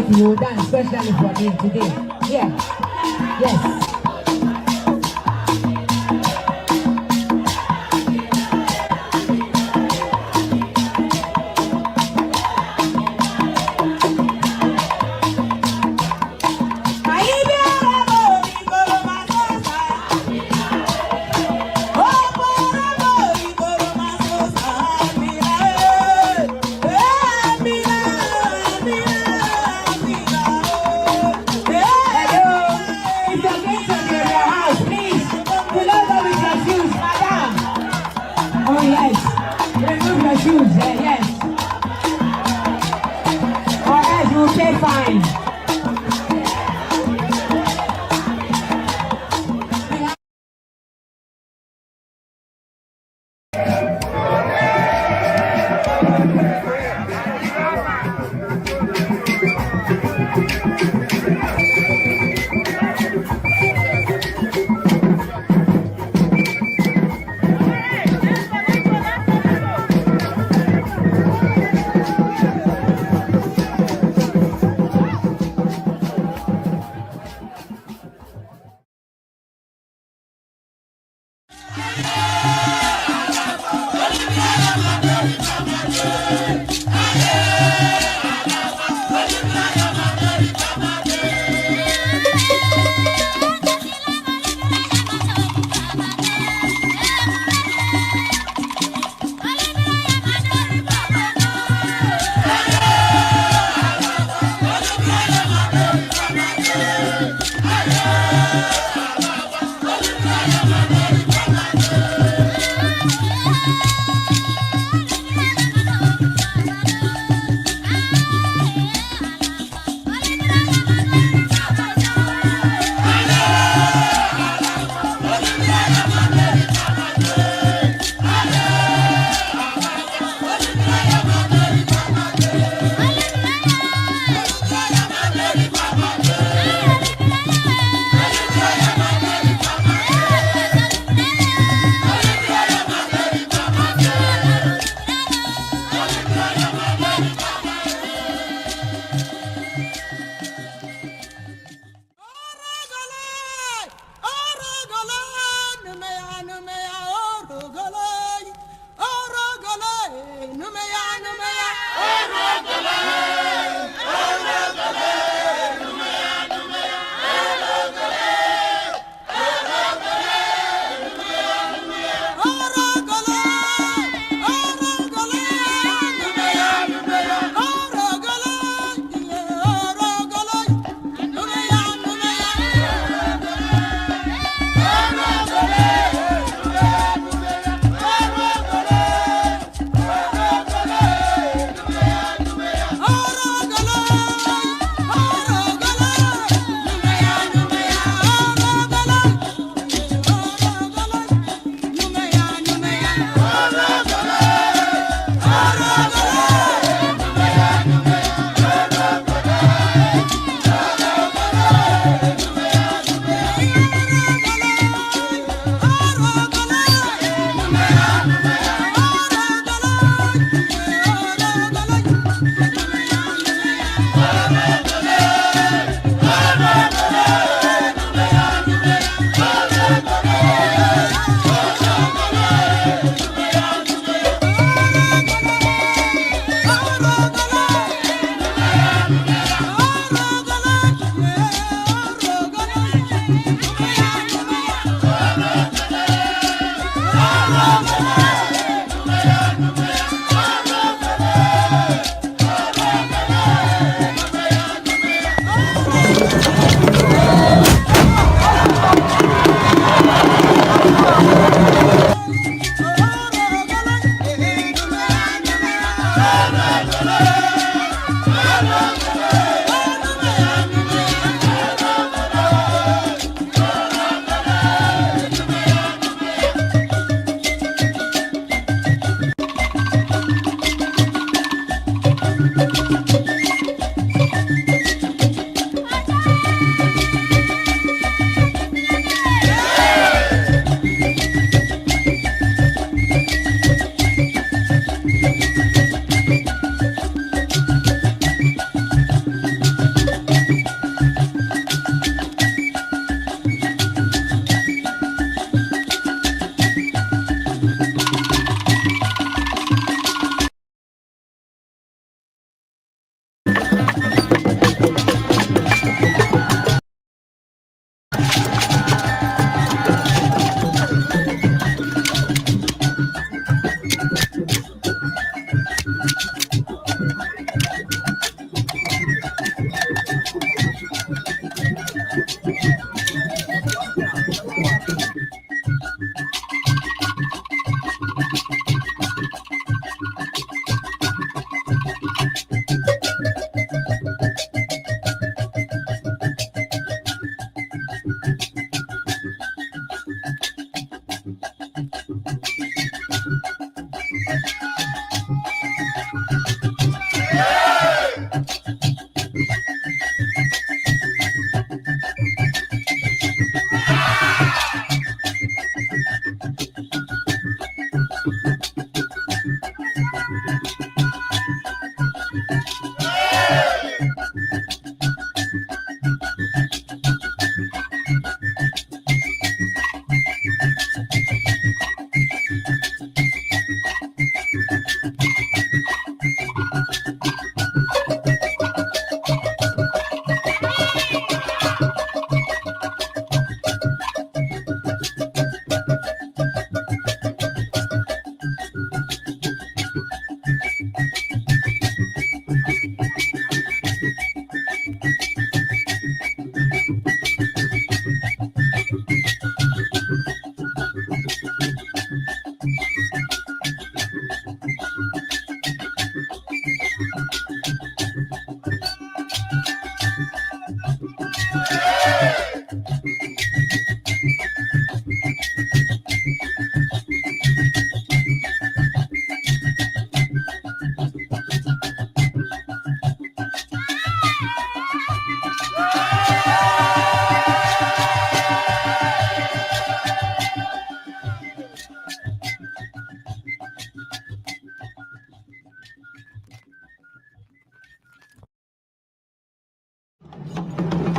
party, you will dance especially for me today. Yeah. Yes. If you're going to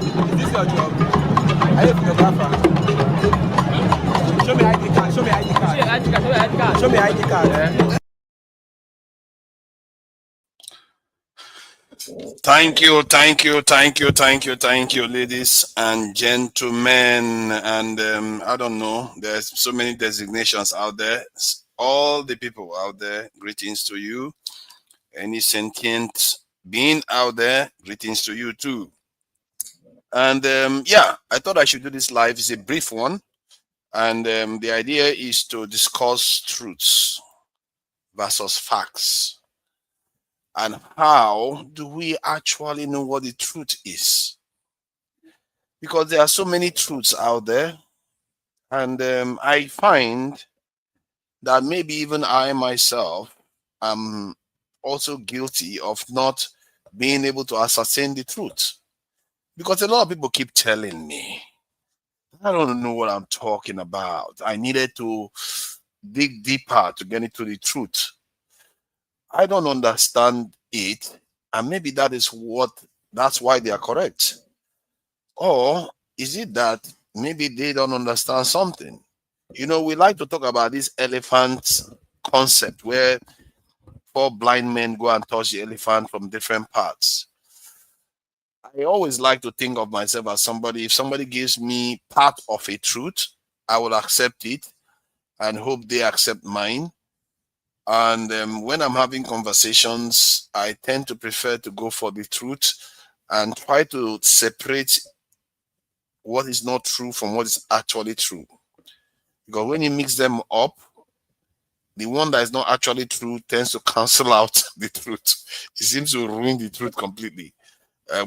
Is this your job? Are you a photographer? Show me ID card. Show me ID card. Show me ID card. Yeah. Thank you, ladies and gentlemen. And I don't know, there's so many designations out there. All the people out there, greetings to you. Any sentient being out there, greetings to you too. And yeah, I thought I should do this live. It's a brief one. And the idea is to discuss truths versus facts. And how do we actually know what the truth is? Because there are so many truths out there. And I find that maybe even I myself am also guilty of not being able to ascertain the truth. Because a lot of people keep telling me, I don't know what I'm talking about. I needed to dig deeper to get into the truth. I don't understand it, and maybe that's why they are correct. Or is it that maybe they don't understand something? You know, we like to talk about this elephant concept where 4 blind men go and touch the elephant from different parts. I always like to think of myself as somebody, if somebody gives me part of a truth, I will accept it and hope they accept mine. And when I'm having conversations, I tend to prefer to go for the truth and try to separate what is not true from what is actually true. Because when you mix them up, the one that is not actually true tends to cancel out the truth. It seems to ruin the truth completely,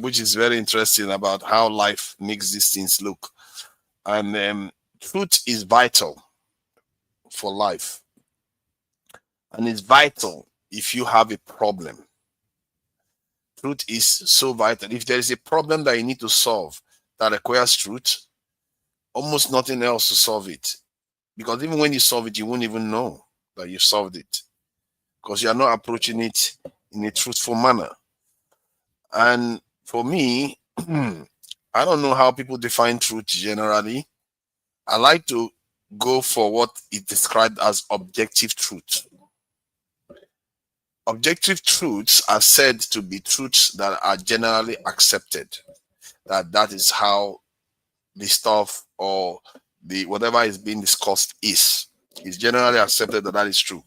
which is very interesting about how life makes these things look. And truth is vital for life. And it's vital if you have a problem. Truth is so vital. If there is a problem that you need to solve that requires truth, almost nothing else to solve it. Because even when you solve it, you won't even know that you solved it. Because you are not approaching it in a truthful manner. And for me, I don't know how people define truth generally. I like to go for what is described as objective truth. Objective truths are said to be truths that are generally accepted. That is how the stuff or the whatever is being discussed is generally accepted that is true.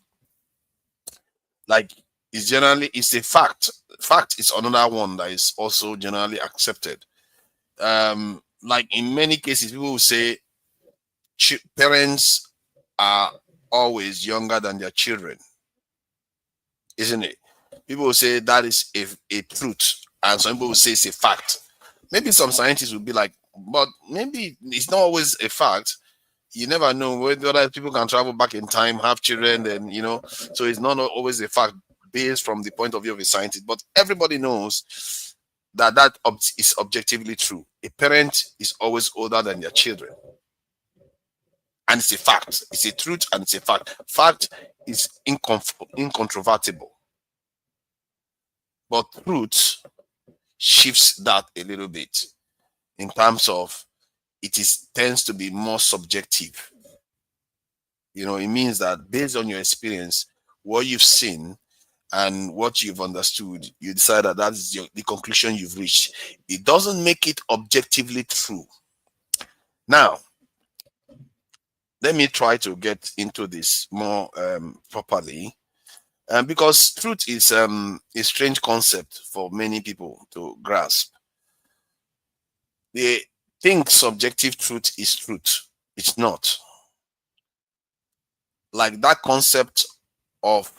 Like it's a fact. Fact is another one that is also generally accepted. Like in many cases, people will say parents are always younger than their children, isn't it? People will say that is a truth, and some people will say it's a fact. Maybe some scientists will be like, but maybe it's not always a fact. You never know whether people can travel back in time, have children, and so it's not always a fact based from the point of view of a scientist. But everybody knows that is objectively true. A parent is always older than their children, and it's a fact. It's a truth, and it's a fact. Fact is incontrovertible, but truth shifts that a little bit in terms of tends to be more subjective. It means that based on your experience, what you've seen and what you've understood, you decide that that's the conclusion you've reached. It doesn't make it objectively true. Now, let me try to get into this more properly, because truth is a strange concept for many people to grasp. They think subjective truth is truth. It's not. Like that concept of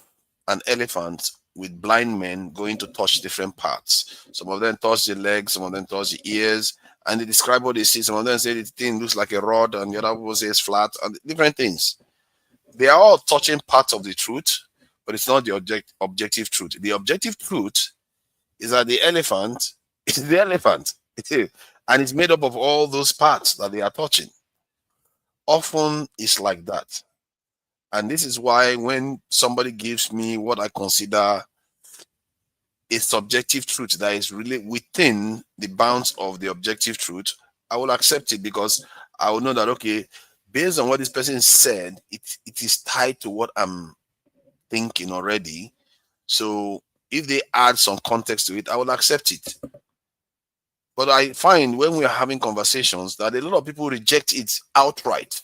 an elephant with blind men going to touch different parts. Some of them touch the legs, some of them touch the ears, and they describe what they see. Some of them say the thing looks like a rod, and the other people say it's flat, and different things. They are all touching parts of the truth, but it's not the objective truth. The objective truth is that the elephant is the elephant. And it's made up of all those parts that they are touching. Often it's like that. And this is why when somebody gives me what I consider a subjective truth that is really within the bounds of the objective truth, I will accept it, because I will know that, okay, based on what this person said, it is tied to what I'm thinking already. So if they add some context to it, I will accept it. But I find when we are having conversations that a lot of people reject it outright.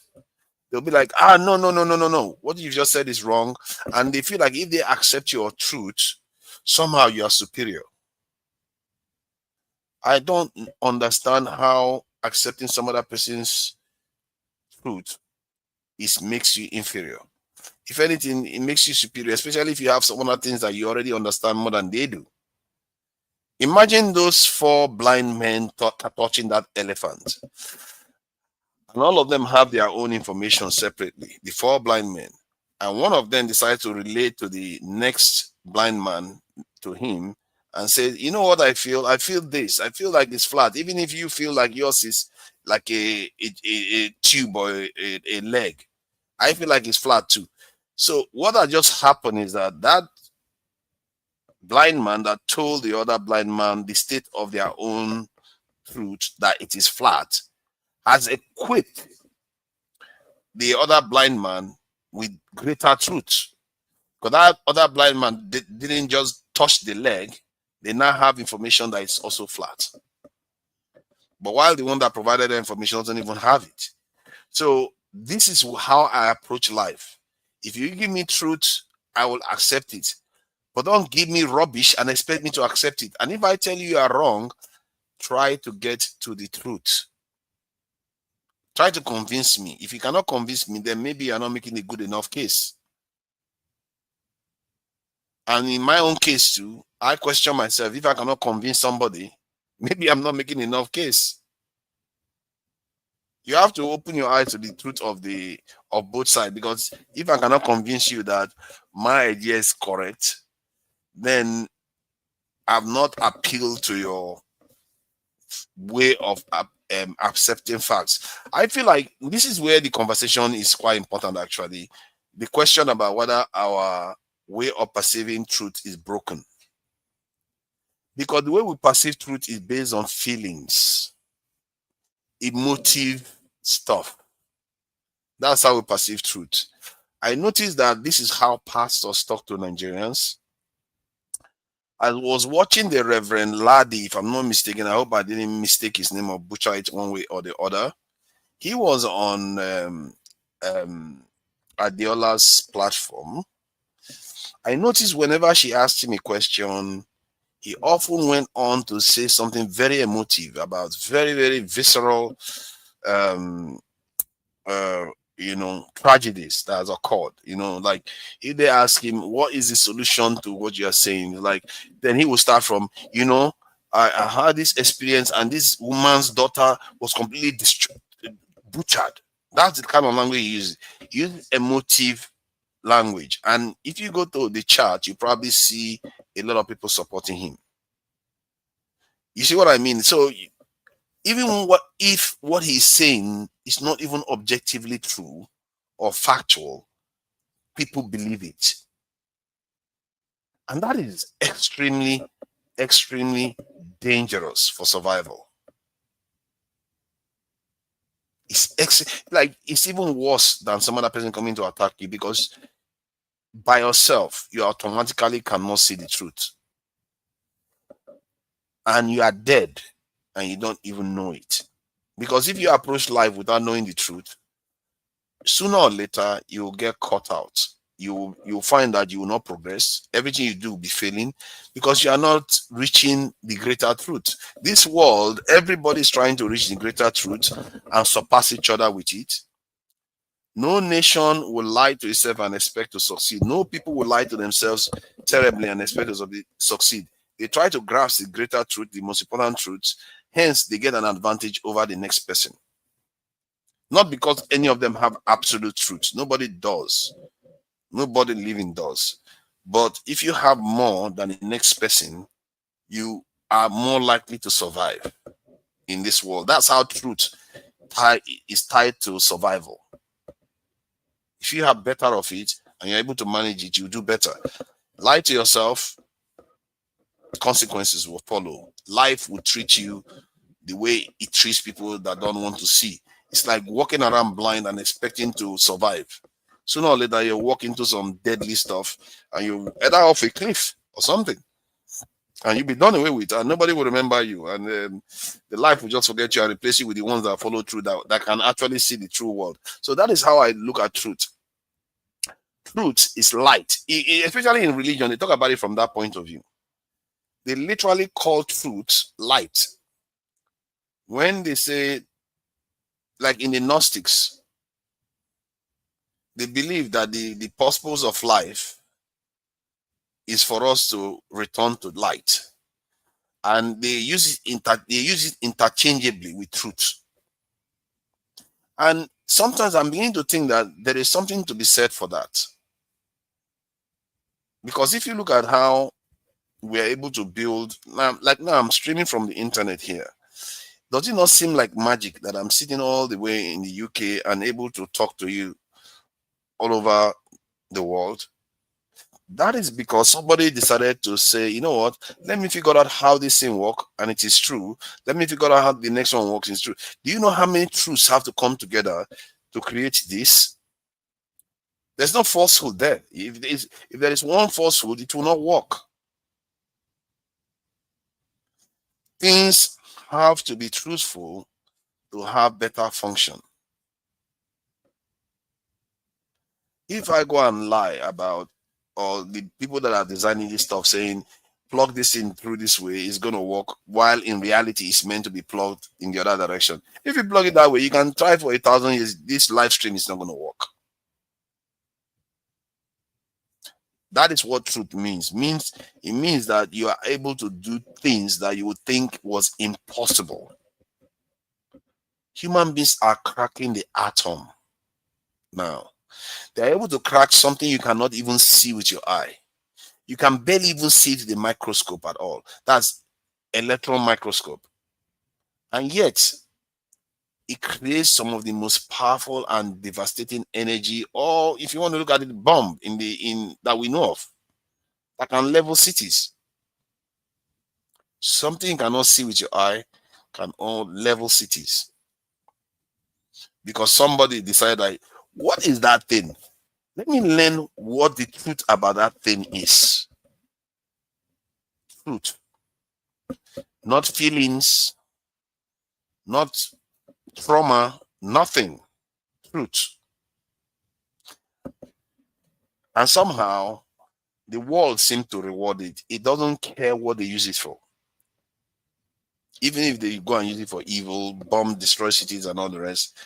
They'll be like, no. What you've just said is wrong. And they feel like if they accept your truth, somehow you are superior. I don't understand how accepting some other person's truth makes you inferior. If anything, it makes you superior, especially if you have some other things that you already understand more than they do. Imagine those 4 blind men touching that elephant. And all of them have their own information separately, the 4 blind men. And one of them decided to relate to the next blind man, to him, and said, you know what I feel? I feel this. I feel like it's flat. Even if you feel like yours is like a tube or a leg, I feel like it's flat too. So what had just happened is that blind man that told the other blind man the state of their own truth, that it is flat, has equipped the other blind man with greater truth. Because that other blind man didn't just touch the leg, they now have information that it's also flat. But while the one that provided the information doesn't even have it. So this is how I approach life. If you give me truth, I will accept it. But don't give me rubbish and expect me to accept it. And if I tell you are wrong, try to get to the truth. Try to convince me. If you cannot convince me, then maybe you're not making a good enough case. And in my own case too, I question myself. If I cannot convince somebody, maybe I'm not making enough case. You have to open your eyes to the truth of both sides, because if I cannot convince you that my idea is correct, then I've not appealed to your way of accepting facts. I feel like this is where the conversation is quite important, actually. The question about whether our way of perceiving truth is broken. Because the way we perceive truth is based on feelings, emotive stuff. That's how we perceive truth. I noticed that this is how pastors talk to Nigerians. I was watching the Reverend Ladi, if I'm not mistaken. I hope I didn't mistake his name or butcher it one way or the other. He was on Adeola's platform. I noticed whenever she asked him a question, he often went on to say something very emotive about very, very visceral tragedies that has occurred. Like if they ask him what is the solution to what you are saying, like then he will start from, I had this experience and this woman's daughter was completely butchered. That's the kind of language he uses. He uses emotive language. And if you go to the chart, you probably see a lot of people supporting him. You see what I mean? So even if what he's saying is not even objectively true or factual, people believe it. And that is extremely, extremely dangerous for survival. It's even worse than some other person coming to attack you, because by yourself, you automatically cannot see the truth. And you are dead and you don't even know it. Because if you approach life without knowing the truth, sooner or later you will get caught out. You'll find that you will not progress. Everything you do will be failing because you are not reaching the greater truth. This world, everybody is trying to reach the greater truth and surpass each other with it. No nation will lie to itself and expect to succeed. No people will lie to themselves terribly and expect to succeed. They try to grasp the greater truth, the most important truth. Hence, they get an advantage over the next person. Not because any of them have absolute truth. Nobody does. Nobody living does. But if you have more than the next person, you are more likely to survive in this world. That's how truth is tied to survival. If you have better of it and you're able to manage it, you do better. Lie to yourself, consequences will follow. Life will treat you the way it treats people that don't want to see. It's like walking around blind and expecting to survive. Sooner or later, you walk into some deadly stuff and you either off a cliff or something. And you'll be done away with, and nobody will remember you. And the life will just forget you and replace you with the ones that follow through, that can actually see the true world. So that is how I look at truth. Truth is light. Especially in religion, they talk about it from that point of view. They literally call truth light. When they say, like in the Gnostics, they believe that the purpose of life is for us to return to light, and they use it interchangeably with truth. And sometimes I'm beginning to think that there is something to be said for that, because if you look at how we are able to build now, like now I'm streaming from the internet here. Does it not seem like magic that I'm sitting all the way in the UK and able to talk to you all over the world? That is because somebody decided to say, you know what, let me figure out how this thing works, and it is true. Let me figure out how the next one works, it's true. Do you know how many truths have to come together to create this? There's no falsehood there. If there is one falsehood, it will not work. Things have to be truthful to have better function. If I go and lie about, or the people that are designing this stuff saying, plug this in through this way, it's going to work, while in reality it's meant to be plugged in the other direction. If you plug it that way, you can try for 1,000 years, this live stream is not going to work. That is what truth means. It means that you are able to do things that you would think was impossible. Human beings are cracking the atom now. They're able to crack something you cannot even see with your eye. You can barely even see it with the microscope at all. That's electron microscope. And yet, it creates some of the most powerful and devastating energy, or if you want to look at it, bomb in that we know of, that can level cities. Something you cannot see with your eye can all level cities. Because somebody decided that, what is that thing? Let me learn what the truth about that thing is. Truth. Not feelings, not trauma, nothing. Truth. And somehow the world seems to reward it. It doesn't care what they use it for. Even if they go and use it for evil, bomb, destroy cities and all the rest.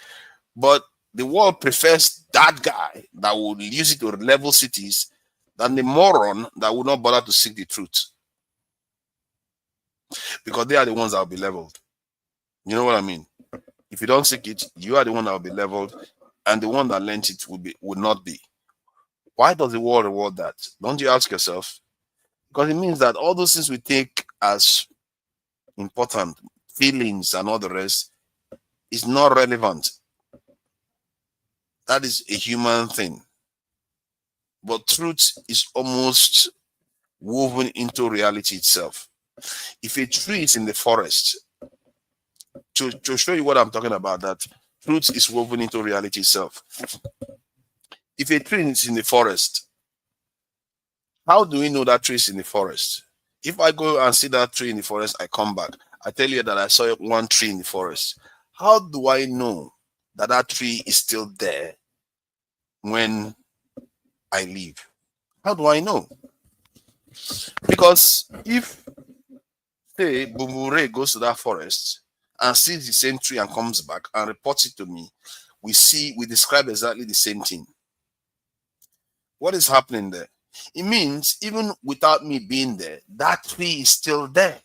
But the world prefers that guy that will use it to level cities than the moron that would not bother to seek the truth. Because they are the ones that will be leveled. You know what I mean? If you don't seek it, you are the one that will be leveled, and the one that lent it would not be. Why does the world reward that? Don't you ask yourself? Because it means that all those things we take as important, feelings and all the rest, is not relevant. That is a human thing. But truth is almost woven into reality itself. If a tree is in the forest, to show you what I'm talking about, that truth is woven into reality itself. If a tree is in the forest, how do we know that tree is in the forest? If I go and see that tree in the forest, I come back, I tell you that I saw one tree in the forest. How do I know that that tree is still there when I leave? How do I know? Because if, say, Bumbure goes to that forest and sees the same tree and comes back and reports it to me, we describe exactly the same thing. What is happening there? It means even without me being there, that tree is still there.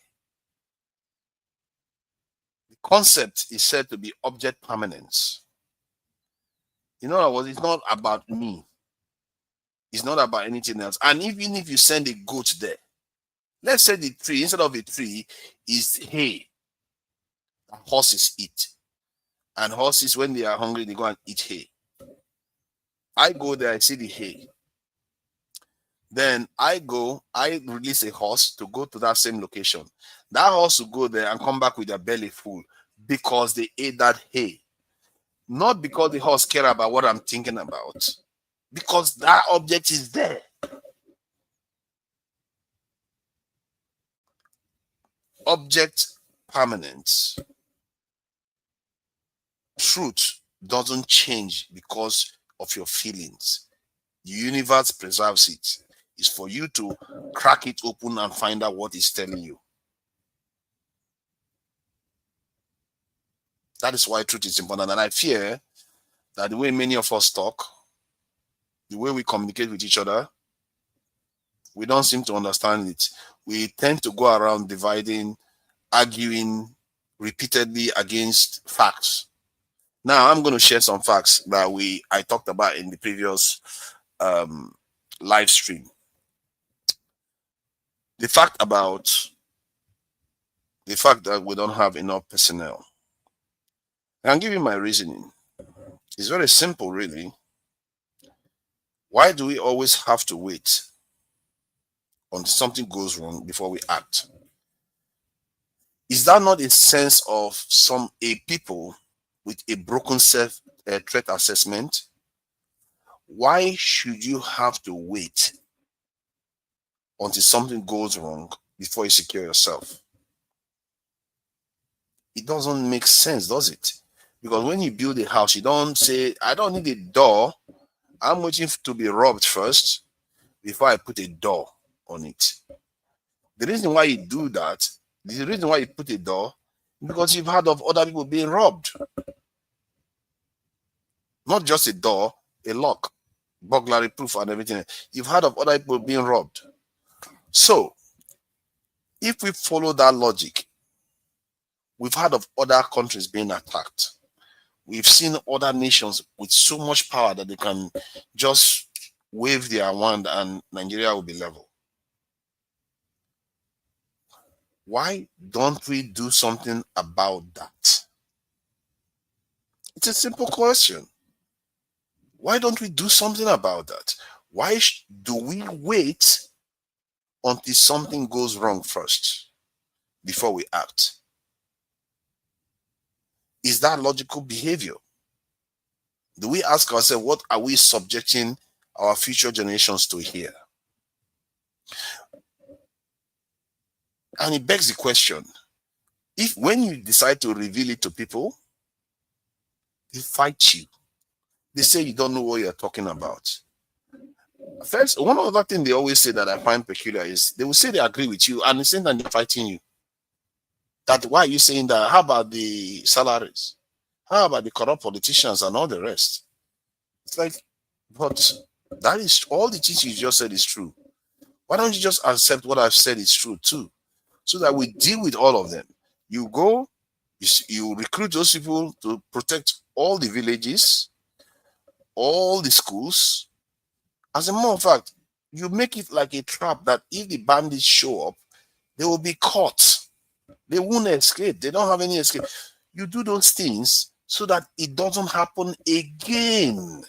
The concept is said to be object permanence. In other words, it's not about me. It's not about anything else. And even if you send a goat there, let's say the tree, instead of a tree, is hay. Horses eat. And horses, when they are hungry, they go and eat hay. I go there, I see the hay. Then I release a horse to go to that same location. That horse will go there and come back with their belly full because they ate that hay. Not because the horse cares about what I'm thinking about, because that object is there. Object permanence. Truth doesn't change because of your feelings. The universe preserves it. It's for you to crack it open and find out what it's telling you. That is why truth is important. And I fear that the way many of us talk, the way we communicate with each other, we don't seem to understand it. We tend to go around dividing, arguing repeatedly against facts. Now, I'm going to share some facts that I talked about in the previous live stream. The fact that we don't have enough personnel. I'll give you my reasoning. It's very simple, really. Why do we always have to wait until something goes wrong before we act? Is that not a sense of a people with a broken self-threat assessment? Why should you have to wait until something goes wrong before you secure yourself? It doesn't make sense, does it? Because when you build a house, you don't say, I don't need a door. I'm waiting to be robbed first before I put a door on it. The reason why you do that, the reason why you put a door, because you've heard of other people being robbed. Not just a door, a lock, burglary proof and everything. You've heard of other people being robbed. So, if we follow that logic, we've heard of other countries being attacked. We've seen other nations with so much power that they can just wave their wand and Nigeria will be level. Why don't we do something about that? It's a simple question. Why don't we do something about that? Why do we wait until something goes wrong first before we act? Is that logical behavior? Do we ask ourselves, what are we subjecting our future generations to here? And it begs the question, if when you decide to reveal it to people, they fight you. They say you don't know what you're talking about. First, one other thing they always say that I find peculiar is they will say they agree with you and at the same time they're fighting you. That why are you saying that? How about the salaries? How about the corrupt politicians and all the rest? It's like, but that is all the things you just said is true. Why don't you just accept what I've said is true too? So that we deal with all of them. You go, You recruit those people to protect all the villages, all the schools. As a matter of fact, you make it like a trap that if the bandits show up, they will be caught. They won't escape. They don't have any escape. You do those things so that it doesn't happen again.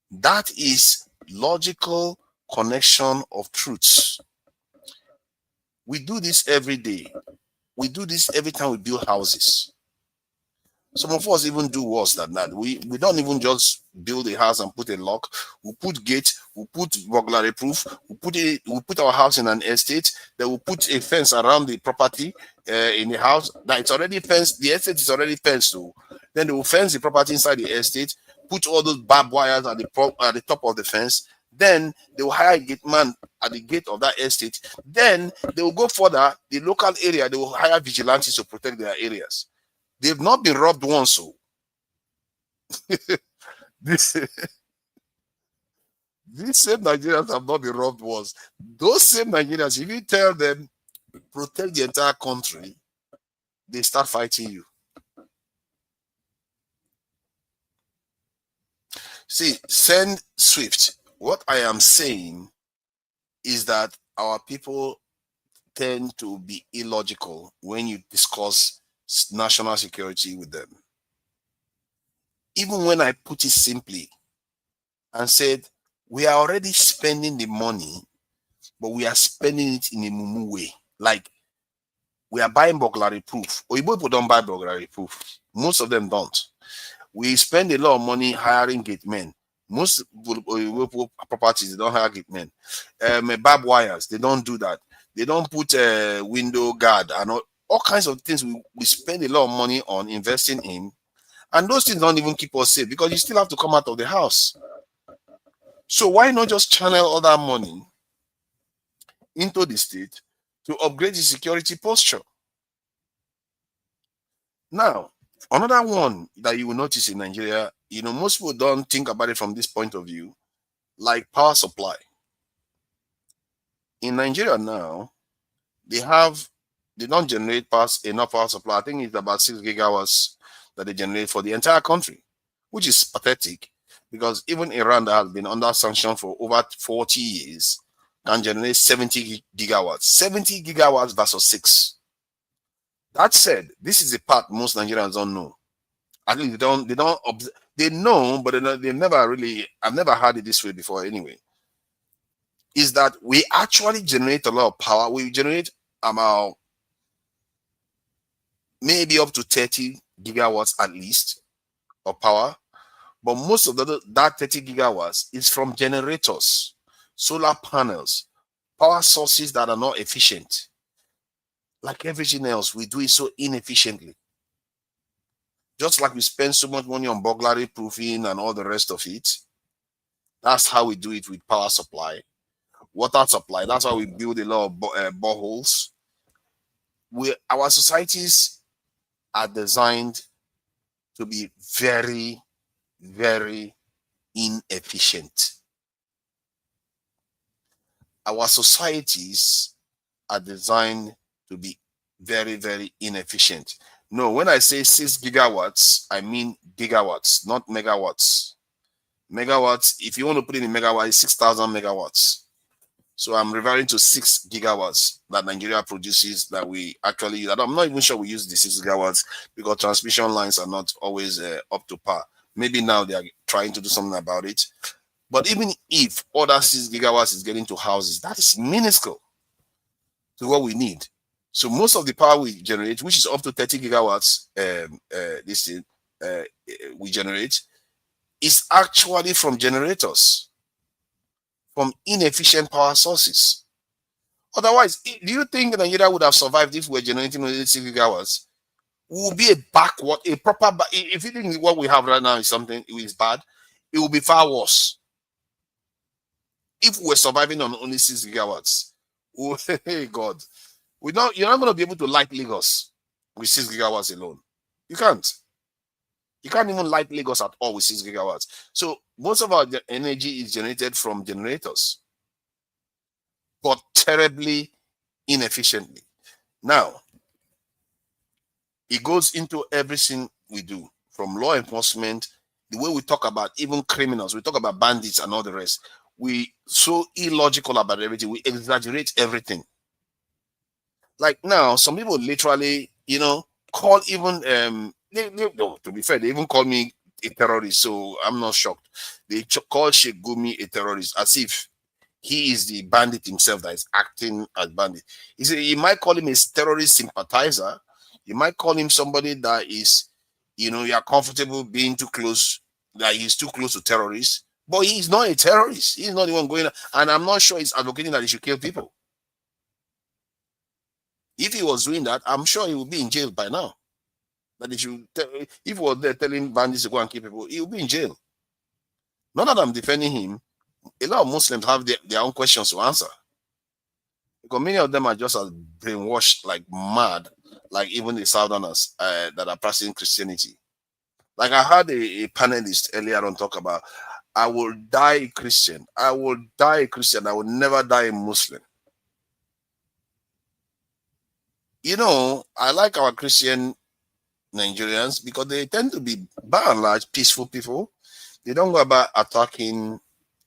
That is logical connection of truths. We do this every day. We do this every time we build houses. Some of us even do worse than that. We don't even just build a house and put a lock. We put gate, we put burglary proof, we put our house in an estate, then we put a fence around the property in the house that it's already fenced, the estate is already fenced to. Then they will fence the property inside the estate, put all those barbed wires at the top of the fence. Then they will hire a gate man at the gate of that estate. Then they will go further, the local area, they will hire vigilantes to protect their areas. They've not been robbed once, so these same Nigerians have not been robbed once. Those same Nigerians, if you tell them protect the entire country, they start fighting you. See, send Swift. What I am saying is that our people tend to be illogical when you discuss national security with them. Even when I put it simply and said, we are already spending the money, but we are spending it in a mumu way. Like, we are buying burglary proof. Oyibo people don't buy burglary proof. Most of them don't. We spend a lot of money hiring gate men. Most Oyibo properties, they don't hire gate men. Barbed wires, they don't do that. They don't put a window guard and all kinds of things we spend a lot of money on investing in, and those things don't even keep us safe because you still have to come out of the house. So why not just channel all that money into the state to upgrade the security posture? Now, another one that you will notice in Nigeria, most people don't think about it from this point of view, like power supply. In Nigeria now, they don't generate enough power supply. I think it's about 6 gigawatts that they generate for the entire country, which is pathetic because even Iran, that has been under sanction for over 40 years, can generate 70 gigawatts. 70 gigawatts versus 6. That said, this is the part most Nigerians don't know. At least they know, but they've never really, I've never heard it this way before anyway, is that we actually generate a lot of power. We generate about maybe up to 30 gigawatts at least of power, but most of that 30 gigawatts is from generators, solar panels, power sources that are not efficient. Like everything else, we do it so inefficiently. Just like we spend so much money on burglary proofing and all the rest of it, that's how we do it with power supply, water supply. That's how we build a lot of boreholes. Our societies are designed to be very, very inefficient. Our societies are designed to be very, very inefficient. No, when I say 6 gigawatts, I mean gigawatts, not megawatts. Megawatts, if you want to put it in megawatts, 6,000 megawatts. So I'm referring to 6 gigawatts that Nigeria produces that we actually use. I'm not even sure we use the 6 gigawatts because transmission lines are not always up to par. Maybe now they are trying to do something about it. But even if other 6 gigawatts is getting to houses, that is minuscule to what we need. So most of the power we generate, which is up to 30 gigawatts, we generate, is actually from generators, from inefficient power sources. Otherwise, do you think Nigeria would have survived if we're generating only 6 gigawatts? We will be if you think what we have right now is something is bad, it will be far worse. If we're surviving on only 6 gigawatts, hey God, you're not going to be able to light Lagos with 6 gigawatts alone. You can't. You can't even light Lagos at all with 6 gigawatts. So most of our energy is generated from generators, but terribly inefficiently. Now, It goes into everything we do, from law enforcement, the way we talk about even criminals, we talk about bandits and all the rest. We so illogical about everything. We exaggerate everything. Like now, some people literally, call even to be fair, they even call me a terrorist. So I'm not shocked. They call Sheikh Gumi a terrorist as if he is the bandit himself that is acting as bandit. You might call him a terrorist sympathizer. You might call him somebody that is, you're comfortable being too close, that he's too close to terrorists. But he's not a terrorist. He's not the one going, and I'm not sure he's advocating that he should kill people. If he was doing that, I'm sure he would be in jail by now. That if he was there telling bandits to go and kill people, he would be in jail. Not that I'm defending him. A lot of Muslims have their own questions to answer. Because many of them are just as brainwashed like mad, like even the Southerners that are practicing Christianity. Like I heard a panelist earlier on talk about, I will die a Christian. I will die a Christian. I will never die a Muslim. I like our Christian Nigerians because they tend to be, by and large, peaceful people. They don't go about attacking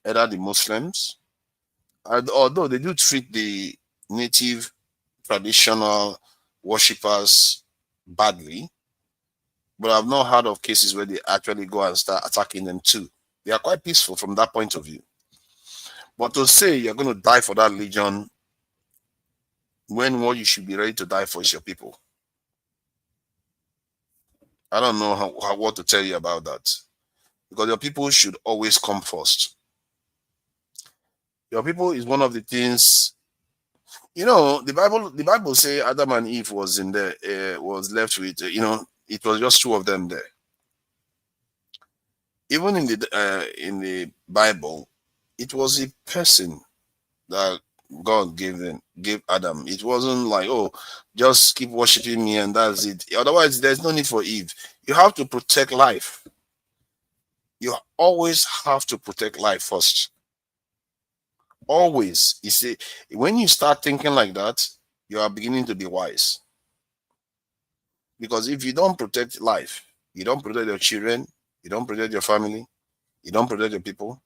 either the Muslims, although they do treat the native traditional worshippers badly. But I've not heard of cases where they actually go and start attacking them too. They are quite peaceful from that point of view. But to say you're going to die for that religion when what you should be ready to die for is your people, I don't know what to tell you about that. Because your people should always come first. Your people is one of the things, the Bible say Adam and Eve was in there, was left with, it was just two of them there. Even in the Bible, it was a person that God gave Adam. It wasn't like, oh, just keep worshiping me and that's it. Otherwise, there's no need for Eve. You have to protect life. You always have to protect life first. Always. You see, when you start thinking like that, you are beginning to be wise. Because if you don't protect life, you don't protect your children, you don't protect your family, you don't protect your people,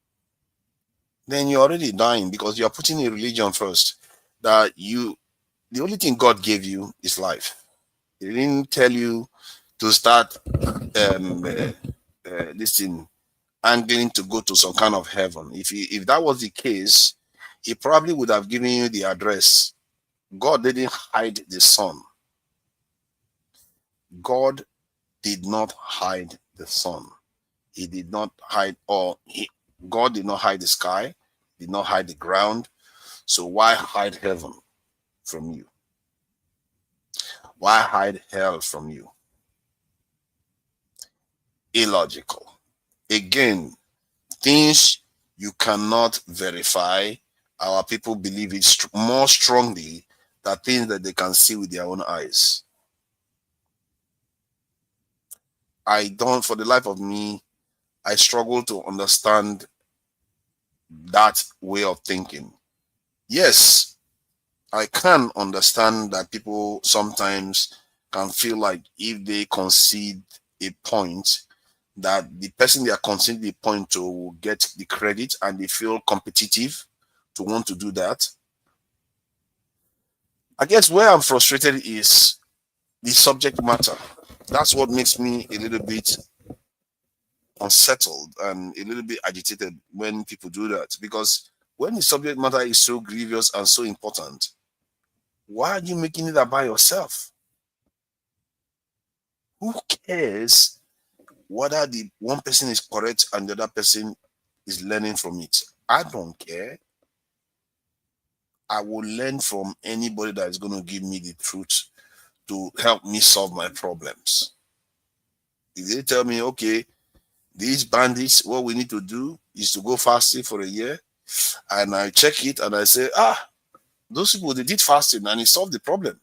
then you're already dying because you're putting a religion first. The only thing God gave you is life. He didn't tell you to start this thing, angling to go to some kind of heaven. If that was the case, he probably would have given you the address. God didn't hide the sun. God did not hide the sun. He did not hide, God did not hide the sky, did not hide the ground. So why hide heaven from you? Why hide hell from you? Illogical. Again, things you cannot verify, our people believe it more strongly than things that they can see with their own eyes. For the life of me, I struggle to understand that way of thinking. Yes, I can understand that people sometimes can feel like if they concede a point, that the person they are conceding the point to will get the credit and they feel competitive to want to do that. I guess where I'm frustrated is the subject matter. That's what makes me a little bit unsettled and a little bit agitated when people do that, because when the subject matter is so grievous and so important, why are you making it about yourself? Who cares whether the one person is correct and the other person is learning from it? I don't care. I will learn from anybody that is going to give me the truth to help me solve my problems. If they tell me, okay, these bandits, what we need to do is to go fasting for a year, and I check it and I say, those people, they did fasting and it solved the problem,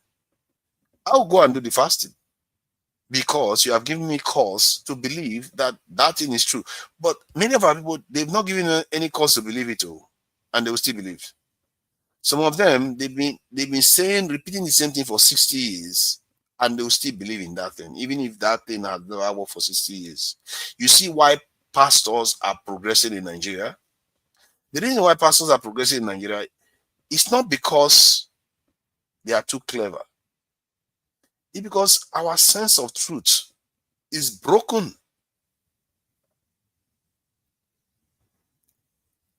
I'll go and do the fasting because you have given me cause to believe that that thing is true. But many of our people, they've not given any cause to believe it, and they will still believe. Some of them, they've been saying, repeating the same thing for 60 years, and they'll still believe in that thing, even if that thing has never worked for 60 years. You see why pastors are progressing in Nigeria? The reason why pastors are progressing in Nigeria is not because they are too clever. It's because our sense of truth is broken.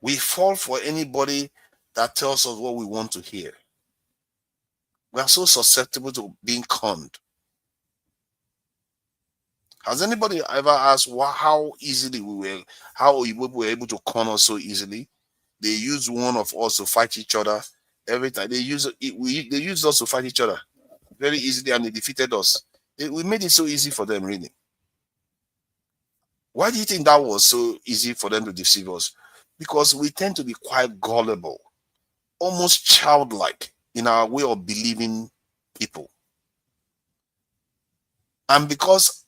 We fall for anybody that tells us what we want to hear. We are so susceptible to being conned. Has anybody ever asked how easily how we were able to con us so easily? They use one of us to fight each other every time. They used us to fight each other very easily, and they defeated us. We made it so easy for them, really. Why do you think that was so easy for them to deceive us? Because we tend to be quite gullible, almost childlike in our way of believing people. And because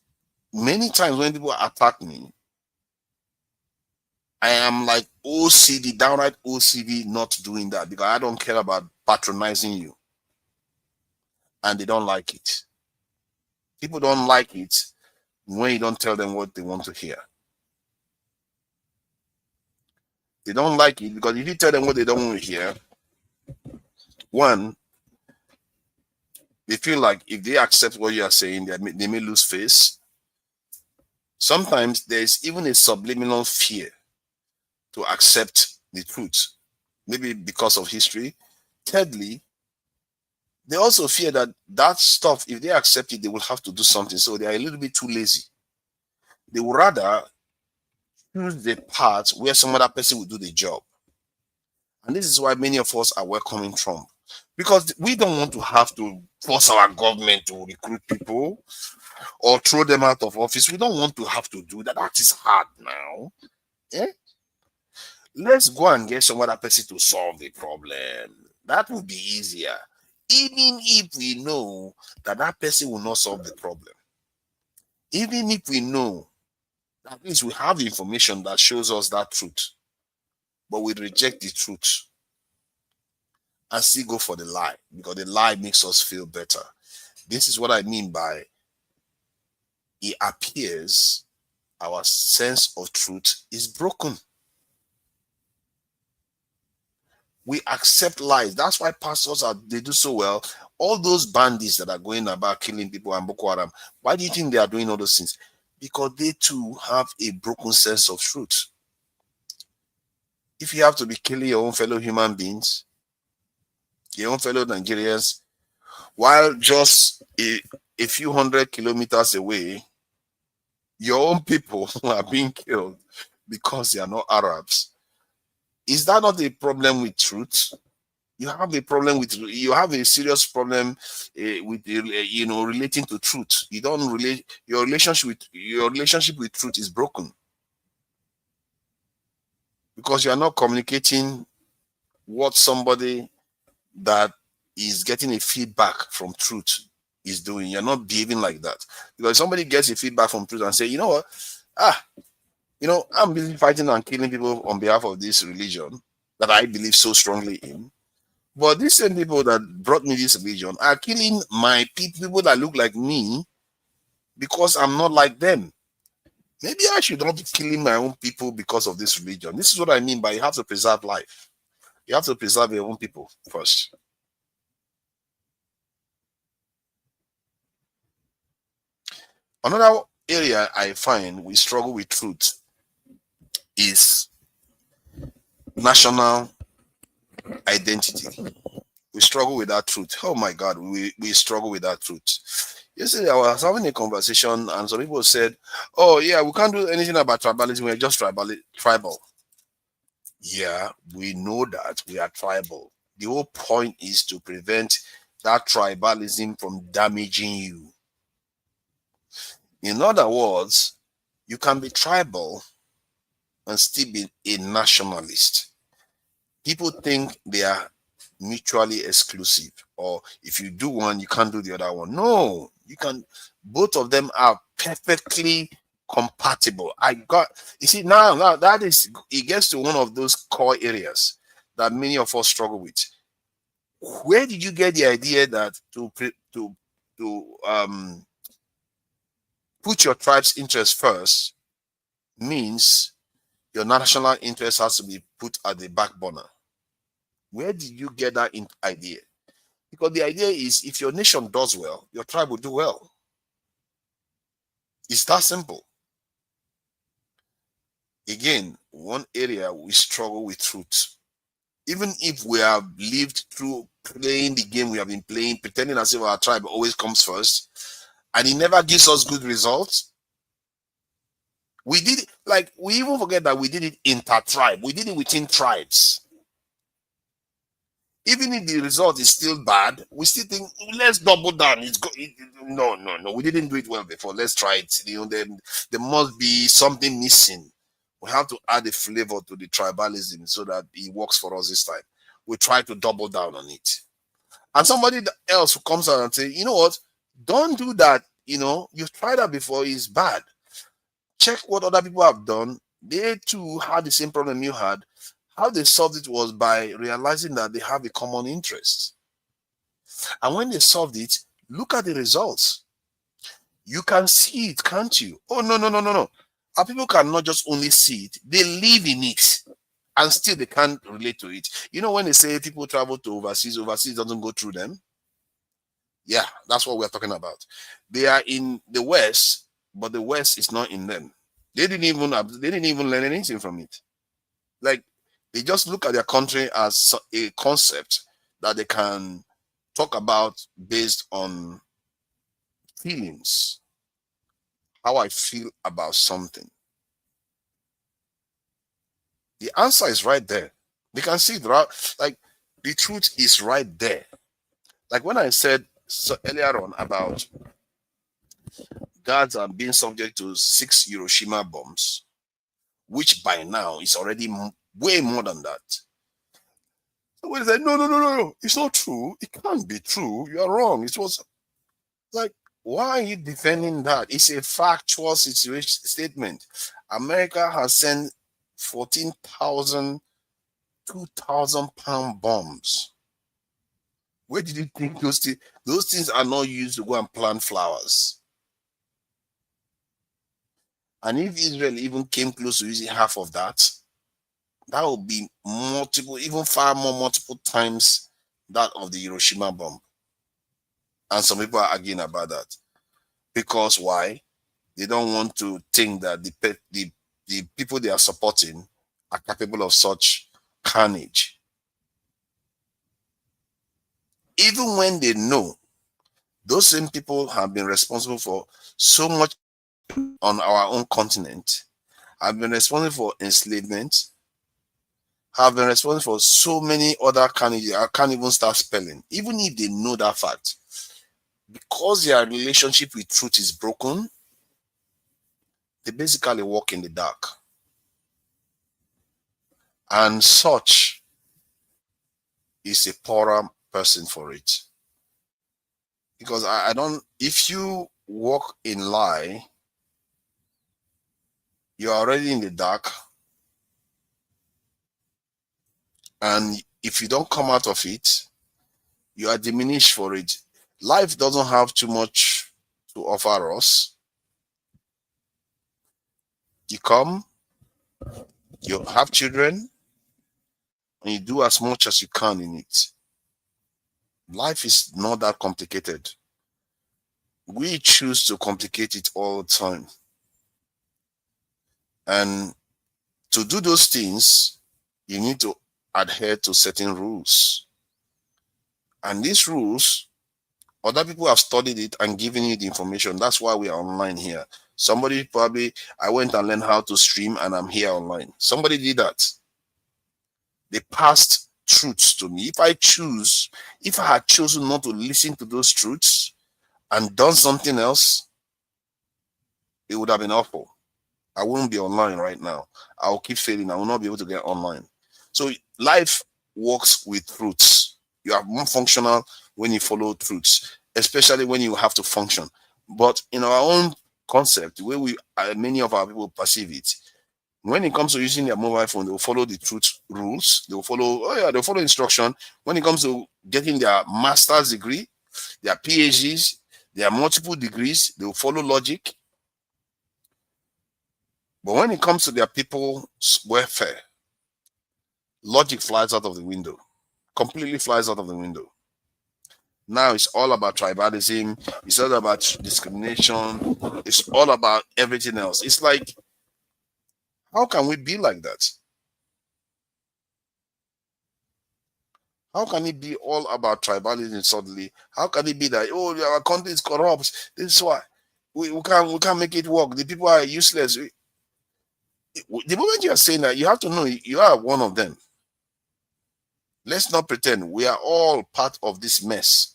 many times when people attack me, I am like OCD, downright OCD, not doing that, because I don't care about patronizing you. And they don't like it. People don't like it when you don't tell them what they want to hear. They don't like it because if you tell them what they don't want to hear, one, they feel like if they accept what you are saying, they may lose face. Sometimes there's even a subliminal fear to accept the truth, maybe because of history. Thirdly, they also fear that stuff, if they accept it, they will have to do something. So they are a little bit too lazy. They would rather choose the part where some other person will do the job. And this is why many of us are welcoming Trump. Because we don't want to have to force our government to recruit people or throw them out of office. We don't want to have to do that. That is hard now. Eh? Let's go and get some other person to solve the problem. That would be easier. Even if we know that person will not solve the problem. Even if we know that at least we have information that shows us that truth, but we reject the truth and still go for the lie, because the lie makes us feel better. This is what I mean by it appears our sense of truth is broken. We accept lies. That's why pastors they do so well. All those bandits that are going about killing people and Boko Haram, why do you think they are doing all those things? Because they too have a broken sense of truth. If you have to be killing your own fellow human beings, your own fellow Nigerians, while just a few 100 kilometers away, your own people are being killed because they are not Arabs. Is that not a problem with truth? You have a problem with, you have a serious problem with relating to truth. You don't relate, your relationship with truth is broken because you are not communicating what somebody that is getting a feedback from truth is doing. You're not behaving like that. Because if somebody gets a feedback from truth and say, you know what, I'm busy fighting and killing people on behalf of this religion that I believe so strongly in. But these same people that brought me this religion are killing my people that look like me because I'm not like them. Maybe I should not be killing my own people because of this religion. This is what I mean by you have to preserve life. You have to preserve your own people first. Another area I find we struggle with truth is national identity. We struggle with that truth. Oh my God, we struggle with that truth. Yesterday I was having a conversation and some people said, oh yeah, we can't do anything about tribalism, we're just tribal. Yeah, we know that we are tribal. The whole point is to prevent that tribalism from damaging you. In other words, you can be tribal and still be a nationalist. People think they are mutually exclusive, or if you do one, you can't do the other one. No, you can. Both of them are perfectly compatible. You see, now that is, it gets to one of those core areas that many of us struggle with. Where did you get the idea that to put your tribe's interest first means your national interest has to be put at the back burner. Where did you get that idea? Because the idea is if your nation does well, your tribe will do well. It's that simple. Again, one area we struggle with truth. Even if we have lived through playing the game we have been playing, pretending as if our tribe always comes first, and it never gives us good results. We did it, like, we even forget that we did it inter-tribe. We did it within tribes. Even if the result is still bad, we still think, let's double down. No. We didn't do it well before. Let's try it. There must be something missing. We have to add a flavor to the tribalism so that it works for us this time. We try to double down on it. And somebody else who comes out and say, you know what? Don't do that. You've tried that before. It's bad. Check what other people have done. They too had the same problem you had. How they solved it was by realizing that they have a common interest. And when they solved it, look at the results. You can see it, can't you? Oh, no. Our people cannot just only see it, they live in it. And still they can't relate to it. When they say people travel to overseas doesn't go through them. Yeah, that's what we're talking about. They are in the West, but the West is not in them. They didn't even learn anything from it. Like, they just look at their country as a concept that they can talk about based on feelings. How I feel about something. The answer is right there. They can see it, right? Like, the truth is right there. Like when I said earlier on about guards are being subject to 6 Hiroshima bombs, which by now is already way more than that. So when they said, no, it's not true. It can't be true. You are wrong. It was like, why are you defending that? It's a factual statement. America has sent 14,000, 2,000-pound bombs. Where did you think those things are not used to go and plant flowers? And if Israel even came close to using half of that, that would be multiple times that of the Hiroshima bomb. And some people are arguing about that. Because why? They don't want to think that the people they are supporting are capable of such carnage. Even when they know those same people have been responsible for so much on our own continent, have been responsible for enslavement, have been responsible for so many other carnage. I can't even start spelling. Even if they know that fact, because their relationship with truth is broken, they basically walk in the dark. And such is a poorer person for it. Because I don't, if you walk in lie, you're already in the dark. And if you don't come out of it, you are diminished for it. Life doesn't have too much to offer us. You come, you have children, and you do as much as you can in it. Life is not that complicated. We choose to complicate it all the time. And to do those things, you need to adhere to certain rules. And these rules, other people have studied it and given you the information. That's why we are online here. Somebody probably, I went and learned how to stream and I'm here online. Somebody did that. They passed truths to me. If I had chosen not to listen to those truths and done something else, it would have been awful. I wouldn't be online right now. I will keep failing. I will not be able to get online. So life works with truths. You are more functional when you follow truths, especially when you have to function. But in our own concept, the way many of our people perceive it, when it comes to using their mobile phone, they will follow the truth rules. They'll follow instruction. When it comes to getting their master's degree, their PhDs, There are multiple degrees. They will follow logic. But when it comes to their people's welfare, logic flies out of the window. Completely flies out of the window. Now it's all about tribalism. It's all about discrimination. It's all about everything else. It's like, how can we be like that? How can it be all about tribalism suddenly? How can it be that, oh, our country is corrupt? This is why we can't make it work. The people are useless. The moment you are saying that, you have to know you are one of them. Let's not pretend. We are all part of this mess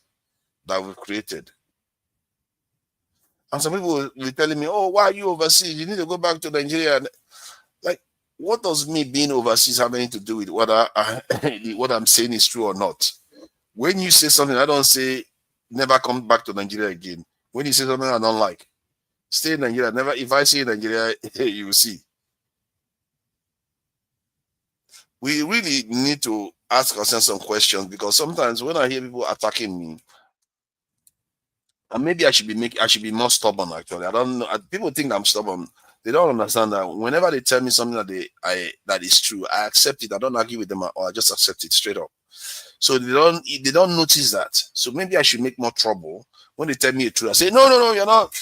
that we've created. And some people will be telling me, oh, why are you overseas? You need to go back to Nigeria. Like, what does me being overseas have anything to do with whether what I'm saying is true or not? When you say something, I don't say never come back to Nigeria again. When you say something I don't like, stay in Nigeria. Never. If I say Nigeria, you will see. We really need to ask ourselves some questions, because sometimes when I hear people attacking me, and maybe I should be more stubborn. Actually, I don't know. People think I'm stubborn. They don't understand that whenever they tell me something that is true, I accept it. I don't argue with them, or I just accept it straight up. So they don't notice that. So maybe I should make more trouble when they tell me the truth. I say, no, you're not.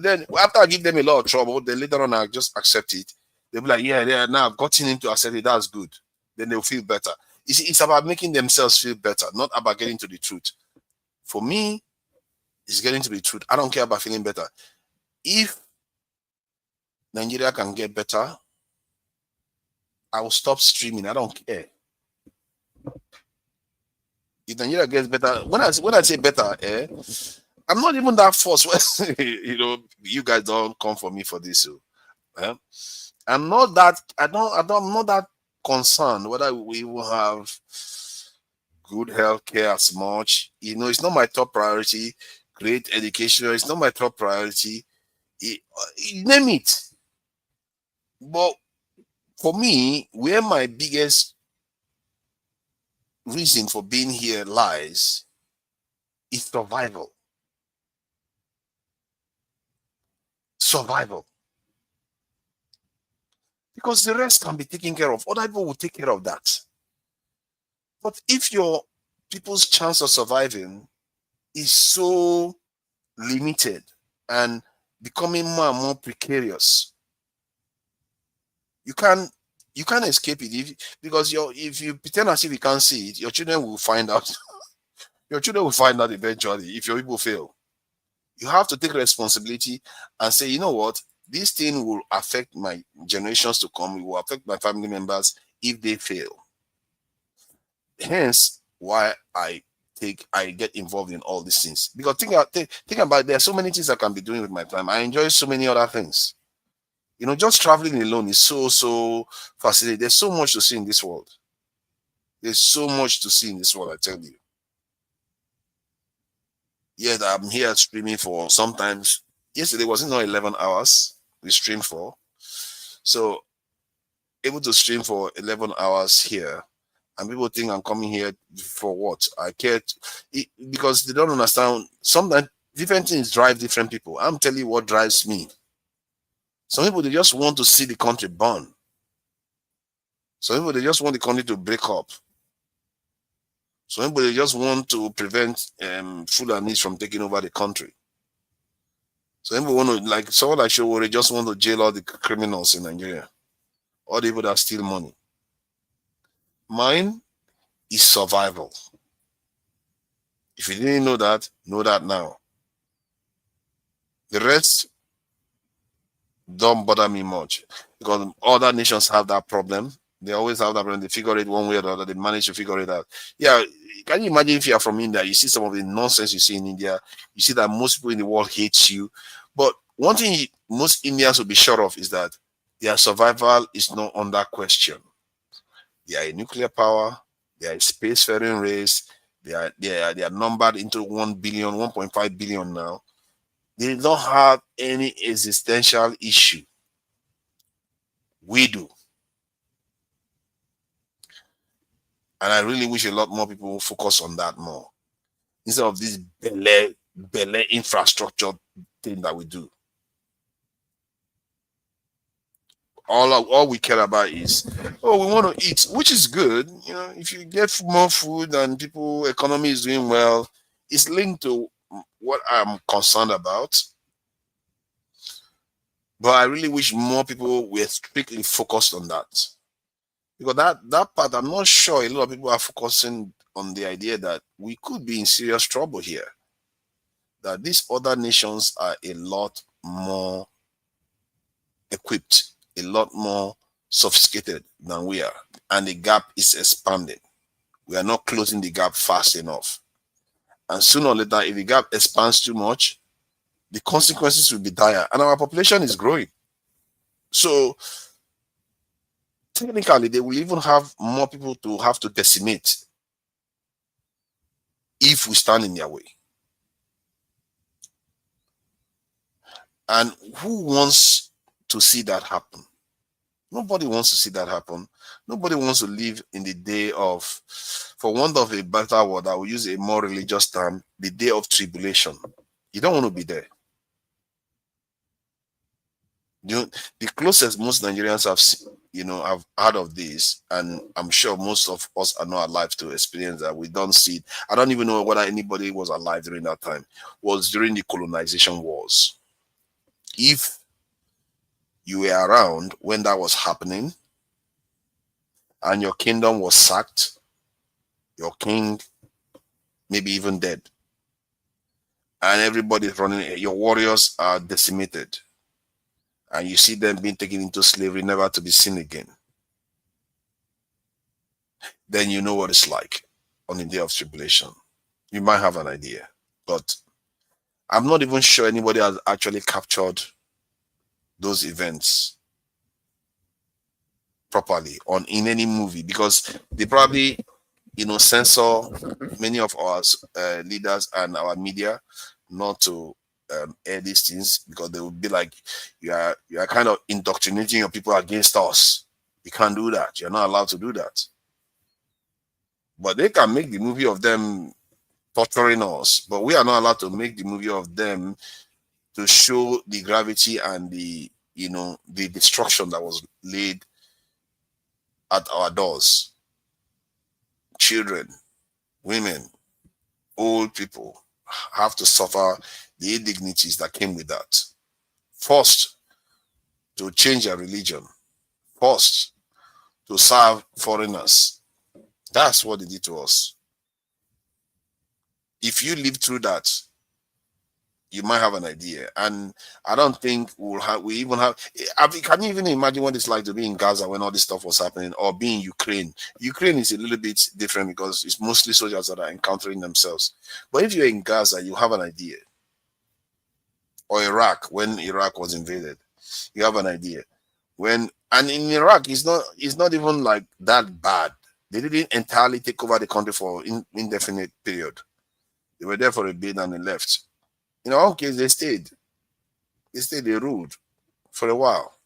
Then after I give them a lot of trouble, then later on I just accept it. They'll be like, yeah, now I've gotten him to accept it. That's good. Then they'll feel better. It's about making themselves feel better, not about getting to the truth. For me, it's getting to the truth. I don't care about feeling better. If Nigeria can get better, I will stop streaming. I don't care. If Nigeria gets better, when I say better, I'm not even that forced. You guys don't come for me for this. I'm not that. I'm not that concerned whether we will have good health care as much. It's not my top priority. Great education, it's not my top priority. Name it. But for me, where my biggest reason for being here lies is survival. Survival. Because the rest can be taken care of. Other people will take care of that. But if your people's chance of surviving is so limited and becoming more and more precarious, you can't escape it. Because if you pretend as if you can't see it, your children will find out. Your children will find out eventually if your people fail. You have to take responsibility and say, you know what, this thing will affect my generations to come. It will affect my family members if they fail. Hence why I get involved in all these things. Because think about it, there are so many things I can be doing with my time. I enjoy so many other things. Just traveling alone is so fascinating. There's so much to see in this world. There's so much to see in this world, I tell you. Yet I'm here streaming for sometimes. Yesterday wasn't 11 hours we streamed for. So able to stream for 11 hours here. And people think I'm coming here for what? I care because they don't understand. Sometimes different things drive different people. I'm telling you what drives me. Some people, they just want to see the country burn. Some people, they just want the country to break up. Some people, they just want to prevent Fulanis from taking over the country. Some people want to, like someone like Showore, they just want to jail all the criminals in Nigeria. All the people that steal money. Mine is survival. If you didn't know that now. The rest don't bother me much, because other nations have that problem. They always have that problem. They figure it one way or the other. They manage to figure it out. Yeah, can you imagine if you are from India, you see some of the nonsense you see in India, you see that most people in the world hate you. But one thing most Indians will be sure of is that their survival is not under question. They are a nuclear power. They are a spacefaring race. They are numbered into 1 billion, 1.5 billion now. They don't have any existential issue. We do. And I really wish a lot more people focus on that more. Instead of this belly belle infrastructure thing that we do. All we care about is, oh, we want to eat, which is good. You know, if you get more food and people economy is doing well, it's linked to what I'm concerned about. But I really wish more people were strictly focused on that. Because that part, I'm not sure a lot of people are focusing on the idea that we could be in serious trouble here. That these other nations are a lot more equipped, a lot more sophisticated than we are, and the gap is expanding. We are not closing the gap fast enough. And sooner or later, if the gap expands too much, the consequences will be dire, and our population is growing. So technically, they will even have more people to have to decimate if we stand in their way. And who wants to see that happen? Nobody wants to see that happen. Nobody wants to live in the day of, for want of a better word, I will use a more religious term, the day of tribulation. You don't want to be there. The closest most Nigerians have heard of this, and I'm sure most of us are not alive to experience that. We don't see it. I don't even know whether anybody was alive during that time. Was during the colonization wars. If you were around when that was happening and your kingdom was sacked, your king maybe even dead, and everybody's running, your warriors are decimated, and you see them being taken into slavery, never to be seen again, then you know what it's like on the day of tribulation. You might have an idea, but I'm not even sure anybody has actually captured those events properly in any movie, because they probably censor many of our leaders and our media not to air these things, because they would be like, you are kind of indoctrinating your people against us. You can't do that. You're not allowed to do that. But they can make the movie of them torturing us, but we are not allowed to make the movie of them to show the gravity and the destruction that was laid at our doors. Children, women, old people have to suffer the indignities that came with that. Forced to change their religion, forced to serve foreigners. That's what they did to us. If you live through that, you might have an idea. And I don't think can you even imagine what it's like to be in Gaza when all this stuff was happening, or be in Ukraine? Ukraine is a little bit different because it's mostly soldiers that are encountering themselves. But if you're in Gaza, you have an idea. Or Iraq, when Iraq was invaded, you have an idea. And in Iraq, it's not even like that bad. They didn't entirely take over the country for indefinite period. They were there for a bit and they left. In our case, they stayed. They ruled for a while.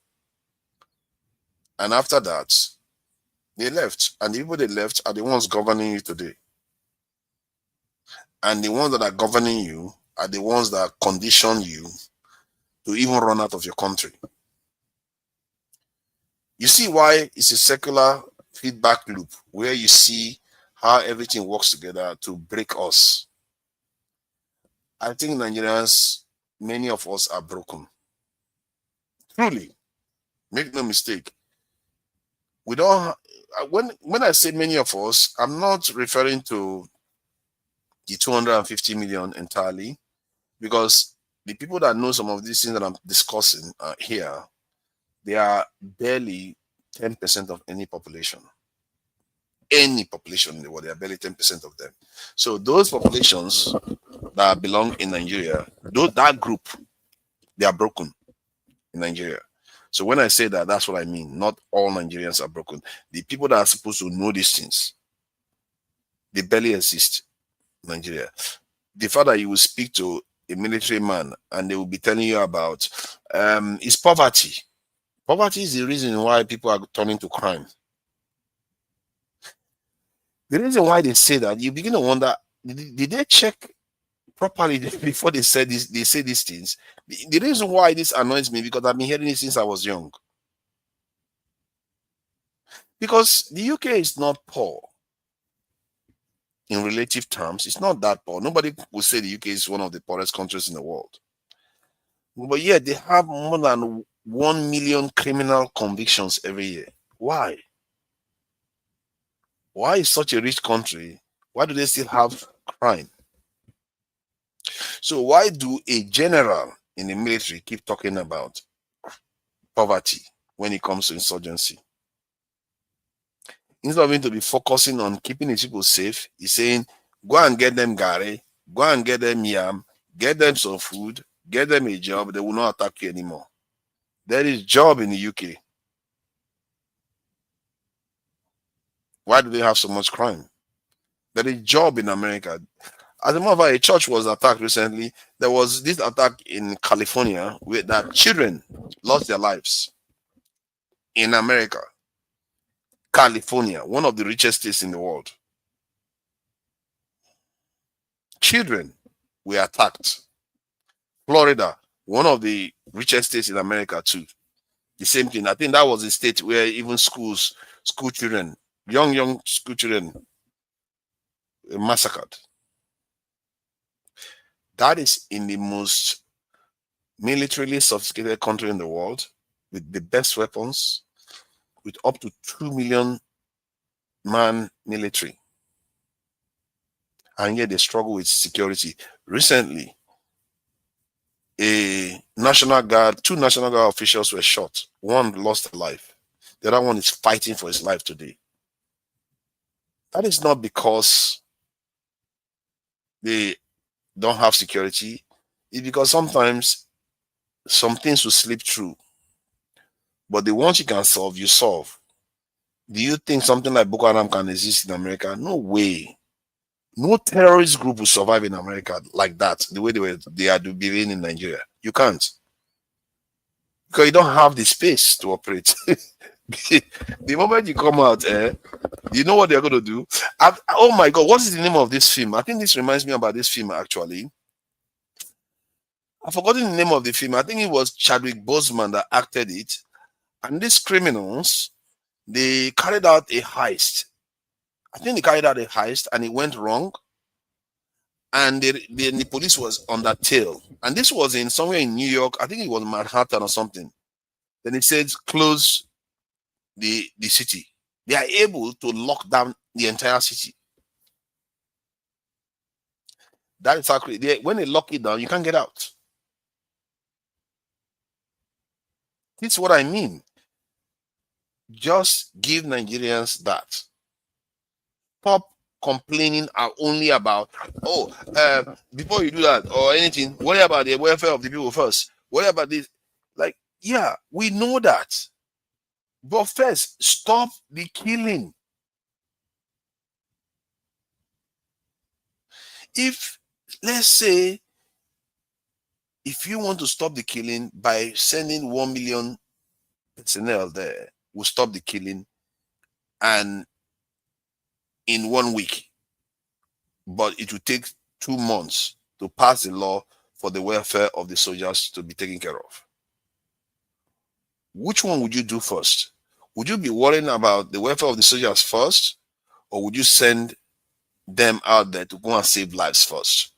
And after that, they left. And the people they left are the ones governing you today. And the ones that are governing you are the ones that condition you to even run out of your country. You see why it's a circular feedback loop, where you see how everything works together to break us. I think Nigerians, many of us are broken. Truly, make no mistake. We don't. When I say many of us, I'm not referring to the 250 million entirely, because the people that know some of these things that I'm discussing here, they are barely 10% of any population. Any population in the world, they are barely 10% of them. So those populations that belong in Nigeria, that group, they are broken in Nigeria. So when I say that, that's what I mean. Not all Nigerians are broken. The people that are supposed to know these things, they barely exist in Nigeria. The fact that you will speak to a military man and they will be telling you about is poverty. Poverty is the reason why people are turning to crime. The reason why they say that, you begin to wonder, did they check properly before they say these things. The reason why this annoys me, because I've been hearing it since I was young. Because the UK is not poor in relative terms. It's not that poor. Nobody will say the UK is one of the poorest countries in the world. But yet they have more than 1 million criminal convictions every year. Why? Why is such a rich country? Why do they still have crime? So why do a general in the military keep talking about poverty when it comes to insurgency? Instead of him to be focusing on keeping his people safe, he's saying, go and get them gari, go and get them yam, get them some food, get them a job, they will not attack you anymore. There is job in the UK. Why do they have so much crime? There is job in America. As a matter of fact, a church was attacked recently. There was this attack in California where that children lost their lives. In America, California, one of the richest states in the world. Children were attacked. Florida, one of the richest states in America too. The same thing. I think that was a state where even school children, young school children were massacred. That is in the most militarily sophisticated country in the world, with the best weapons, with up to 2 million man military. And yet they struggle with security. Recently, two National Guard officials were shot. One lost their life. The other one is fighting for his life today. That is not because they don't have security. It's because sometimes some things will slip through. But the ones you can solve, you solve. Do you think something like Boko Haram can exist in America? No way. No terrorist group will survive in America like that, the way they are behaving in Nigeria. You can't. Because you don't have the space to operate. The moment you come out, you know what they're going to do? Oh my God, what is the name of this film? I think this reminds me about this film, actually. I've forgotten the name of the film. I think it was Chadwick Boseman that acted it. And these criminals, they carried out a heist. I think they carried out a heist and it went wrong. And the police was on that tail. And this was in somewhere in New York. I think it was Manhattan or something. Then it said close the city. They are able to lock down the entire city. That is actually, when they lock it down, you can't get out. This is what I mean. Just give Nigerians that. Stop complaining only about, before you do that or anything, worry about the welfare of the people first. Worry about this. Like, yeah, we know that. But first, stop the killing. If, let's say, if you want to stop the killing by sending 1 million personnel there, will stop the killing and in 1 week, but it will take 2 months to pass the law for the welfare of the soldiers to be taken care of. Which one would you do first? Would you be worrying about the welfare of the soldiers first, or would you send them out there to go and save lives first?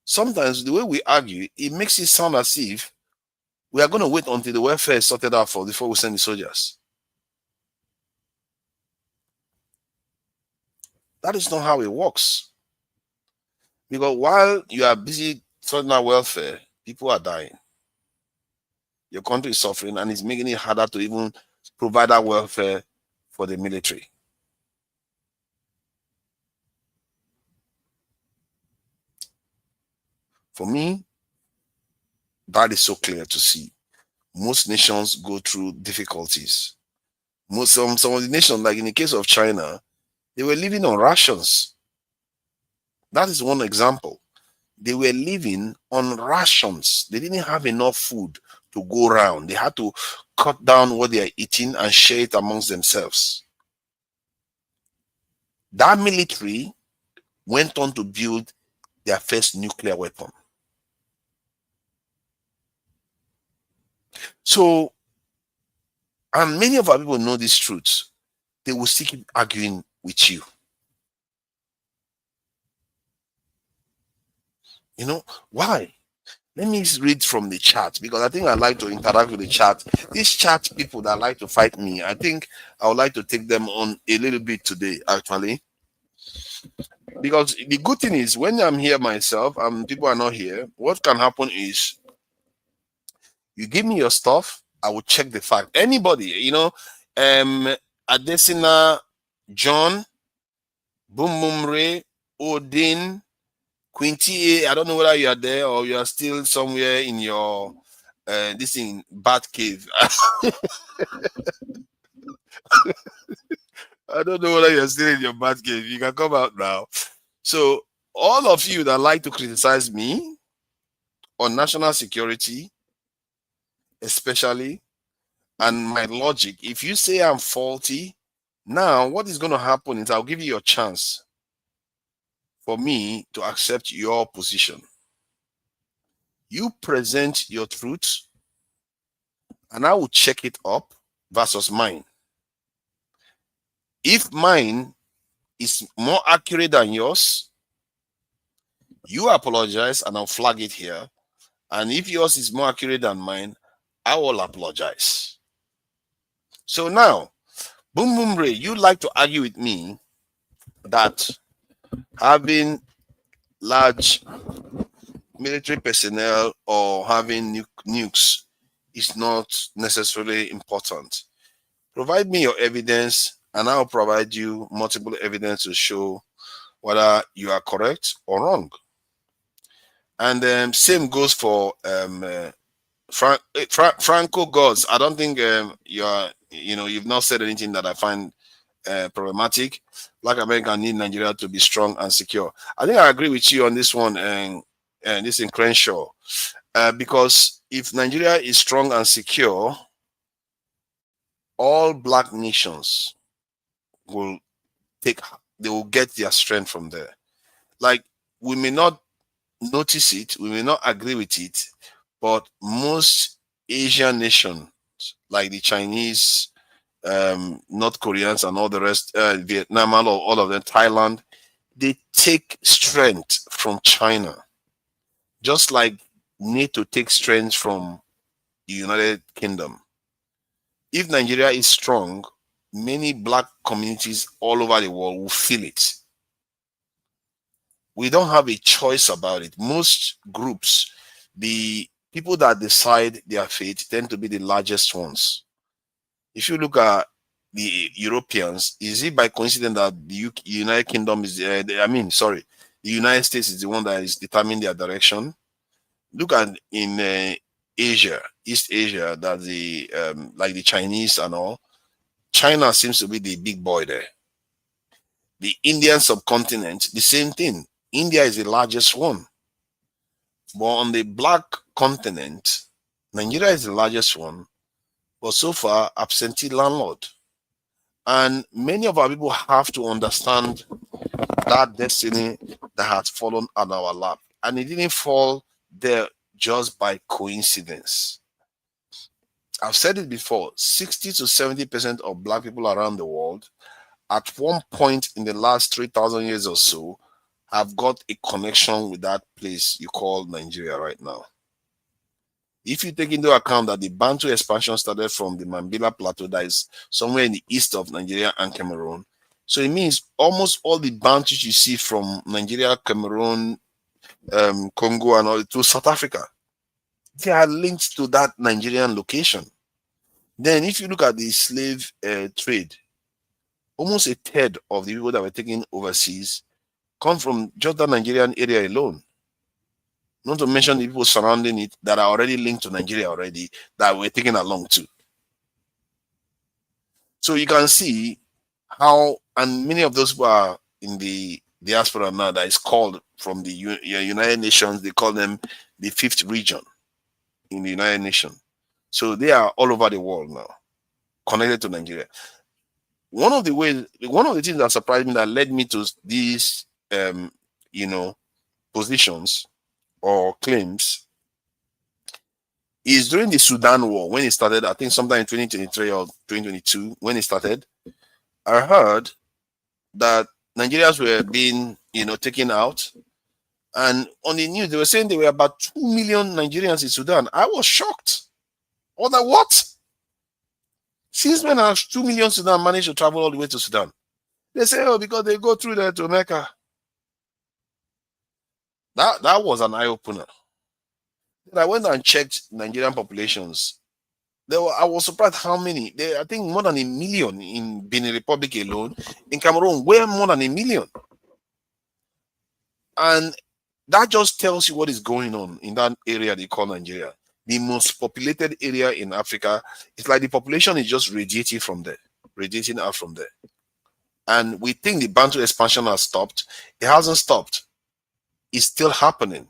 Sometimes the way we argue, it makes it sound as if we are going to wait until the welfare is sorted out before we send the soldiers. That is not how it works. Because while you are busy sorting out welfare, people are dying. Your country is suffering and it's making it harder to even provide that welfare for the military. For me, that is so clear to see. Most nations go through difficulties. Some of the nations, like in the case of China, they were living on rations. That is one example. They were living on rations. They didn't have enough food to go around. They had to cut down what they are eating and share it amongst themselves. That military went on to build their first nuclear weapon. So, and many of our people know this truth. They will still keep arguing with you. You know, why? Let me read from the chat, because I think I like to interact with the chat. These chat people that like to fight me, I think I would like to take them on a little bit today, actually. Because the good thing is, when I'm here myself and people are not here, what can happen is you give me your stuff, I will check the fact. Anybody, you know, Adesina, John, Boom Boom Ray, Odin, Quinty A, I don't know whether you are there or you are still somewhere in your this thing bat cave. I don't know whether you're still in your bat cave. You can come out now. So all of you that like to criticize me on national security, especially, and my logic, if you say I'm faulty, now what is going to happen is I'll give you a chance for me to accept your position. You present your truth, and I will check it up versus mine. If mine is more accurate than yours, you apologize and I'll flag it here. And if yours is more accurate than mine, I will apologize. So now, Boom Boom Ray, you like to argue with me that having large military personnel or having nukes is not necessarily important. Provide me your evidence, and I'll provide you multiple evidence to show whether you are correct or wrong. And same goes for Franco Gods. I don't think you've not said anything that I find problematic. Black America need Nigeria to be strong and secure. I think I agree with you on this one, and this in Crenshaw, because if Nigeria is strong and secure, all black nations will get their strength from there. Like, we may not notice it, we may not agree with it, but most Asian nations, like the Chinese, North Koreans, and all the rest, Vietnam, all of them, Thailand, they take strength from China, just like NATO takes strength from the United Kingdom. If Nigeria is strong, many black communities all over the world will feel it. We don't have a choice about it. Most groups, the people that decide their fate tend to be the largest ones. If you look at the Europeans, is it by coincidence that the United Kingdom is, the United States is the one that is determining their direction? Look at in Asia, East Asia, that like the Chinese and all, China seems to be the big boy there. The Indian subcontinent, the same thing. India is the largest one. But on the black continent, Nigeria is the largest one, but so far absentee landlord. And many of our people have to understand that destiny that has fallen on our lap. And it didn't fall there just by coincidence. I've said it before, 60 to 70% of black people around the world, at one point in the last 3,000 years or so, have got a connection with that place you call Nigeria right now. If you take into account that the Bantu expansion started from the Mambila Plateau, that is somewhere in the east of Nigeria and Cameroon, so it means almost all the Bantus you see from Nigeria, Cameroon, Congo, and all to South Africa, they are linked to that Nigerian location. Then if you look at the slave trade, almost a third of the people that were taken overseas come from just the Nigerian area alone. Not to mention the people surrounding it that are already linked to Nigeria already, that we're taken along too. So you can see how, and many of those who are in the diaspora now, that is called from the United Nations, they call them the fifth region in the United Nations. So they are all over the world now, connected to Nigeria. One of the things that surprised me, that led me to this, positions or claims is during the Sudan war when it started. I think sometime in 2023 or 2022 when it started. I heard that Nigerians were being, taken out, and on the news they were saying there were about 2 million Nigerians in Sudan. I was shocked. Or that what? Since when has 2 million Sudan managed to travel all the way to Sudan? They say, oh, because they go through there to Mecca. That was an eye opener. Then I went and checked Nigerian populations. I was surprised how many. I think more than 1 million in Benin Republic alone. In Cameroon, way more than 1 million. And that just tells you what is going on in that area they call Nigeria. The most populated area in Africa. It's like the population is just radiating out from there. And we think the Bantu expansion has stopped. It hasn't stopped. It's still happening.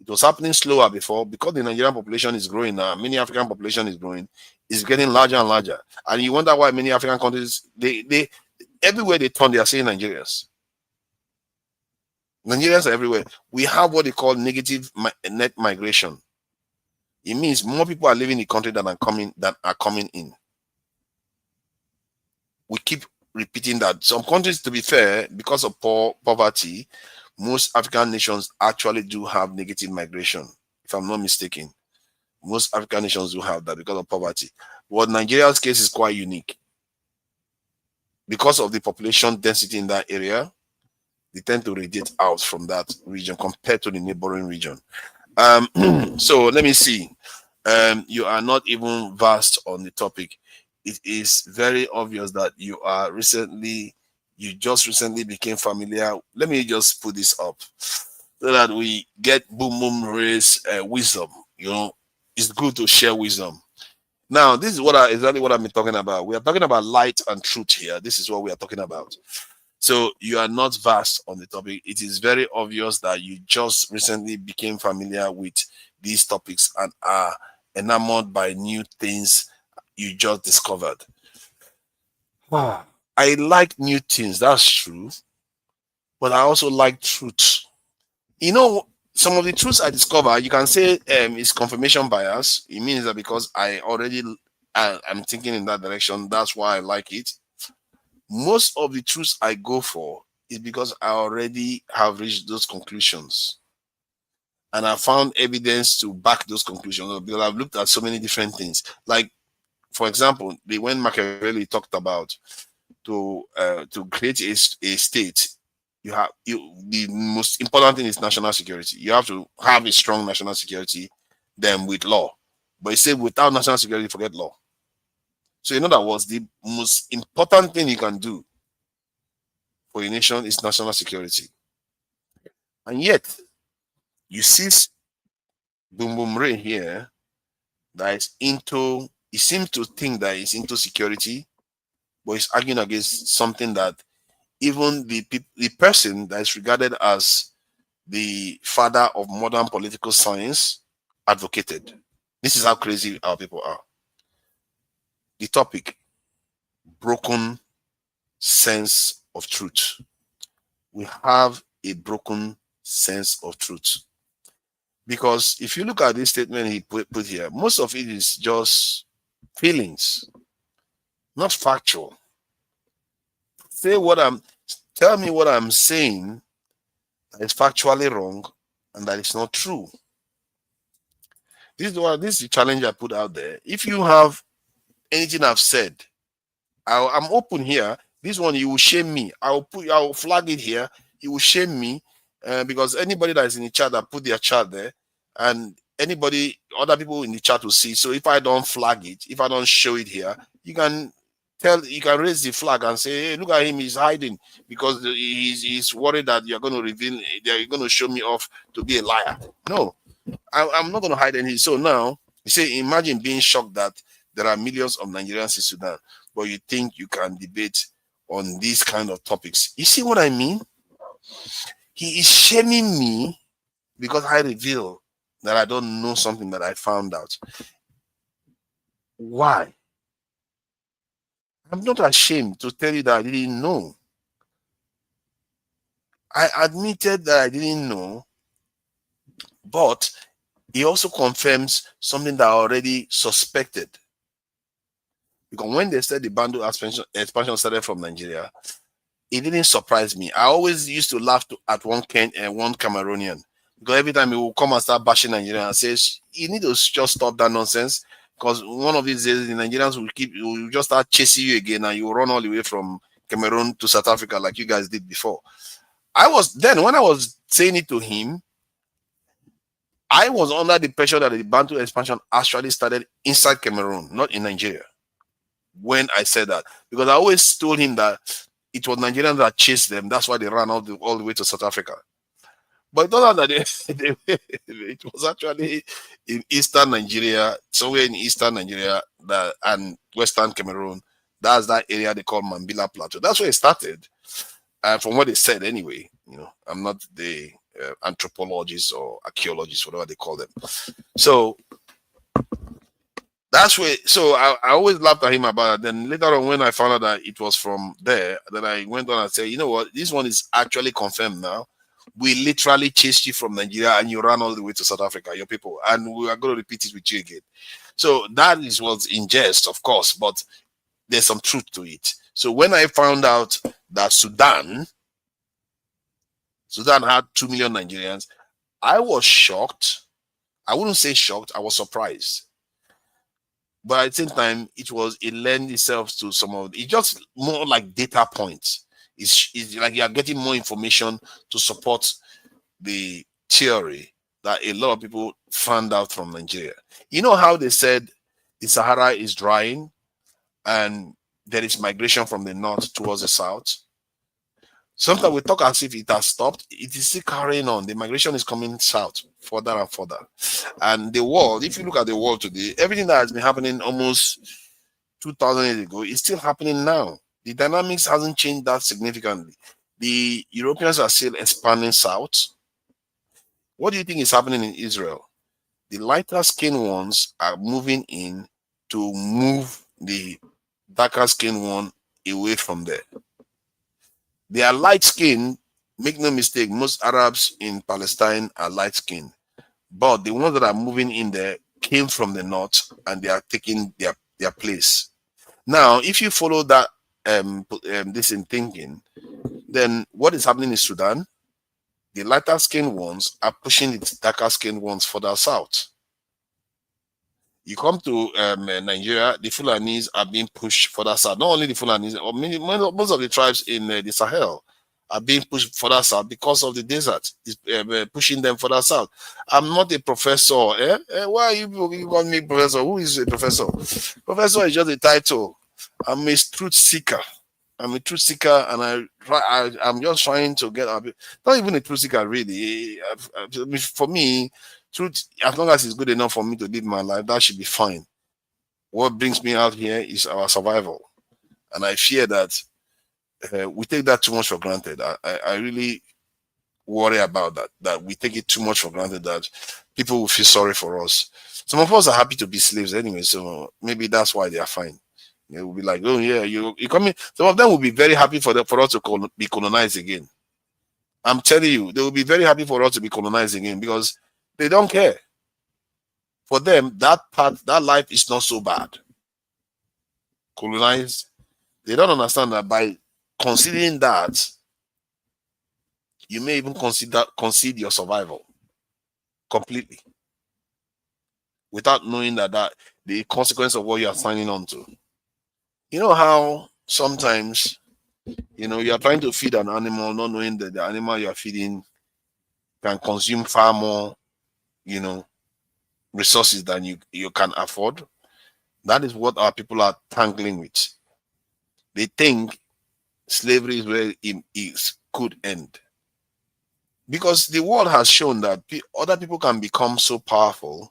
It was happening slower before because the Nigerian population is growing now. Many African population is growing. It's getting larger and larger. And you wonder why many African countries, they everywhere they turn, they are saying Nigerians. Nigerians are everywhere. We have what they call negative net migration. It means more people are leaving the country than are coming in. We keep repeating that. Some countries, to be fair, because of poverty, most African nations actually do have negative migration. If I'm not mistaken, most African nations do have that because of poverty. But Nigeria's case is quite unique. Because of the population density in that area, they tend to radiate out from that region compared to the neighboring region. So let me see. You are not even versed on the topic. It is very obvious that you just recently became familiar. Let me just put this up so that we get Boom Boom Ray's wisdom. It's good to share wisdom. Now, this is exactly what I've been talking about. We are talking about light and truth here. This is what we are talking about. So you are not vast on the topic. It is very obvious that you just recently became familiar with these topics and are enamored by new things you just discovered. Wow. I like new things, that's true. But I also like truth. Some of the truths I discover, you can say is confirmation bias. It means that because I'm thinking in that direction, that's why I like it. Most of the truths I go for is because I already have reached those conclusions. And I found evidence to back those conclusions because I've looked at so many different things. Like, for example, when Machiavelli talked about to create a state, the most important thing is national security. You have to have a strong national security, then with law. But he said without national security, forget law. So in other words, the most important thing you can do for a nation is national security. And yet, you see Boom Boom Ray here that is he seems to think that he's into security, but he's arguing against something that even the person that is regarded as the father of modern political science advocated. This is how crazy our people are. The topic, broken sense of truth. We have a broken sense of truth. Because if you look at this statement he put here, most of it is just feelings, not factual. Tell me what I'm saying that is factually wrong and that is not true. This is the challenge I put out there. If you have anything I've said, I'm open here. This one, you will shame me. I will flag it here. You will shame me because anybody that is in the chat, that put their chat there, and other people in the chat will see. So if I don't flag it, if I don't show it here, you can raise the flag and say, hey, look at him, he's hiding because he's worried that you're going to reveal, you're going to show me off to be a liar. No, I'm not going to hide anything. So now, you say, imagine being shocked that there are millions of Nigerians in Sudan, but you think you can debate on these kind of topics. You see what I mean? He is shaming me because I reveal that I don't know something that I found out. Why? I'm not ashamed to tell you that I didn't know. I admitted that I didn't know, But he also confirms something that I already suspected. Because when they said the Bantu expansion started from Nigeria, it didn't surprise me. I always used to laugh at one Cameroonian, because every time he will come and start bashing Nigeria and says, you need to just stop that nonsense, because one of these days the Nigerians will just start chasing you again, and you will run all the way from Cameroon to South Africa like you guys did before. When I was saying it to him, I was under the pressure that the Bantu expansion actually started inside Cameroon, not in Nigeria. When I said that, because I always told him that it was Nigerians that chased them. That's why they ran all the way to South Africa. But it turned out that it was actually in eastern Nigeria, somewhere in eastern Nigeria and western Cameroon. That's that area they call Mambila Plateau. That's where it started. From what they said, anyway. I'm not the anthropologist or archaeologist, whatever they call them. So that's where. So I always laughed at him about it. Then later on, when I found out that it was from there, then I went on and said, you know what? This one is actually confirmed now. We literally chased you from Nigeria and you ran all the way to South Africa, your people, and we are going to repeat it with you again. So that is what's in jest, of course, but there's some truth to it. So when I found out that Sudan had 2 million Nigerians, I was shocked. I wouldn't say shocked, I was surprised. But at the same time, it lent itself to it's just more like data points. It's like you are getting more information to support the theory that a lot of people found out from Nigeria. You know how they said the Sahara is drying and there is migration from the north towards the south? Sometimes we talk as if it has stopped. It is still carrying on. The migration is coming south further and further. And the world, if you look at the world today, everything that has been happening almost 2,000 years ago is still happening now. The dynamics hasn't changed that significantly. The Europeans are still expanding south. What do you think is happening in Israel? The lighter skinned ones are moving in to move the darker skinned one away from there. They are light skinned, make no mistake, most Arabs in Palestine are light skinned. But the ones that are moving in there came from the north and they are taking their place. Now, if you follow that this in thinking, then what is happening in Sudan? The lighter skinned ones are pushing the darker skinned ones further south. You come to Nigeria, the Fulanis are being pushed further south. Not only the Fulanis, most of the tribes in the Sahel are being pushed further south because of the desert. It's pushing them further south. I'm not a professor. Why are you call me professor? Who is a professor? Professor is just a title. I'm a truth seeker. I'm a truth seeker, and I'm just trying to get not even a truth seeker, really. For me, truth, as long as it's good enough for me to live my life, that should be fine. What brings me out here is our survival. And I fear that we take that too much for granted. I really worry about that we take it too much for granted, that people will feel sorry for us. Some of us are happy to be slaves anyway, so maybe that's why they are fine. They will be like, oh yeah, you coming. Some of them will be very happy for us to be colonized again. I'm telling you, they will be very happy for us to be colonized again because they don't care. For them, that life is not so bad. Colonized, they don't understand that by considering that, you may even concede your survival completely without knowing that the consequence of what you are signing on to. You know how sometimes, you are trying to feed an animal, not knowing that the animal you are feeding can consume far more, resources than you can afford. That is what our people are tangling with. They think slavery is where it could end. Because the world has shown that other people can become so powerful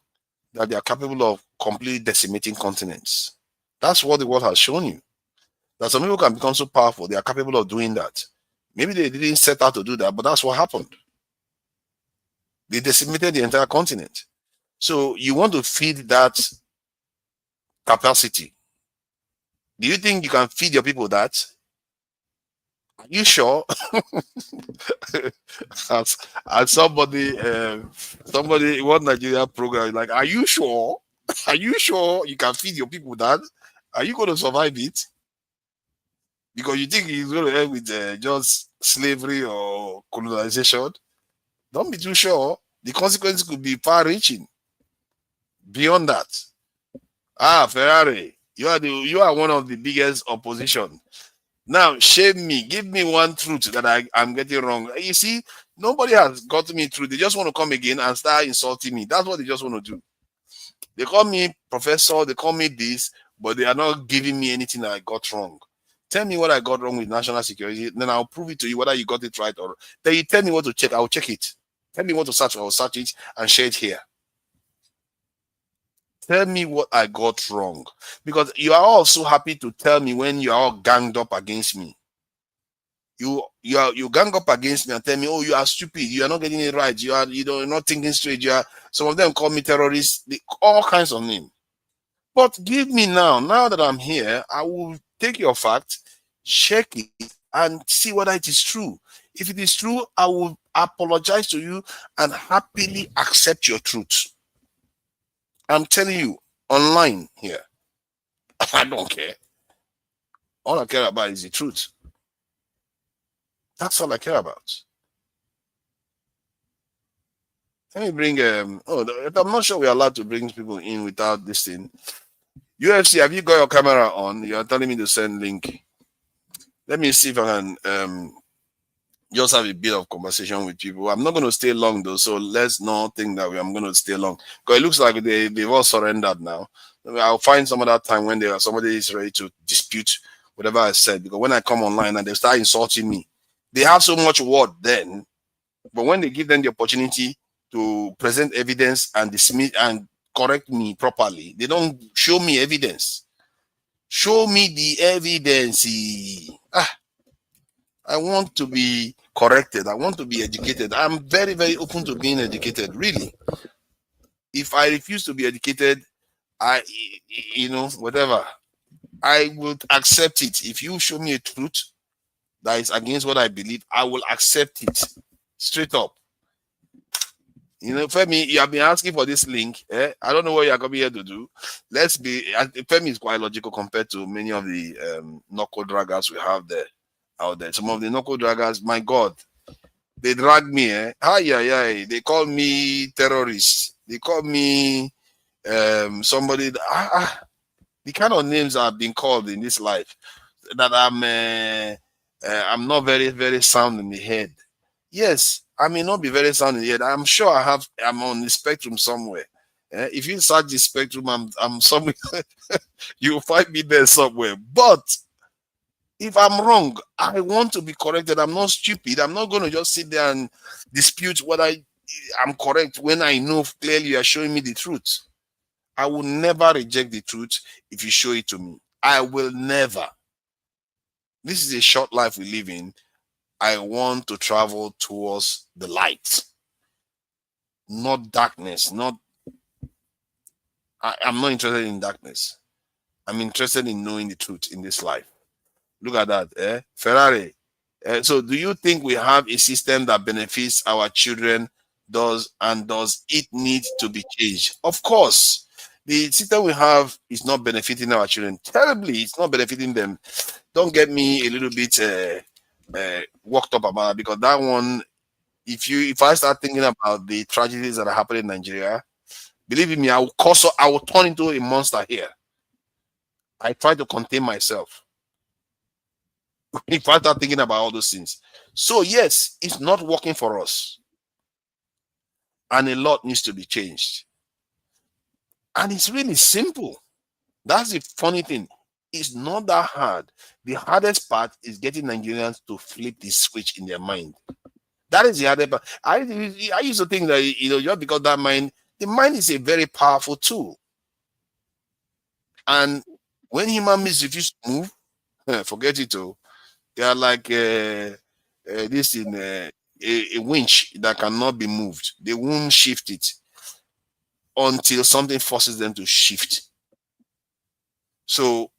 that they are capable of completely decimating continents. That's what the world has shown you. That some people can become so powerful, they are capable of doing that. Maybe they didn't set out to do that, but that's what happened. They decimated the entire continent. So you want to feed that capacity. Do you think you can feed your people that? Are you sure? as somebody, one Nigeria program, like, are you sure? Are you sure you can feed your people that? Are you going to survive it? Because you think it's going to end with just slavery or colonization? Don't be too sure. The consequences could be far-reaching. Beyond that, Ferrari, you are one of the biggest opposition. Now, shame me. Give me one truth that I'm getting wrong. You see, nobody has got me through. They just want to come again and start insulting me. That's what they just want to do. They call me professor. They call me this, but they are not giving me anything that I got wrong. Tell me what I got wrong with national security, then I'll prove it to you whether you got it right or. Then you tell me what to check. I'll check it. Tell me what to search. I'll search it and share it here. Tell me what I got wrong, because you are all so happy to tell me when you are all ganged up against me. You gang up against me and tell me, oh, you are stupid, you are not getting it right, you're not thinking straight. Some of them call me terrorist, all kinds of names. But give me now that I'm here, I will take your fact, check it, and see whether it is true. If it is true, I will apologize to you and happily accept your truth. I'm telling you, online here. I don't care. All I care about is the truth. That's all I care about. Let me bring I'm not sure we're allowed to bring people in without this thing. UFC, have you got your camera on? You're telling me to send link. Let me see if I can just have a bit of conversation with people. I'm not going to stay long though, so let's not think that I'm going to stay long. Because it looks like they've all surrendered now. I'll find some other time when somebody is ready to dispute whatever I said. Because when I come online and they start insulting me, they have so much word then, but when they give them the opportunity to present evidence and dismiss and correct me properly, they don't show me evidence. Show me the evidence. I want to be corrected. I want to be educated. I'm very, very open to being educated, really. If I refuse to be educated, whatever, I will accept it. If you show me a truth that is against what I believe, I will accept it straight up. Femi, you have been asking for this link. I don't know what you are coming here to do. Femi is quite logical compared to many of the knuckle draggers we have out there. Some of the knuckle draggers, my God, they drag me. They call me terrorist. They call me somebody. The kind of names I've been called in this life that I'm not very, very sound in the head. Yes, I may not be very sound in the head. I'm sure I'm on the spectrum somewhere. If you search the spectrum, I'm somewhere. You'll find me there somewhere. But if I'm wrong, I want to be corrected. I'm not stupid. I'm not going to just sit there and dispute whether I'm correct when I know clearly you are showing me the truth. I will never reject the truth if you show it to me. I will never. This is a short life we live in. I want to travel towards the light, not darkness. I'm not interested in darkness. I'm interested in knowing the truth in this life. Look at that, Ferrari. So do you think we have a system that benefits our children? Does it need to be changed? Of course. The system we have is not benefiting our children terribly. It's not benefiting them. Don't get me a little bit worked up about it, because that one, if I start thinking about the tragedies that are happening in Nigeria, believe me, I will turn into a monster here. I try to contain myself if I start thinking about all those things. So yes, it's not working for us, and a lot needs to be changed. And it's really simple. That's the funny thing. It's not that hard. The hardest part is getting Nigerians to flip the switch in their mind. That is the hardest part. I used to think that, just because the mind is a very powerful tool. And when human beings refuse to move, forget it all. They are like a winch that cannot be moved. They won't shift it until something forces them to shift. So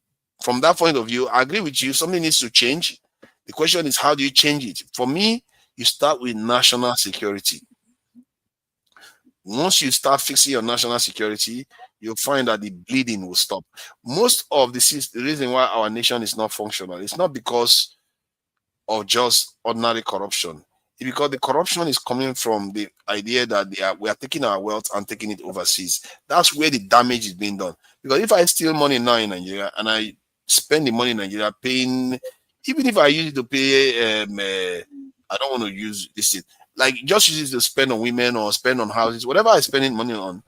from that point of view, I agree with you. Something needs to change. The question is, how do you change it? For me, you start with national security. Once you start fixing your national security, you'll find that the bleeding will stop. Most of the reason why our nation is not functional, it's not because of just ordinary corruption. It's because the corruption is coming from the idea that we are taking our wealth and taking it overseas. That's where the damage is being done. Because if I steal money now in Nigeria and I spend the money in Nigeria paying, even if I use it to pay, I don't want to use this, like just use it to spend on women or spend on houses, whatever I spending money on,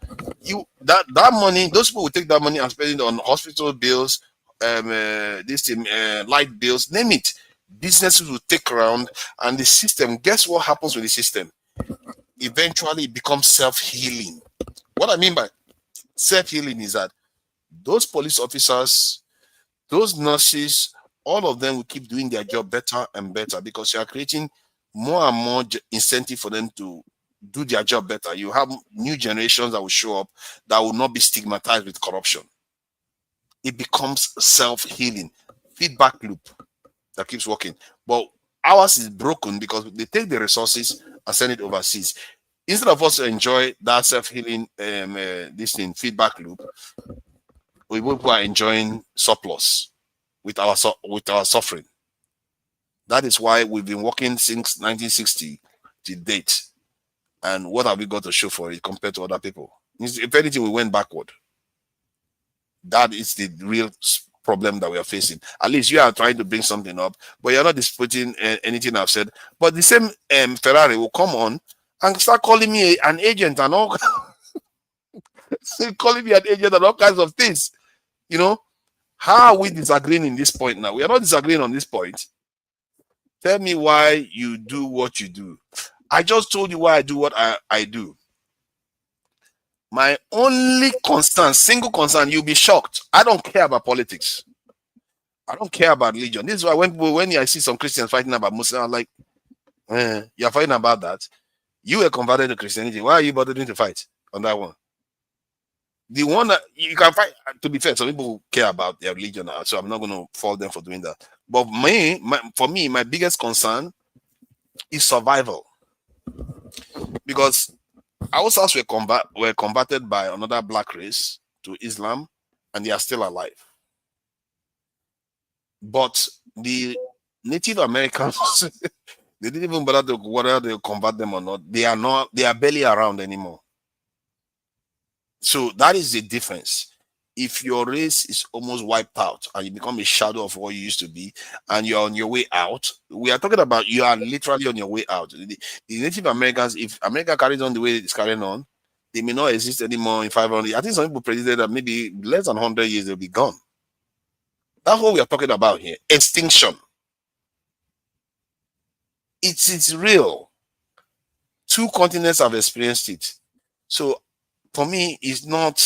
that money, those people will take that money and spend it on hospital bills, light bills, name it. Businesses will take around, and the system, guess what happens with the system? Eventually it becomes self-healing. What I mean by self-healing is that those police officers, those nurses, all of them will keep doing their job better and better because you are creating more and more incentive for them to do their job better. You have new generations that will show up that will not be stigmatized with corruption. It becomes self-healing, feedback loop that keeps working. But ours is broken because they take the resources and send it overseas. Instead of us to enjoy that self-healing feedback loop, we are enjoying surplus with our suffering. That is why we've been working since 1960 to date. And what have we got to show for it compared to other people? If anything, we went backward. That is the real problem that we are facing. At least you are trying to bring something up, but you're not disputing anything I've said. But the same Ferrari will come on and start calling me an agent and all, calling me an agent and all kinds of things. You know, how are we disagreeing in this point now? We are not disagreeing on this point. Tell me why you do what you do. I just told you why I do what I do. My only concern, single concern, you'll be shocked. I don't care about politics. I don't care about religion. This is why when I see some Christians fighting about Muslims, I'm like, you're fighting about that. You were converted to Christianity. Why are you bothering to fight on that one? The one that you can fight, to be fair, some people care about their religion, so I'm not going to fault them for doing that. But for me, my biggest concern is survival. Because Hausas were converted by another black race to Islam, and they are still alive. But the Native Americans, they didn't even bother to whether they convert them or not. They are barely around anymore. So that is the difference. If your race is almost wiped out and you become a shadow of what you used to be, and you're on your way out, we are talking about you are literally on your way out. The Native Americans, if America carries on the way it's carrying on, they may not exist anymore in 500. I think some people predicted that maybe less than 100 years they'll be gone. That's what we are talking about here. Extinction. It's real. 2 continents have experienced it. So for me, it's not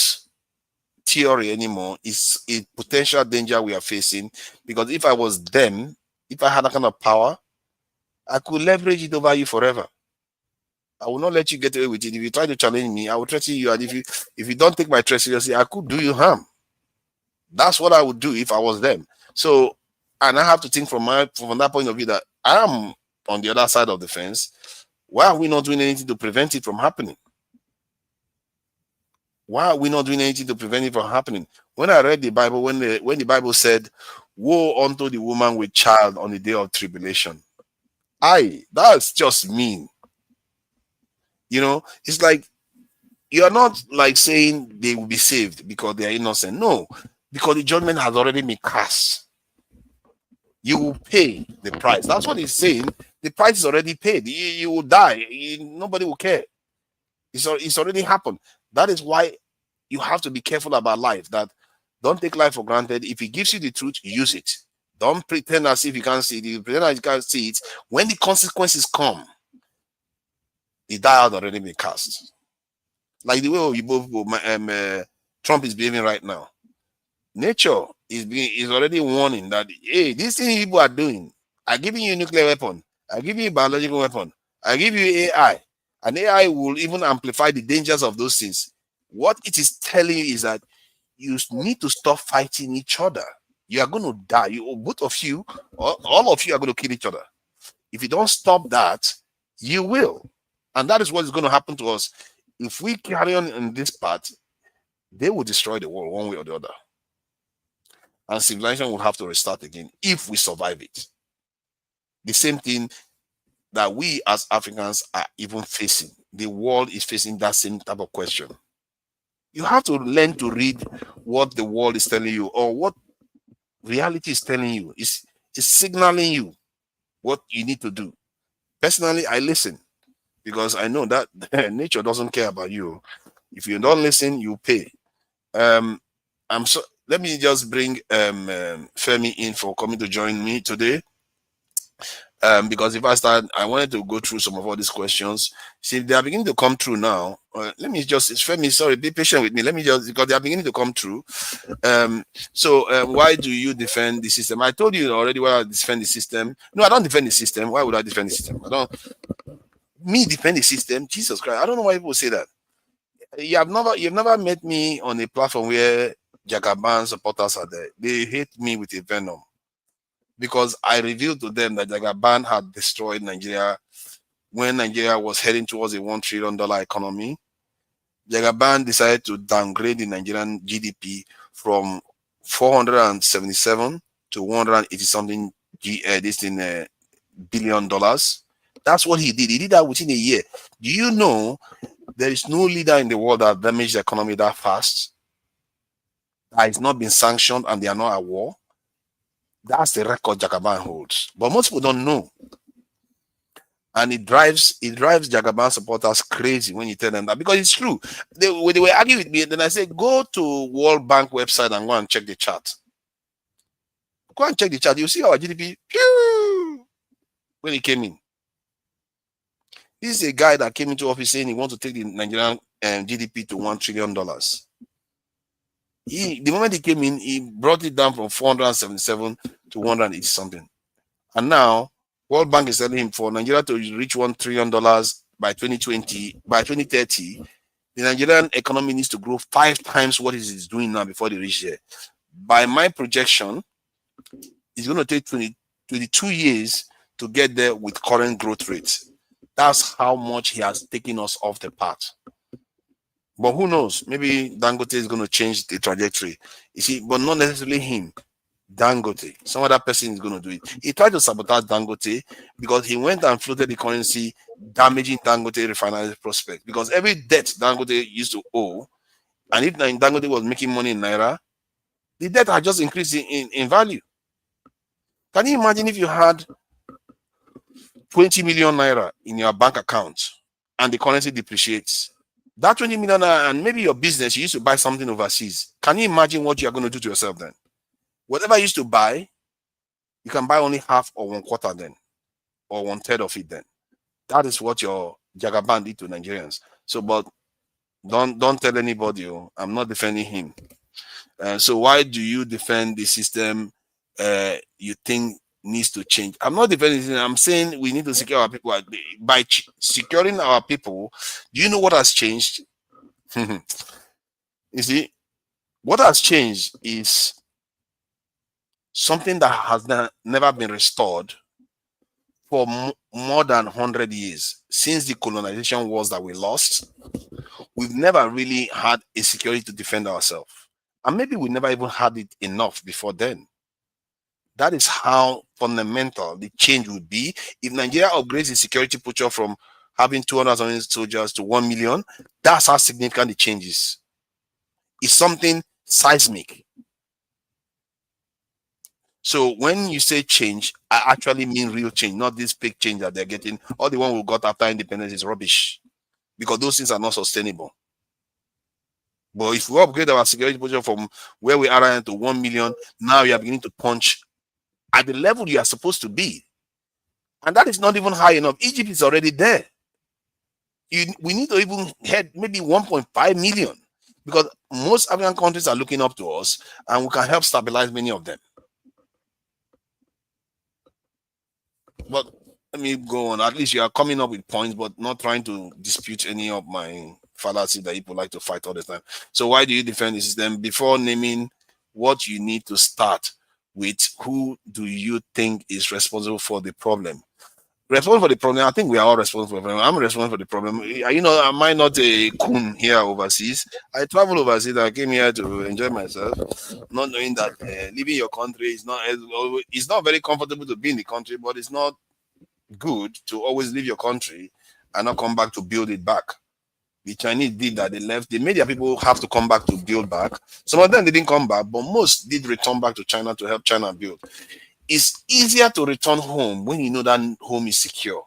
theory anymore. It's a potential danger we are facing, because if I was them, if I had that kind of power, I could leverage it over you forever. I will not let you get away with it. If you try to challenge me, I will threaten you, and if you don't take my threat seriously, I could do you harm. That's what I would do if I was them. So, and I have to think from that point of view that I am on the other side of the fence. Why are we not doing anything to prevent it from happening? Why are we not doing anything to prevent it from happening? When I read the Bible, when the Bible said, "Woe unto the woman with child on the day of tribulation," that's just mean. You know, it's like you're not like saying they will be saved because they are innocent. No, because the judgment has already been cast. You will pay the price. That's what he's saying. The price is already paid. You will die. Nobody will care. It's already happened. That is why you have to be careful about life. That don't take life for granted. If he gives you the truth, use it. Don't pretend as if you can't see it. If you pretend as you can't see it, when the consequences come, the die had already been cast. Like the way Trump is behaving right now. Nature is already warning that, hey, this thing people are doing, I'm giving you a nuclear weapon, I'm giving you a biological weapon, I give you AI, and AI will even amplify the dangers of those things. What it is telling you is that you need to stop fighting each other. You are going to die. You, both of you, all of you are going to kill each other. If you don't stop that, you will. And that is what is going to happen to us. If we carry on in this path, they will destroy the world one way or the other. And civilization will have to restart again if we survive it. The same thing that we as Africans are even facing. The world is facing that same type of question. You have to learn to read what the world is telling you, or what reality is telling you. It's signaling you what you need to do. Personally, I listen because I know that nature doesn't care about you. If you don't listen, you pay. Let me just bring Femi in for coming to join me today. Because if I start, I wanted to go through some of all these questions. See, they are beginning to come through now. Let me just, it's Femi, sorry, be patient with me. Let me just, because they are beginning to come through. Why do you defend the system? I told you already why I defend the system. No, I don't defend the system. Why would I defend the system? Me defend the system? Jesus Christ. I don't know why people say that. You've never met me on a platform where Jagaban supporters are there. They hate me with a venom. Because I revealed to them that Jagaban had destroyed Nigeria when Nigeria was heading towards a $1 trillion economy. Jagaban decided to downgrade the Nigerian GDP from 477 to 180 something billion dollars. That's what he did. He did that within a year. Do you know there is no leader in the world that damaged the economy that fast? That has not been sanctioned and they are not at war. That's the record Jagaban holds. But most people don't know. And it drives Jagaban supporters crazy when you tell them that, because it's true. They were arguing with me, then I said, go to World Bank website and go and check the chart. Go and check the chart. You see our GDP when he came in. This is a guy that came into office saying he wants to take the Nigerian GDP to $1 trillion. The moment he came in, he brought it down from 477 to 180 something. And now, World Bank is telling him for Nigeria to reach $1 trillion by 2020, by 2030, the Nigerian economy needs to grow 5 times what it is doing now before they reach there. By my projection, it's going to take 22 years to get there with current growth rates. That's how much he has taken us off the path. But who knows? Maybe Dangote is going to change the trajectory. You see, but not necessarily him. Dangote. Some other person is going to do it. He tried to sabotage Dangote because he went and floated the currency, damaging Dangote refinery prospect. Because every debt Dangote used to owe, and if Dangote was making money in Naira, the debt had just increased in value. Can you imagine if you had 20 million Naira in your bank account and the currency depreciates? That 20 million and maybe your business, you used to buy something overseas. Can you imagine what you are going to do to yourself then? Whatever you used to buy, you can buy only half or 1/4 then, or 1/3 of it then. That is what your Jagaban did to Nigerians. So, but don't tell anybody. I'm not defending him. So why do you defend the system you think needs to change? I'm not defending it. I'm saying we need to secure our people. By securing our people, do you know what has changed? You see, what has changed is something that has never been restored for more than 100 years. Since the colonization wars that we lost, we've never really had a security to defend ourselves. And maybe we never even had it enough before then. That is how fundamental the change would be. If Nigeria upgrades its security posture from having 200,000 soldiers to 1 million, that's how significant the change is. It's something seismic. So when you say change, I actually mean real change, not this fake change that they're getting. All the one we got after independence is rubbish, because those things are not sustainable. But if we upgrade our security posture from where we are to 1 million, now you are beginning to punch at the level you are supposed to be. And that is not even high enough. Egypt is already there. We need to even head maybe 1.5 million, because most African countries are looking up to us and we can help stabilize many of them. But let me go on. At least you are coming up with points, but not trying to dispute any of my fallacy that people like to fight all the time. So why do you defend the system? Before naming what you need to start, with who do you think is responsible for the problem. Responsible for the problem, I think we are all responsible for the problem. I'm responsible for the problem. You know, am I not a coon here overseas? I travel overseas. I came here to enjoy myself, not knowing that leaving your country is not, it's not very comfortable to be in the country, but it's not good to always leave your country and not come back to build it back. The Chinese did that. They left. They made their people have to come back to build back. Some of them didn't come back, but most did return back to China to help China build. It's easier to return home when you know that home is secure.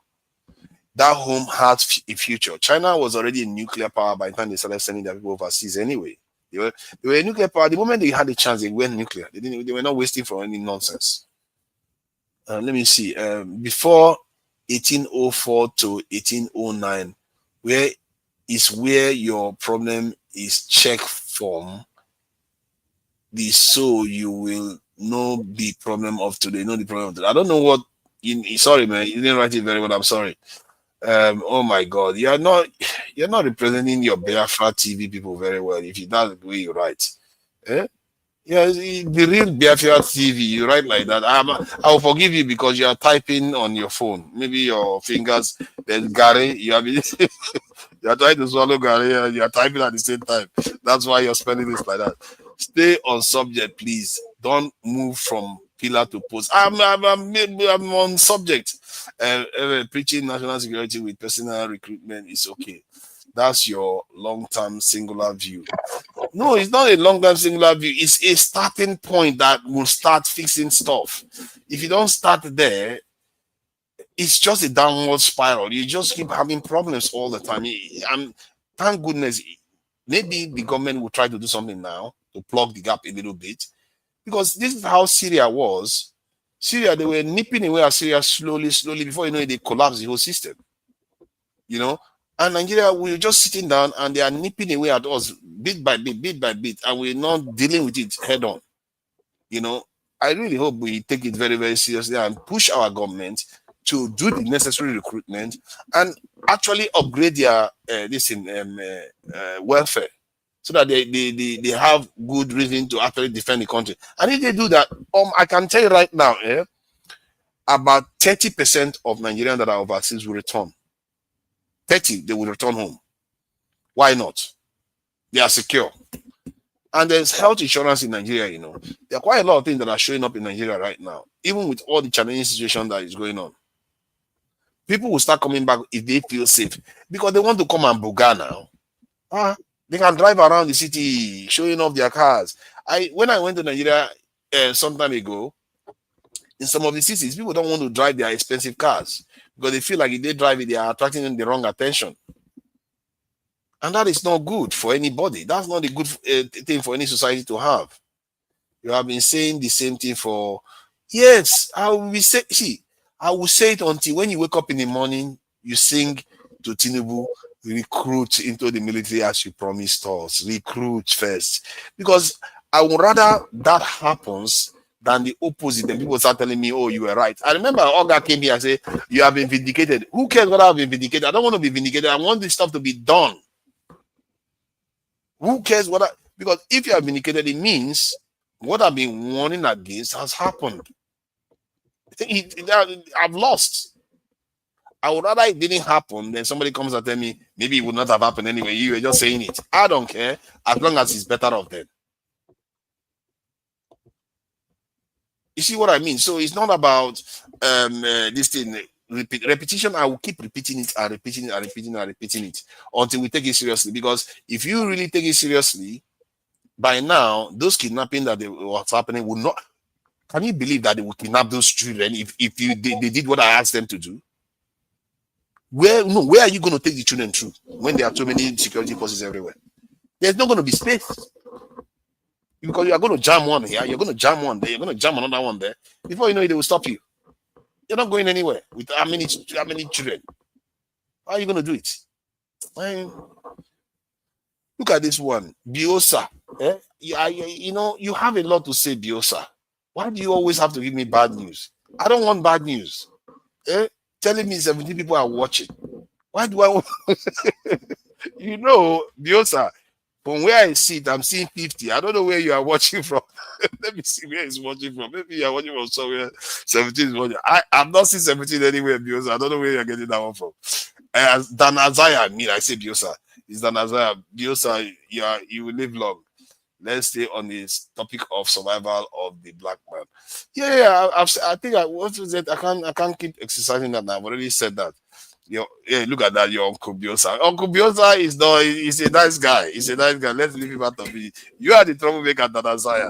That home has a future. China was already a nuclear power by the time they started sending their people overseas anyway. They were a nuclear power. The moment they had a chance, they went nuclear. They were not wasting for any nonsense. Let me see. Before 1804 to 1809, where your problem is checked from, so you will know the problem of today. Know the problem of today. I don't know what. Sorry, man. You didn't write it very well. I'm sorry. Oh my God, you're not representing your Biafra TV people very well. If that's the way you write, yeah, the real Biafra TV, you write like that. I'll forgive you because you are typing on your phone. Maybe your fingers. There's Gary. You are trying to swallow Gary and you are typing at the same time. That's why you're spelling this like that. Stay on subject, please. Don't move from pillar to post. I'm on subject. Preaching national security with personal recruitment is okay. That's your long-term singular view. No, it's not a long-term singular view. It's a starting point that will start fixing stuff. If you don't start there, it's just a downward spiral. You just keep having problems all the time. Thank goodness, maybe the government will try to do something now to plug the gap a little bit, because this is how Syria was. Syria, they were nipping away at Syria slowly. Before you know it, they collapsed the whole system. You know, and Nigeria, we're just sitting down and they are nipping away at us bit by bit, and we're not dealing with it head on. You know, I really hope we take it very, very seriously and push our government to do the necessary recruitment and actually upgrade their welfare, so that they have good reason to actually defend the country. And if they do that, I can tell you right now, about 30% of Nigerians that are overseas will return. 30, they will return home. Why not? They are secure. And there's health insurance in Nigeria, you know. There are quite a lot of things that are showing up in Nigeria right now, even with all the challenging situation that is going on. People will start coming back if they feel safe, because they want to come and buga now. They can drive around the city showing off their cars. When I went to Nigeria some time ago, in some of the cities, people don't want to drive their expensive cars because they feel like if they drive it, they are attracting the wrong attention. And that is not good for anybody. That's not a good thing for any society to have. You have been saying the same thing for years. I will say it until when you wake up in the morning, you sing to Tinubu, recruit into the military as you promised us. Recruit first. Because I would rather that happens than the opposite. And people start telling me, oh, you were right. I remember Olga came here and said, you have been vindicated. Who cares whether I've been vindicated? I don't want to be vindicated. I want this stuff to be done. Who cares what because if you are vindicated, it means what I've been warning against has happened. I've lost. I would rather it didn't happen than somebody comes and tell me maybe it would not have happened anyway. You were just saying it. I don't care as long as it's better off them. You see what I mean? So it's not about this thing. Repetition. I will keep repeating it and repeating it and repeating it and repeating it until we take it seriously. Because if you really take it seriously, by now those kidnapping that was happening would not. Can you believe that they would kidnap those children if they did what I asked them to do? Where are you going to take the children through when there are so many security forces everywhere? There's not going to be space. Because you are going to jam one here, you're going to jam one there, you're going to jam another one there. Before you know it, they will stop you. You're not going anywhere with how many children. How are you going to do it? Look at this one, Biosa. You have a lot to say, Biosa. Why do you always have to give me bad news? I don't want bad news. Telling me 17 people are watching. Why do I want? Biosa, from where I sit, I'm seeing 50. I don't know where you are watching from. Let me see where he's watching from. Maybe you're watching from somewhere. 17 is watching. I'm not seeing 17 anywhere, Biosa. I don't know where you're getting that one from. Dan Azaya, I say Biosa. It's Dan Azaya. Biosa, you will live long. Let's stay on this topic of survival of the black man. I think what was it? I can't keep exercising that now. I've already said that. Look at that, your Uncle Biosa. Uncle Biosa is he's a nice guy. He's a nice guy. Let's leave him out of it. You are the troublemaker, Dada Zaya.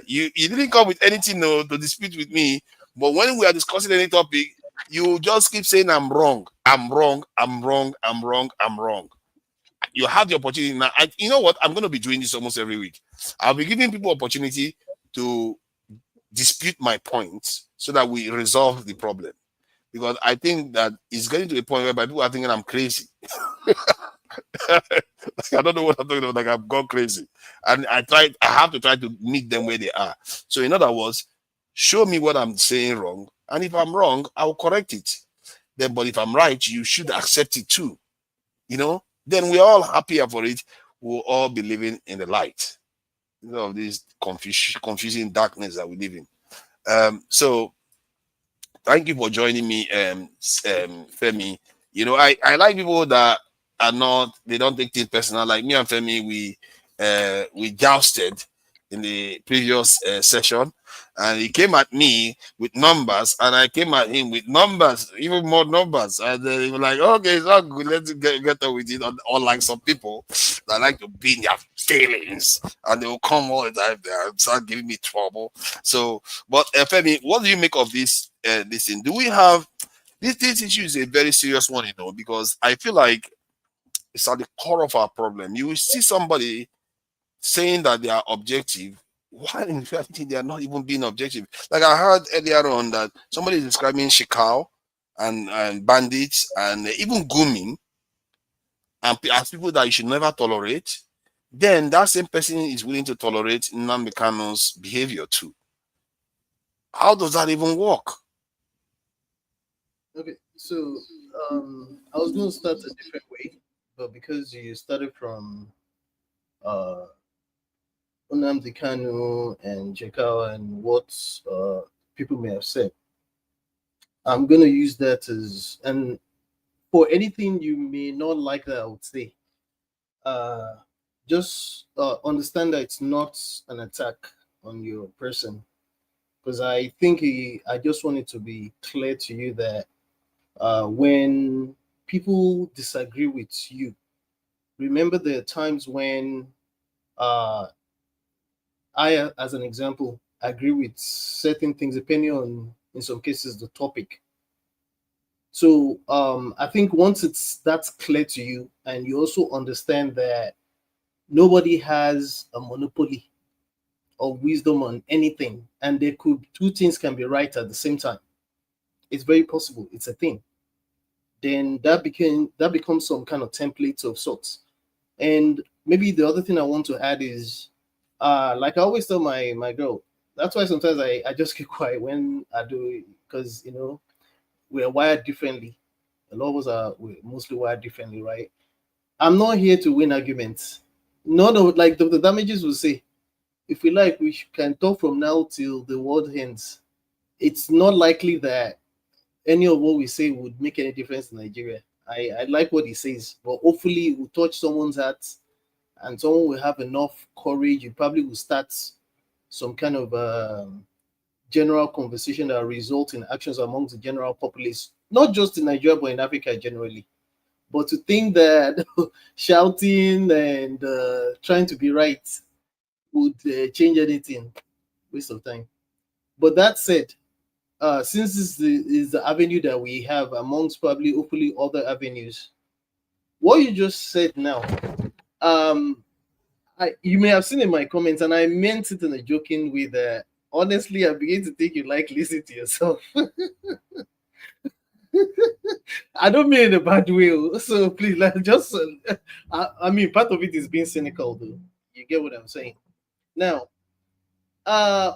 You didn't come with anything to dispute with me, but when we are discussing any topic, you just keep saying I'm wrong. I'm wrong. I'm wrong. I'm wrong. I'm wrong. You have the opportunity now. You know what? I'm going to be doing this almost every week. I'll be giving people opportunity to dispute my points so that we resolve the problem. Because I think that it's getting to a point where people are thinking I'm crazy. I don't know what I'm talking about. Like I've gone crazy, and I have to try to meet them where they are. So in other words, show me what I'm saying wrong, and if I'm wrong, I'll correct it. Then, but if I'm right, you should accept it too. Then we're all happier for it. We'll all be living in the light. Of this confusing darkness that we live in. So thank you for joining me, Femi. I like people that they don't take things personal. Like me and Femi, we jousted in the previous session, and he came at me with numbers, and I came at him with numbers, even more numbers, and then he was like, okay, it's not good, let's get on with it. Unlike some people that like to be in their feelings, and they will come all the time there and start giving me trouble. So, but Femi, what do you make of this thing? Do we have this issue? Is a very serious one, because I feel like it's at the core of our problem. You will see somebody saying that they are objective, while in reality they are not even being objective. Like I heard earlier on that somebody is describing Shikau and bandits and even grooming and as people that you should never tolerate. Then that same person is willing to tolerate Nnamdi Kanu's behavior too. How does that even work? Okay, so I was going to start a different way, but because you started from Nnamdi Kanu and Jekau and what people may have said, I'm going to use that as, and for anything you may not like that, I would say, just understand that it's not an attack on your person. Because I think I just want it to be clear to you that when people disagree with you, remember there are times when I, as an example, agree with certain things depending on, in some cases, the topic. So I think once that's clear to you, and you also understand that nobody has a monopoly of wisdom on anything, and two things can be right at the same time. It's very possible. It's a thing. Then that becomes some kind of template of sorts. And maybe the other thing I want to add is, like I always tell my girl, that's why sometimes I just keep quiet when I do it, because we're wired differently. A lot of us we're mostly wired differently, right? I'm not here to win arguments. Like Dr. Damages will say, if we like, we can talk from now till the world ends. It's not likely that any of what we say would make any difference in Nigeria. I like what he says, but hopefully it will touch someone's heart, and someone will have enough courage. You probably will start some kind of general conversation that will result in actions amongst the general populace, not just in Nigeria, but in Africa generally. But to think that shouting and trying to be right would change anything, waste of time. But that said, since this is the avenue that we have amongst probably hopefully other avenues, what you just said now, you may have seen in my comments, and I meant it in a joking way that honestly I begin to think you like listening to yourself. I don't mean in a bad way, so please just I mean part of it is being cynical though. You get what I'm saying? Now,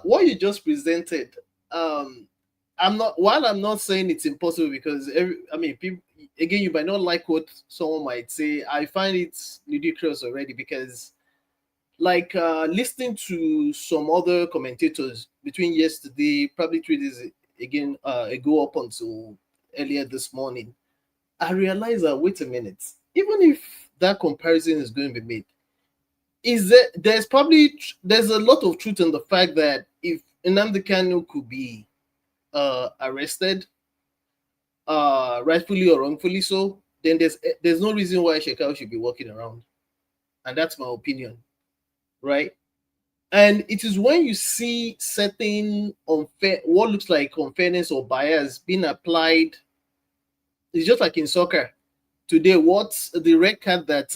what you just presented, I'm not saying it's impossible, because people, again, you might not like what someone might say. I find it ludicrous already, because like listening to some other commentators between yesterday, probably 3 days ago up until earlier this morning, I realized that wait a minute, even if that comparison is going to be made, there's a lot of truth in the fact that if Nnamdi Kanu could be arrested, rightfully or wrongfully so, then there's no reason why Shekau should be walking around, and that's my opinion, right? And it is when you see certain what looks like unfairness or bias being applied. It's just like in soccer today. What's the red card that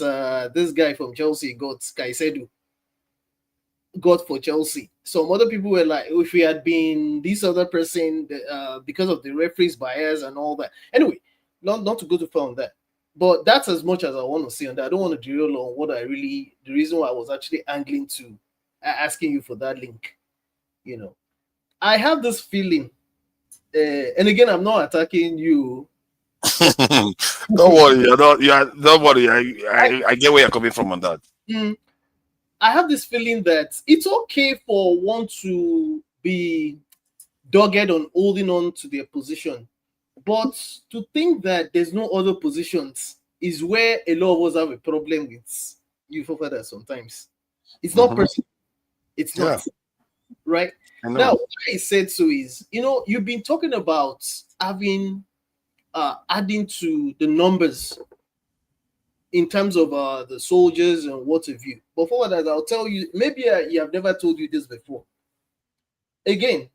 this guy from Chelsea got, Caicedo, got for Chelsea? Some other people were like, if we had been this other person, because of the referee's bias and all that. Anyway, not to go too far on that. But that's as much as I want to say on that. I don't want to derail on what the reason why I was actually angling to asking you for that link. You know, I have this feeling, and again, I'm not attacking you. Don't worry, don't worry. I get where you're coming from on that. I have this feeling that it's okay for one to be dogged on holding on to their position, but to think that there's no other positions is where a lot of us have a problem with you for that sometimes. It's not personal. It's not. Right? Now, what I said so is, you've been talking about having adding to the numbers in terms of the soldiers and what have you. But for that, I'll tell you, maybe I have never told you this before. Again,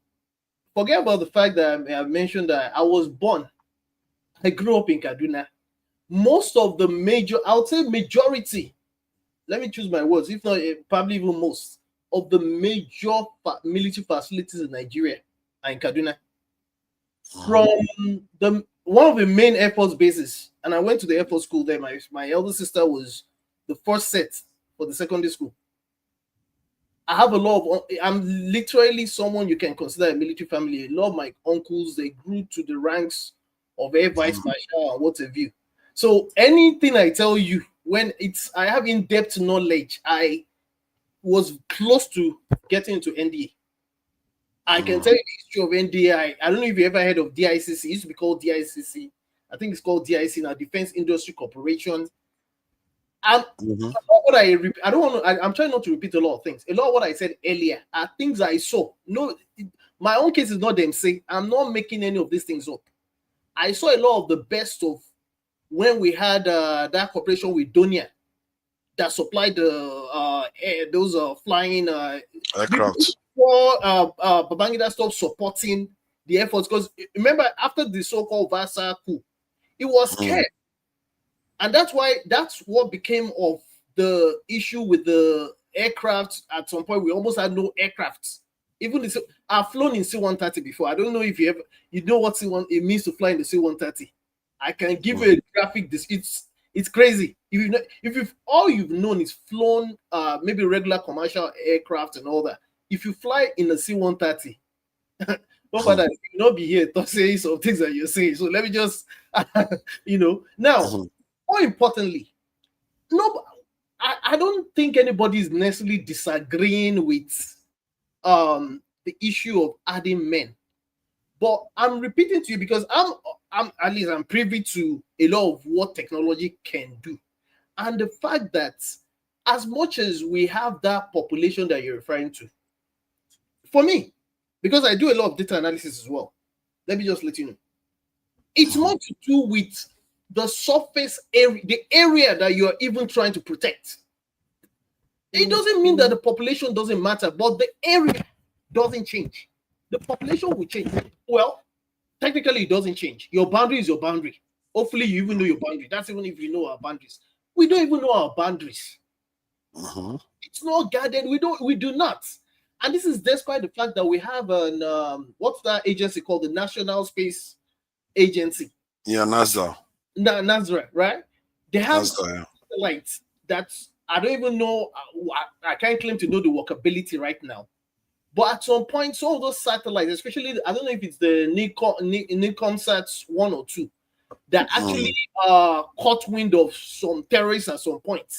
forget about the fact that I have mentioned that I grew up in Kaduna. Most of the majority, let me choose my words, if not probably even most of the major military facilities in Nigeria are in Kaduna. From one of the main Air Force bases, and I went to the Air Force school there. My elder sister was the first set for the secondary school. I have I'm literally someone you can consider a military family. A lot of my uncles, they grew to the ranks of Air Vice Marshal and what have you. So anything I tell you, I have in-depth knowledge. I was close to getting into NDA. I can tell you the history of NDA. I don't know if you ever heard of DICC. It used to be called DICC. I think it's called DIC now, Defense Industry Corporation. I'm trying not to repeat a lot of things. A lot of what I said earlier are things I saw. No, my own case is not them saying. I'm not making any of these things up. I saw a lot of the best of when we had that cooperation with Donia that supplied those flying aircraft. Before Babangida stopped supporting the efforts, because remember, after the so-called Vasa coup, it was scared. And that's what became of the issue with the aircraft. At some point, we almost had no aircrafts. Even I've flown in C-130 before. I don't know if you know what it means to fly in the C-130. I can give you a graphic. It's crazy. If all you've known is flown maybe regular commercial aircraft and all that, if you fly in a C-130, no matter, you not be here to say some things that you're saying. So let me just, now, more importantly, I don't think anybody is necessarily disagreeing with the issue of adding men. But I'm repeating to you because I'm privy to a lot of what technology can do. And the fact that as much as we have that population that you're referring to, for me, because I do a lot of data analysis as well, let me just let you know, it's more to do with the surface area, the area that you're even trying to protect. It doesn't mean that the population doesn't matter, but the area doesn't change. The population will change. Well, technically, it doesn't change. Your boundary is your boundary. Hopefully, you even know your boundary. That's even if you know our boundaries. We don't even know our boundaries. It's not guarded. We do not. And this is despite the fact that we have an what's that agency called? The National Space Agency. Yeah, NASA. NASA, right? They have satellites that I don't even know. I can't claim to know the workability right now. But at some point, some of those satellites, especially, I don't know if it's the Nikonsats 1 or 2, that actually caught wind of some terrorists at some point.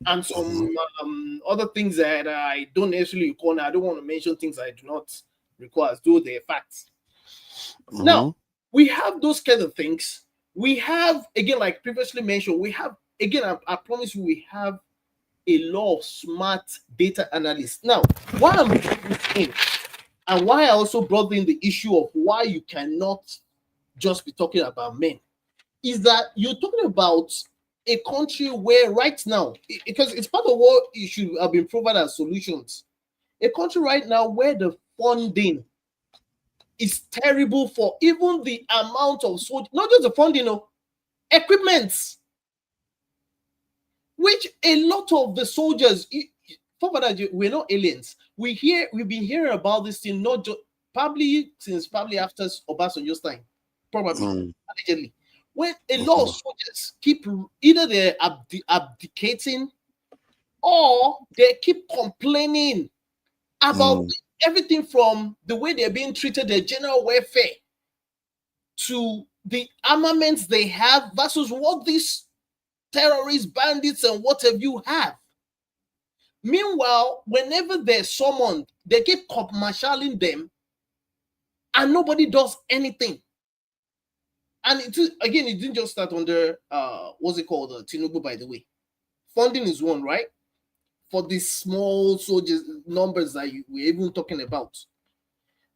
and some other things that I don't necessarily recall. I don't want to mention things I do not recall as though they're facts. Now, we have those kind of things. We have, again, like previously mentioned, we have, again, I promise you, we have a lot of smart data analysts. Now, why I'm bringing this in, and why I also brought in the issue of why you cannot just be talking about men, is that you're talking about a country where right now, because it's part of what you should have been provided as solutions, a country right now where the funding is terrible for even the amount of soldiers, not just the funding, equipment, which a lot of the soldiers, we're not aliens. We've been hearing about this thing not just probably after Obasanjo's time, probably allegedly, when a lot of soldiers keep either they're abdicating or they keep complaining about everything from the way they're being treated, their general welfare, to the armaments they have versus what these terrorists, bandits, and what have you have. Meanwhile, whenever they're summoned, they keep court-martialing them and nobody does anything. And it didn't just start under what's it called, Tinubu, by the way. Funding is one, right? For these small soldiers numbers that we're even talking about.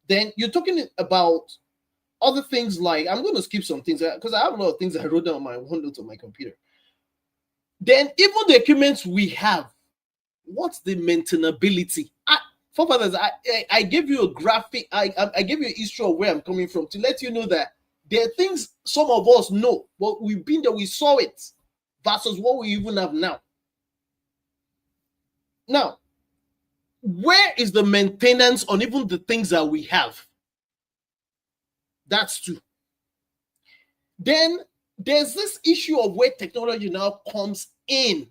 Then you're talking about other things like, I'm going to skip some things because I have a lot of things I wrote down on my OneNote on my computer. Then even the equipment we have, what's the maintainability? I gave you a graphic, I gave you a history of where I'm coming from to let you know that there are things some of us know, but we've been there, we saw it, versus what we even have now. Now, where is the maintenance on even the things that we have? That's two. Then there's this issue of where technology now comes in,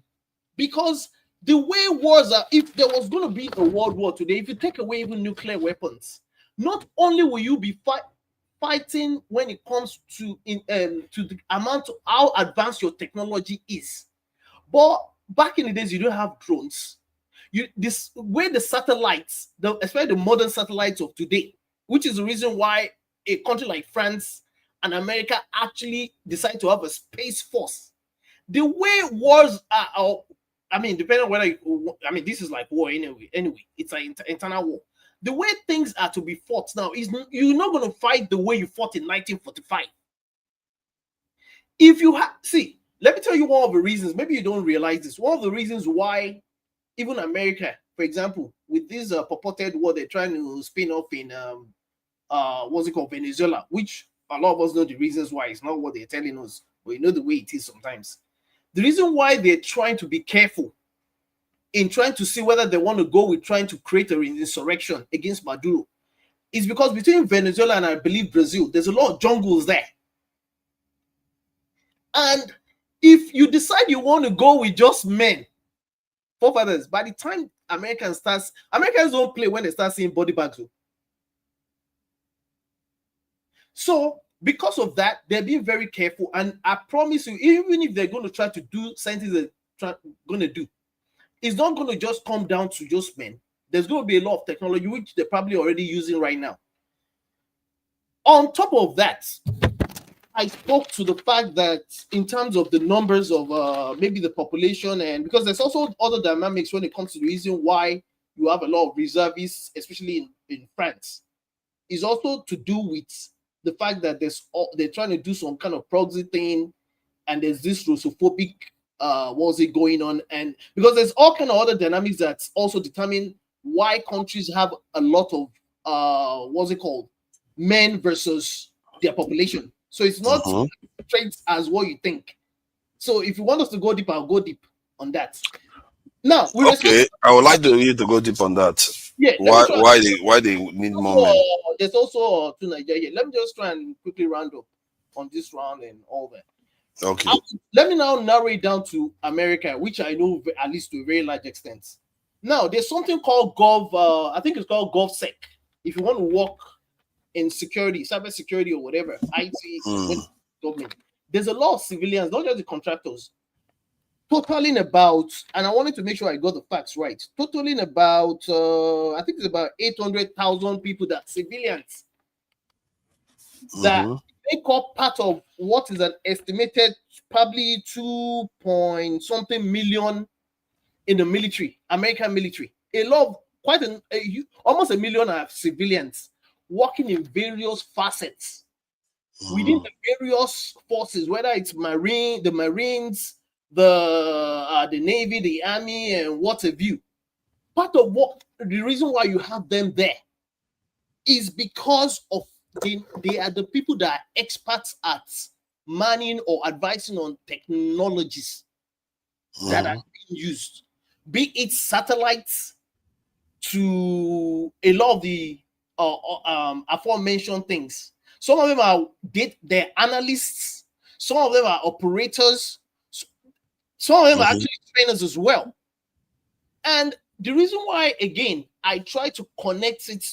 because the way wars are, if there was going to be a world war today, if you take away even nuclear weapons, not only will you be fighting when it comes to the amount of how advanced your technology is, but back in the days you don't have drones. This way the satellites, especially the modern satellites of today, which is the reason why a country like France and America actually decide to have a space force. The way wars are, depending on whether this is like war anyway. It's an internal war. The way things are to be fought now is you're not going to fight the way you fought in 1945. If you let me tell you one of the reasons. Maybe you don't realize this. One of the reasons why even America, for example, with this purported war they're trying to spin off in Venezuela, which a lot of us know the reasons why. It's not what they're telling us, but you know the way it is sometimes. The reason why they're trying to be careful in trying to see whether they want to go with trying to create an insurrection against Maduro is because between Venezuela and I believe Brazil, there's a lot of jungles there. And if you decide you want to go with just men, forefathers, by the time Americans don't play when they start seeing body bags. So because of that, they're being very careful. And I promise you, even if they're going to try to do something they're going to do, it's not going to just come down to just men. There's going to be a lot of technology, which they're probably already using right now. On top of that, I spoke to the fact that in terms of the numbers of maybe the population, and because there's also other dynamics when it comes to the reason why you have a lot of reservists, especially in France, is also to do with the fact that they're trying to do some kind of proxy thing, and there's this Russophobic going on, and because there's all kind of other dynamics that also determine why countries have a lot of men versus their population. So it's not straight as what you think. So if you want us to go deep, I'll go deep on that. Now, I would like you to go deep on that. Yeah. Why they need more men? There's also to Nigeria. Let me just try and quickly round up on this round and all that. Okay. Let me now narrow it down to America, which I know at least to a very large extent. Now, there's something called I think it's called GovSec. If you want to work in security, cyber security or whatever, IT, government, there's a lot of civilians, not just the contractors. totaling about, and I wanted to make sure I got the facts right, totaling about, I think it's about 800,000 people, that civilians, that make up part of what is an estimated probably 2 point something million in the military, American military. A lot of, almost a million of civilians working in various facets within the various forces, whether it's the Marines, the Navy, the Army, and what have you. Part of the reason why you have them there is because of they are the people that are experts at manning or advising on technologies that are being used, be it satellites to a lot of the aforementioned things. Some of them are they're analysts, some of them are operators, some of them are actually trainers as well. And the reason why, again, I try to connect it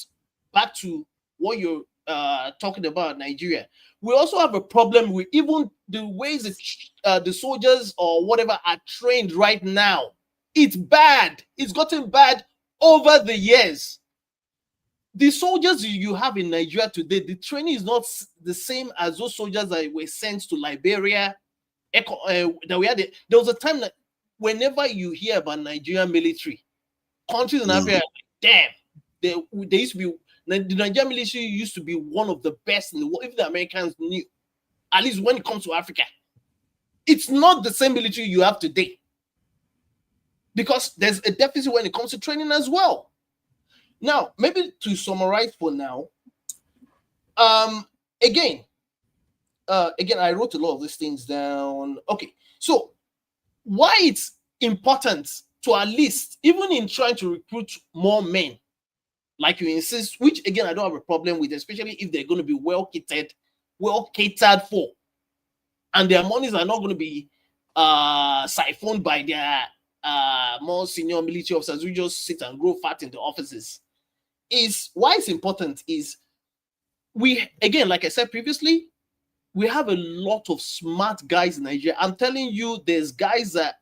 back to what you're talking about, Nigeria. We also have a problem with even the ways that the soldiers or whatever are trained right now. It's bad. It's gotten bad over the years. The soldiers you have in Nigeria today, the training is not the same as those soldiers that were sent to Liberia. There was a time that whenever you hear about Nigerian military, countries in Africa, damn, they used to be, the Nigerian military used to be one of the best in the world, if the Americans knew, at least when it comes to Africa. It's not the same military you have today, because there's a deficit when it comes to training as well. Now, maybe to summarize for now, again, I wrote a lot of these things down. Okay, so why it's important to at least, even in trying to recruit more men, like you insist, which again, I don't have a problem with, especially if they're going to be well catered for, and their monies are not going to be siphoned by their more senior military officers who just sit and grow fat in the offices. Is why it's important is we, again, like I said previously, we have a lot of smart guys in Nigeria. I'm telling you, there's guys that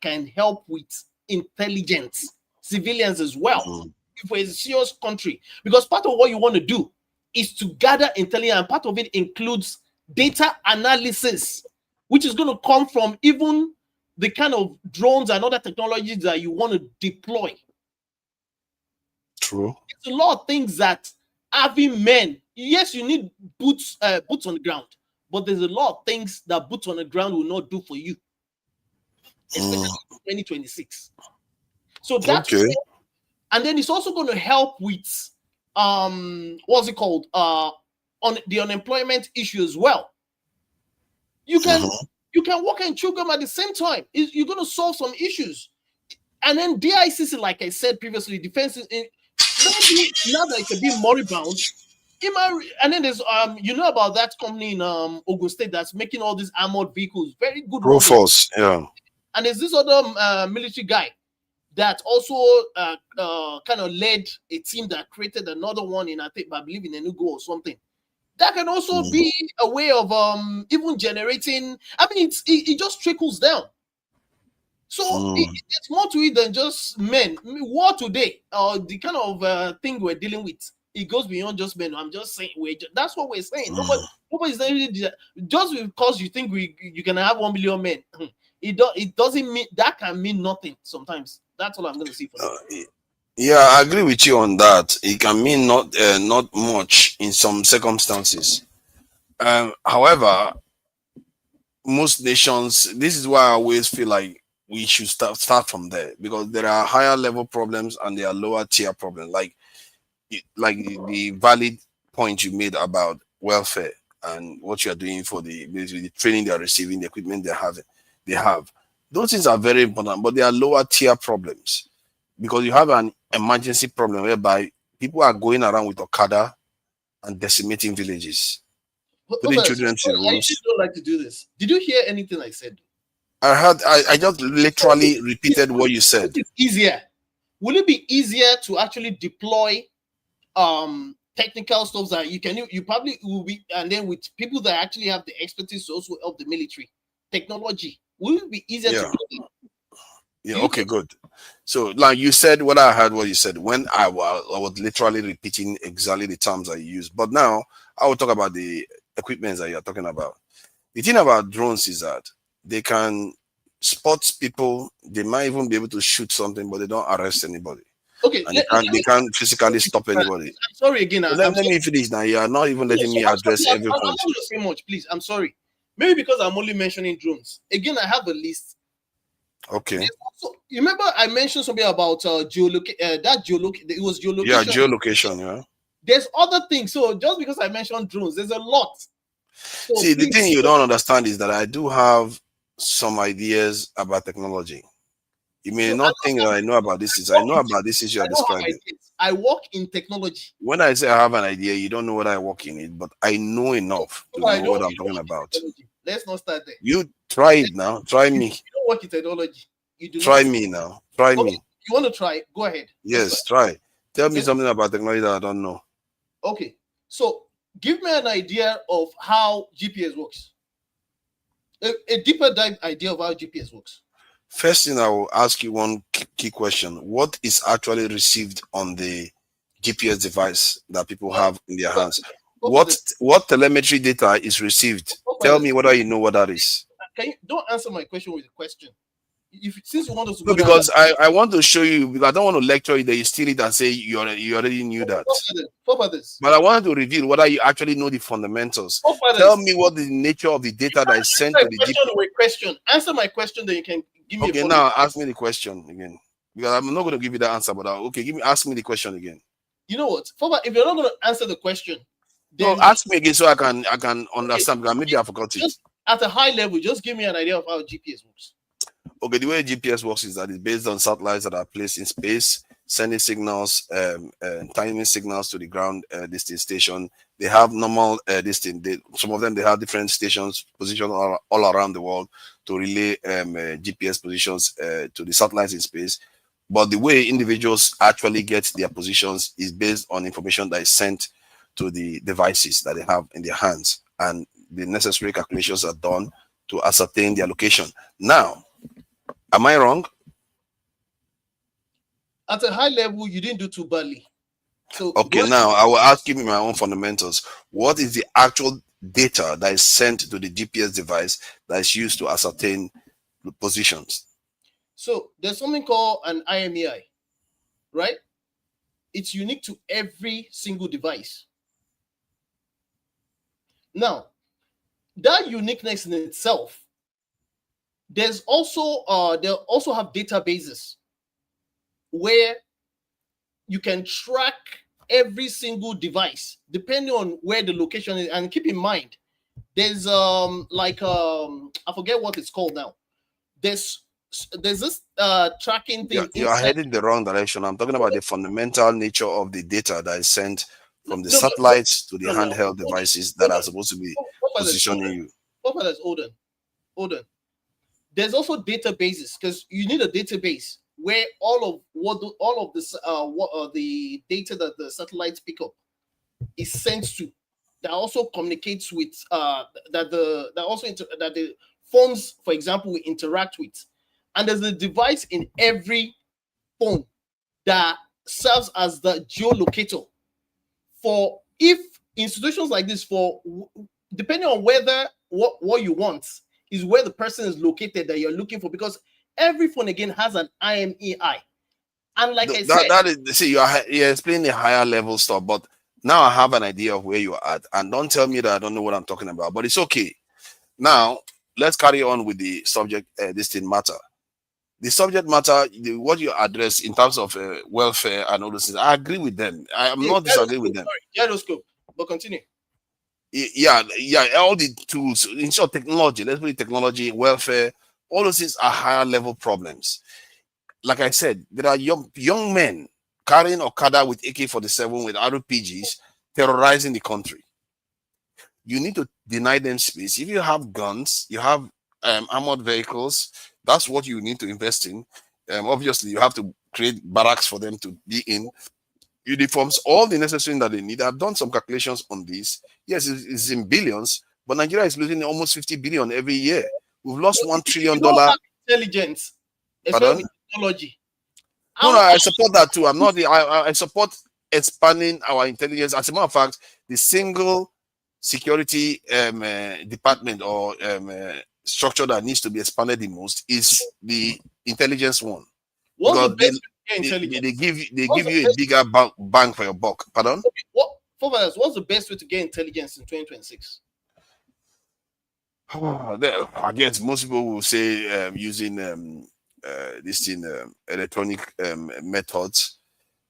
can help with intelligence, civilians as well. If we're a serious country, because part of what you want to do is to gather intelligence, and part of it includes data analysis, which is going to come from even the kind of drones and other technologies that you want to deploy. True. It's a lot of things that having men, yes, you need boots on the ground, but there's a lot of things that boots on the ground will not do for you, especially in 2026. So that's okay. And then it's also going to help with what's it called? On the unemployment issue as well. You can work and chew gum at the same time. You're going to solve some issues. And then DICC, like I said previously, defense is now that it's a bit moribund. And then there's you know about that company in Ogun State that's making all these armored vehicles, very good. Rufus, yeah. And there's this other military guy that also kind of led a team that created another one in, I believe in Enugu or something. That can also be a way of even generating. I mean, it just trickles down. So it's more to it than just men. I mean, war today, the kind of thing we're dealing with, it goes beyond just men. I'm just saying, that's what we're saying. Nobody's saying just because you think you can have 1 million men. It doesn't mean that can mean nothing sometimes. That's all I'm going to say for now. Yeah, I agree with you on that. It can mean not much in some circumstances. However, most nations, this is why I always feel like we should start from there, because there are higher level problems and there are lower tier problems. Like the valid point you made about welfare and what you are doing for the training they are receiving, the equipment they have. Those things are very important, but they are lower tier problems, because you have an emergency problem whereby people are going around with Okada and decimating villages, putting children to rooms. I usually don't like to do this. Did you hear anything I said? I just literally repeated what you said. It's easier. Will it be easier to actually deploy technical stuff that you probably will be, and then with people that actually have the expertise to also help the military technology? Will it be easier to do it? Yeah, okay, good. So, like you said, what I heard, what you said, when I was literally repeating exactly the terms I used. But now I will talk about the equipment that you're talking about. The thing about drones is that they can spot people. They might even be able to shoot something, but they don't arrest anybody. Okay, And they can't physically stop anybody. I'm sorry again. Let me finish now. You are not even letting me address every I'm point. not going to say much, please. I'm sorry. Maybe because I'm only mentioning drones. Again, I have a list. Okay. So you remember I mentioned something about it was geolocation. Yeah, geolocation, yeah. There's other things. So just because I mentioned drones, there's a lot. So see, the thing you don't understand is that I do have some ideas about technology. You may not think that I know about this. I know about this issue you're describing. I work in technology. When I say I have an idea, you don't know what I work in it, but I know enough to know what I'm talking about. Let's not start there. You try it now. Try me. You don't work in technology. You do try me now. Try me. You want to try? Go ahead. Yes, try. Tell me something about technology that I don't know. Okay. So give me an idea of how GPS works. A deeper dive idea of how GPS works. First thing, I will ask you one key question. What is actually received on the GPS device that people have in their hands? What telemetry data is received? Tell me whether you know what that is. Don't answer my question with a question. Since you want us to no, because I want to show you, because I don't want to lecture you that you steal it and say you already knew that. But I wanted to reveal whether you actually know the fundamentals. Tell me what the nature of the data that is sent to the GPS. Answer my question, then you can give me. Okay, now ask me the question again, because I'm not going to give you that answer. But okay, ask me the question again. You know what, if you're not going to answer the question, then no, ask me again so I can understand. Because maybe I forgot it. Just at a high level, just give me an idea of how GPS works. Okay, the way GPS works is that it's based on satellites that are placed in space, sending signals, timing signals to the ground station. They have normal some of them they have different stations positioned all around the world to relay GPS positions to the satellites in space. But the way individuals actually get their positions is based on information that is sent to the devices that they have in their hands, and the necessary calculations are done to ascertain their location. Now, am I wrong? At a high level, you didn't do too badly. So okay, now I will ask you my own fundamentals. What is the actual data that is sent to the GPS device that is used to ascertain the positions? So there's something called an IMEI, right? It's unique to every single device. Now, that uniqueness in itself, there's also they'll also have databases where you can track every single device depending on where the location is. And keep in mind, there's I forget what it's called now. There's this tracking thing. You are heading the wrong direction. I'm talking about the fundamental nature of the data that is sent from the satellites to the handheld devices that are supposed to be positioning you. Hold on. There's also databases, because you need a database where all of the data that the satellites pick up is sent to. That also communicates with that the phones, for example, will interact with. And there's a device in every phone that serves as the geolocator for if institutions like this, for depending on whether what you want is where the person is located that you're looking for, because every phone again has an IMEI. And like I said, you're explaining the higher level stuff, but now I have an idea of where you're at, and don't tell me that I don't know what I'm talking about, but it's okay. Now let's carry on with the subject. This thing matter. The subject matter, what you address in terms of welfare and all those things, I agree with them. I am not disagreeing with them. Gyroscope, but continue. Yeah, all the tools, in short, technology, let's put it technology, welfare, all those things are higher level problems. Like I said, there are young men carrying Okada with AK-47 with RPGs terrorizing the country. You need to deny them space. If you have guns, you have armored vehicles, that's what you need to invest in. Obviously, you have to create barracks for them to be in, uniforms, all the necessary that they need. I've done some calculations on this. Yes, it's in billions, but Nigeria is losing almost 50 billion every year. We've lost $1 trillion. Intelligence. technology. No, I support that too. I'm not. I support expanding our intelligence. As a matter of fact, the single security department or structure that needs to be expanded the most is the intelligence one. What's the Because best way to get intelligence? they give you a bigger bang for your buck. Pardon? What's the best way to get intelligence in 2026? I guess most people will say using this thing electronic methods.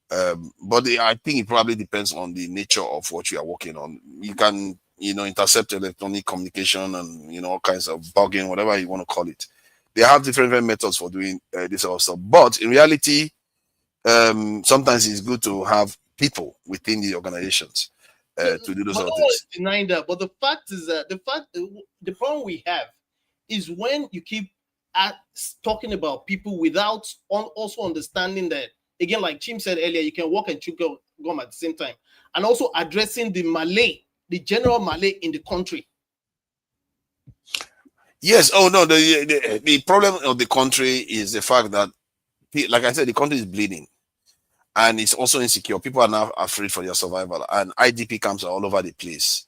But I think it probably depends on the nature of what you are working on. You can, intercept electronic communication and, all kinds of bugging, whatever you want to call it. They have different methods for doing this sort of stuff. But in reality, sometimes it's good to have people within the organizations to do those sort of things. Denying that, but the fact is that the problem we have is when you keep talking about people without also understanding that, again, like Chim said earlier, you can walk and chew gum at the same time, and also addressing the general Malay in the country. Yes. Oh no. The problem of the country is the fact that, like I said, the country is bleeding, and it's also insecure. People are now afraid for their survival, and IDP camps are all over the place.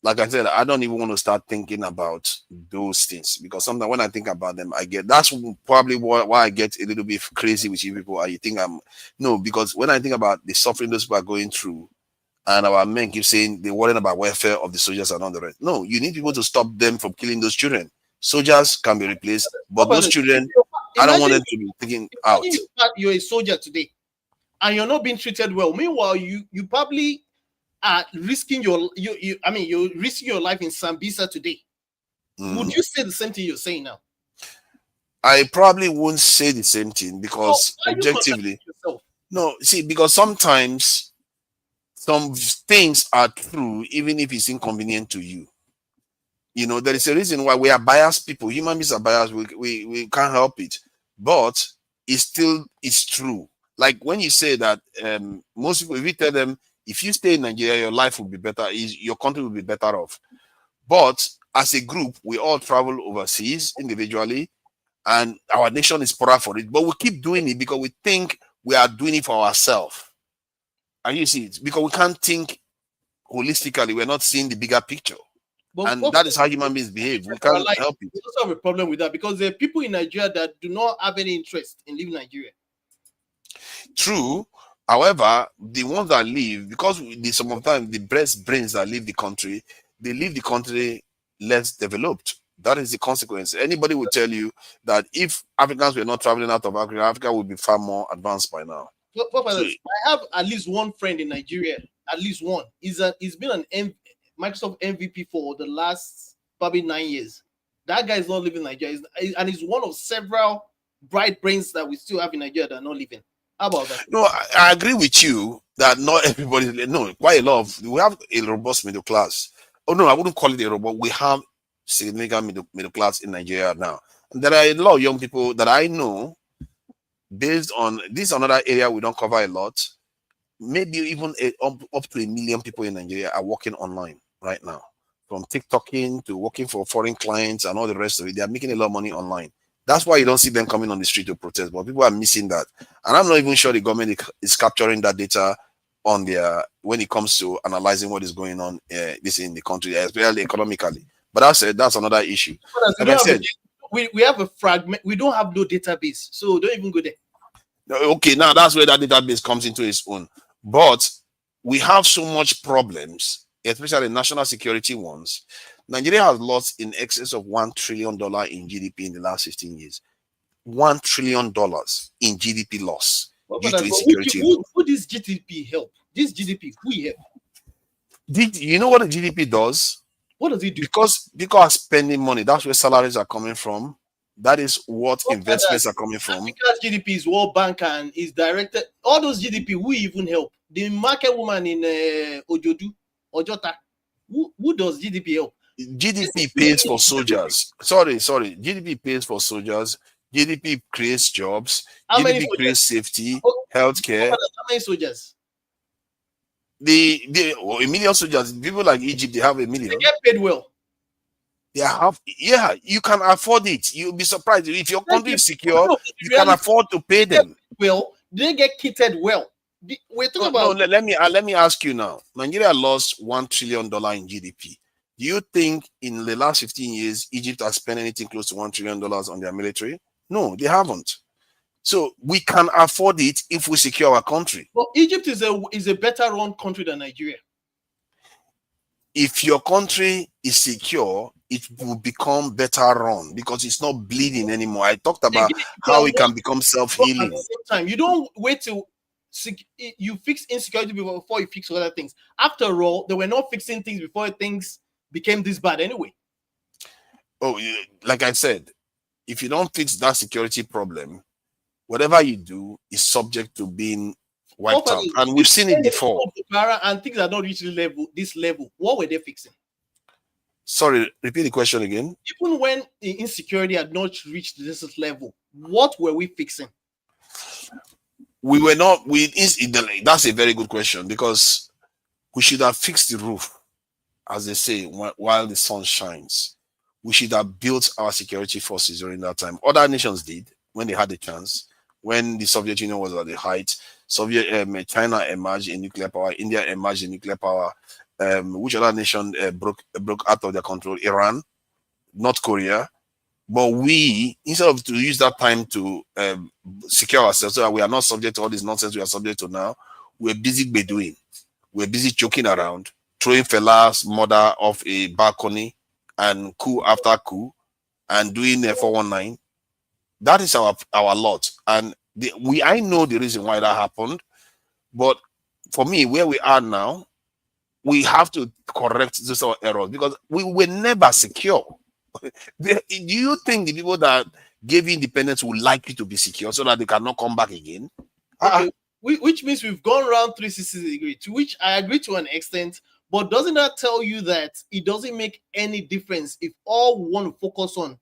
Like I said, I don't even want to start thinking about those things, because sometimes when I think about them, that's probably why I get a little bit crazy with you people. You think because when I think about the suffering those people are going through, and our men keep saying they're worrying about welfare of the soldiers and all the rest. No, you need people to stop them from killing those children. Soldiers can be replaced, but those children, I don't want them to be taken out. You're a soldier today, and you're not being treated well. Meanwhile, you probably are risking you're risking your life in Sambisa today. Would you say the same thing you're saying now? I probably won't say the same thing, because objectively, because sometimes some things are true, even if it's inconvenient to you. There is a reason why we are biased people. Human beings are biased. We can't help it. But it's true. Like when you say that most people, if you tell them, if you stay in Nigeria, your life will be better, your country will be better off. But as a group, we all travel overseas individually, and our nation is poorer for it. But we keep doing it because we think we are doing it for ourselves. And you see it, because we can't think holistically. We're not seeing the bigger picture. And that is how human beings behave. We can't help it. We also have a problem with that, because there are people in Nigeria that do not have any interest in leaving Nigeria. True. However, the ones that leave, because some of the time the best brains that leave the country, they leave the country less developed. That is the consequence. Anybody will tell you that if Africans were not traveling out of Africa, Africa would be far more advanced by now. I have at least one friend in Nigeria. At least one. He's been an Microsoft MVP for the last probably 9 years. That guy is not living in Nigeria, and he's one of several bright brains that we still have in Nigeria that are not living. How about that? No, I agree with you that not everybody. No, quite a lot. We have a robust middle class. Oh no, I wouldn't call it a robust. We have significant middle class in Nigeria now. And there are a lot of young people that I know. Based on this, another area we don't cover a lot. Maybe even up to 1 million people in Nigeria are working online right now, from TikToking to working for foreign clients and all the rest of it. They are making a lot of money online. That's why you don't see them coming on the street to protest, but people are missing that. And I'm not even sure the government is capturing that data on when it comes to analyzing what is going on this in the country, especially economically. But that's another issue. Like I said, we have a fragment. We don't have no database, so don't even go there. Okay, now that's where that database comes into its own. But we have so much problems, especially national security ones. Nigeria has lost in excess of $1 trillion in GDP in the last 15 years. $1 trillion in GDP loss due to insecurity. Who does GDP help? This GDP, who help? You know what the GDP does? What does it do? Because people are spending money. That's where salaries are coming from. That is what investments are coming from. Africa's GDP is World Bank and is directed. All those GDP, who even help? The market woman in Ojota. Who does GDP help? GDP pays for soldiers. Sorry. GDP pays for soldiers. GDP creates jobs. GDP creates safety, healthcare. How many soldiers? 1 million soldiers. People like Egypt, they have 1 million. They get paid well. They have, yeah, you can afford it. You'll be surprised if your country is secure. No, You can afford to pay them. Well, they get kitted well. We're talking about. No, let me ask you now. Nigeria lost $1 trillion in GDP. Do you think in the last 15 years Egypt has spent anything close to $1 trillion on their military? No, they haven't. So we can afford it if we secure our country. Well, Egypt is a better run country than Nigeria. If your country is secure, it will become better run because it's not bleeding anymore. I talked about how it can become self-healing. At the same time, you don't wait till you fix insecurity before you fix other things. After all, they were not fixing things before things became this bad anyway. Oh, like I said, if you don't fix that security problem, whatever you do is subject to being wiped out. And we've seen it before. And things are not reaching this level. What were they fixing? Sorry, repeat the question again. Even when the insecurity had not reached this level, what were we fixing? We were not. That's a very good question because we should have fixed the roof, as they say, while the sun shines. We should have built our security forces during that time. Other nations did when they had the chance. When the Soviet Union was at the height, China emerged in nuclear power. India emerged in nuclear power. Which other nation broke out of their control? Iran, North Korea. But we, instead of to use that time to secure ourselves so that we are not subject to all this nonsense we are subject to now, we're busy bedouing. We're busy joking around, throwing Fela's mother off a balcony and coup after coup and doing a 419. That is our lot. And I know the reason why that happened. But for me, where we are now, we have to correct those errors because we were never secure. Do you think the people that gave you independence would like you to be secure so that they cannot come back again? Okay. Which means we've gone around 360 degrees, to which I agree to an extent. But doesn't that tell you that it doesn't make any difference if all we want to focus on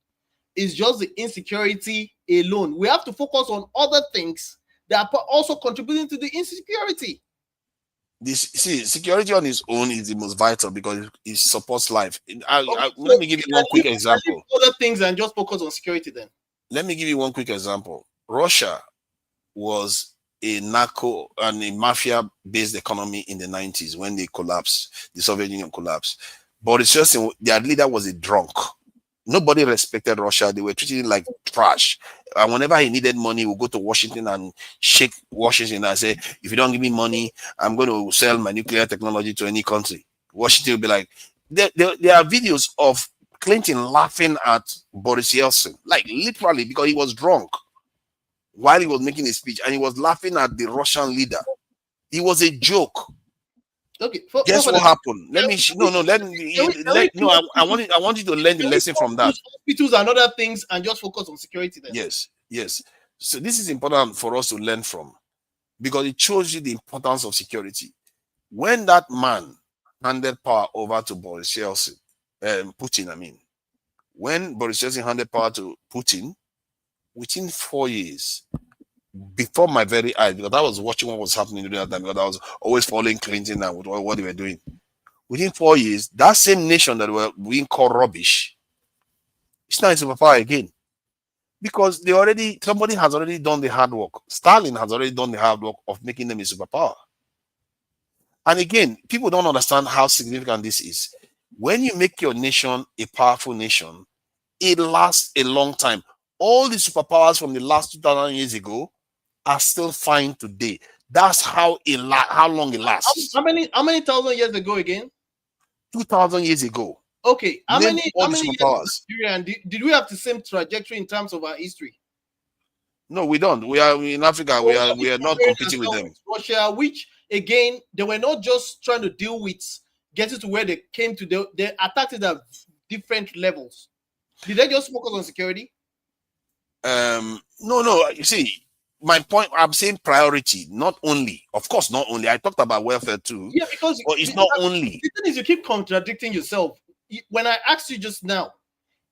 is just the insecurity alone? We have to focus on other things that are also contributing to the insecurity. Security on its own is the most vital because it supports life. Let me give you one quick example. Other things and just focus on security then. Let me give you one quick example. Russia was a narco and a mafia-based economy in the 90s when they collapsed, the Soviet Union collapsed. Boris Yeltsin, their leader, was a drunk. Nobody respected Russia. They were treating it like trash. And whenever he needed money, he would go to Washington and shake Washington and say, if you don't give me money, I'm going to sell my nuclear technology to any country. Washington will be like, there are videos of Clinton laughing at Boris Yeltsin, like literally because he was drunk while he was making a speech and he was laughing at the Russian leader. It was a joke. Okay. Guess what happened? I want you to learn the lesson from that. Hospitals and other things and just focus on security then. Yes. So this is important for us to learn from because it shows you the importance of security. When that man handed power over to Boris Yeltsin, Putin, when Boris Yeltsin handed power to Putin, within 4 years, before my very eyes, because I was watching what was happening during that time, because I was always following Clinton and what they were doing. Within 4 years, that same nation that were being called rubbish, it's not a superpower again. Because somebody has already done the hard work. Stalin has already done the hard work of making them a superpower. And again, people don't understand how significant this is. When you make your nation a powerful nation, it lasts a long time. All the superpowers from the last 2,000 years ago are still fine today. That's how long it lasts. How many thousand years ago again? 2,000 years ago. Okay. How many years did we have the same trajectory in terms of our history? No, we don't. We are in Africa. We are not competing with them. Russia, which again, they were not just trying to deal with getting to where they came to. They attacked it at different levels. Did they just focus on security? No. You see, my point, I'm saying priority, not only. Of course, not only. I talked about welfare too. Yeah, because but it's not only. The thing is, you keep contradicting yourself. When I asked you just now,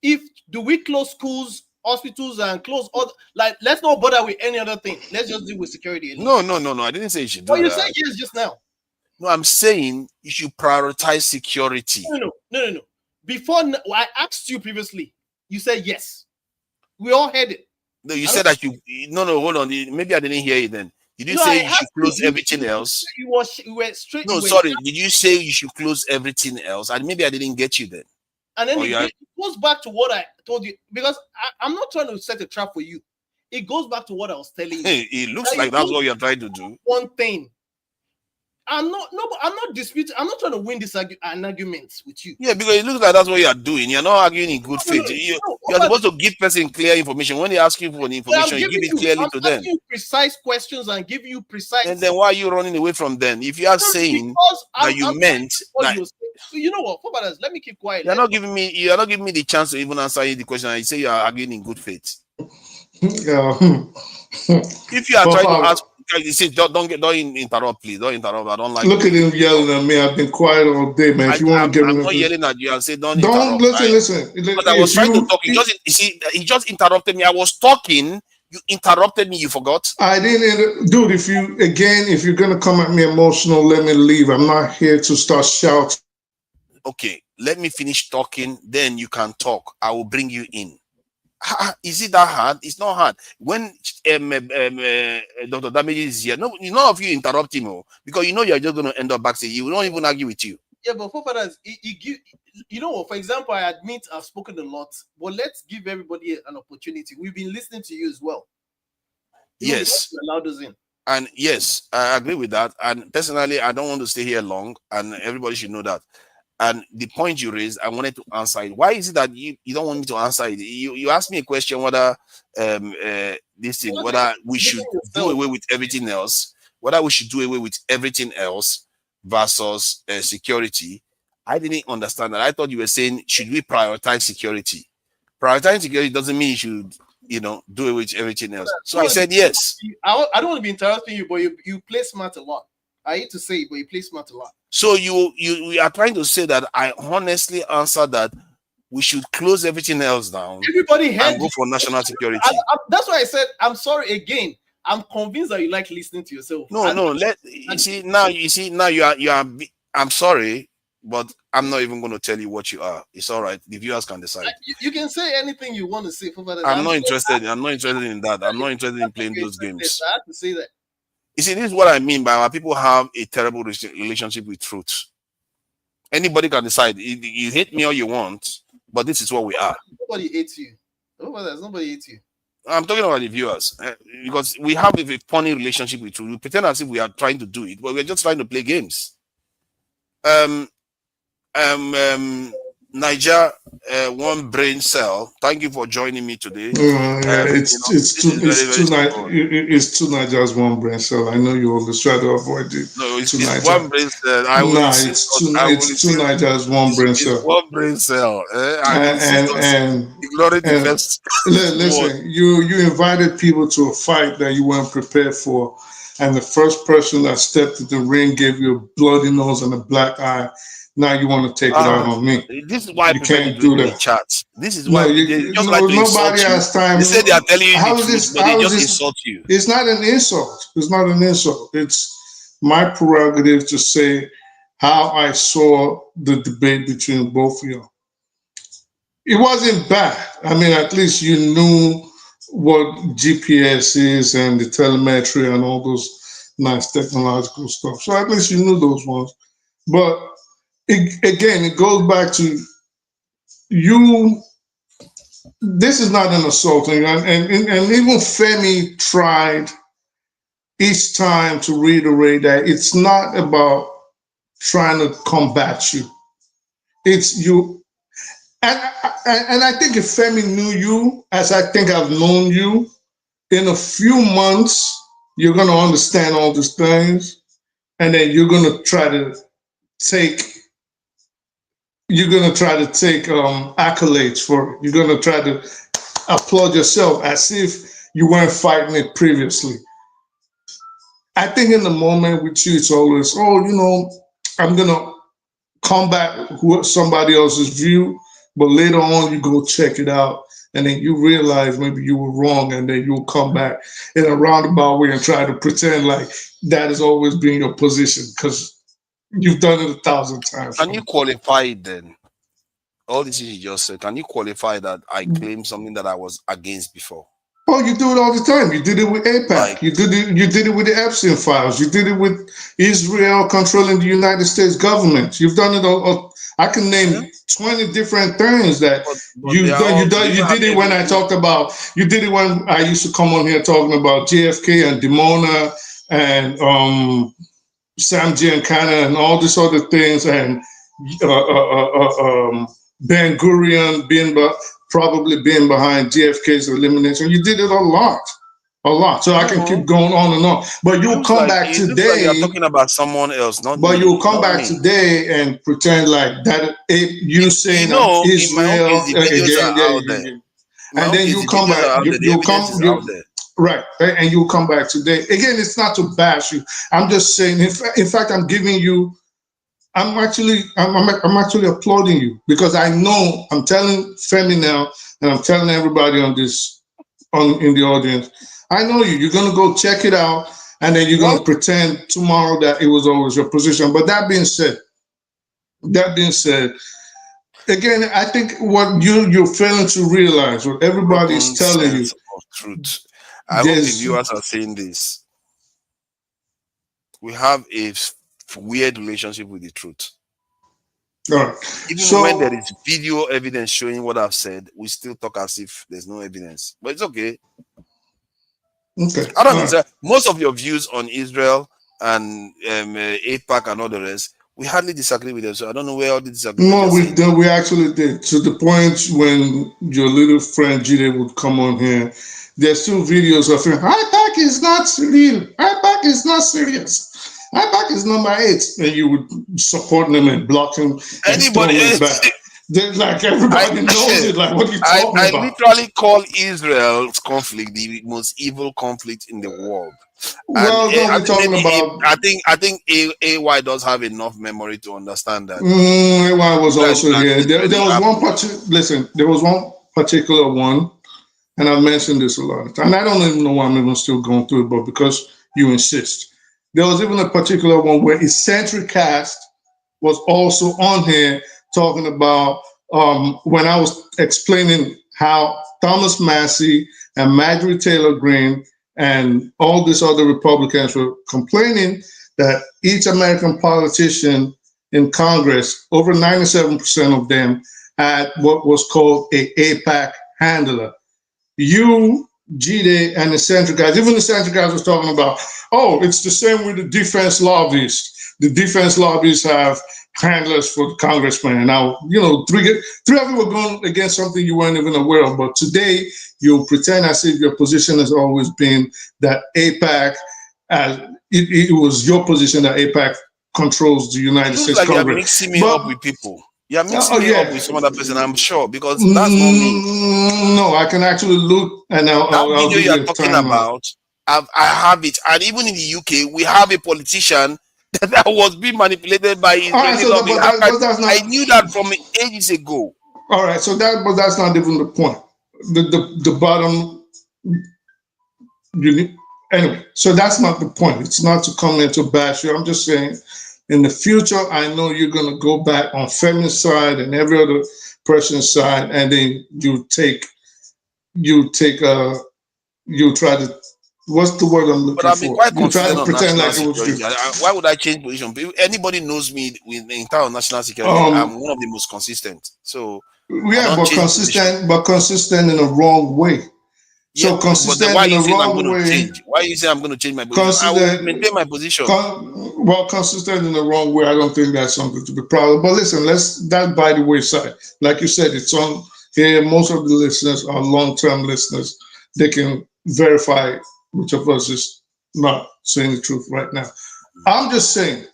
do we close schools, hospitals, and close other, let's not bother with any other thing. Let's just deal with security. No. I didn't say you should do that. You said yes just now. No, I'm saying you should prioritize security. No. Before I asked you previously, you said yes. We all heard it. No, you said that you. No, hold on. Maybe I didn't hear you then. Did you say you should close everything else? You were straight. No, sorry. Did you say you should close everything else? And maybe I didn't get you then. And then it goes back to what I told you, because I'm not trying to set a trap for you. It goes back to what I was telling you. Hey, it looks like that's what you're trying to do. One thing. I'm not disputing. I'm not trying to win this argument with you. Yeah, because it looks like that's what you're doing. You're not arguing in good faith. You're supposed to give person clear information. When they ask you for the information, you give it clearly to them. You precise questions and give you precise. And then why are you running away from them? If you are saying that you meant that, you know what? Let me keep quiet. You're not giving me the chance to even answer the question. You say you are arguing in good faith. If you are trying to ask. You see, don't interrupt, please. Don't interrupt. I don't like. Look at him yelling at me. I've been quiet all day, man. If you want to get I'm not yelling at you. I say don't interrupt. Listen. But I was trying to talk. He just interrupted me. I was talking. You interrupted me. You forgot. I didn't, dude. If you're gonna come at me emotional, let me leave. I'm not here to start shouting. Okay, let me finish talking. Then you can talk. I will bring you in. Is it that hard? It's not hard. When Dr. Damage is here, none of you interrupt him, because you know you're just going to end up backstage. He will not even argue with you. Yeah, but for fathers, you know, for example, I admit I've spoken a lot, but let's give everybody an opportunity. We've been listening to you as well. Yes. Allowed us in. And yes, I agree with that. And personally, I don't want to stay here long, and everybody should know that. And the point you raised, I wanted to answer it. Why is it that you don't want me to answer it? You asked me a question whether whether we should do away with everything else, versus security. I didn't understand that. I thought you were saying, should we prioritize security? Prioritizing security doesn't mean you should, do away with everything else. So I said yes. I don't want to be interrupting you, but you play smart a lot. I hate to say it, but you play smart a lot. So you are trying to say that I honestly answered that we should close everything else down. Everybody and go for national security. That's why I said I'm sorry again. I'm convinced that you like listening to yourself. I'm sorry, but I'm not even going to tell you what you are. It's all right. The viewers can decide. You can say anything you want to say. I'm not interested in that. I'm not interested in playing those games. I have to say that. You see, this is what I mean by our people have a terrible relationship with truth. Anybody can decide. You hate me all you want, but this is what we are. Nobody hates you. Nobody hates you. I'm talking about the viewers, because we have a funny relationship with truth. We pretend as if we are trying to do it, but we're just trying to play games. Niger, one brain cell. Thank you for joining me today. It's two Nigers, one brain cell. I know you always try to avoid it. No, it's one brain cell. It's two Nigers, one brain cell. One brain cell. Listen, you invited people to a fight that you weren't prepared for, and the first person that stepped in the ring gave you a bloody nose and a black eye. Now you want to take it out on me. This is why you can't do that. Chat. This is why nobody has time. They say they are telling you the truth, but they just insult you. It's not an insult. It's not an insult. It's my prerogative to say how I saw the debate between both of you. It wasn't bad. I mean, at least you knew what GPS is and the telemetry and all those nice technological stuff. So at least you knew those ones. But it goes back to you. This is not an assault, and even Femi tried each time to reiterate that it's not about trying to combat you. It's you, and I think if Femi knew you, as I think I've known you, in a few months you're going to understand all these things, and then you're going to try to take. You're going to try to take accolades for it. You're going to try to applaud yourself as if you weren't fighting it previously. I think in the moment with you, it's always, I'm going to combat somebody else's view, but later on you go check it out, and then you realize maybe you were wrong, and then you'll come back in a roundabout way and try to pretend like that has always been your position, because you've done it 1,000 times. Can you qualify it then? all this you just said, can you qualify that I claim something that I was against before? Oh, you do it all the time. You did it with AIPAC. Like, You did it with the Epstein files. You did it with Israel controlling the United States government. You've done it all. I can name 20 different things that but you've they are done. all- You did it when I talked about. You did it when I used to come on here talking about JFK and Dimona and Sam Giancana and all these other things, and Ben Gurion probably being behind JFK's elimination. You did it a lot. So I can keep going on and on. But you'll come back today. You're talking about someone else, not but me, you'll come not back me. today and pretend like that. You saying You know, Israel, in my own case, the videos are out there. and then you come back. You come. Out there. Right, and you'll come back today. Again, it's not to bash you. I'm just saying. In fact, I'm giving you. I'm actually applauding you because I know I'm telling Femi now, and I'm telling everybody in the audience. I know you. You're gonna go check it out, and then you're gonna pretend tomorrow that it was always your position. But that being said, again, I think what you're failing to realize, what everybody's telling you, of truth. I hope the viewers are saying this. We have a weird relationship with the truth. All right. Even when there is video evidence showing what I've said, we still talk as if there's no evidence. But it's okay. Okay. I don't know, sir. Most of your views on Israel and AIPAC and all the rest, we hardly disagree with them. So I don't know where all the disagreements. No, we actually did. To the point when your little friend Jide would come on here, there's still videos of him. AIPAC is not real. AIPAC is not serious. AIPAC is number 8, and you would support them and block him. Anybody else? Like everybody knows it. Like, what are you talking about? I literally call Israel's conflict the most evil conflict in the world. Well, and, we're talking about. I think AY does have enough memory to understand that. AY was also here. There was one particular. Listen, there was one particular one, and I've mentioned this a lot, and I don't even know why I'm even still going through it, but because you insist. There was even a particular one where Eccentric Cast was also on here talking about when I was explaining how Thomas Massey and Marjorie Taylor Greene and all these other Republicans were complaining that each American politician in Congress, over 97% of them, had what was called a AIPAC handler. You, Jide, and Eccentric Guys, even Eccentric Guys was talking about, oh, it's the same with the defense lobbyists. The defense lobbyists have handlers for the congressman. Now, three of you were going against something you weren't even aware of, but today you pretend as if your position has always been that AIPAC, it was your position that AIPAC controls the United States like Congress. You're mixing me up with people. You're mixing me up with some other person, I'm sure, because that's not me. No, I can actually look, and I'll video you're talking about, I have it. And even in the UK, we have a politician that was being manipulated by Israeli lobby. I knew that from ages ago. All right, so that's not even the point. The bottom, anyway, so that's not the point. It's not to come in to bash you. I'm just saying, in the future, I know you're going to go back on Femi's side and every other person's side, and then you try to. What's the word I'm looking for? But I've been quite you try to pretend like it was you. Why would I change position? If anybody knows me with the entire national security, I'm one of the most consistent. So yeah, but consistent in a wrong way. Yeah, so consistent why in a wrong way. Change? Why you say I'm going to change my position? I will maintain my position. Consistent in the wrong way. I don't think that's something to be proud of. But listen, that by the wayside. Like you said, it's on here. Most of the listeners are long-term listeners. They can verify which of us is not saying the truth right now. I'm just saying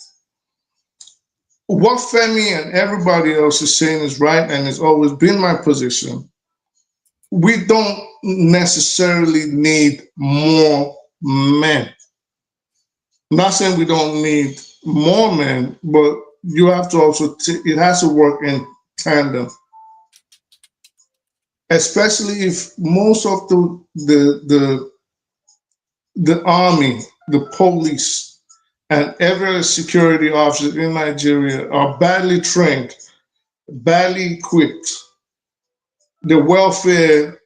what Femi and everybody else is saying is right, and it's always been my position. We don't necessarily need more men. I'm not saying we don't need more men, but you have to also, it has to work in tandem. Especially if most of the army, the police, and every security officer in Nigeria are badly trained badly equipped. The welfare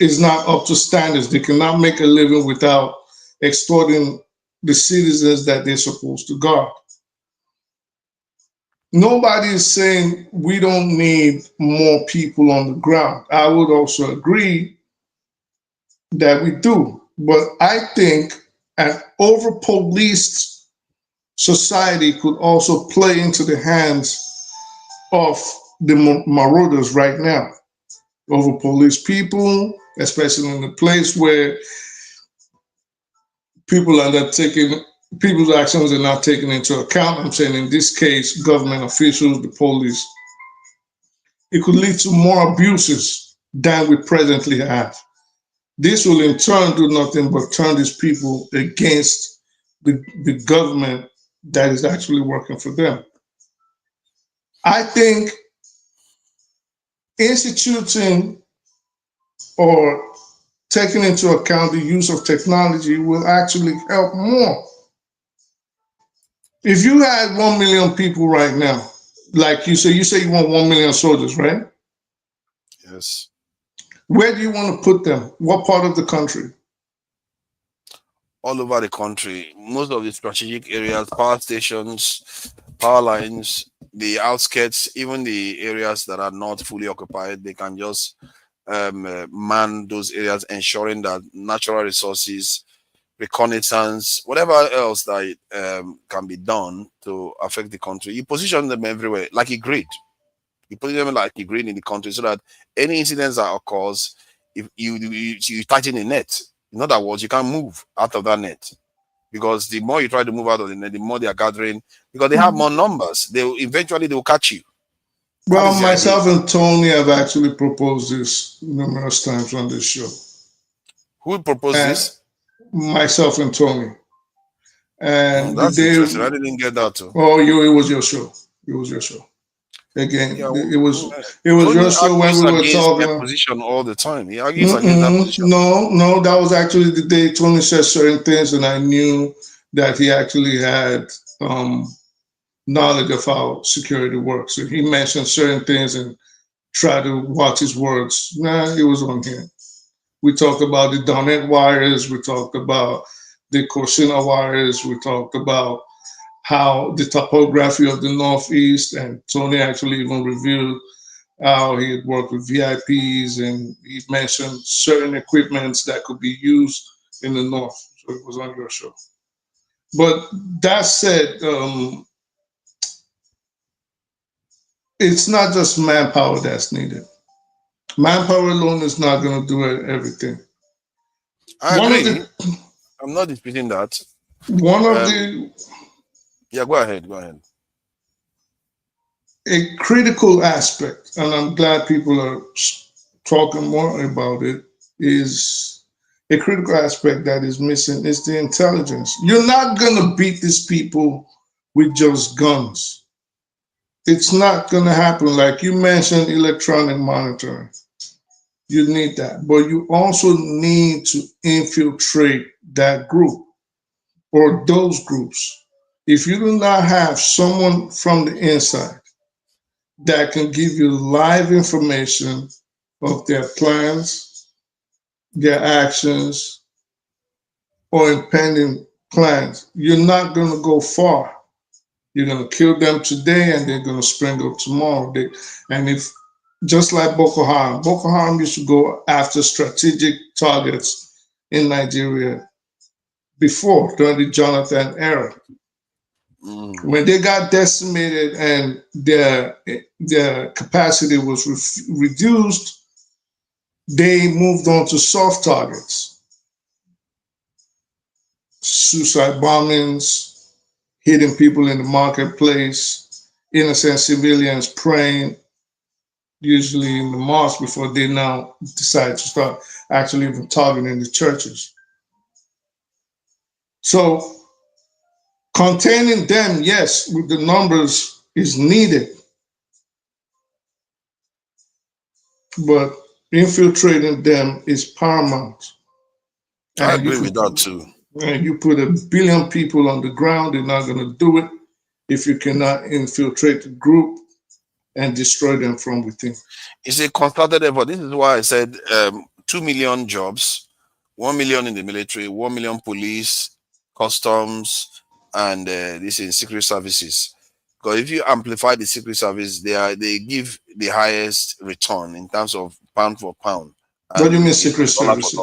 is not up to standards. They cannot make a living without extorting the citizens that they're supposed to guard. Nobody is saying we don't need more people on the ground. I would also agree that we do. But I think an over-policed society could also play into the hands of the marauders right now. Over-policed people, especially in a place where people's actions are not taken into account. I'm saying in this case, government officials, the police. It could lead to more abuses than we presently have. This will in turn do nothing but turn these people against the government that is actually working for them. I think instituting or taking into account the use of technology will actually help more. If you had 1 million people right now, like you say you want 1 million soldiers, right? Yes. Where do you want to put them? What part of the country? All over the country, most of the strategic areas, power stations, power lines, the outskirts, even the areas that are not fully occupied, they can just man those areas, ensuring that natural resources, reconnaissance, whatever else that can be done to affect the country, you position them everywhere like a grid. You put them like a grid in the country so that any incidents that occurs, if you tighten the net. In other words, you can't move out of that net, because the more you try to move out of the net, the more they are gathering, because they have more numbers. They will catch you. Well, myself and Tony have actually proposed this numerous times on this show. Who proposed this? Myself and Tony. And that's interesting. I didn't get that too. Oh, it was your show. It was your show. Again, yeah, it was your show when we were talking. That position all the time. He argues against that position. No, that was actually the day Tony said certain things, and I knew that he actually had knowledge of how security works. So he mentioned certain things and tried to watch his words. Nah, it was on here. We talked about the Donnet wires. We talked about the Corsina wires. We talked about how the topography of the Northeast, and Tony actually even revealed how he had worked with VIPs, and he mentioned certain equipments that could be used in the North. So it was on your show. But that said, it's not just manpower that's needed. Manpower alone is not going to do everything. I agree. I'm not disputing that. Yeah, go ahead. A critical aspect, and I'm glad people are talking more about it, is a critical aspect that is missing is the intelligence. You're not going to beat these people with just guns. It's not going to happen. Like you mentioned, electronic monitoring. You need that. But you also need to infiltrate that group or those groups. If you do not have someone from the inside that can give you live information of their plans, their actions, or impending plans, you're not going to go far. You're going to kill them today and they're going to spring up tomorrow. And if, just like Boko Haram used to go after strategic targets in Nigeria before, during the Jonathan era. When they got decimated and their capacity was reduced, they moved on to soft targets. Suicide bombings, hitting people in the marketplace, innocent civilians praying, usually in the mosque, before they now decide to start actually even targeting the churches. So containing them, yes, with the numbers is needed, but infiltrating them is paramount. I agree with that too. And you put 1 billion people on the ground, they're not going to do it if you cannot infiltrate the group and destroy them from within. It's a concerted effort. This is why I said 2 million jobs, 1 million in the military, 1 million police, customs, and this in secret services. Because if you amplify the secret service, they give the highest return in terms of pound for pound. What do you mean secret services?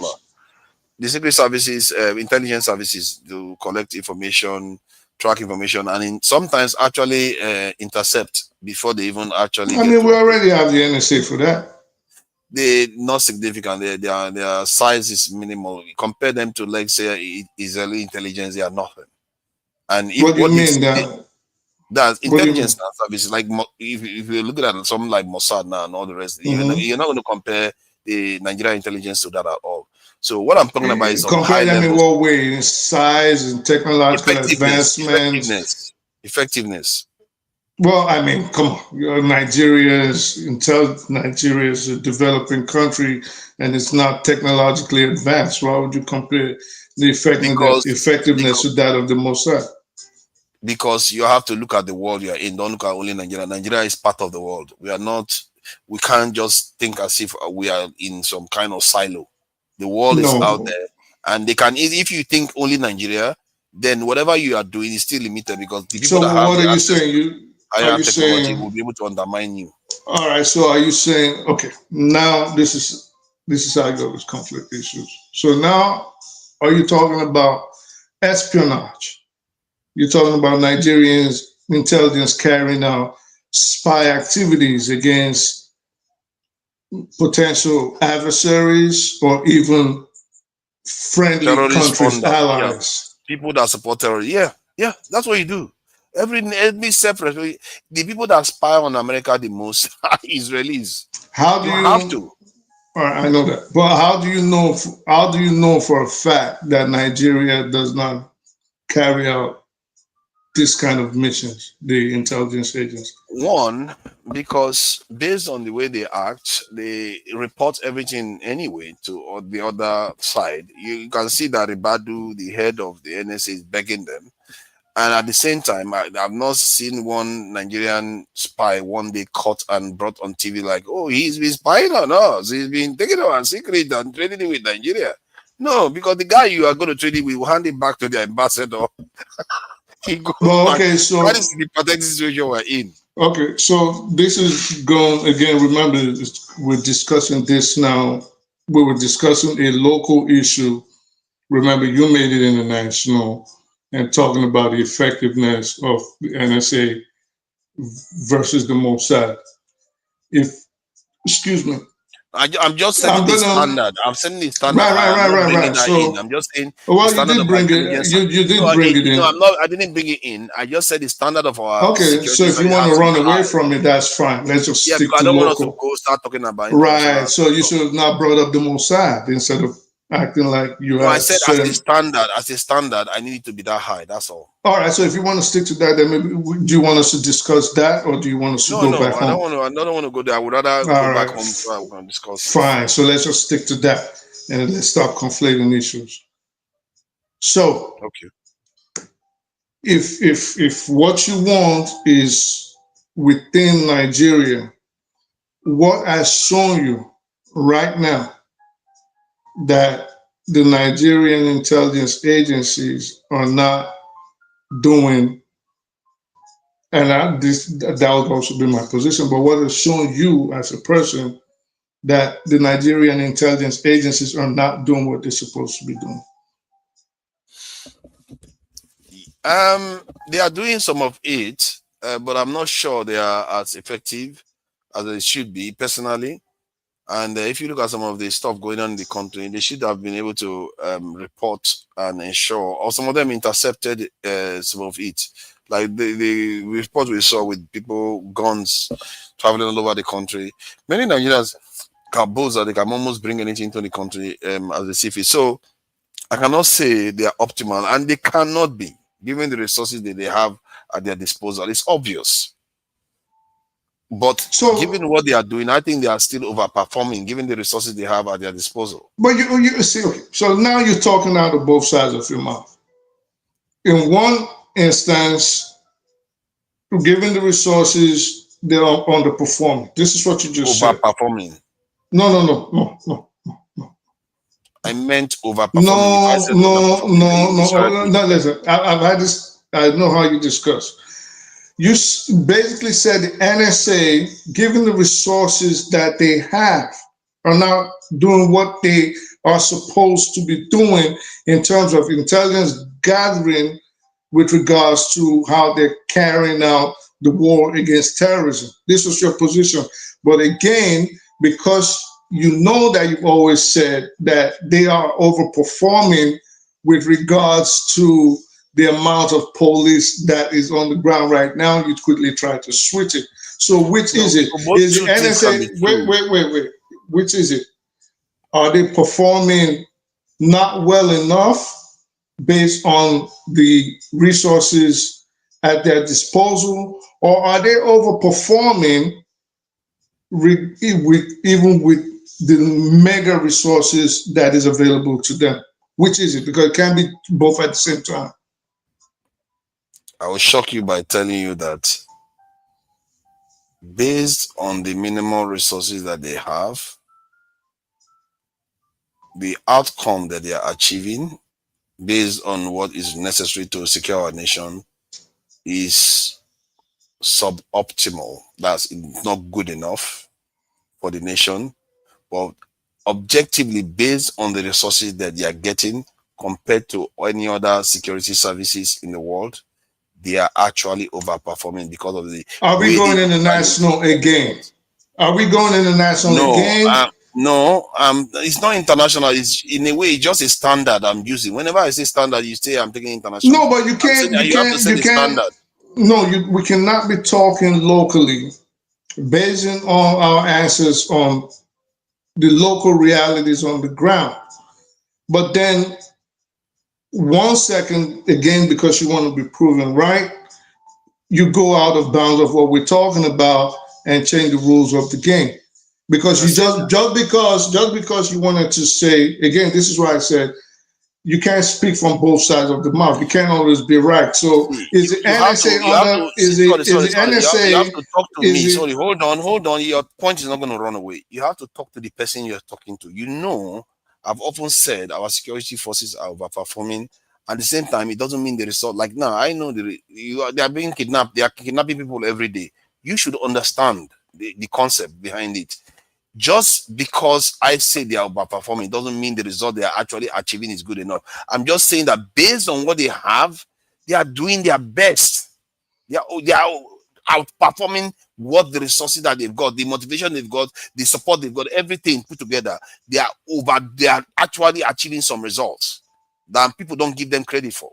The secret services, intelligence services, to collect information, track information, and sometimes actually intercept before they even actually. I mean, we already have the NSA for that. They're not significant. Their size is minimal. Compare them to, like, say, Israeli intelligence, they are nothing. And if, what do you mean? That intelligence services, like if you look at some like Mossad now and all the rest, you're not going to compare the Nigerian intelligence to that at all. So what I'm talking about is compare them in what way? In size and technological advancements, effectiveness. Well, I mean, come on, Nigeria is a developing country, and it's not technologically advanced. Why would you compare the effectiveness to that of the Mossad? Because you have to look at the world you're in. Don't look at only Nigeria. Nigeria is part of the world. We can't just think as if we are in some kind of silo. The world is out there, and they can. If you think only Nigeria, then whatever you are doing is still limited, because the people that have what are you saying? Higher technology will be able to undermine you. All right. So are you saying, okay, now this is how I go with conflict issues. So now, are you talking about espionage? You're talking about Nigerians intelligence carrying out spy activities against potential adversaries or even friendly countries, allies. Yeah. People that support terrorism. Yeah, that's what you do. Every separate. The people that spy on America the most are Israelis. How do you have to? All right, I know that. But how do you know for a fact that Nigeria does not carry out this kind of missions, the intelligence agents? One, because based on the way they act, they report everything anyway to the other side. You can see that Ribadu, the head of the NSA, is begging them. And at the same time, I've not seen one Nigerian spy one day caught and brought on TV like, oh, he's been spying on us. He's been taking our secret and trading with Nigeria. No, because the guy you are going to trade it with will hand it back to the ambassador. Okay, so what is the pathetic situation we're in? Okay, so this is going again. Remember, we're discussing this now. We were discussing a local issue. Remember, you made it international and talking about the effectiveness of the NSA versus the Mossad. Excuse me. I'm just setting the standard. I'm setting the standard. Right. So I'm just saying. Well, you did bring it. You did bring it in. No, I'm not. I didn't bring it in. I just said the standard of our. Okay, so if you want to run away from it, that's fine. Let's just stick to I don't local. want us to go start talking about it. Right. So you should have not brought up the Mossad instead of acting like you. No, I said as a standard, I need it to be that high. That's all. All right. So if you want to stick to that, then maybe do you want us to discuss that, or do you want us to go back home? I don't want to go there. I would rather go back home so we can discuss. Fine. So let's just stick to that, and let's stop conflating issues. So, okay. If what you want is within Nigeria, what I've shown you right now that the Nigerian intelligence agencies are not doing, and that would also be my position, but what has shown you as a person that the Nigerian intelligence agencies are not doing what they're supposed to be doing? They are doing some of it, but I'm not sure they are as effective as they should be, personally. And if you look at some of the stuff going on in the country, they should have been able to report and ensure, or some of them intercepted some of it. Like the report we saw with people, guns traveling all over the country. Many Nigerians can boast that they can almost bring anything into the country as they see fit. So I cannot say they are optimal, and they cannot be, given the resources that they have at their disposal. It's obvious. But given what they are doing, I think they are still overperforming, given the resources they have at their disposal. But you see, okay, so now you're talking out of both sides of your mouth. In one instance, given the resources they're underperforming. This is what you just said. Overperforming. No. I meant overperforming. No. Listen, I've had this. I know how you discuss. You basically said the NSA, given the resources that they have, are not doing what they are supposed to be doing in terms of intelligence gathering with regards to how they're carrying out the war against terrorism. This was your position. But again, because you know that you've always said that they are overperforming with regards to the amount of police that is on the ground right now, you quickly try to switch it. So which is it? Is the NSA, wait. Which is it? Are they performing not well enough based on the resources at their disposal, or are they overperforming even with the mega resources that is available to them? Which is it? Because it can be both at the same time. I will shock you by telling you that based on the minimal resources that they have, the outcome that they are achieving based on what is necessary to secure our nation is suboptimal. That's not good enough for the nation. But objectively, based on the resources that they are getting compared to any other security services in the world, they are actually overperforming because of the. Are we going international again? Are we going international again? No, it's not international. It's in a way just a standard I'm using. Whenever I say standard, you say I'm taking international. No, but you can't. We cannot be talking locally, basing all our answers on the local realities on the ground. But then, 1 second again, because you want to be proven right, you go out of bounds of what we're talking about and change the rules of the game. Because you just because you wanted to say, again, this is why I said you can't speak from both sides of the mouth. You can't always be right. So is the NSA under? Is the NSA? You have to talk to me. Sorry, hold on. Your point is not going to run away. You have to talk to the person you're talking to. You know, I've often said our security forces are overperforming. At the same time, it doesn't mean the result. Like now, I know they are being kidnapped. They are kidnapping people every day. You should understand the concept behind it. Just because I say they are overperforming doesn't mean the result they are actually achieving is good enough. I'm just saying that based on what they have, they are doing their best. They are outperforming what the resources that they've got, the motivation they've got, the support they've got, everything put together. They are actually achieving some results that people don't give them credit for,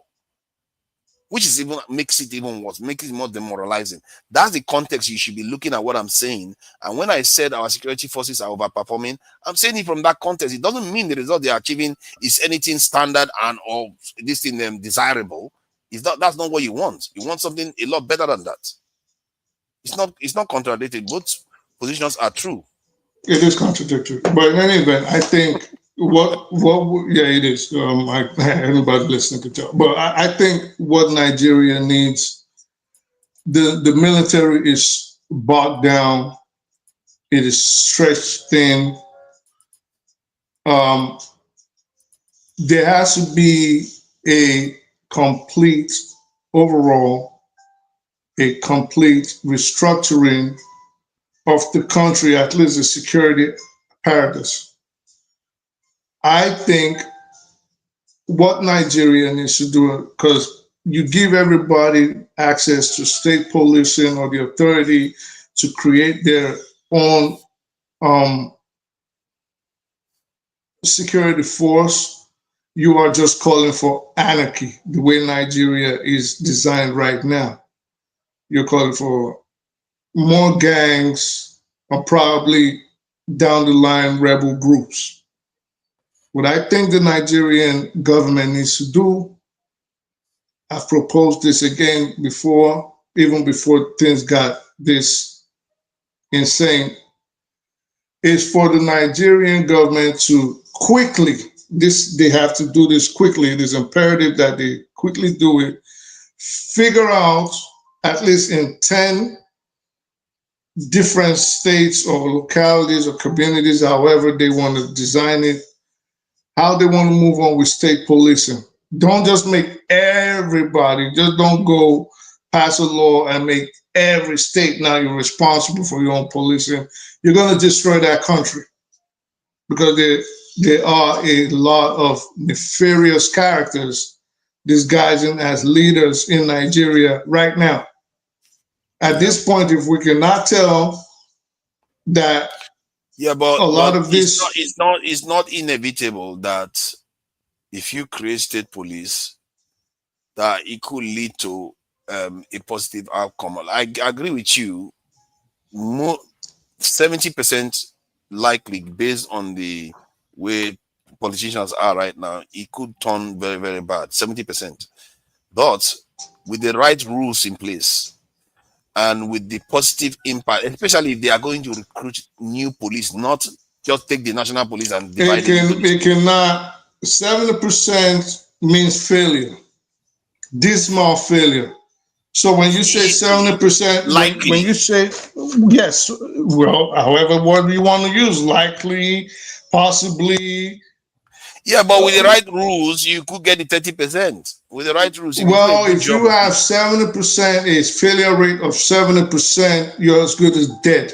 which is makes it even worse, makes it more demoralizing. That's the context you should be looking at what I'm saying. And when I said our security forces are overperforming, I'm saying it from that context. It doesn't mean the result they are achieving is anything standard or this thing desirable. That's not what you want. You want something a lot better than that. It's not contradictory. Both positions are true. It is contradictory, but in any event, I think it is. Anybody listening can tell, but I think what Nigeria needs, the military is bogged down. It is stretched thin. There has to be a complete restructuring of the country, at least the security apparatus. I think what Nigeria needs to do, because you give everybody access to state policing or the authority to create their own security force, you are just calling for anarchy the way Nigeria is designed right now. You're calling for more gangs or probably down the line rebel groups. What I think the Nigerian government needs to do, I've proposed this again before, even before things got this insane, is for the Nigerian government to quickly, they have to do this quickly. It is imperative that they quickly do it. Figure out, at least in 10 different states or localities or communities, however they want to design it, how they want to move on with state policing. Don't just make everybody, just don't go pass a law and make every state now you're responsible for your own policing. You're going to destroy that country because there are a lot of nefarious characters disguising as leaders in Nigeria right now. At this point, if we cannot tell that but a lot of this, it's not inevitable that if you create state police, that it could lead to a positive outcome. I agree with you. 70% likely, based on the way politicians are right now, it could turn very, very bad. 70%. But with the right rules in place and with the positive impact, especially if they are going to recruit new police, not just take the national police and divide it cannot. 70% means failure, dismal failure. So when you say 70%, likely, when you say yes, well, however word you want to use, likely, possibly. Yeah, but with the right rules, you could get the 30%. With the right rules, well, if you have 70% is failure rate of 70%, you're as good as dead.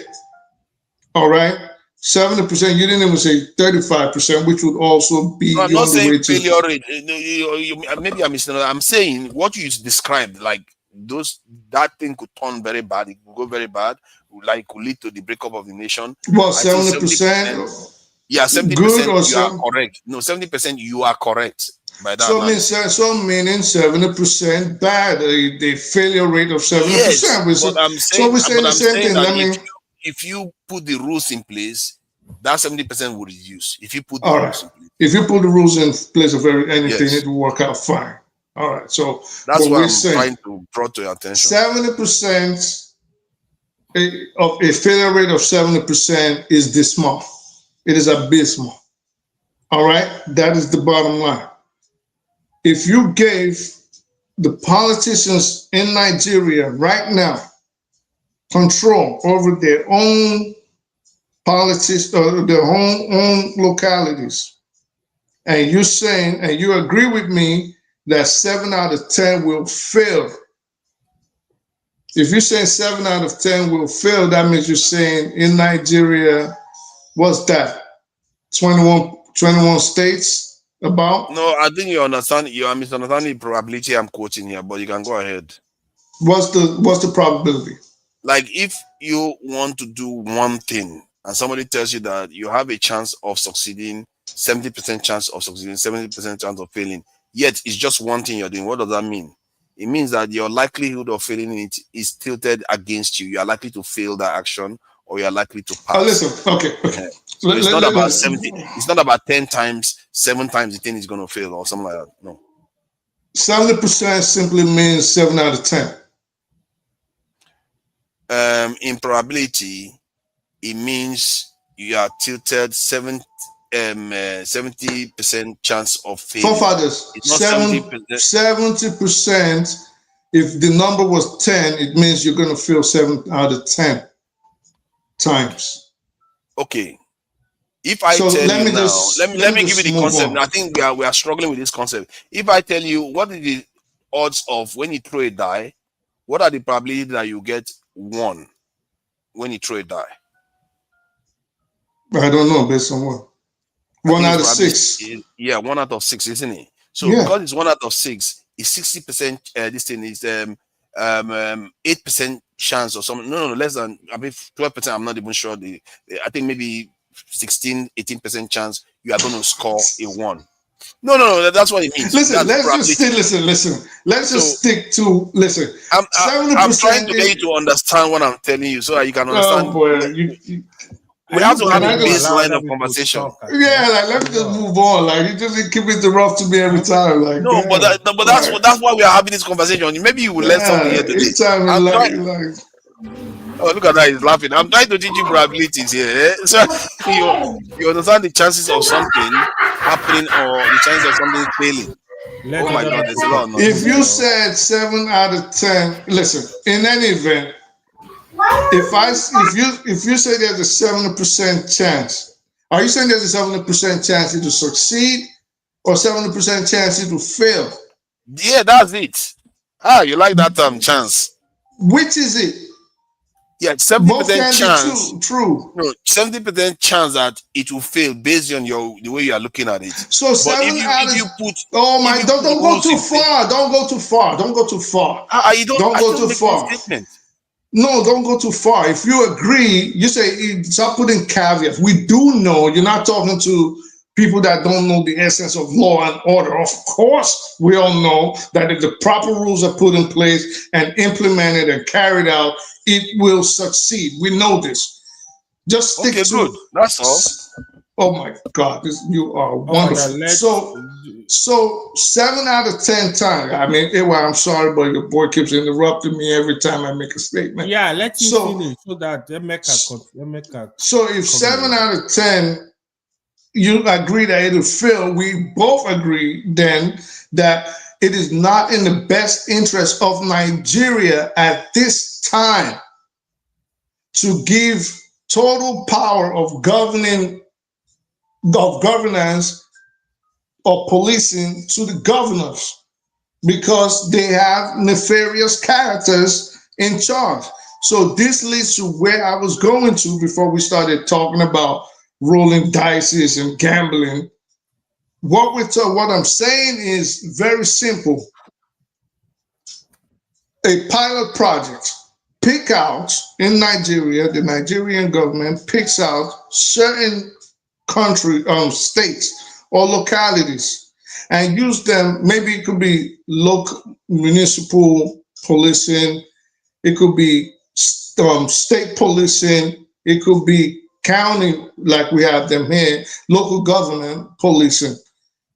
All right. 70%, you didn't even say 35%, which would also be. No, I'm not saying failure rate. Maybe I'm misunderstanding. I'm saying what you described, like that thing could turn very bad. It could go very bad. Like could lead to the breakup of the nation. Well, 70%. Yeah, 70% you are correct. No, 70% you are correct by that. So meaning 70% bad. The failure rate of 70%. Yes, so we're saying the same thing. If you put the rules in place, that 70% will reduce. If you put the rules in place. If you put the rules in place of anything, it will work out fine. All right. So that's what I'm trying to draw to your attention. 70% of a failure rate of 70% is dismal. It is abysmal. All right. That is the bottom line. If you gave the politicians in Nigeria right now control over their own politics or their own localities, and you're saying, and you agree with me that 7 out of 10 will fail. If you're saying 7 out of 10 will fail, that means you're saying in Nigeria, what's that? 21 states about? No, I think you are misunderstanding the probability I'm quoting here, but you can go ahead. What's the probability? Like if you want to do one thing and somebody tells you that you have a chance of succeeding, 70% chance of succeeding, 70% chance of failing, yet it's just one thing you're doing, what does that mean? It means that your likelihood of failing it is tilted against you. You are likely to fail that action, or you are likely to pass. Listen, okay. So it's not about 70. It's not about 10 times, 7 times the thing is going to fail or something like that. No. 70% simply means 7 out of 10. In probability, it means you are tilted 70% chance of failure. Forefathers, 70%. If the number was 10, it means you're going to fail 7 out of 10 times. Okay. If I tell you now, let me give you the concept. I think we are struggling with this concept. If I tell you what is the odds of when you throw a die, what are the probabilities that you get 1 when you throw a die? I don't know, based on what? 1 out of 6. 1 out of 6, isn't it? So because it's 1 out of 6, it's 60%. This thing is 8% chance or something. No, less than 12%. I'm not even sure. I think maybe 16-18% chance you are going to score a 1. No, that's what it means. Listen, let's just stick to I'm trying to get you to understand what I'm telling you so that you can understand. Oh boy, we have to have a baseline of conversation. Let me just move on. Like you just keep interrupting me every time. Like but that's why we are having this conversation. Maybe you will learn something here today. Oh, look at that, he's laughing. I'm trying to teach you probabilities here. So you understand the chances of something happening or the chances of something failing. Oh my God, there's a lot of noise. If you said 7 out of 10, listen, in any event, If you say there's a 70% chance, are you saying there's a 70% chance it will succeed or 70% chance it will fail? Yeah, that's it. You like that chance? Which is it? Yeah, Both 70% can chance. be true. No, 70% chance that it will fail based on the way you are looking at it. So But seven out of if you put don't go too far. Don't go too far. Don't go too far. Don't go too far. No, don't go too far. If you agree, you say stop putting caveats. We do know you're not talking to people that don't know the essence of law and order. Of course, we all know that if the proper rules are put in place and implemented and carried out, it will succeed. We know this. Just stick to good. That's all. Oh my God, you are wonderful. So 7 out of 10 times. I mean, I'm sorry, but your boy keeps interrupting me every time I make a statement. Yeah, let me finish so that Emeka. So if 7 out of 10 you agree that it will fail, we both agree then that it is not in the best interest of Nigeria at this time to give total power of governance or policing to the governors because they have nefarious characters in charge. So this leads to where I was going to before we started talking about rolling dice and gambling. What I'm saying is very simple. A pilot project. Pick out in Nigeria, the Nigerian government picks out certain states or localities and use them. Maybe it could be local municipal policing, it could be state policing, it could be county like we have them here, local government policing.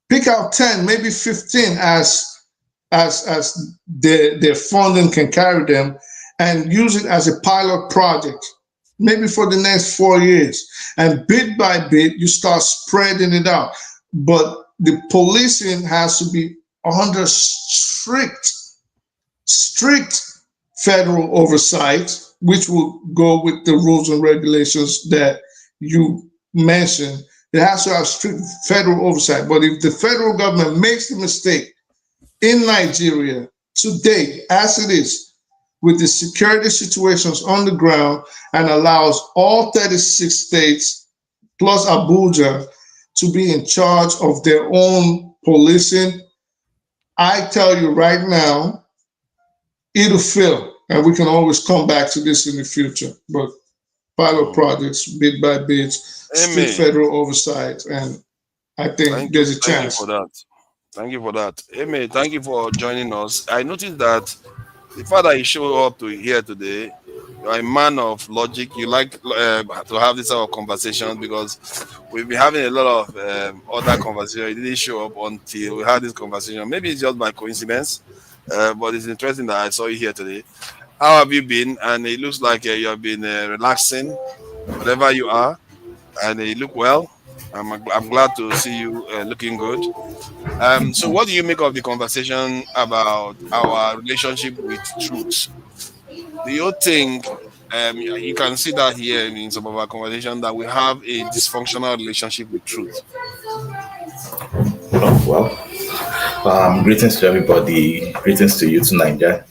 Pick out 10, maybe 15 as their funding can carry them, and use it as a pilot project, maybe for the next 4 years. And bit by bit, you start spreading it out. But the policing has to be under strict federal oversight, which will go with the rules and regulations that you mentioned. It has to have strict federal oversight. But if the federal government makes the mistake in Nigeria today, as it is, with the security situations on the ground, and allows all 36 states plus Abuja to be in charge of their own policing, I tell you right now, it'll fail. And we can always come back to this in the future. But pilot projects, bit by bit, strict federal oversight, and I think there's a chance. Thank you for that. Amen. Thank you for joining us. I noticed that the fact that you show up to here today, you're a man of logic. You like to have this sort of conversation because we've been having a lot of other conversations. You didn't show up until we had this conversation. Maybe it's just by coincidence, but it's interesting that I saw you here today. How have you been? And it looks like you have been relaxing, whatever you are, and you look well. I'm glad to see you looking good. So what do you make of the conversation about our relationship with truth? Do you think you can see that here in some of our conversation that we have a dysfunctional relationship with truth? Well, greetings to everybody. Greetings to you tonight, AY,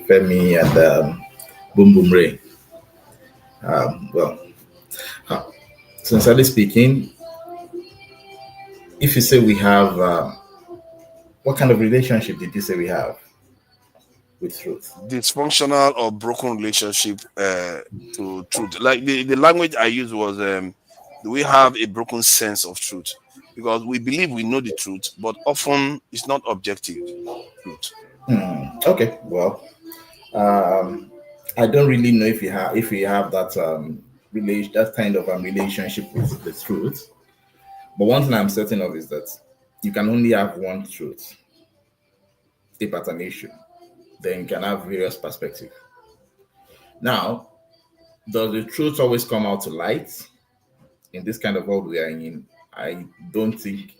Femi, and Boom Boom Ray. Sincerely speaking, if you say we have, what kind of relationship did you say we have with truth? Dysfunctional or broken relationship to truth. Like the language I used was, do we have a broken sense of truth? Because we believe we know the truth, but often it's not objective truth. Okay, well, I don't really know if you have that that kind of relationship with the truth. But one thing I'm certain of is that you can only have one truth about an issue. Then you can have various perspectives. Now, does the truth always come out to light? In this kind of world we are in, I don't think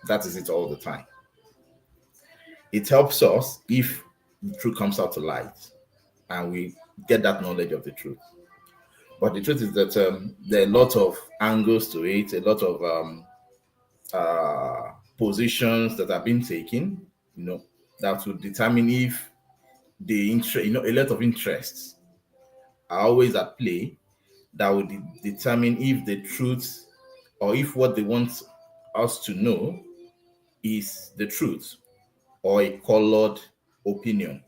that is it all the time. It helps us if the truth comes out to light and we get that knowledge of the truth. But the truth is that there are a lot of angles to it, a lot of positions that have been taken, that will determine if the interest, a lot of interests are always at play that would determine if the truth or if what they want us to know is the truth or a colored opinion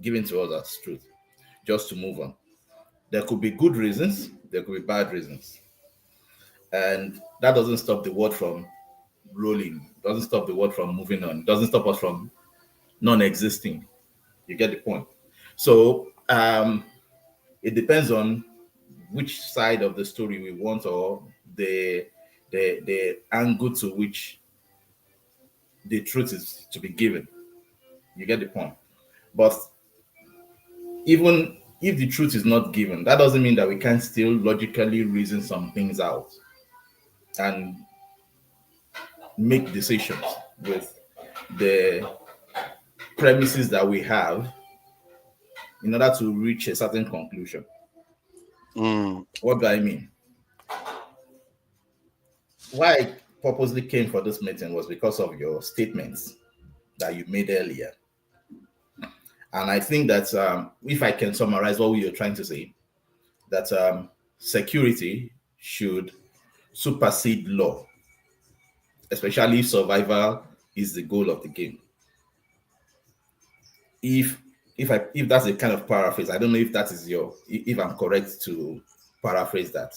given to us as truth, just to move on. There could be good reasons, there could be bad reasons. And that doesn't stop the word from rolling, doesn't stop the word from moving on, doesn't stop us from non-existing. You get the point. So it depends on which side of the story we want or the angle to which the truth is to be given. You get the point. But even if the truth is not given, that doesn't mean that we can't still logically reason some things out and make decisions with the premises that we have in order to reach a certain conclusion. What do I mean? Why I purposely came for this meeting was because of your statements that you made earlier. And I think that if I can summarize what you're trying to say, that security should supersede law, especially if survival is the goal of the game. If that's a kind of paraphrase, I don't know if that is if I'm correct to paraphrase that.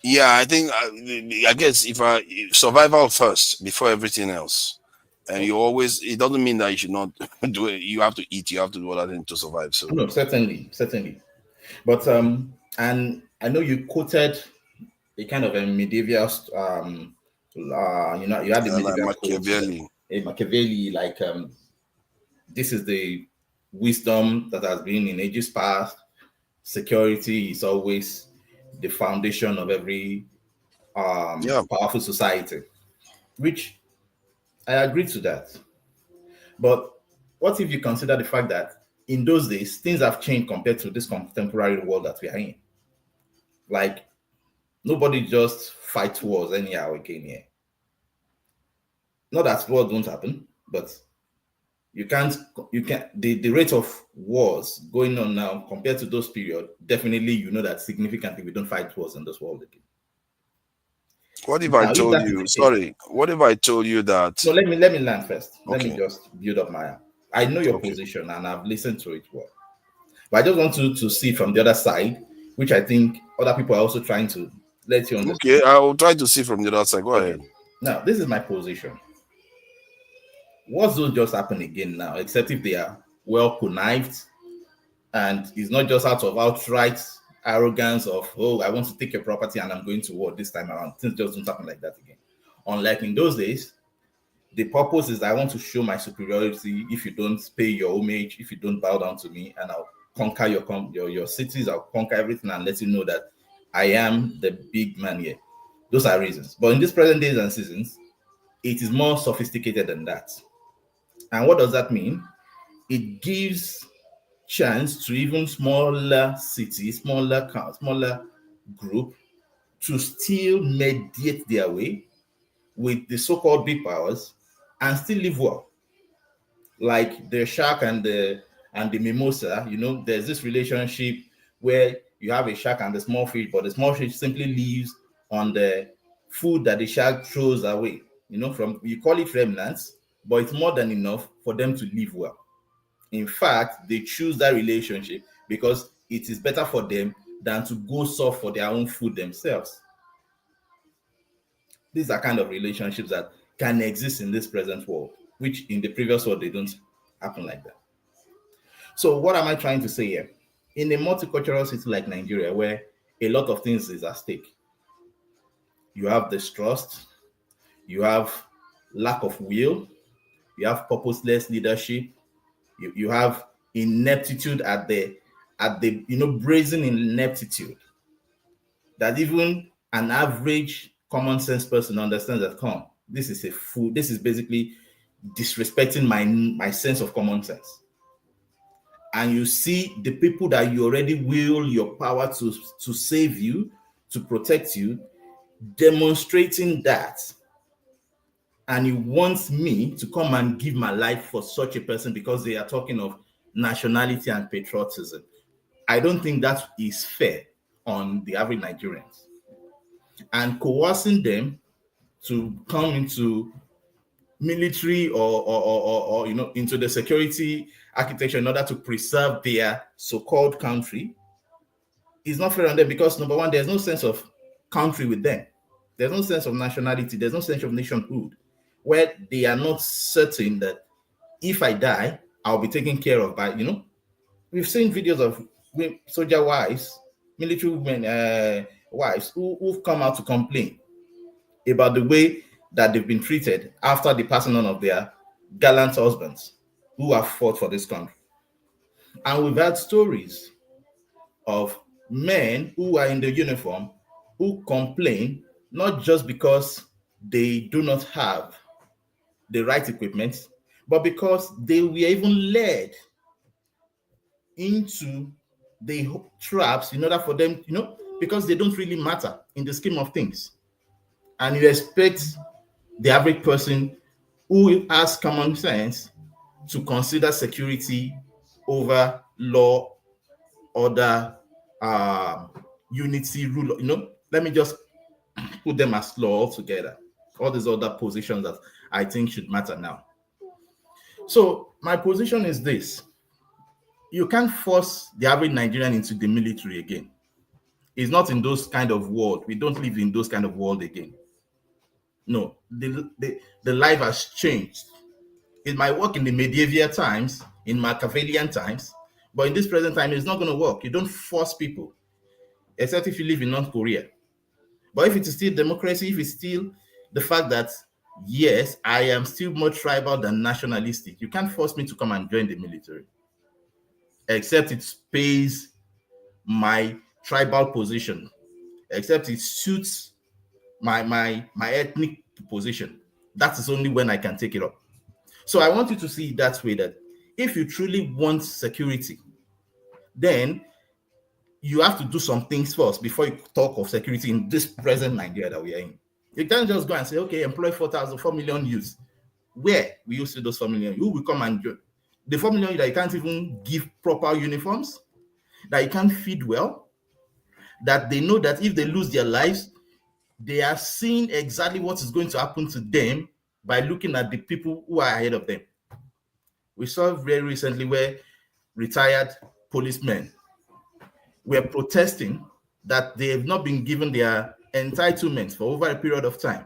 Yeah, I think I guess if survival first before everything else. And it doesn't mean that you should not do it. You have to eat, you have to do other things to survive. So no, certainly. But and I know you quoted a kind of a medieval you had the medieval Machiavelli. Machiavelli, this is the wisdom that has been in ages past. Security is always the foundation of every powerful society, which I agree to that. But what if you consider the fact that in those days, things have changed compared to this contemporary world that we are in? Like, nobody just fights wars anyhow again here. Not that wars don't happen, but the rate of wars going on now compared to those periods, definitely that significantly we don't fight wars in this world again. What if I told you? Sorry. What if I told you that? So let me land first. Okay. Let me just build up my. I know your position and I've listened to it well, but I just want to see from the other side, which I think other people are also trying to let you understand. Okay, I will try to see from the other side. Go ahead. Now, this is my position. What's those just happen again now? Except if they are well connived, and it's not just out of outright arrogance of, I want to take your property and I'm going to war this time around. Things just don't happen like that again. Unlike in those days, the purpose is I want to show my superiority. If you don't pay your homage, if you don't bow down to me, and I'll conquer your cities, I'll conquer everything and let you know that I am the big man here. Those are reasons. But in these present days and seasons, it is more sophisticated than that. And what does that mean? It gives chance to even smaller cities, smaller group to still mediate their way with the so-called big powers and still live well. Like the shark and the mimosa, there's this relationship where you have a shark and the small fish, but the small fish simply lives on the food that the shark throws away. You call it remnants, but it's more than enough for them to live well. In fact, they choose that relationship because it is better for them than to go soft for their own food themselves. These are kind of relationships that can exist in this present world, which in the previous world, they don't happen like that. So what am I trying to say here? In a multicultural city like Nigeria, where a lot of things is at stake, you have distrust, you have lack of will, you have purposeless leadership, you have ineptitude at the brazen ineptitude that even an average common sense person understands that this is basically disrespecting my sense of common sense. and you see the people that you already will your power to save you, to protect you, demonstrating that, and you want me to come and give my life for such a person because they are talking of nationality and patriotism, I don't think that is fair on the average Nigerians. And coercing them to come into military or into the security architecture in order to preserve their so-called country is not fair on them, because number one, there's no sense of country with them. There's no sense of nationality. There's no sense of nationhood, where they are not certain that if I die, I'll be taken care of by, we've seen videos of soldier wives, military women, wives who've come out to complain about the way that they've been treated after the passing on of their gallant husbands who have fought for this country. And we've had stories of men who are in the uniform who complain, not just because they do not have the right equipment, but because they were even led into the traps in order for them, because they don't really matter in the scheme of things. And you expect the average person who has common sense to consider security over law, order, unity, rule. Let me just put them as law altogether. All these other positions that I think should matter now. So my position is this: you can't force the average Nigerian into the military again. It's not in those kind of world. We don't live in those kind of world again. No, the life has changed. It might work in the medieval times, in Machiavellian times, but in this present time, it's not going to work. You don't force people, except if you live in North Korea. But if it is still democracy, if it's still the fact that, yes, I am still more tribal than nationalistic, you can't force me to come and join the military, except it pays my tribal position, except it suits my ethnic position. That is only when I can take it up. So I want you to see it that way, that if you truly want security, then you have to do some things first before you talk of security in this present Nigeria that we are in. You can't just go and say, okay, employ 4 million youths. Where will you see those 4 million? Who will come and join? The 4 million that you can't even give proper uniforms, that you can't feed well, that they know that if they lose their lives, they are seeing exactly what is going to happen to them by looking at the people who are ahead of them. We saw very recently where retired policemen were protesting that they have not been given their entitlements for over a period of time.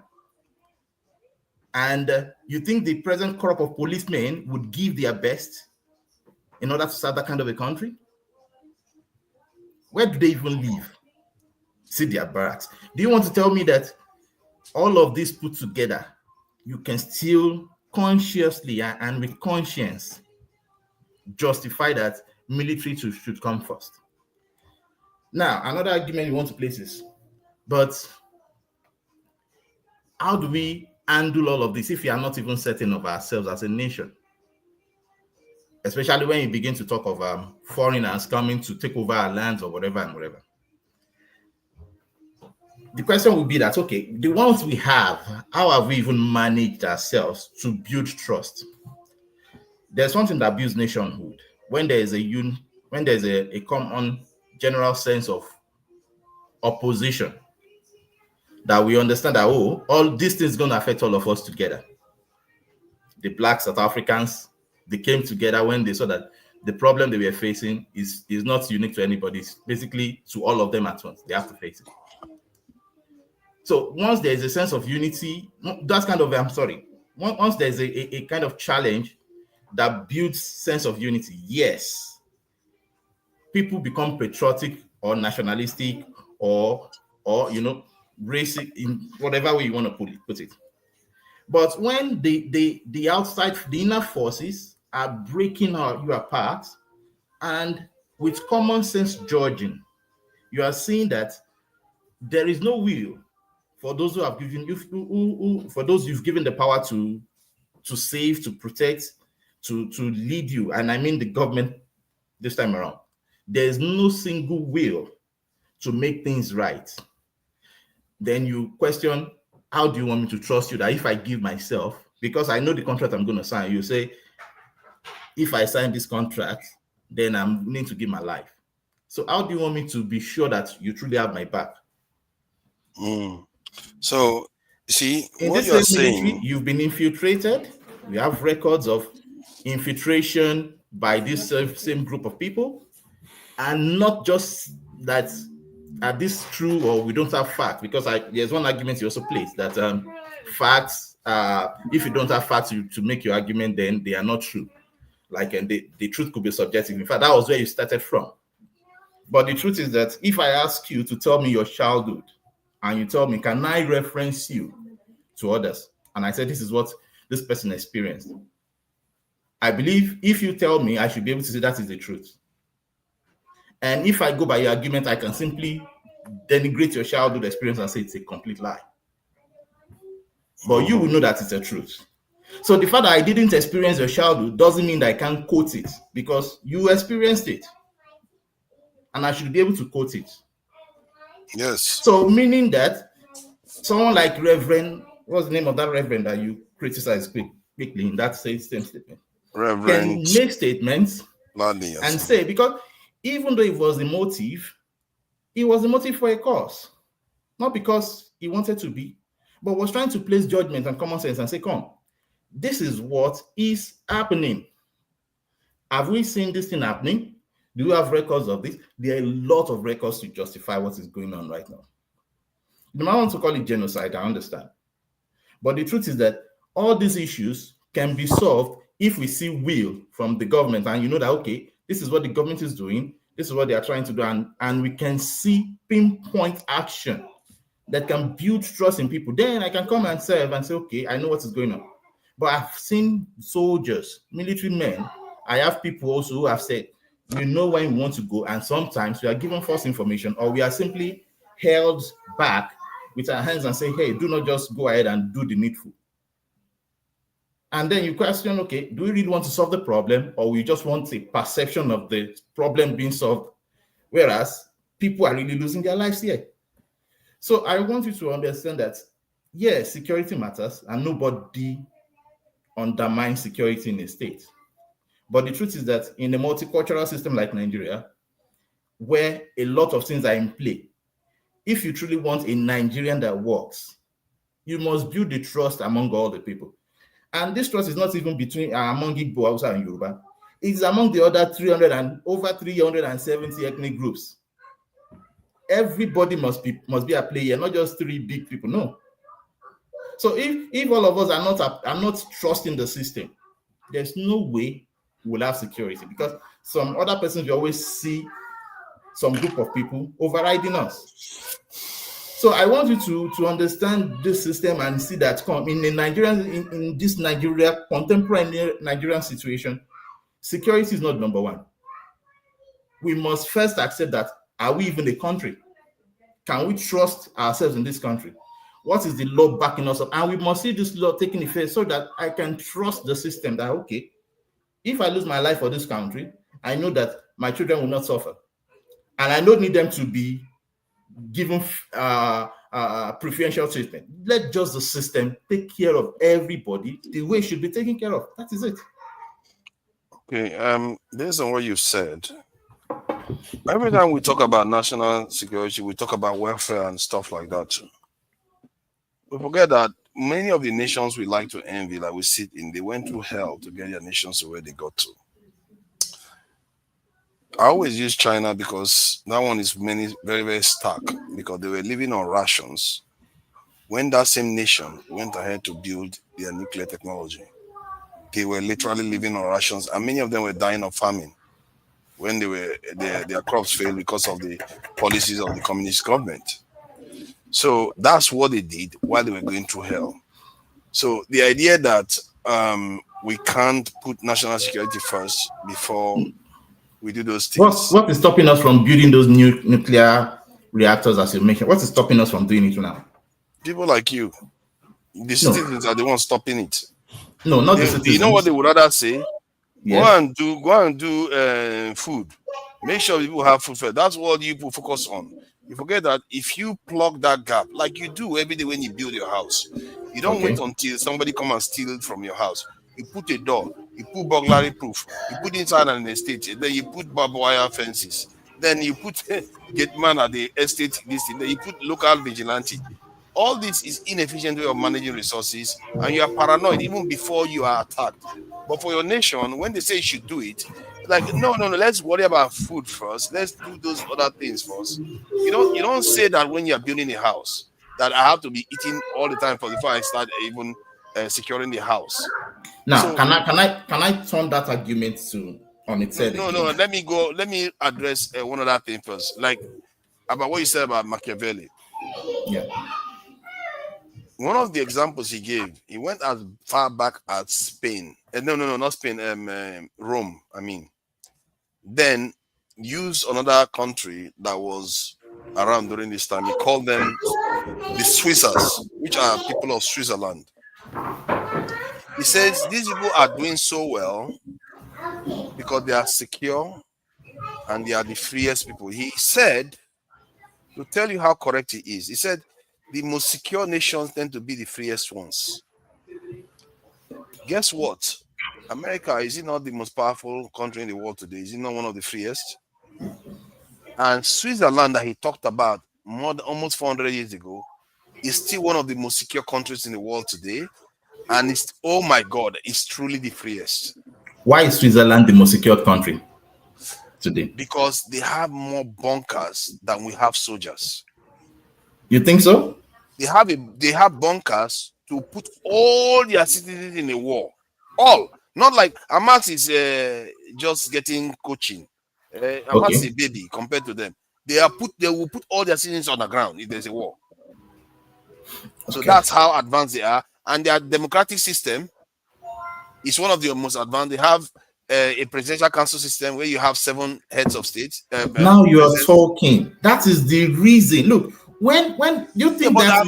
And you think the present crop of policemen would give their best in order to serve that kind of a country? Where do they even live? See their barracks. Do you want to tell me that all of this put together, you can still consciously and with conscience justify that military should come first? Now, another argument you want to place is, but how do we handle all of this if we are not even certain of ourselves as a nation? Especially when you begin to talk of foreigners coming to take over our lands or whatever and whatever. The question would be that, okay, the ones we have, how have we even managed ourselves to build trust? There's something that builds nationhood. When there is a common general sense of opposition, that we understand that, all these things are going to affect all of us together. The Black South Africans, they came together when they saw that the problem they were facing is not unique to anybody. It's basically to all of them at once. They have to face it. So once there is a sense of unity, that's kind of, once there's a kind of challenge that builds sense of unity, yes, people become patriotic or nationalistic or racist, in whatever way you want to put it. But when the outside, the inner forces are breaking you apart, and with common sense judging, you are seeing that there is no will for those who have given you, for those you've given the power to save, to protect, to lead you, and I mean the this time around. There's no single will to make things right. Then you question, how do you want me to trust you that if I give myself, because I know the contract I'm going to sign, you say, if I sign this contract, then I'm willing to give my life. So how do you want me to be sure that you truly have my back? So, see, in what this you're same military, saying, you've been infiltrated. We have records of infiltration by this same group of people, and not just that. Are this true or we don't have facts? Because there's one argument you also placed that facts, if you don't have facts to make your argument, then they are not true. Like, and the truth could be subjective. In fact, that was where you started from. But the truth is that if I ask you to tell me your childhood, and you tell me, can I reference you to others? And I said, this is what this person experienced. I believe if you tell me, I should be able to say that is the truth. And if I go by your argument, I can simply denigrate your childhood experience and say it's a complete lie. But you will know that it's the truth. So the fact that I didn't experience your childhood doesn't mean that I can't quote it, because you experienced it. And I should be able to quote it. yes. So meaning that someone like Reverend, what's the name of that Reverend that you criticize quickly in that same statement? Reverend Can make statements and say, because even though it was the motive for a cause, not because he wanted to be, but was trying to place judgment and common sense and say, come, this is what is happening. Have we seen this thing happening? Do you have records of this? There are a lot of records to justify what is going on right now. You might want to call it genocide, I understand. But the truth is that all these issues can be solved if we see will from the government, and you know that, okay, this is what the government is doing, this is what they are trying to do, and we can see pinpoint action that can build trust in people. Then I can come and serve and say, okay, I know what is going on. But I've seen soldiers, military men, I have people also who have said, we know when we want to go, and sometimes we are given false information, or we are simply held back with our hands and say, hey, do not just go ahead and do the needful. And then you question, okay, do we really want to solve the problem, or we just want a perception of the problem being solved, whereas people are really losing their lives here? So I want you to understand that, yes, security matters, and nobody undermines security in a state. But the truth is that in a multicultural system like Nigeria, where a lot of things are in play, if you truly want a Nigerian that works, you must build the trust among all the people. And this trust is not even between among Igbo, Hausa, and Yoruba. It's among the other over 370 ethnic groups. Everybody must be a player, not just three big people. No. So if all of us are not trusting the system, there's no way we'll have security, because some other persons will always see some group of people overriding us. So I want you to understand this system and see that in this contemporary Nigerian situation, security is not number one. We must first accept that, are we even a country? Can we trust ourselves in this country? What is the law backing us up? And we must see this law taking effect so that I can trust the system that, okay, if I lose my life for this country, I know that my children will not suffer. And I don't need them to be given preferential treatment. Let just the system take care of everybody the way it should be taken care of. That is it. Okay, based on what you said, every time we talk about national security, we talk about welfare and stuff like that too. We forget that many of the nations we like to envy, like we sit in, they went through hell to get their nations to where they got to. I always use China because that one is very, very stark, because they were living on rations when that same nation went ahead to build their nuclear technology. They were literally living on rations, and many of them were dying of famine when their crops failed because of the policies of the communist government. So that's what they did while they were going through hell. So the idea that we can't put national security first before we do those things. What is stopping us from building those new nuclear reactors, as you mentioned? What is stopping us from doing it now? People like you. The citizens are the ones stopping it. No, not the citizens. You know what they would rather say? Yes. Go and do food. Make sure people have food first. That's what you people focus on. You forget that if you plug that gap, like you do every day when you build your house, you don't Okay. wait until somebody come and steal it from your house. You put a door, you put burglary proof, you put inside an estate, then you put barbed wire fences, then you put gate man at the estate this thing, then you put local vigilante. All this is inefficient way of managing resources, and you are paranoid even before you are attacked. But for your nation, when they say you should do it, like no, let's worry about food first. Let's do those other things first. You don't say that when you're building a house that I have to be eating all the time before I start even securing the house. Now, So, can I turn that argument to on its head? no. Let me address one other thing first, like about what you said about Machiavelli. Yeah. One of the examples he gave, he went as far back as Spain. No, not Spain. Rome. I mean, then used another country that was around during this time. He called them the Swissers, which are people of Switzerland. He says these people are doing so well because they are secure and they are the freest people. He said, to tell you how correct he is, he said the most secure nations tend to be the freest ones. Guess what? America, is it not the most powerful country in the world today? Is it not one of the freest? And Switzerland that he talked about almost 400 years ago is still one of the most secure countries in the world today. And it's, oh my God, it's truly the freest. Why is Switzerland the most secure country today? Because they have more bunkers than we have soldiers. You think so? They have bunkers to put all their citizens in a war. All. Not like Hamas is just getting coaching. Hamas is a baby compared to them. They will put all their citizens on the ground if there's a war. So that's how advanced they are. And their democratic system is one of the most advanced. They have a presidential council system where you have 7 heads of state. Now you are talking. That is the reason. Look, when you think that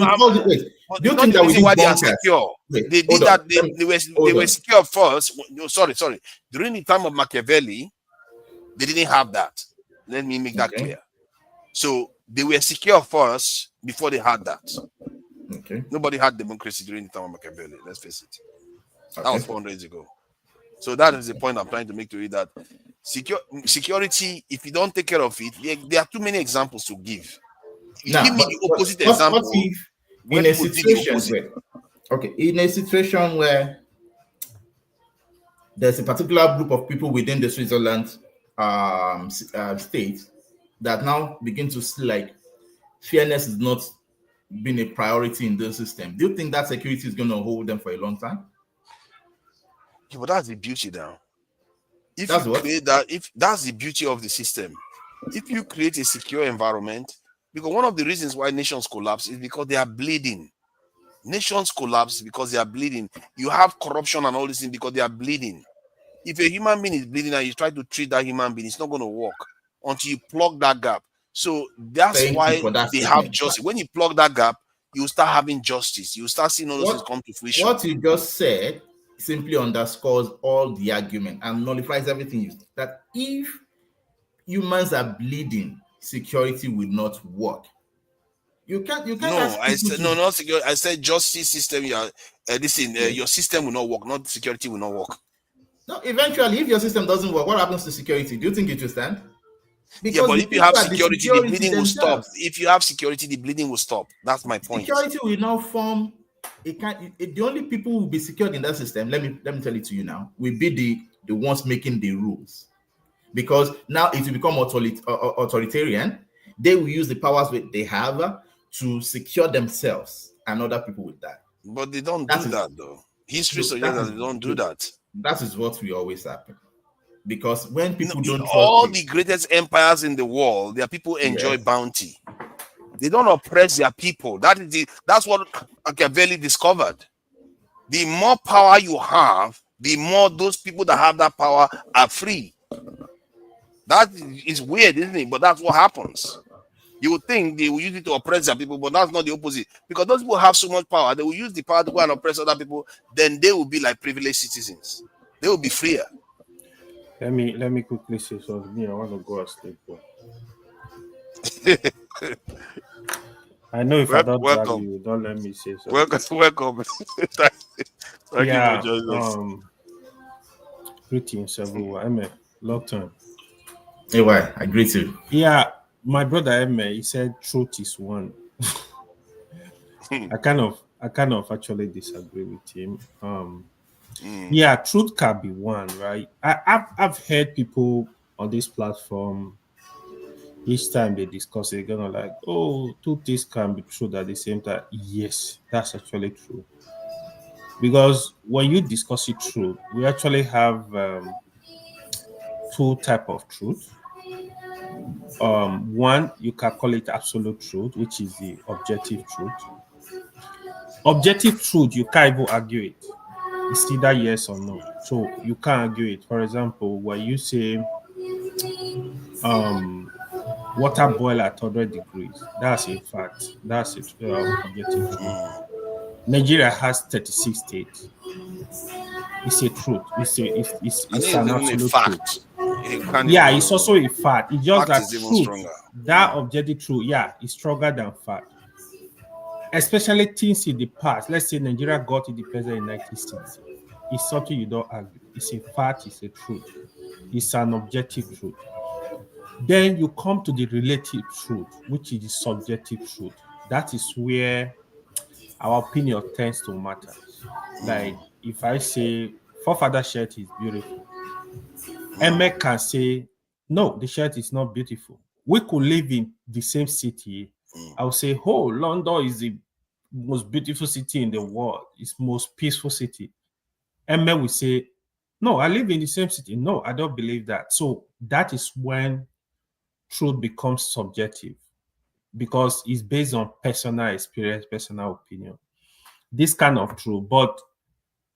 do you think that we need bunkers? They did that. They were secure first. No, sorry. During the time of Machiavelli, they didn't have that. Let me make that clear. So they were secure first before they had that. Okay. Nobody had democracy during the time of Machiavelli. Let's face it. That was 400 years ago. So that is the point I'm trying to make to you, that security, if you don't take care of it, there are too many examples to give. Now, give me the opposite example. What if in a situation in a situation where there's a particular group of people within the Switzerland state that now begin to see like fairness is not being a priority in the system, do you think that security is going to hold them for a long time? Yeah, but that's the beauty now. If that's the beauty of the system. If you create a secure environment, because one of the reasons why nations collapse is because they are bleeding. Nations collapse because they are bleeding. You have corruption and all this thing because they are bleeding. If a human being is bleeding and you try to treat that human being, it's not going to work until you plug that gap. So that's why they have justice. When you plug that gap, you start having justice. You start seeing all those things come to fruition. What you just said simply underscores all the argument and nullifies everything you said. That if humans are bleeding, security will not work. You can't. No, I said no, not security. I said justice system. Your system will not work. Not security will not work. No, eventually, if your system doesn't work, what happens to security? Do you think it will stand? Because but if you have security, the bleeding will stop. If you have security, the bleeding will stop. That's my point. Security will now form the only people who will be secured in that system, let me tell it to you now, will be the ones making the rules. Because now it will become authoritarian. They will use the powers they have to secure themselves, and other people will die. But they don't do that though. History suggests that they don't do that. That is what will always happen. Because when people don't all the greatest empires in the world, their people enjoy bounty. They don't oppress their people. That's what Machiavelli discovered. The more power you have, the more those people that have that power are free. That is weird, isn't it? But that's what happens. You would think they will use it to oppress their people, but that's not the opposite. Because those people have so much power, they will use the power to go and oppress other people. Then they will be like privileged citizens. They will be freer. Let me quickly say something. I want to go asleep. I know if I don't drag Welcome. you, don't let me say something. Welcome. Thank you Yeah. for joining us. Greetings, everyone. Eme, long time. Hey, why? I greet you. Yeah, my brother Eme, he said truth is one. I kind of actually disagree with him. Yeah, truth can be one, right? I've heard people on this platform each time they discuss it, they're gonna like, oh, two things can be true at the same time. Yes, that's actually true. Because when you discuss it true, we actually have two type of truth. One, you can call it absolute truth, which is the objective truth. Objective truth, you can't even argue it. It's either yes or no. So you can't argue it. For example, when you say water boil at 100 degrees, that's a fact. That's it. Objective truth. Nigeria has 36 states. It's a truth. It's an absolute truth. Yeah, it's also a fact. It's just that truth, that objective truth, yeah, is stronger than fact. Especially things in the past. Let's say Nigeria got independence in 1960. It's something you don't argue. It's a fact, it's a truth. It's an objective truth. Then you come to the relative truth, which is the subjective truth. That is where our opinion tends to matter. Like if I say forefather shirt is beautiful, Emek can say, no, the shirt is not beautiful. We could live in the same city. I'll say, oh, London is the most beautiful city in the world. It's the most peaceful city. Emek will say, no, I live in the same city. No, I don't believe that. So that is when truth becomes subjective because it's based on personal experience, personal opinion. This kind of truth. But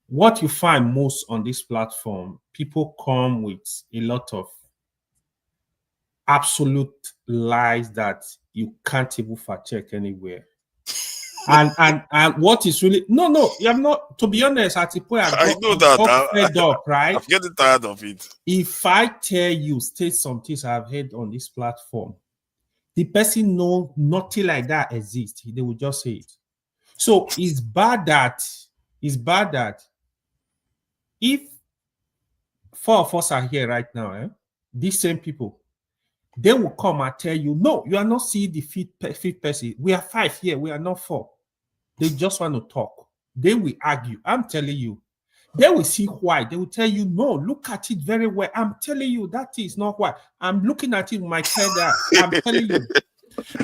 what you find most on this platform, people come with a lot of absolute lies that you can't even fact check anywhere. And what is really no, I'm not, to be honest, at the point I know that fed up, right? I'm getting tired of it. If I tell you, state some things I've heard on this platform, the person know nothing like that exists. They will just say it. So it's bad that if four of us are here right now, these same people, they will come and tell you, no, you are not seeing the fifth person. We are 5 here. We are not 4. They just want to talk. They will argue. I'm telling you. They will see why. They will tell you, no, look at it very well. I'm telling you, that is not why. I'm looking at it with my head. I'm telling you.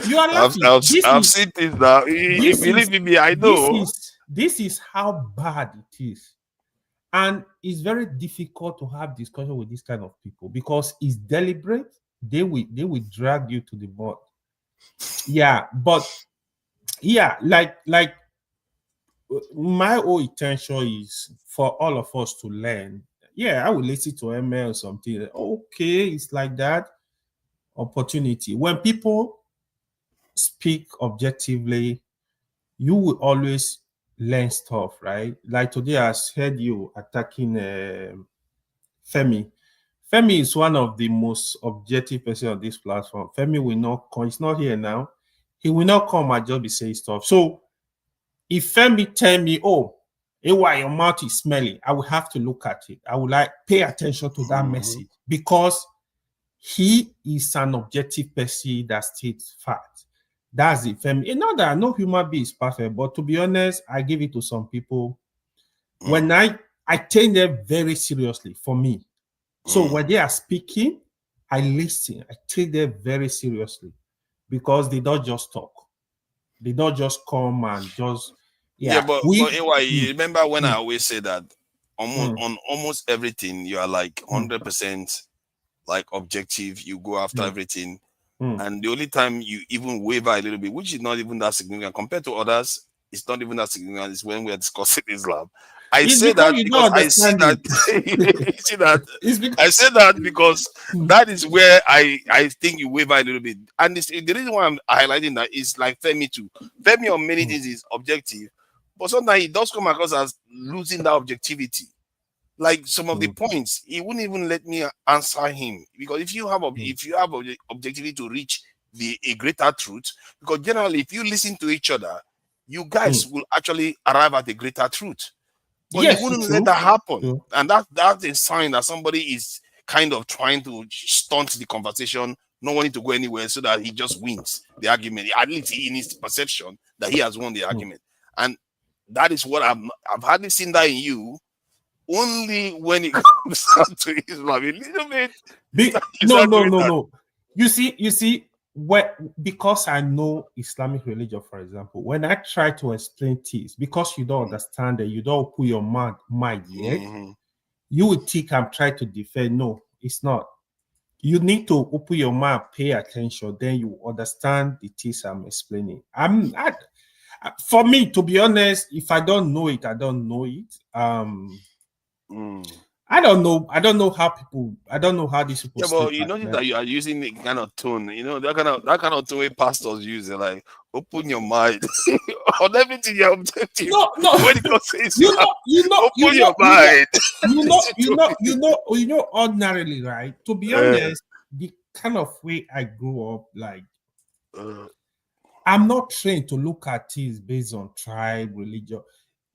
You are laughing. I've seen this now. If you believe in me, I know. This is how bad it is. And it's very difficult to have discussion with this kind of people because it's deliberate. They will drag you to the mud. Yeah, but yeah, like my whole intention is for all of us to learn. Yeah, I will listen to ML or something. Okay, it's like that. Opportunity. When people speak objectively, you will always learn stuff, right? Like today, I heard you attacking Femi. Femi is one of the most objective person on this platform. Femi will not come. He's not here now. He will not come and just be saying stuff. So if Femi tell me, oh, why your mouth is smelly, I will have to look at it. I will like pay attention to that message because he is an objective person that states facts. That's it, Femi. Not that no human being is perfect, but to be honest, I give it to some people. When I take them very seriously for me. So when they are speaking, I listen. I take them very seriously because they don't just talk. They don't just come and just but you remember when I always say that on almost everything you are like 100% like objective. You go after everything, and the only time you even waver a little bit, which is not even that significant compared to others, it's not even that significant. Is when we are discussing Islam. I say that because I see that. You see that? I say that because that is where I think you waver a little bit. And the reason why I'm highlighting that is like Femi too. Femi on many things is objective, but sometimes it does come across as losing that objectivity. like some of the points, he wouldn't even let me answer him, because if you have objectivity to reach a greater truth, because generally if you listen to each other, you guys will actually arrive at a greater truth. But Yes, you wouldn't true. let that happen. True. And that's a sign that somebody is kind of trying to stunt the conversation, not wanting to go anywhere, so that he just wins the argument, at least in his perception that he has won the argument. And that is what I've hardly seen that in you. Only when it comes down to Islam, a little bit. No. You see, because I know Islamic religion, for example, when I try to explain things, because you don't understand it, you don't put your mind yet, you would think I'm trying to defend. No, it's not. You need to open your mind, pay attention, then you understand the things I'm explaining. For me, to be honest, if I don't know it, I don't know it. I don't know how these people. Yeah, but you notice that you are using the kind of tone, that kind of tone pastors use. They're like, open your mind on everything you're objective. No. When it comes to Islam, open your mind. Ordinarily, right? To be honest, the kind of way I grew up, like, I'm not trained to look at things based on tribe, religion.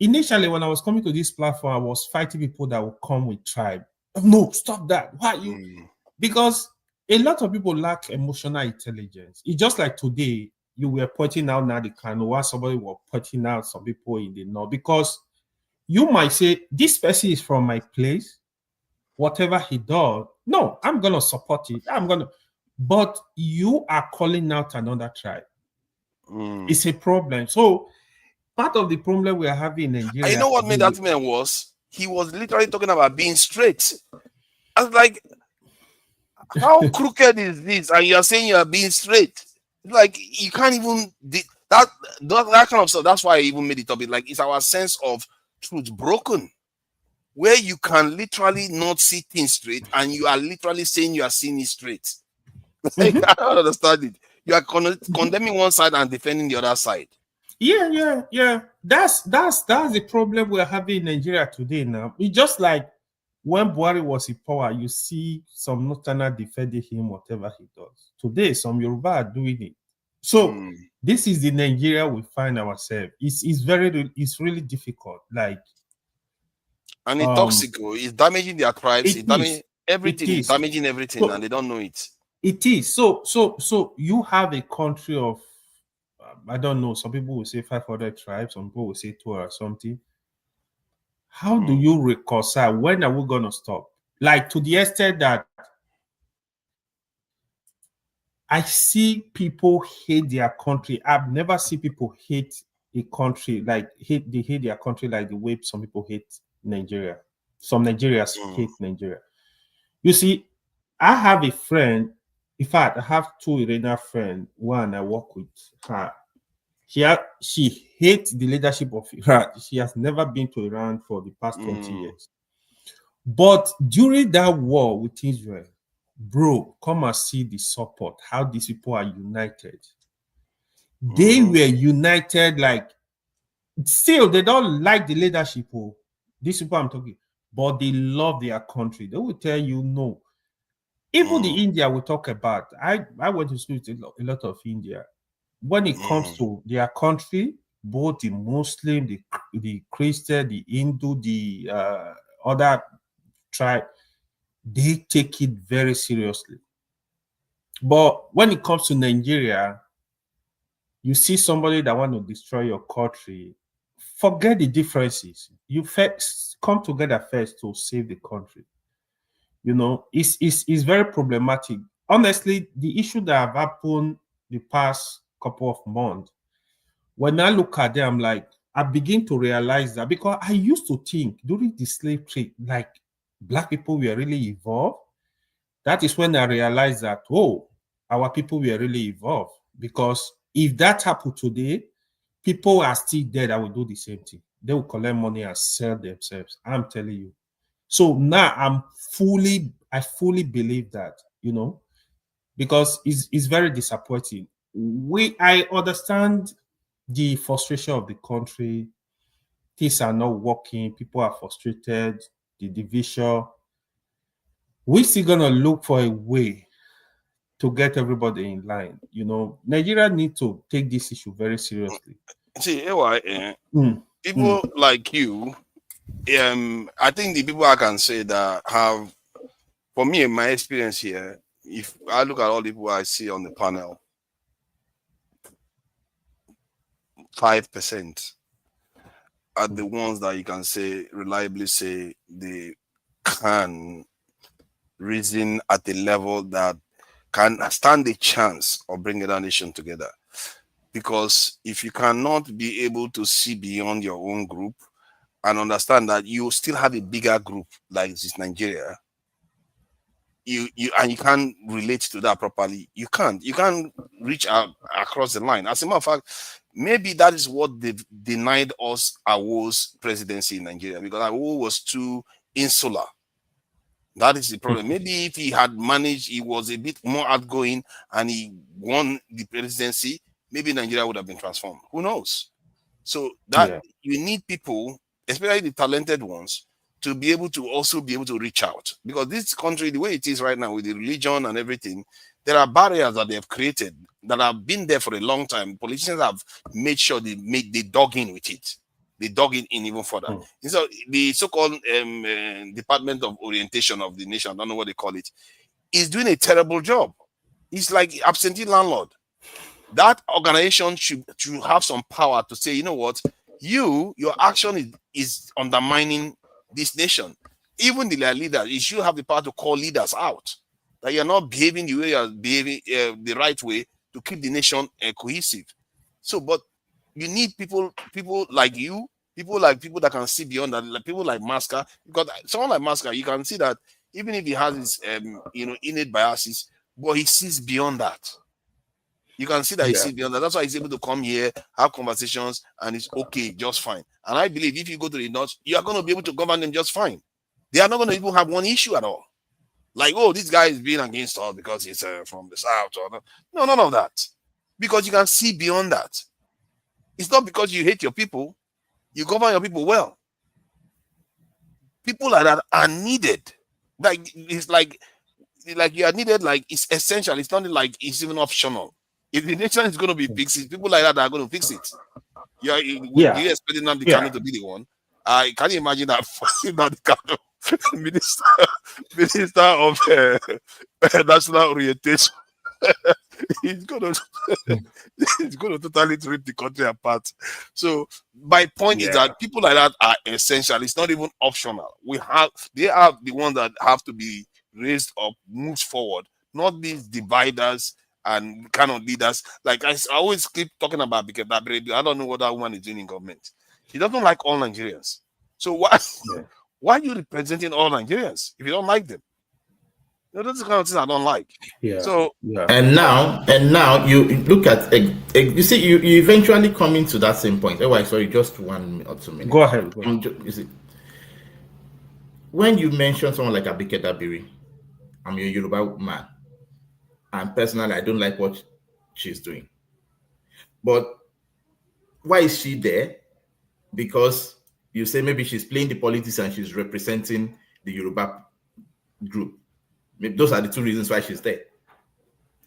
Initially, when I was coming to this platform, I was fighting people that would come with tribe. No, stop that. Why you? Because a lot of people lack emotional intelligence. It's just like today, you were pointing out now the Kano, while somebody was pointing out some people in the north. Because you might say, this person is from my place. Whatever he does, no, I'm going to support it. But you are calling out another tribe. It's a problem. So, part of the problem we are having in Nigeria. And you know what made that man was? He was literally talking about being straight. I was like, how crooked is this? And you're saying you're being straight. Like, you can't even that kind of stuff. That's why I even made the topic. Like, it's our sense of truth broken, where you can literally not see things straight, and you are literally saying you are seeing it straight. Like, I don't understand it. You are condemning one side and defending the other side. Yeah. That's the problem we're having in Nigeria today now. It's just like when Buhari was in power, you see some Northerners defending him, whatever he does. Today, some Yoruba are doing it. So this is the Nigeria we find ourselves. It's really difficult. Like, and it's toxic. It's damaging their tribes. It's damaging everything. It's damaging everything, and they don't know it. It is. So you have a country of, I don't know, some people will say 500 tribes, some people will say 2 or something. How do you reconcile? When are we going to stop? Like, to the extent that I see people hate their country. I've never seen people hate a country, like they hate their country like the way some people hate Nigeria. Some Nigerians hate Nigeria. You see, I have a friend. In fact, I have 2 Iranian friends. One, I work with her. She hates the leadership of Iran. She has never been to Iran for the past 20 years. But during that war with Israel, bro, come and see the support, how these people are united. They were united, like, still, they don't like the leadership. These people I'm talking, but they love their country. They will tell you no. Even the India we talk about, I went to school with a lot of India. When it comes to their country, both the Muslim, the Christian, the Hindu, the other tribe, they take it very seriously. But when it comes to Nigeria, you see somebody that want to destroy your country, forget the differences. You first come together first to save the country. You know, it's very problematic. Honestly, the issue that have happened the past couple of months, when I look at them, like, I begin to realize that, because I used to think during the slave trade, like, Black people were really evolved. That is when I realized that, our people were really evolved. Because if that happened today, people are still dead that will do the same thing. They will collect money and sell themselves. I'm telling you. So now I fully believe that, you know, because it's very disappointing. I understand the frustration of the country. Things are not working. People are frustrated. the division. We're still gonna look for a way to get everybody in line. You know, Nigeria need to take this issue very seriously. See, people like you, I think the people I can say that have, for me, in my experience here, if I look at all the people I see on the panel, 5% are the ones that you can say, reliably say, they can reason at a level that can stand a chance of bringing a nation together. Because if you cannot be able to see beyond your own group and understand that you still have a bigger group like this Nigeria, you can't relate to that properly, you can't reach out across the line. As a matter of fact, maybe that is what they've denied us Awo's presidency in Nigeria, because Awo was too insular. That is the problem. Maybe if he had managed, he was a bit more outgoing and he won the presidency, maybe Nigeria would have been transformed. Who knows? So that you need people, especially the talented ones, to be able to also be able to reach out. Because this country, the way it is right now with the religion and everything, there are barriers that they have created that have been there for a long time. Politicians have made sure they dug in with it. They dug in even further. So the so-called Department of Orientation of the nation, I don't know what they call it, is doing a terrible job. It's like absentee landlord. That organization should have some power to say, you know what, your action is undermining this nation. Even the leaders, you should have the power to call leaders out, that you're not behaving the way you're behaving the right way to keep the nation cohesive. So, but you need people like you, people that can see beyond that, like people like Maska. Because someone like Maska, you can see that even if he has his innate biases, but he sees beyond that. You can see that he sees beyond that. That's why he's able to come here, have conversations, and it's okay, just fine. And I believe if you go to the North, you are going to be able to govern them just fine. They are not going to even have one issue at all. Like, oh, this guy is being against us because he's from the South. Or no, none of that. Because you can see beyond that. It's not because you hate your people. You govern your people well. People like that are needed. Like, it's like you are needed, like it's essential. It's not like it's even optional. If the nation is going to be fixed, people like that are going to fix it. You're expecting Nnamdi Kanu to be the one. Can you imagine that Nnamdi Kanu, minister of national orientation, he's going to totally rip the country apart. So my point is that people like that are essential. It's not even optional. They are the ones that have to be raised up, moved forward, not these dividers and kind of leaders. Like I always keep talking about, because I don't know what that woman is doing in government. She doesn't like all Nigerians. So why are you representing all Nigerians if you don't like them? That's the kind of things I don't like. And now you look at you see you eventually come into that same point. Oh, sorry, just 1 or 2 minutes. Go ahead. You see, when you mention someone like Abike Dabiri, I'm a Yoruba man, and personally I don't like what she's doing. But why is she there? Because you say maybe she's playing the politics and she's representing the Yoruba group. Maybe those are the two reasons why she's there.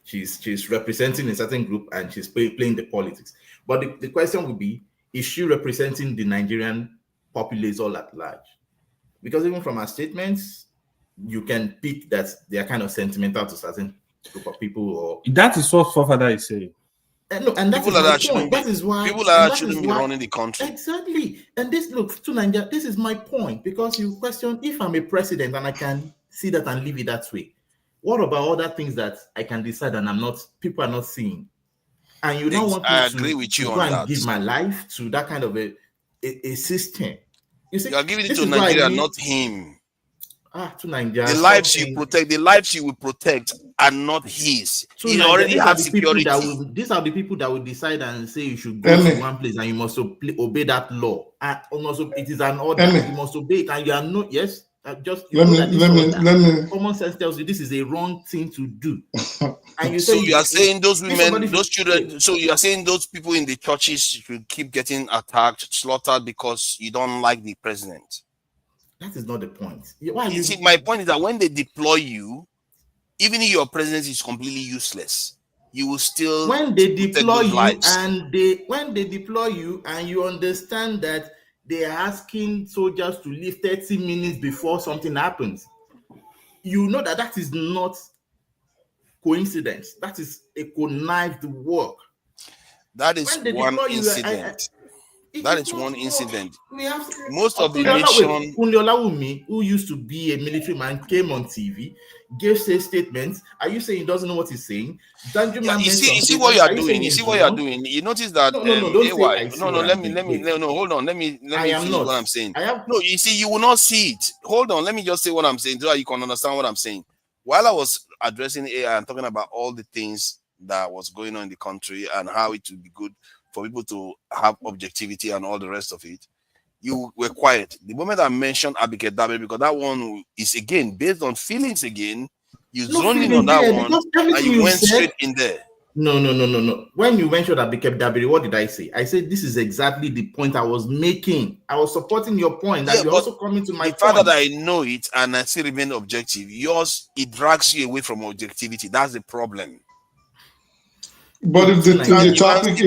She's representing a certain group and she's playing the politics. But the question would be, is she representing the Nigerian populace all at large? Because even from her statements, you can pick that they are kind of sentimental to certain group of people. Or that is what Fofana is saying. And that people is my point. That is why people that shouldn't be running the country. Exactly. And this to Nigeria, this is my point, because you question, if I'm a president and I can see that and leave it that way, what about other things that I can decide and people are not seeing? And you don't want me I agree with you to on go and that. give my life to that kind of a system. You see, you are giving it to Nigeria, not him. To Nigeria. The lives you protect, the lives you will protect are not his. He already has security. These are the people that will decide and say you should go to one place and you must obey that law. And also, it is an order. You must obey it, and you are not. Yes, just let me. Common sense tells you this is a wrong thing to do. And you say, so you are saying those women, those children. So you are saying those people in the churches should keep getting attacked, slaughtered because you don't like the president. That is not the point. Why You see, my point is that when they deploy you, even if your presence is completely useless, you will still when they deploy you lives. and you understand that they are asking soldiers to leave 30 minutes before something happens, you know that is not coincidence. That is a connived work. That is one incident. That is one incident. Most of the nation. Kunle Olawumi, who used to be a military man, came on TV, gave statements. Are you saying he doesn't know what he's saying? Yeah, you see what you are doing. You see what you are doing. You notice that. No, let me hold on. Let me finish what I'm saying. No, you see, you will not see it. Hold on. Let me just say what I'm saying so that you can understand what I'm saying. While I was addressing AI and talking about all the things that was going on in the country and how it would be good for people to have objectivity and all the rest of it, you were quiet. The moment I mentioned Abike Dabiri, because that one is again based on feelings again, you zoned in on that one and you went straight in there. No. When you mentioned Abike Dabiri, what did I say? I said this is exactly the point I was making. I was supporting your point that you're also coming to my point. The fact that I know it and I still remain objective, yours, it drags you away from objectivity. That's the problem. But if the topic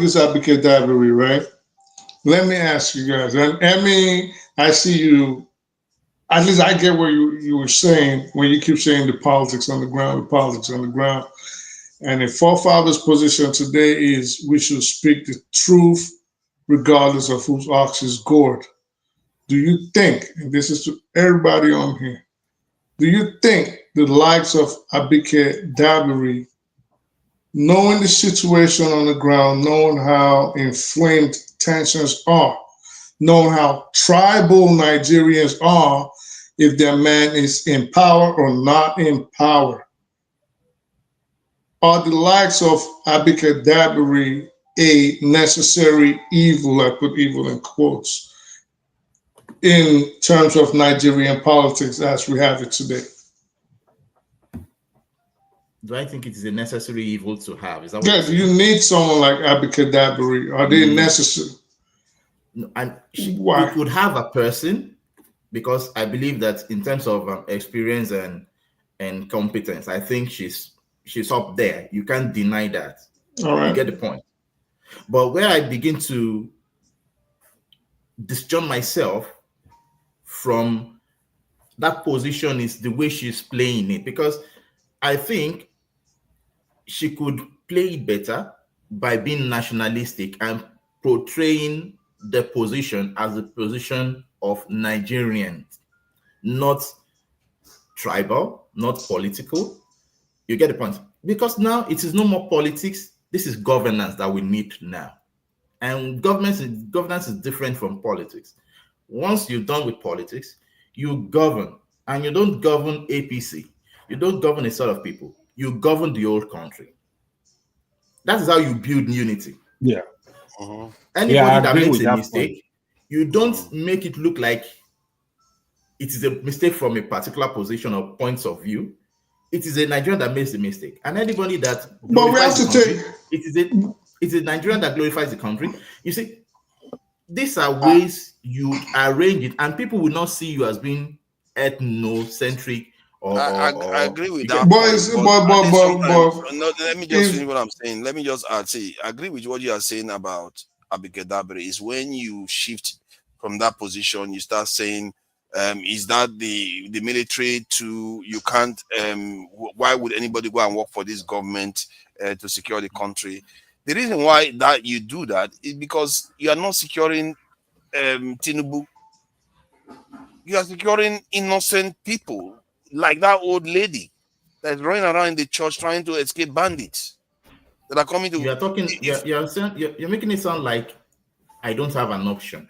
is Abike Dabiri, right? Let me ask you guys. I see you. At least I get what you were saying when you keep saying the politics on the ground, And the forefathers' position today is we should speak the truth regardless of whose ox is gored. Do you think, and this is to everybody on here, do you think the likes of Abike Dabiri, knowing the situation on the ground, knowing how inflamed tensions are, knowing how tribal Nigerians are, if their man is in power or not in power, are the likes of Abike Dabiri a necessary evil, I put evil in quotes, in terms of Nigerian politics as we have it today? Do I think it is a necessary evil to have? Is that what yes, you need someone like Abike Dabiri. Are they necessary? No, and we could have a person, because I believe that in terms of experience and competence, I think she's up there. You can't deny that. All right. You get the point. But where I begin to disjoin myself from that position is the way she's playing it, because I think she could play it better by being nationalistic and portraying the position as a position of Nigerians, not tribal, not political. You get the point? Because now it is no more politics. This is governance that we need now. And governance is different from politics. Once you're done with politics, you govern. And you don't govern APC. You don't govern a set of people. You govern the old country. That is how you build unity. Yeah. Anybody that makes a mistake, you don't make it look like it is a mistake from a particular position or points of view. It is a Nigerian that makes the mistake. And anybody that but we have to take it's a Nigerian that glorifies the country. You see, these are ways you arrange it, and people will not see you as being ethnocentric. I agree with that. No, let me just finish what I'm saying. Let me just add, I agree with what you are saying about Abike Dabiri. Is when you shift from that position, you start saying, is that the military to you can't? Why would anybody go and work for this government to secure the country? The reason why that you do that is because you are not securing Tinubu. You are securing innocent people. Like that old lady that's running around in the church trying to escape bandits that are coming to. You're talking. You're making it sound like I don't have an option.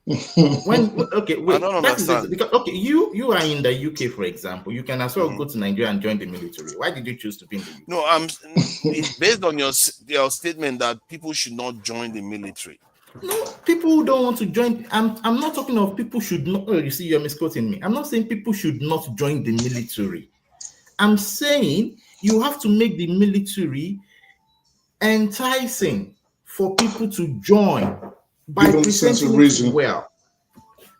Okay, wait. I don't understand. Because you are in the UK, for example. You can as well go to Nigeria and join the military. Why did you choose to be in the UK? No, it's based on your statement that people should not join the military. No, people who don't want to join. I'm not talking of people should not. Oh, you see, you're misquoting me. I'm not saying people should not join the military. I'm saying you have to make the military enticing for people to join. by Give them a sense of presenting it reason. well,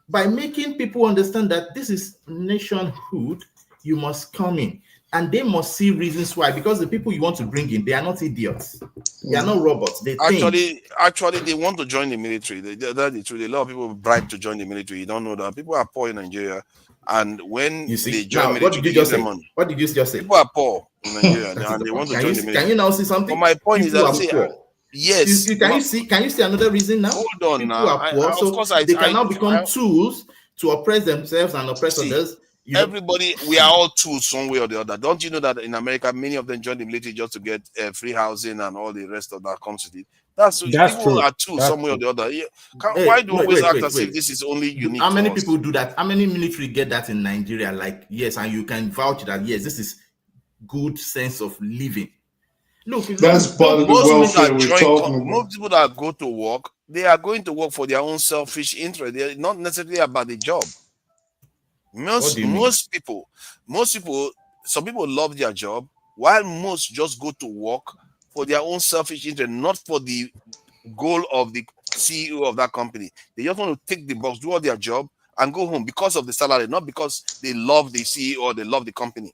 by making people understand that this is nationhood, you must come in. And they must see reasons why, because the people you want to bring in, they are not idiots. They are not robots. They think. Actually, they want to join the military. That's the truth. A lot of people bribe to join the military. You don't know that. People are poor in Nigeria. And when You see, they join now, military, what did they you give just them say? money. What did you just say? People are poor in Nigeria That is and the they point. want to join the military. Can you now see something? But my point is People that, are see, poor. yes. Can you see another reason now? Hold on People now. are poor, Of course, they can now become tools to oppress themselves and oppress others. Everybody, we are all tools some way or the other. Don't you know that in America, many of them join the military just to get free housing and all the rest of that comes with it? That's people true. are tools some way or the other. Why do we always act as if this is only unique? How many people do that? How many military get that in Nigeria? Like, yes, and you can vouch that, yes, this is good sense of living. Look, that's part of the welfare we're talking about. Most people that go to work, they are going to work for their own selfish interest. They're not necessarily about the job. Most people, some people love their job, while most just go to work for their own selfish interest, not for the goal of the CEO of that company. They just want to tick the box, do all their job, and go home because of the salary, not because they love the CEO or they love the company.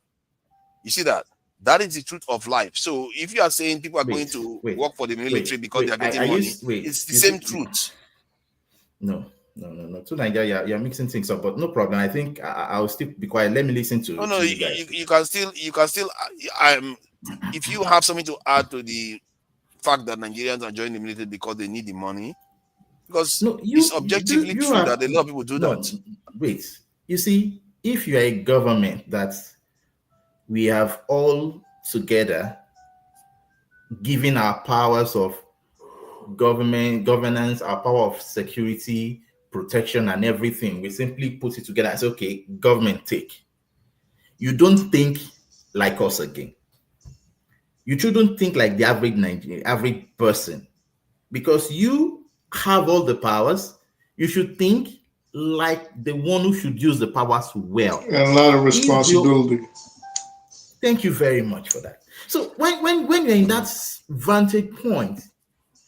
You see that? That is the truth of life. So if you are saying people are going to work for the military because they are getting money, it's the same truth. No. To Nigeria, you're mixing things up, but no problem. I think I'll still be quiet. Let me listen to. No, you guys. You can still. If you have something to add to the fact that Nigerians are joining the military because they need the money, because it's objectively true that a lot of people do that. Wait, you see, if you are a government that we have all together given our powers of governance, our power of security, protection, and everything, we simply put it together and say, okay, government take. You don't think like us again. You shouldn't think like the average person, because you have all the powers. You should think like the one who should use the powers well. And a lot of responsibility. Thank you very much for that. So when you're in that vantage point,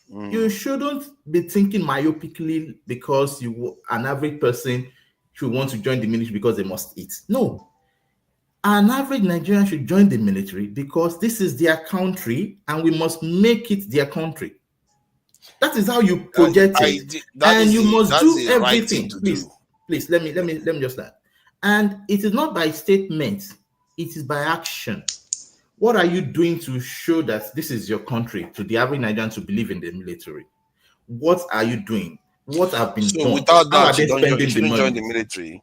you shouldn't be thinking myopically because an average person should want to join the military because they must eat. No. An average Nigerian should join the military because this is their country and we must make it their country. That is how you project it. And you must do everything. Please, let me just start. And it is not by statement, it is by action. What are you doing to show that this is your country to the average Nigerian to believe in the military? What are you doing? What have been done? Without that, you shouldn't join the military.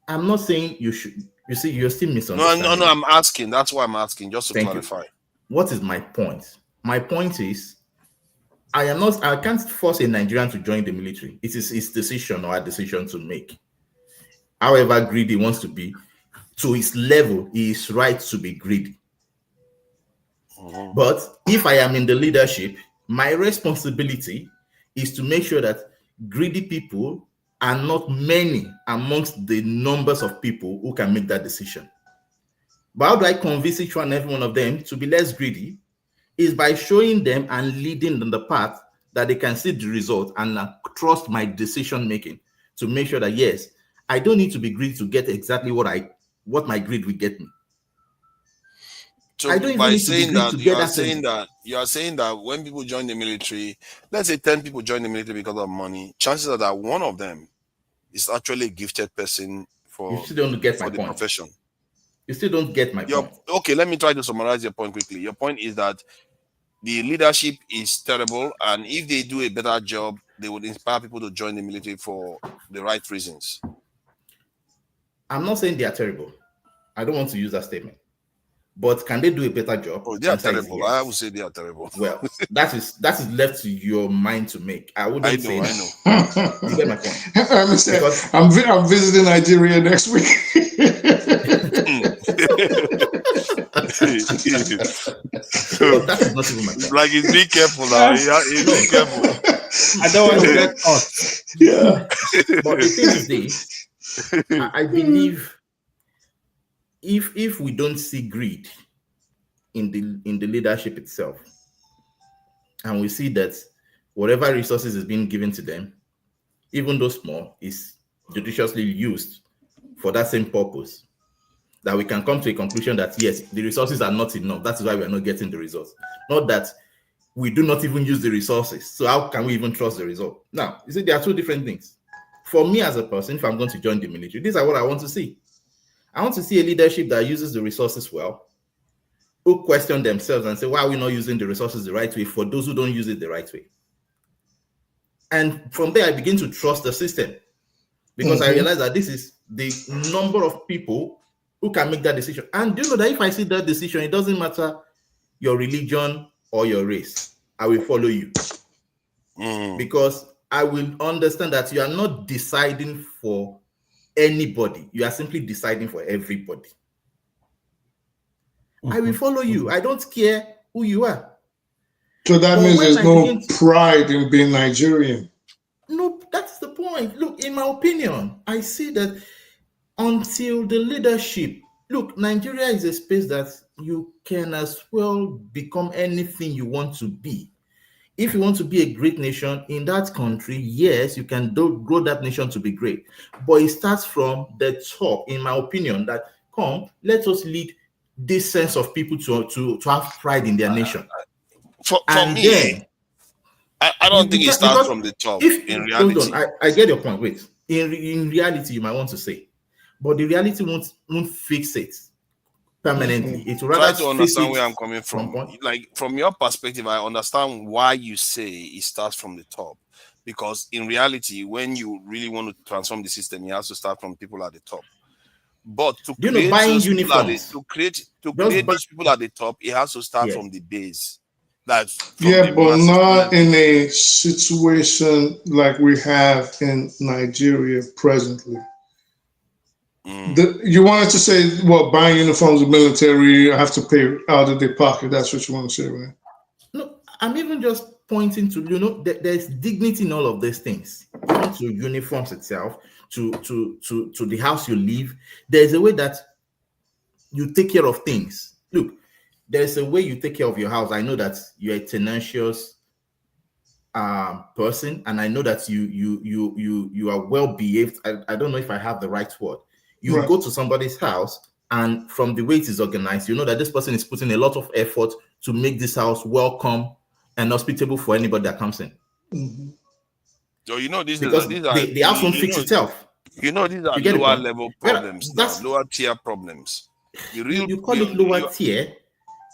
I'm not saying you should. You see, you're still misunderstanding. No, I'm asking. That's why I'm asking, just to clarify. What is my point? My point is, I can't force a Nigerian to join the military. It is his decision or a decision to make. However greedy he wants to be, to his level, he is right to be greedy. But if I am in the leadership, my responsibility is to make sure that greedy people are not many amongst the numbers of people who can make that decision. But how do I convince each and every one of them to be less greedy? Is by showing them and leading them the path that they can see the result and trust my decision making to make sure that, yes, I don't need to be greedy to get exactly what my greed will get me. So by saying that, you are saying that when people join the military, let's say 10 people join the military because of money, chances are that one of them is actually a gifted person for you still don't get my point. Profession. You still don't get my point. Okay, let me try to summarize your point quickly. Your point is that the leadership is terrible, and if they do a better job, they would inspire people to join the military for the right reasons. I'm not saying they are terrible. I don't want to use that statement. But can they do a better job? Oh, they are terrible. Yes. I would say they are terrible. Well, that is left to your mind to make. I wouldn't say that. I know. You get my point. I'm visiting Nigeria next week. Well, that is not even my point. Like, be careful now. Be careful. I don't want to get caught. Yeah. But the thing is this, I believe if we don't see greed in the leadership itself, and we see that whatever resources is being given to them even though small, is judiciously used for that same purpose, that we can come to a conclusion that yes, the resources are not enough. That is why we are not getting the results. Not that we do not even use the resources. So how can we even trust the result? Now, you see, there are two different things. For me as a person, if I'm going to join the military, these are what I want to see. I want to see a leadership that uses the resources well, who question themselves and say, why are we not using the resources the right way for those who don't use it the right way? And from there, I begin to trust the system, because I realize that this is the number of people who can make that decision. And do you know that if I see that decision, it doesn't matter your religion or your race, I will follow you. Because I will understand that you are not deciding for anybody. You are simply deciding for everybody. I will follow you. I don't care who you are. So that means there's no pride in being Nigerian. No, that's the point. Look, in my opinion, I see that until the leadership, look, Nigeria is a space that you can as well become anything you want to be. If you want to be a great nation in that country, yes, you can grow that nation to be great. But it starts from the top, in my opinion, that let us lead this sense of people to have pride in their nation. For me, then, I don't think it starts from the top. In reality, I get your point. Wait, in reality, you might want to say, but the reality won't fix it permanently. It will rather try to understand where I'm coming from. Like, from your perspective, I understand why you say it starts from the top, because in reality, when you really want to transform the system, you have to start from people at the top. But to create buying uniforms, to create these people at the top, it has to start from the base. But not in a situation like we have in Nigeria presently. You wanted to say, well, buying uniforms, the military, I have to pay out of their pocket. That's what you want to say, right? No, I'm even just pointing to, there's dignity in all of these things. Even to uniforms itself, to the house you live. There's a way that you take care of things. Look, there's a way you take care of your house. I know that you're a tenacious person, and I know that you are well behaved. I don't know if I have the right word. You go to somebody's house, and from the way it is organized, you know that this person is putting a lot of effort to make this house welcome and hospitable for anybody that comes in. So the house won't fix itself. These are lower level problems, lower tier problems. You call it lower tier.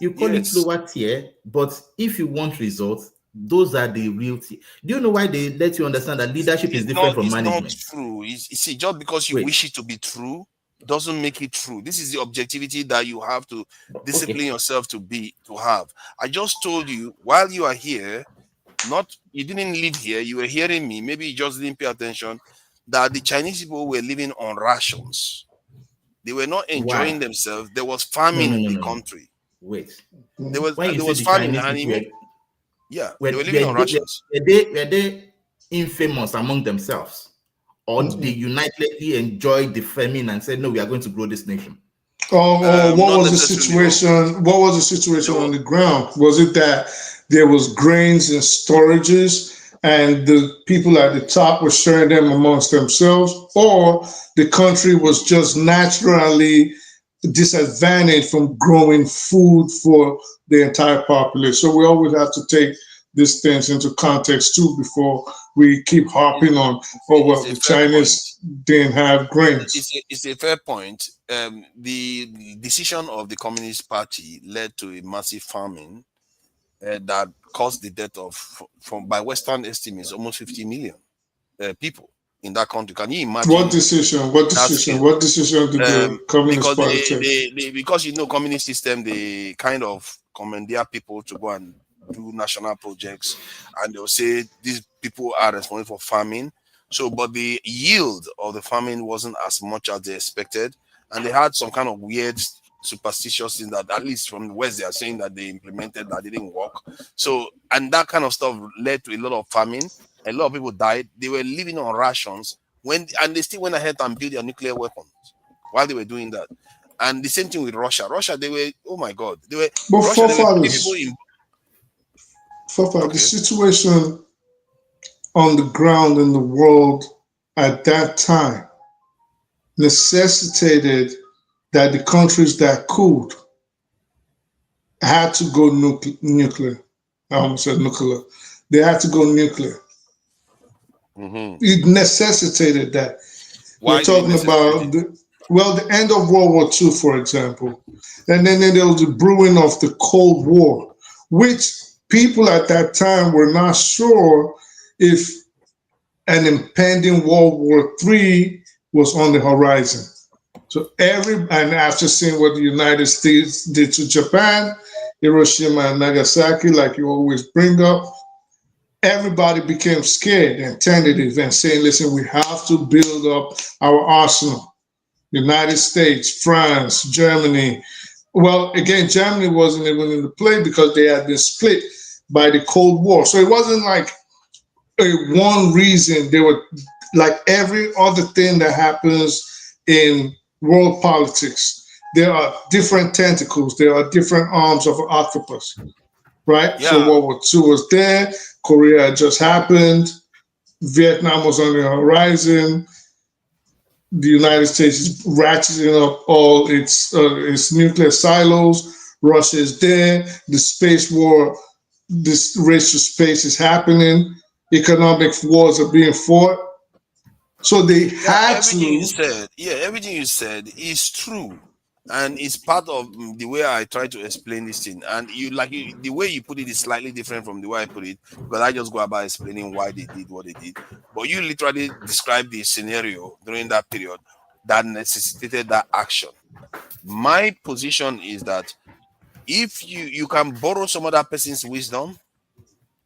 You call it lower tier, but if you want results, those are the real tier. Do you know why they let you understand that leadership is different from management? It's not true. You see, just because you wish it to be true doesn't make it true. This is the objectivity that you have to discipline yourself to have. I just told you while you are here, you didn't live here, you were hearing me, maybe you just didn't pay attention, that the Chinese people were living on rations. They were not enjoying themselves. There was famine in the country. Wait. There was famine. They were living on rations. Were they infamous among themselves? Or they unitedly enjoyed the famine and said, no, we are going to grow this nation? What was the situation? What was the situation on the ground? Was it that there was grains in storages and the people at the top were sharing them amongst themselves, or the country was just naturally disadvantaged from growing food for the entire population? So we always have to take these things into context too before we keep harping on, the Chinese didn't have grains. It's a fair point. The decision of the Communist Party led to a massive famine that caused the death of, by Western estimates, almost 50 million people in that country. Can you imagine? What decision did the Communist Party take? Because communist system, they kind of commandeer people to go and do national projects, and they'll say these people are responsible for farming. So, but the yield of the farming wasn't as much as they expected, and they had some kind of weird superstitious things that, at least from the West, they are saying that they implemented that didn't work. So, and that kind of stuff led to a lot of famine. A lot of people died. They were living on rations and they still went ahead and built their nuclear weapons while they were doing that. And the same thing with Russia. They were, oh my God, they were. The situation on the ground in the world at that time necessitated that the countries that could had to go nuclear. I almost said nuclear. They had to go nuclear. It necessitated that. Why We're talking about the end of World War II, for example. And then there was the brewing of the Cold War, which people at that time were not sure if an impending World War III was on the horizon. So and after seeing what the United States did to Japan, Hiroshima and Nagasaki, like you always bring up, everybody became scared and tentative and saying, listen, we have to build up our arsenal. United States, France, Germany. Well, again, Germany wasn't even in the play because they had been split by the Cold War. So it wasn't like one reason. They were like every other thing that happens in world politics. There are different tentacles. There are different arms of an octopus, right? Yeah. So World War II was there. Korea had just happened. Vietnam was on the horizon. The United States is ratcheting up all its nuclear silos. Russia is there. The space war, this race to space is happening. Economic wars are being fought. So they had everything to. everything you said is true, and it's part of the way I try to explain this thing. And the way you put it is slightly different from the way I put it, because I just go about explaining why they did what they did. But you literally described the scenario during that period that necessitated that action. My position is that if you can borrow some other person's wisdom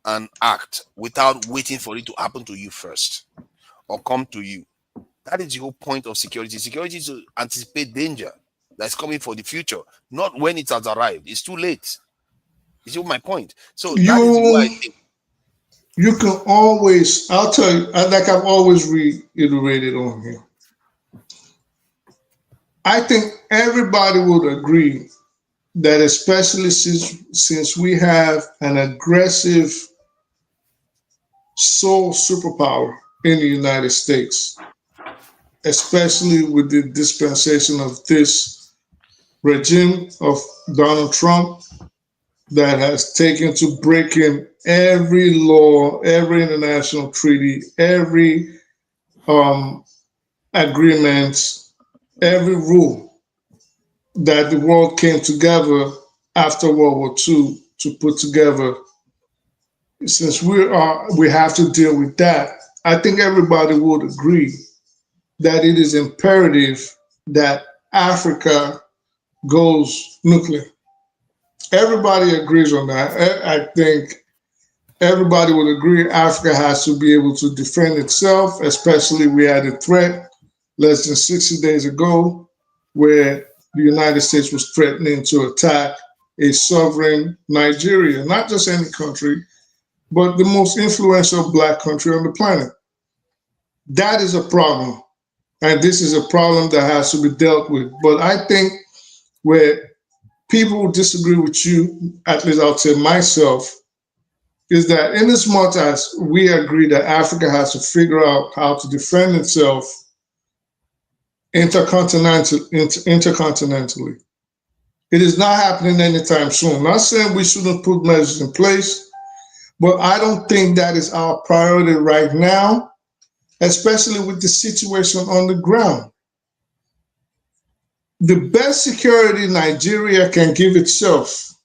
and act without waiting for it to happen to you first or come to you, that is the whole point of security. Security is to anticipate danger that's coming for the future, not when it has arrived. It's too late. You see my point? So that is why I think you can always, I'll tell you, like I've always reiterated on here, I think everybody would agree that especially since we have an aggressive sole superpower in the United States, especially with the dispensation of this regime of Donald Trump that has taken to breaking every law, every international treaty, every agreement, every rule that the world came together after World War II to put together. Since we have to deal with that, I think everybody would agree that it is imperative that Africa goes nuclear. Everybody agrees on that. I think everybody would agree Africa has to be able to defend itself, especially we had a threat less than 60 days ago where the United States was threatening to attack a sovereign Nigeria, not just any country, but the most influential Black country on the planet. That is a problem. And this is a problem that has to be dealt with. But I think where people disagree with you, at least I'll say myself, is that in as much as we agree that Africa has to figure out how to defend itself intercontinentally, it is not happening anytime soon. I'm not saying we shouldn't put measures in place, but I don't think that is our priority right now, especially with the situation on the ground. The best security Nigeria can give itself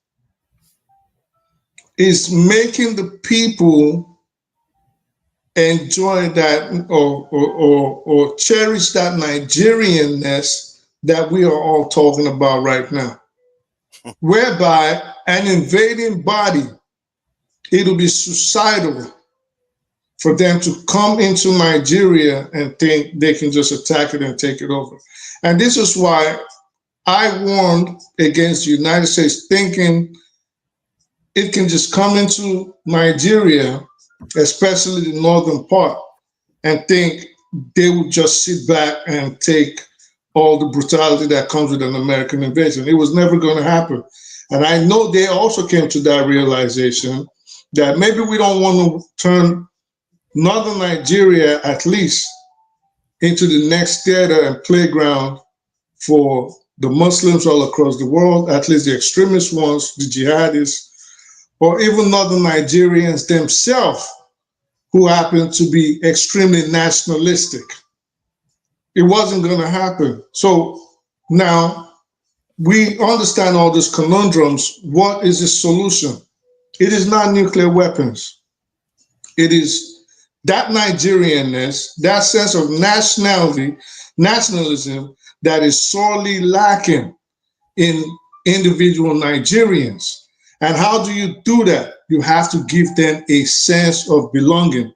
is making the people enjoy that or cherish that Nigerianness that we are all talking about right now, whereby an invading body, it'll be suicidal for them to come into Nigeria and think they can just attack it and take it over. And this is why I warned against the United States thinking it can just come into Nigeria, especially the northern part, and think they would just sit back and take all the brutality that comes with an American invasion. It was never going to happen. And I know they also came to that realization that maybe we don't want to turn northern Nigeria at least into the next theater and playground for the Muslims all across the world, at least the extremist ones, the jihadists, or even northern Nigerians themselves who happen to be extremely nationalistic. It wasn't going to happen. So now we understand all these conundrums. What is the solution? It is not nuclear weapons. It is that Nigerianness, that sense of nationalism that is sorely lacking in individual Nigerians. And how do you do that? You have to give them a sense of belonging.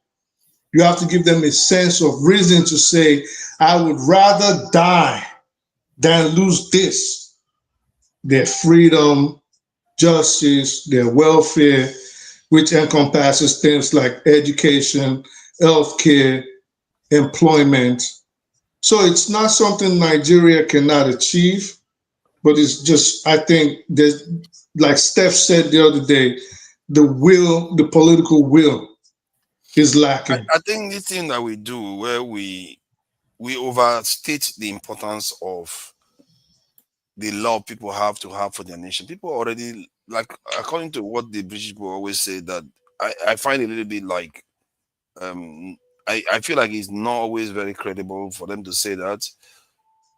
You have to give them a sense of reason to say, I would rather die than lose this, their freedom, justice, their welfare, which encompasses things like education, healthcare, employment. So it's not something Nigeria cannot achieve, but it's just, I think there's, like Steph said the other day, the will, the political will is lacking. I think the thing that we do where we overstate the importance of the love people have to have for their nation. People already, like, according to what the British people always say, that I find a little bit like, I feel like it's not always very credible for them to say that.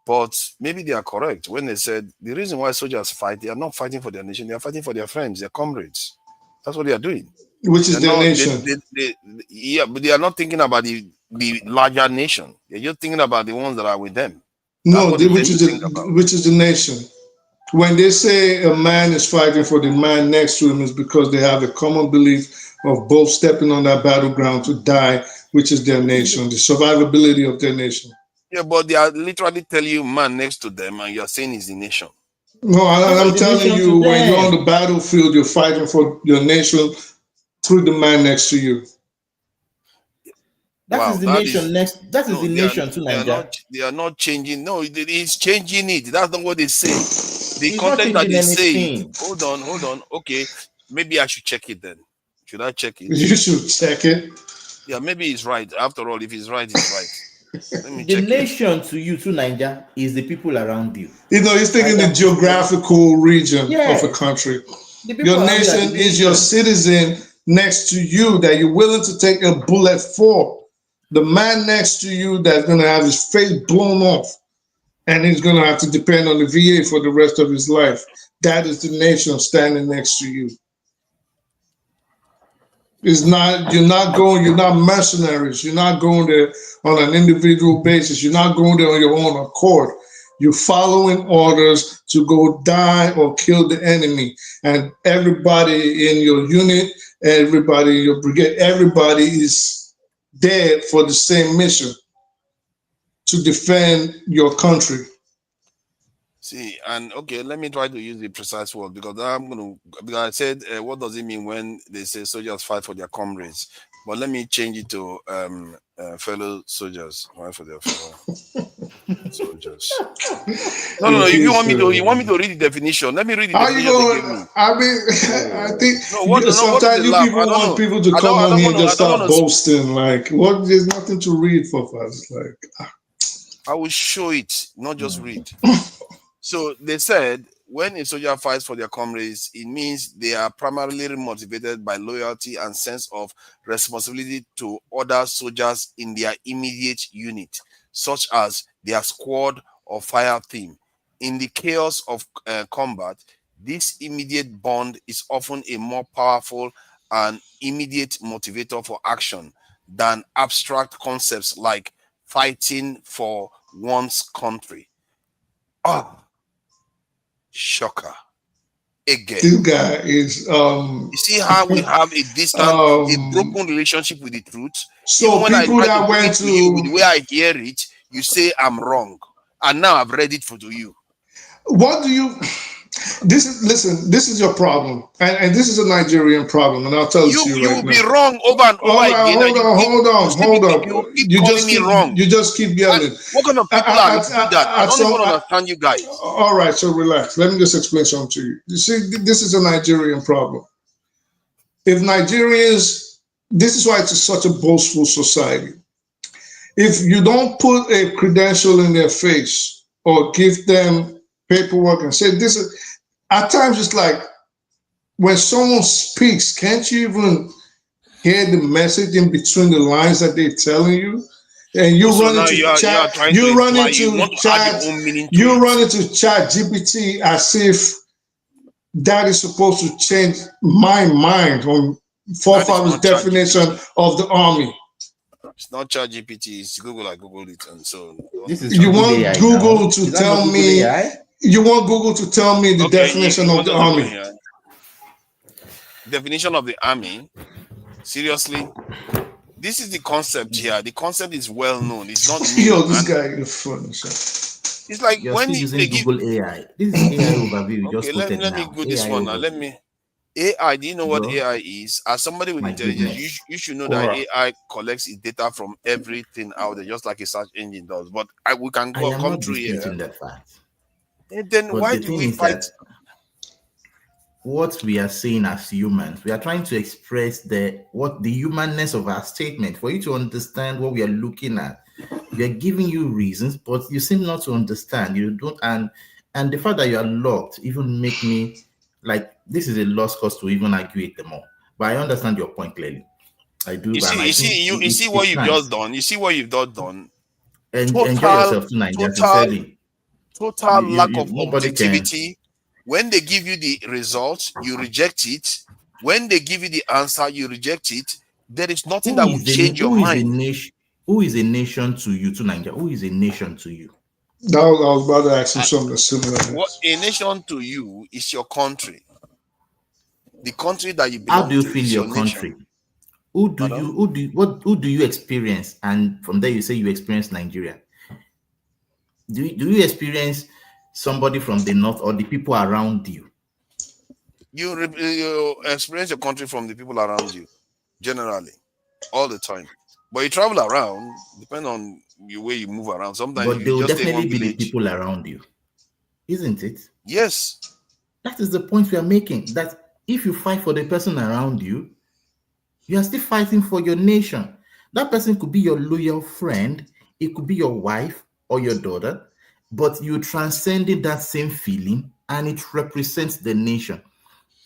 But maybe they are correct when they said the reason why soldiers fight, they are not fighting for their nation, they are fighting for their friends, their comrades. That's what they are doing. Which is their nation. Yeah, but they are not thinking about the larger nation. They're just thinking about the ones that are with them. No, which is the nation. When they say a man is fighting for the man next to him, is because they have a common belief of both stepping on that battleground to die, which is their nation, the survivability of their nation. Yeah, but they are literally telling you man next to them, and you are saying it's the nation. No, I'm telling you, when you're on the battlefield, you're fighting for your nation through the man next to you. That is the nation next. That is the nation to Nigeria. They are not changing. No, it's changing it. That's not what they say. The content that they say. Hold on. Okay, maybe I should check it then. Should I check it? You should check it. Yeah, maybe it's right. After all, if it's right, it's right. Let me the check nation to you, to Nigeria, is the people around you. You know, he's thinking the geographical region of a country. Your nation is your citizen next to you that you're willing to take a bullet for. The man next to you that's going to have his face blown off and he's going to have to depend on the VA for the rest of his life. That is the nation standing next to you. You're not mercenaries. You're not going there on an individual basis. You're not going there on your own accord. You're following orders to go die or kill the enemy. And everybody in your unit, everybody in your brigade, everybody is there for the same mission, to defend your country. See, and okay, let me try to use the precise word because I said, what does it mean when they say soldiers fight for their comrades? But let me change it to fellow soldiers, fight for their fellow soldiers. No. If you want me to read the definition, let me read the definition. I think sometimes you people want people to come on here and just start boasting. Like, what? There's nothing to read for us. Like, I will show it, not just read. So they said when a soldier fights for their comrades, it means they are primarily motivated by loyalty and sense of responsibility to other soldiers in their immediate unit, such as their squad or fire team. In the chaos of combat, this immediate bond is often a more powerful and immediate motivator for action than abstract concepts like fighting for one's country. Shocker. Again. This guy is you see how we have a distant, a broken relationship with the truth. So even when people I try that went to you with the way I hear it, you say I'm wrong. And now I've read it to you. What do you this is your problem. And this is a Nigerian problem, and I'll tell you right now. You will be wrong over and over again. Hold on. You just keep yelling. What kind of people are that? I don't even understand you guys. All right, so relax. Let me just explain something to you. You see, this is a Nigerian problem. If Nigerians this is why it's such a boastful society. If you don't put a credential in their face or give them paperwork and say this is, at times it's like when someone speaks, can't you even hear the message in between the lines that they're telling you? And you run into chat, you run into chat GPT as if that is supposed to change my mind on forefathers' definition of the army. It's not ChatGPT, it's Google. I Googled it, and so This is you want Google to tell me. You want Google to tell me the definition of the army. Definition of the army. Seriously, this is the concept here. The concept is well known. It's not new. Yo, this guy is funny. It's like You're when still they using Google AI. This is AI overview. Okay, let me go this one now. Let me. AI, do you know what AI is? As somebody with intelligence, you should know that AI collects its data from everything out there, just like a search engine does. But we can come through here. That fact. And then but why the do we fight? What we are saying as humans, we are trying to express the humanness of our statement. For you to understand what we are looking at, we are giving you reasons, but you seem not to understand. You don't, and the fact that you are locked even make me like this is a lost cause to even argue it more. But I understand your point clearly. I do. You see what you've just done. You see what you've just done. And enjoy yourself tonight. Total lack of objectivity. When they give you the result, you reject it. When they give you the answer, you reject it. There is nothing that will change your mind. Who is a nation to you, to Nigeria? Who is a nation to you? I was about to ask you something similar. What a nation to you is your country. The country that you belong to. How do you feel your country? Nation. Who do you experience? And from there you say you experience Nigeria. Do you experience somebody from the north or the people around you? You experience your country from the people around you, generally, all the time. But you travel around, depending on the way you move around. Sometimes, but there will definitely be the people around you, isn't it? Yes. That is the point we are making. That if you fight for the person around you, you are still fighting for your nation. That person could be your loyal friend. It could be your wife or your daughter. But you transcended that same feeling and it represents the nation.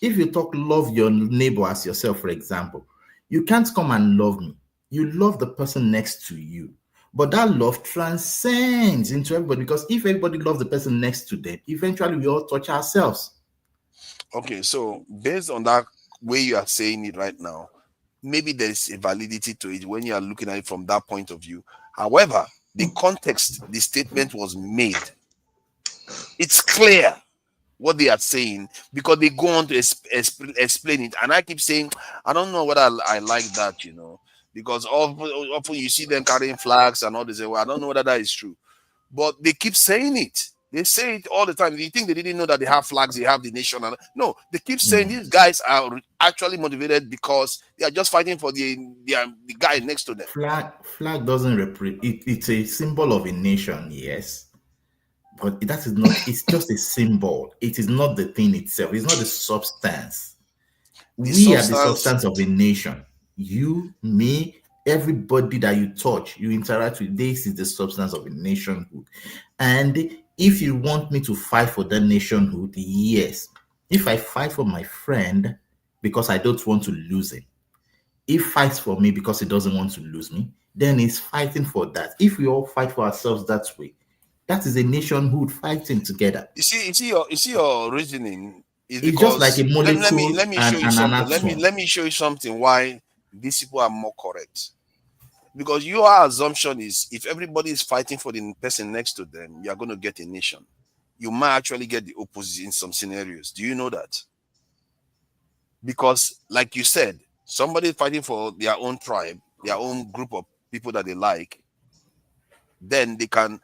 If you talk love your neighbor as yourself, for example, you can't come and love me. You love the person next to you. But that love transcends into everybody because if everybody loves the person next to them, eventually we all touch ourselves. Okay, so based on that way you are saying it right now, maybe there is a validity to it when you are looking at it from that point of view. However, the context the statement was made, it's clear what they are saying because they go on to explain it. And I keep saying, I don't know whether I like that, because often you see them carrying flags and all this. Well, I don't know whether that is true, but they keep saying it. They say it all the time. Do you think they didn't know that they have flags? They have the nation. No, they keep saying these guys are actually motivated because they are just fighting for the guy next to them. Flag doesn't represent. It's a symbol of a nation, yes, but that is not. It's just a symbol. It is not the thing itself. It's not the substance. We are the substance of a nation. You, me, everybody that you touch, you interact with. This is the substance of a nationhood, and if you want me to fight for that nationhood, yes. If I fight for my friend because I don't want to lose him, if fights for me because he doesn't want to lose me, then he's fighting for that. If we all fight for ourselves that way, that is a nationhood fighting together. You see your reasoning. It's just like a molecule. Let me show you something. Let me show you something why these people are more correct. Because your assumption is if everybody is fighting for the person next to them, you are going to get a nation. You might actually get the opposite in some scenarios. Do you know that? Because, like you said, somebody fighting for their own tribe, their own group of people that they like, then they can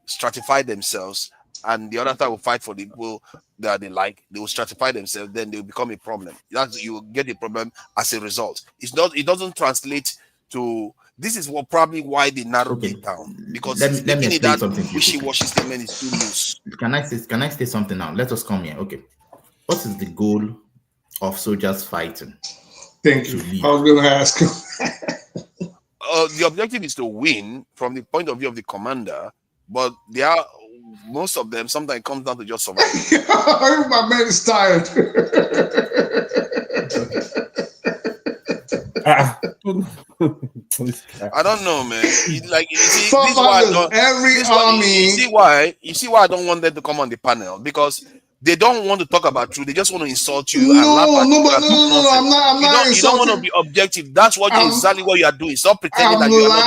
stratify themselves, and the other side will fight for the people that they like. They will stratify themselves, then they will become a problem. You will get a problem as a result. It doesn't translate to. This is probably why they narrowed it down, because let me explain something. Wishy-washy statement is too loose. Can I say something now? Let us come here. Okay, what is the goal of soldiers fighting? Thank you. I was going to ask him. The objective is to win from the point of view of the commander, but they are most of them sometimes comes down to just survive. My man is tired. I don't know, man. Like, you see, this is why I don't, every army. You see why I don't want them to come on the panel, because they don't want to talk about truth. They just want to insult you. No, and laugh at you. no. I'm not You don't want to be objective. That's exactly what you are doing. Stop pretending that you are not.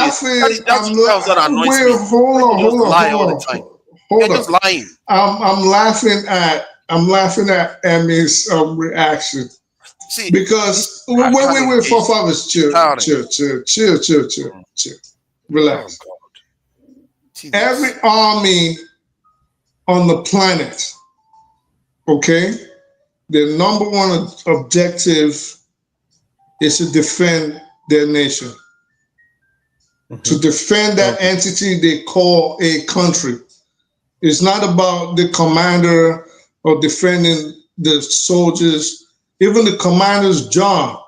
That's what annoys me. Hold on. Lie all the time. You're just lying. I'm laughing at Emmy's reaction. See, because wait, forefathers, chill. Relax. Oh, every army on the planet, okay, the number one objective is to defend their nation, to defend that entity they call a country. It's not about the commander or defending the soldiers. Even the commander's job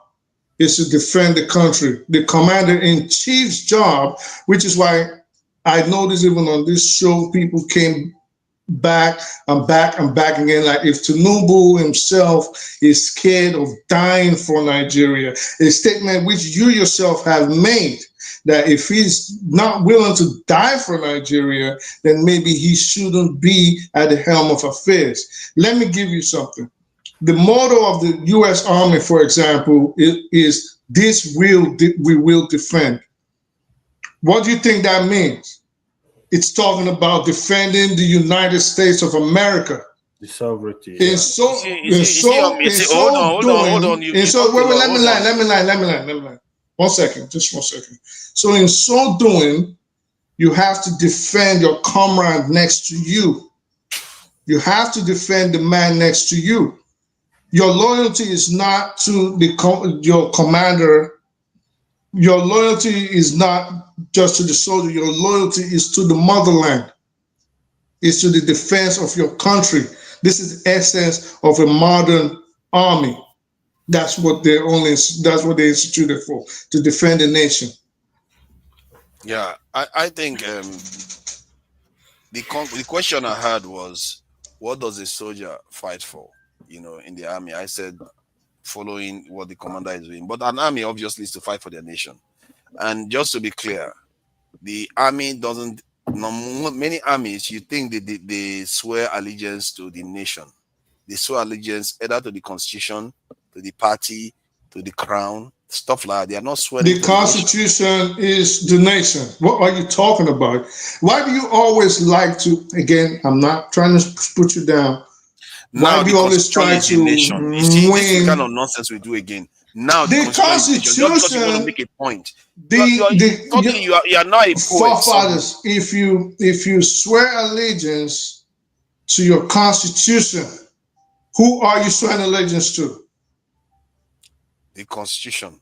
is to defend the country. The commander-in-chief's job, which is why I noticed even on this show, people came back again. Like, if Tinubu himself is scared of dying for Nigeria, a statement which you yourself have made, that if he's not willing to die for Nigeria, then maybe he shouldn't be at the helm of affairs. Let me give you something. The motto of the U.S. Army, for example, is we will defend. What do you think that means? It's talking about defending the United States of America. The sovereignty. Let me line. 1 second, just 1 second. So in so doing, you have to defend your comrade next to you. You have to defend the man next to you. Your loyalty is not to your commander. Your loyalty is not just to the soldier. Your loyalty is to the motherland. It's to the defense of your country. This is the essence of a modern army. That's what they instituted for, to defend the nation. Yeah, I think the question I had was, what does a soldier fight for? In the army, I said, following what the commander is doing. But an army obviously is to fight for their nation. And just to be clear, the army doesn't. Many armies, you think they swear allegiance to the nation. They swear allegiance either to the constitution, to the party, to the crown, stuff like that. They are not swearing. The Constitution is the nation. What are you talking about? Why do you always like to? Again, I'm not trying to put you down. Why do you always try to win? This is the kind of nonsense we do again. Now the Constitution. Just because you want to make a point. You are not a poet. Forefathers, if you swear allegiance to your Constitution, who are you swearing allegiance to? The Constitution.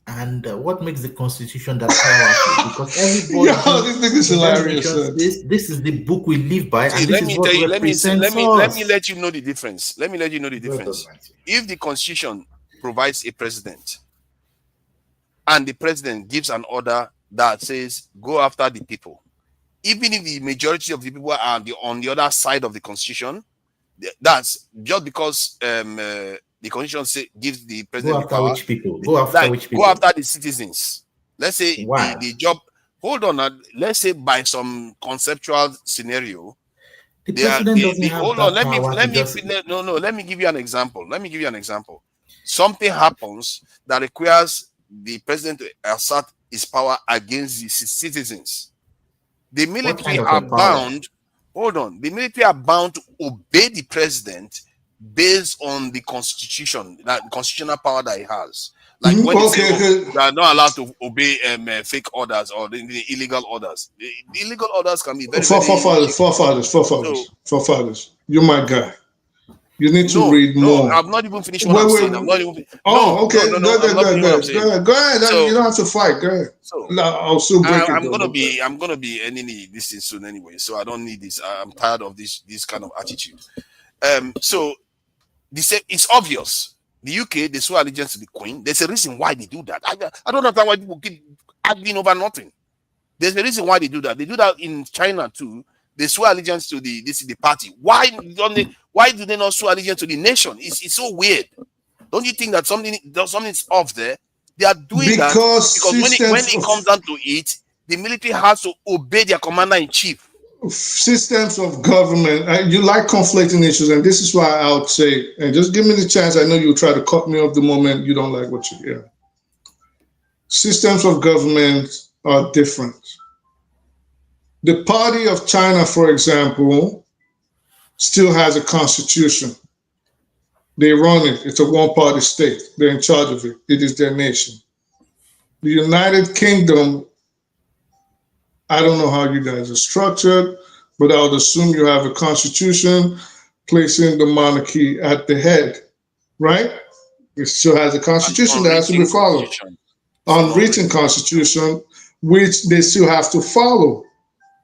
And what makes the Constitution that powerful? Because everybody, this thing is hilarious. This is the book we live by. See, and let this me is what tell you. Let me let you know the difference. If the Constitution provides a president, and the president gives an order that says go after the people, even if the majority of the people are on the other side of the Constitution, that's just because the Constitution gives the president go after which people? Go after the citizens. Let's say the job. Hold on. Let's say by some conceptual scenario, the president doesn't have hold on. Let me give you an example. Something happens that requires the president to assert his power against the citizens. The military are bound. Hold on. The military are bound to obey the president based on the constitution, that constitutional power that he has. Like when they are not allowed to obey fake orders or the illegal orders. The illegal orders can be very forefathers. You're my guy. You need to read more. I'm not even finished what I'm saying. I'm not even. Go ahead. You don't have to fight. Go ahead. I'll still break it. I'm gonna be ending this thing soon anyway, so I don't need this. I'm tired of this kind of attitude. So it's obvious The UK, they swear allegiance to the Queen. There's a reason why they do that. I don't understand why people keep arguing over nothing. There's a reason why they do that. They do that in China too. They swear allegiance to the party. Why do they not swear allegiance to the nation? It's so weird. Don't you think that something's off there? They are doing that because when it comes down to it, the military has to obey their commander-in-chief. Systems of government, you like conflicting issues, and this is why I would say, and just give me the chance, I know you'll try to cut me off the moment you don't like what you hear. Systems of government are different. The party of China, for example, still has a constitution. They run it. It's a one-party state. They're in charge of it. It is their nation. The United Kingdom, I don't know how you guys are structured, but I would assume you have a constitution placing the monarchy at the head, right? It still has a constitution that has to be followed. Unwritten constitution, which they still have to follow.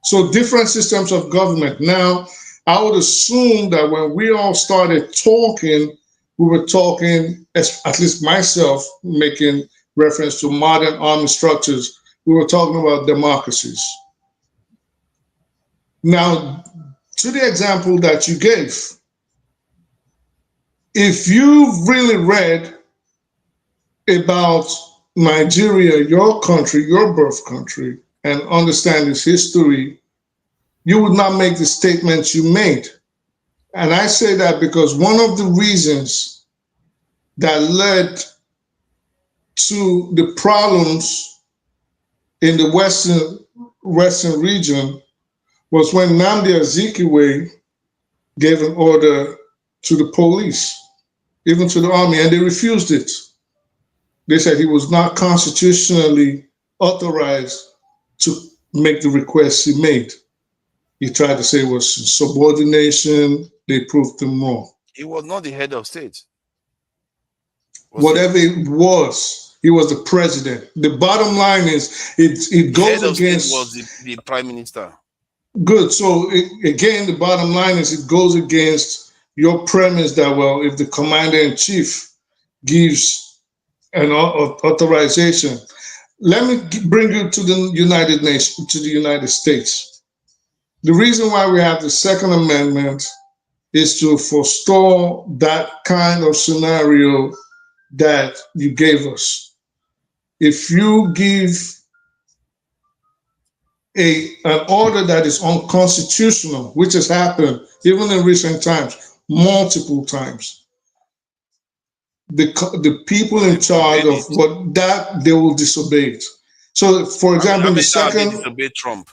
So different systems of government. Now, I would assume that when we all started talking, we were talking, at least myself, making reference to modern army structures. We were talking about democracies. Now, to the example that you gave, if you've really read about Nigeria, your country, your birth country, and understand its history, you would not make the statements you made. And I say that because one of the reasons that led to the problems in the Western region was when Nnamdi Azikiwe gave an order to the police, even to the army, and they refused it. They said he was not constitutionally authorized to make the requests he made. He tried to say it was subordination. They proved him wrong. He was not the head of state. Whatever it was, he was the president. The bottom line is, it goes against. Was the prime minister. Good. So again, the bottom line is it goes against your premise that, well, if the commander-in-chief gives an authorization, let me bring you to the United Nations, to the United States. The reason why we have the Second Amendment is to forestall that kind of scenario that you gave us. If you give an order that is unconstitutional, which has happened even in recent times, multiple times, the people in charge of what that, they will disobey it. So, for example, the second disobey Trump.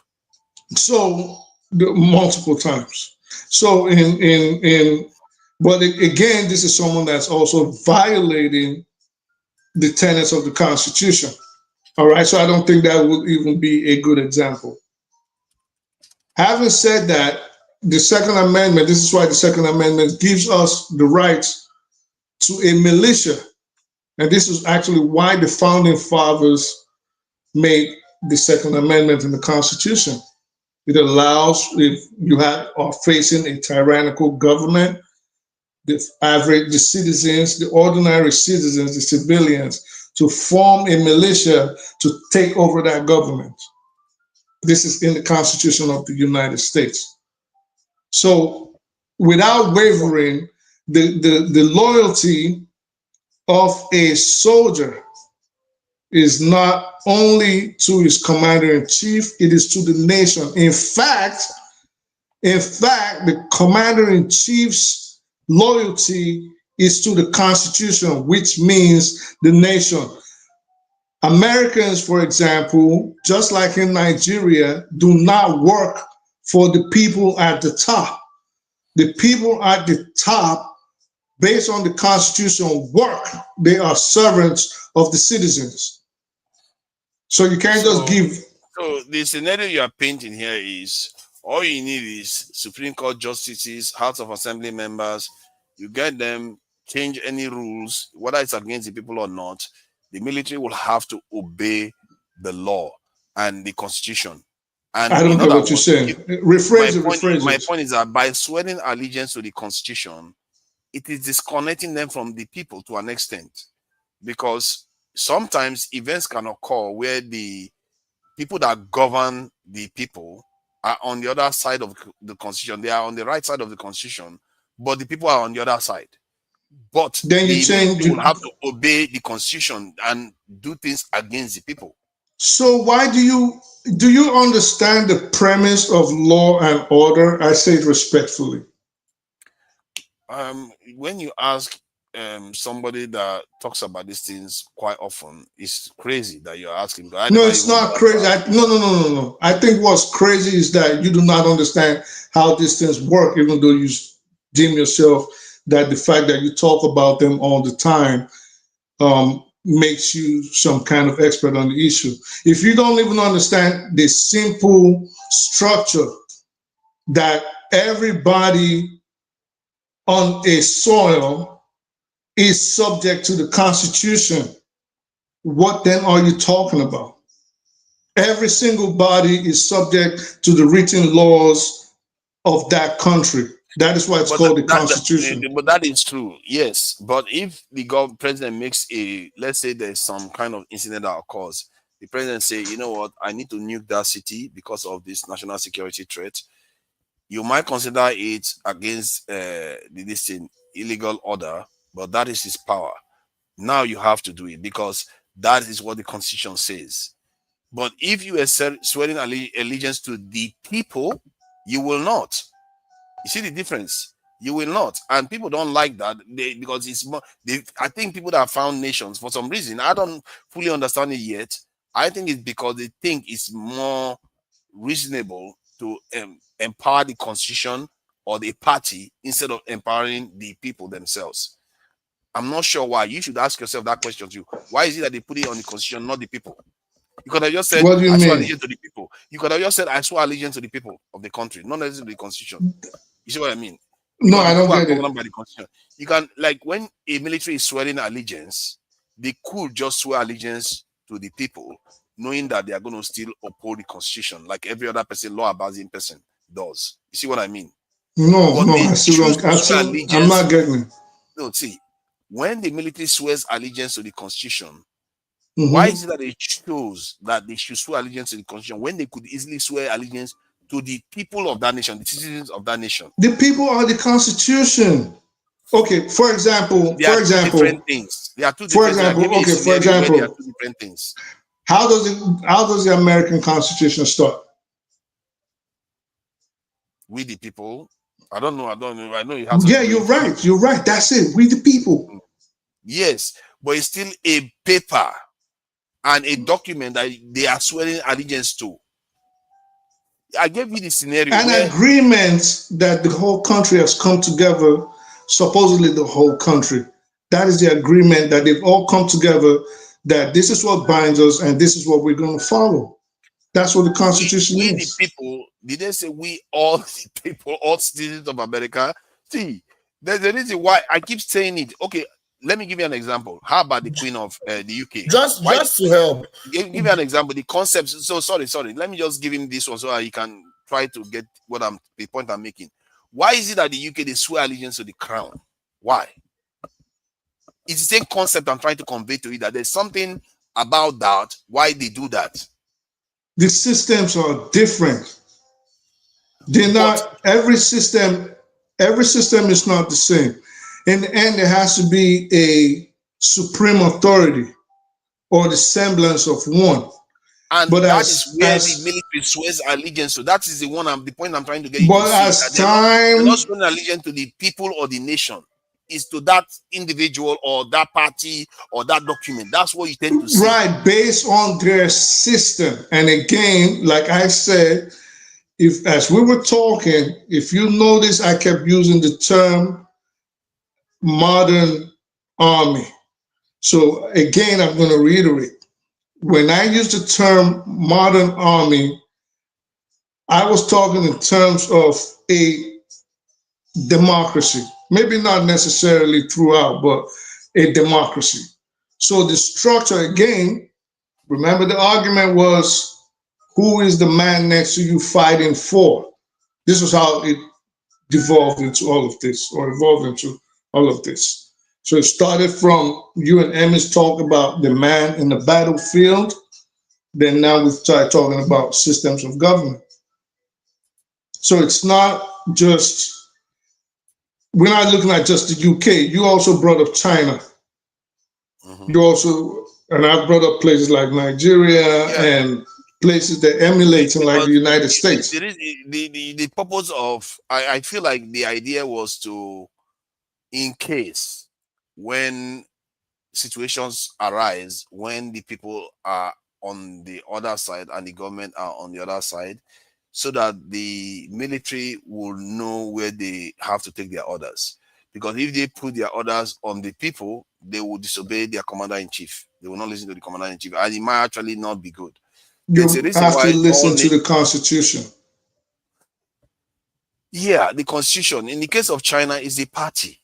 So multiple times. So but again, this is someone that's also violating the tenets of the Constitution. All right, so I don't think that would even be a good example. Having said that, the Second Amendment, this is why the Second Amendment gives us the rights to a militia. And this is actually why the Founding Fathers made the Second Amendment in the Constitution. It allows, if you are facing a tyrannical government, the citizens, the ordinary citizens, the civilians, to form a militia to take over that government. This is in the Constitution of the United States. So without wavering, the loyalty of a soldier is not only to his commander-in-chief, it is to the nation. In fact, the commander-in-chief's loyalty is to the Constitution, which means the nation. Americans, for example, just like in Nigeria, do not work for the people at the top. The people at the top, based on the Constitution, work. They are servants of the citizens. So you can't just give. So the scenario you are painting here is, all you need is Supreme Court justices, House of Assembly members. You get them, change any rules, whether it's against the people or not. The military will have to obey the law and the Constitution. And I don't know what you're saying. Rephrase it. My point is that by swearing allegiance to the Constitution, it is disconnecting them from the people to an extent, because sometimes events can occur where the people that govern the people are on the other side of the constitution. They are on the right side of the constitution, but the people are on the other side. But then you change. You will have to obey the constitution and do things against the people. So why do you understand the premise of law and order? I say it respectfully. When you ask somebody that talks about these things quite often, it's crazy that you're asking. No, it's not crazy. No. I think what's crazy is that you do not understand how these things work, even though you deem yourself that the fact that you talk about them all the time makes you some kind of expert on the issue. If you don't even understand the simple structure that everybody on a soil is subject to the Constitution, what then are you talking about? Every single body is subject to the written laws of that country. That is why it's called the Constitution. But that is true, yes. But if the president makes let's say there's some kind of incident that occurs, the president say, you know what, I need to nuke that city because of this national security threat. You might consider it against this illegal order, but that is his power. Now you have to do it because that is what the Constitution says. But if you are swearing allegiance to the people, you will not. You see the difference? You will not. And people don't like that because it's more. I think people that have found nations, for some reason, I don't fully understand it yet. I think it's because they think it's more reasonable to empower the constitution or the party instead of empowering the people themselves. I'm not sure why. You should ask yourself that question too. Why is it that they put it on the constitution, not the people? You could have just said, what do you I mean? swear allegiance to the people. You could have just said, I swear allegiance to the people of the country, not necessarily the constitution. You see what I mean? No, I don't get it. By the constitution. You can, like, when a military is swearing allegiance, they could just swear allegiance to the people, knowing that they are going to still uphold the constitution, like every other person, law-abiding person does. You see what I mean? No, I'm not getting it. No, see, when the military swears allegiance to the constitution, why is it that they chose that they should swear allegiance to the constitution when they could easily swear allegiance to the people of that nation, the citizens of that nation? The people are the constitution. Okay, for example, different things. There are two different things. How does the American Constitution start? We the people. I don't know. I know you have. Yeah, you're right. You're right. That's it. We the people. Yes, but it's still a paper and a document that they are swearing allegiance to. I gave you the scenario. An agreement that the whole country has come together, supposedly the whole country. That is the agreement that they've all come together, that this is what binds us and this is what we're going to follow. That's what the Constitution is. The people, did they say we all the people, all citizens of America? See, there's a reason why I keep saying it. Okay, let me give you an example. How about the Queen of the UK? Just to help. Give you an example. The concept. So sorry. Let me just give him this one so that he can try to get the point I'm making. Why is it that the UK they swear allegiance to the crown? Why? It's the same concept I'm trying to convey to you, that there's something about that. Why they do that? The systems are different. They're not. Every system is not the same. In the end, there has to be a supreme authority or the semblance of one. And that is where the military swears allegiance to. That is the point I'm trying to get you. But as time, they're not swearing allegiance to the people or the nation. It's to that individual or that party or that document. That's what you tend to see. Right, based on their system. And again, like I said, as we were talking, if you notice, I kept using the term modern army. So again, I'm going to reiterate. When I use the term modern army, I was talking in terms of a democracy. Maybe not necessarily throughout, but a democracy. So the structure, again, remember the argument was, who is the man next to you fighting for? This was how it devolved into all of this, or evolved into all of this. So it started from you and Emmett talk about the man in the battlefield. Then now we start talking about systems of government. So it's not just, we're not looking at just the UK. You also brought up China. You also, and I've brought up places like Nigeria and places that emulating like the United States. The purpose of, I feel like the idea was to, in case when situations arise, when the people are on the other side and the government are on the other side, so that the military will know where they have to take their orders. Because if they put their orders on the people, they will disobey their commander-in-chief. They will not listen to the commander-in-chief, and it might actually not be good. You have to listen to the Constitution. Yeah, the Constitution. In the case of China, is the party.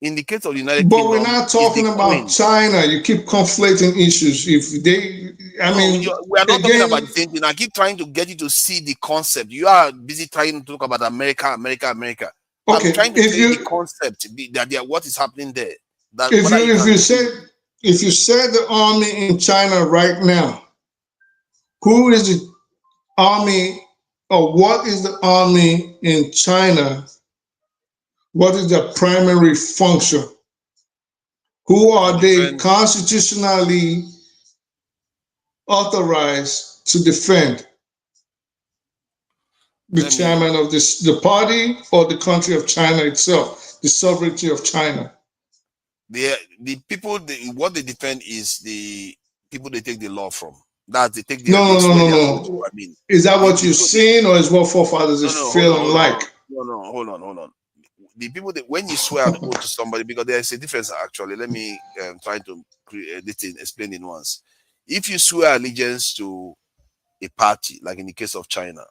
In the case of the United Kingdom, but we're not talking about China. You keep conflating issues. If they, we are not talking about the same thing. I keep trying to get you to see the concept. You are busy trying to talk about America. Okay, I'm trying to tell you the concept that what is happening there. If you said the army in China right now, who is the army, or what is the army in China? What is their primary function? Who are they constitutionally authorized to defend? The chairman of the party or the country of China itself, the sovereignty of China? The people, what they defend is the people they take the law from. That they take the no. I mean, is that what you've seen, or is what forefathers is feeling like? No, hold on. The people that when you swear an oath to somebody, because there is a difference actually. Let me try to explain it once. If you swear allegiance to a party, like in the case of China,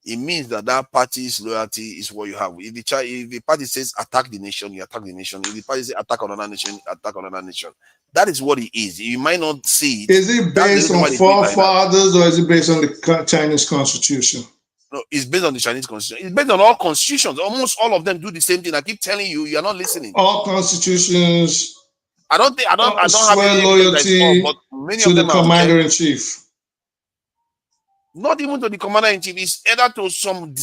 it means that party's loyalty is what you have. If the party says attack the nation, you attack the nation. If the party says attack another nation, you attack another nation. That is what it is. You might not see it. Is it based on forefathers, or is it based on the Chinese constitution? No, it's based on the Chinese constitution. It's based on all constitutions. Almost all of them do the same thing. I keep telling you, you are not listening. All constitutions. I don't have any loyalty but many to of them the commander-in-chief. Not even to the commander-in-chief. It's either to some,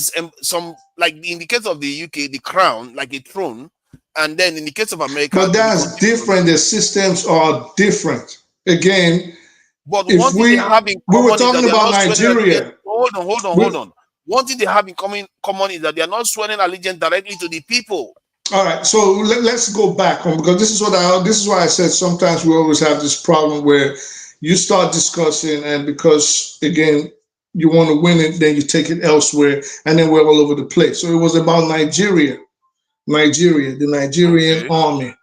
like in the case of the UK, the crown, like a throne, and then in the case of America. But that's different. The systems are different. Again, but if we were talking about Nigeria. Hold on. One thing they have in common is that they are not swearing allegiance directly to the people. All right, so let's go back on, because this is why I said sometimes we always have this problem where you start discussing, and because again you want to win it, then you take it elsewhere, and then we're all over the place. So it was about Nigeria, the Nigerian army.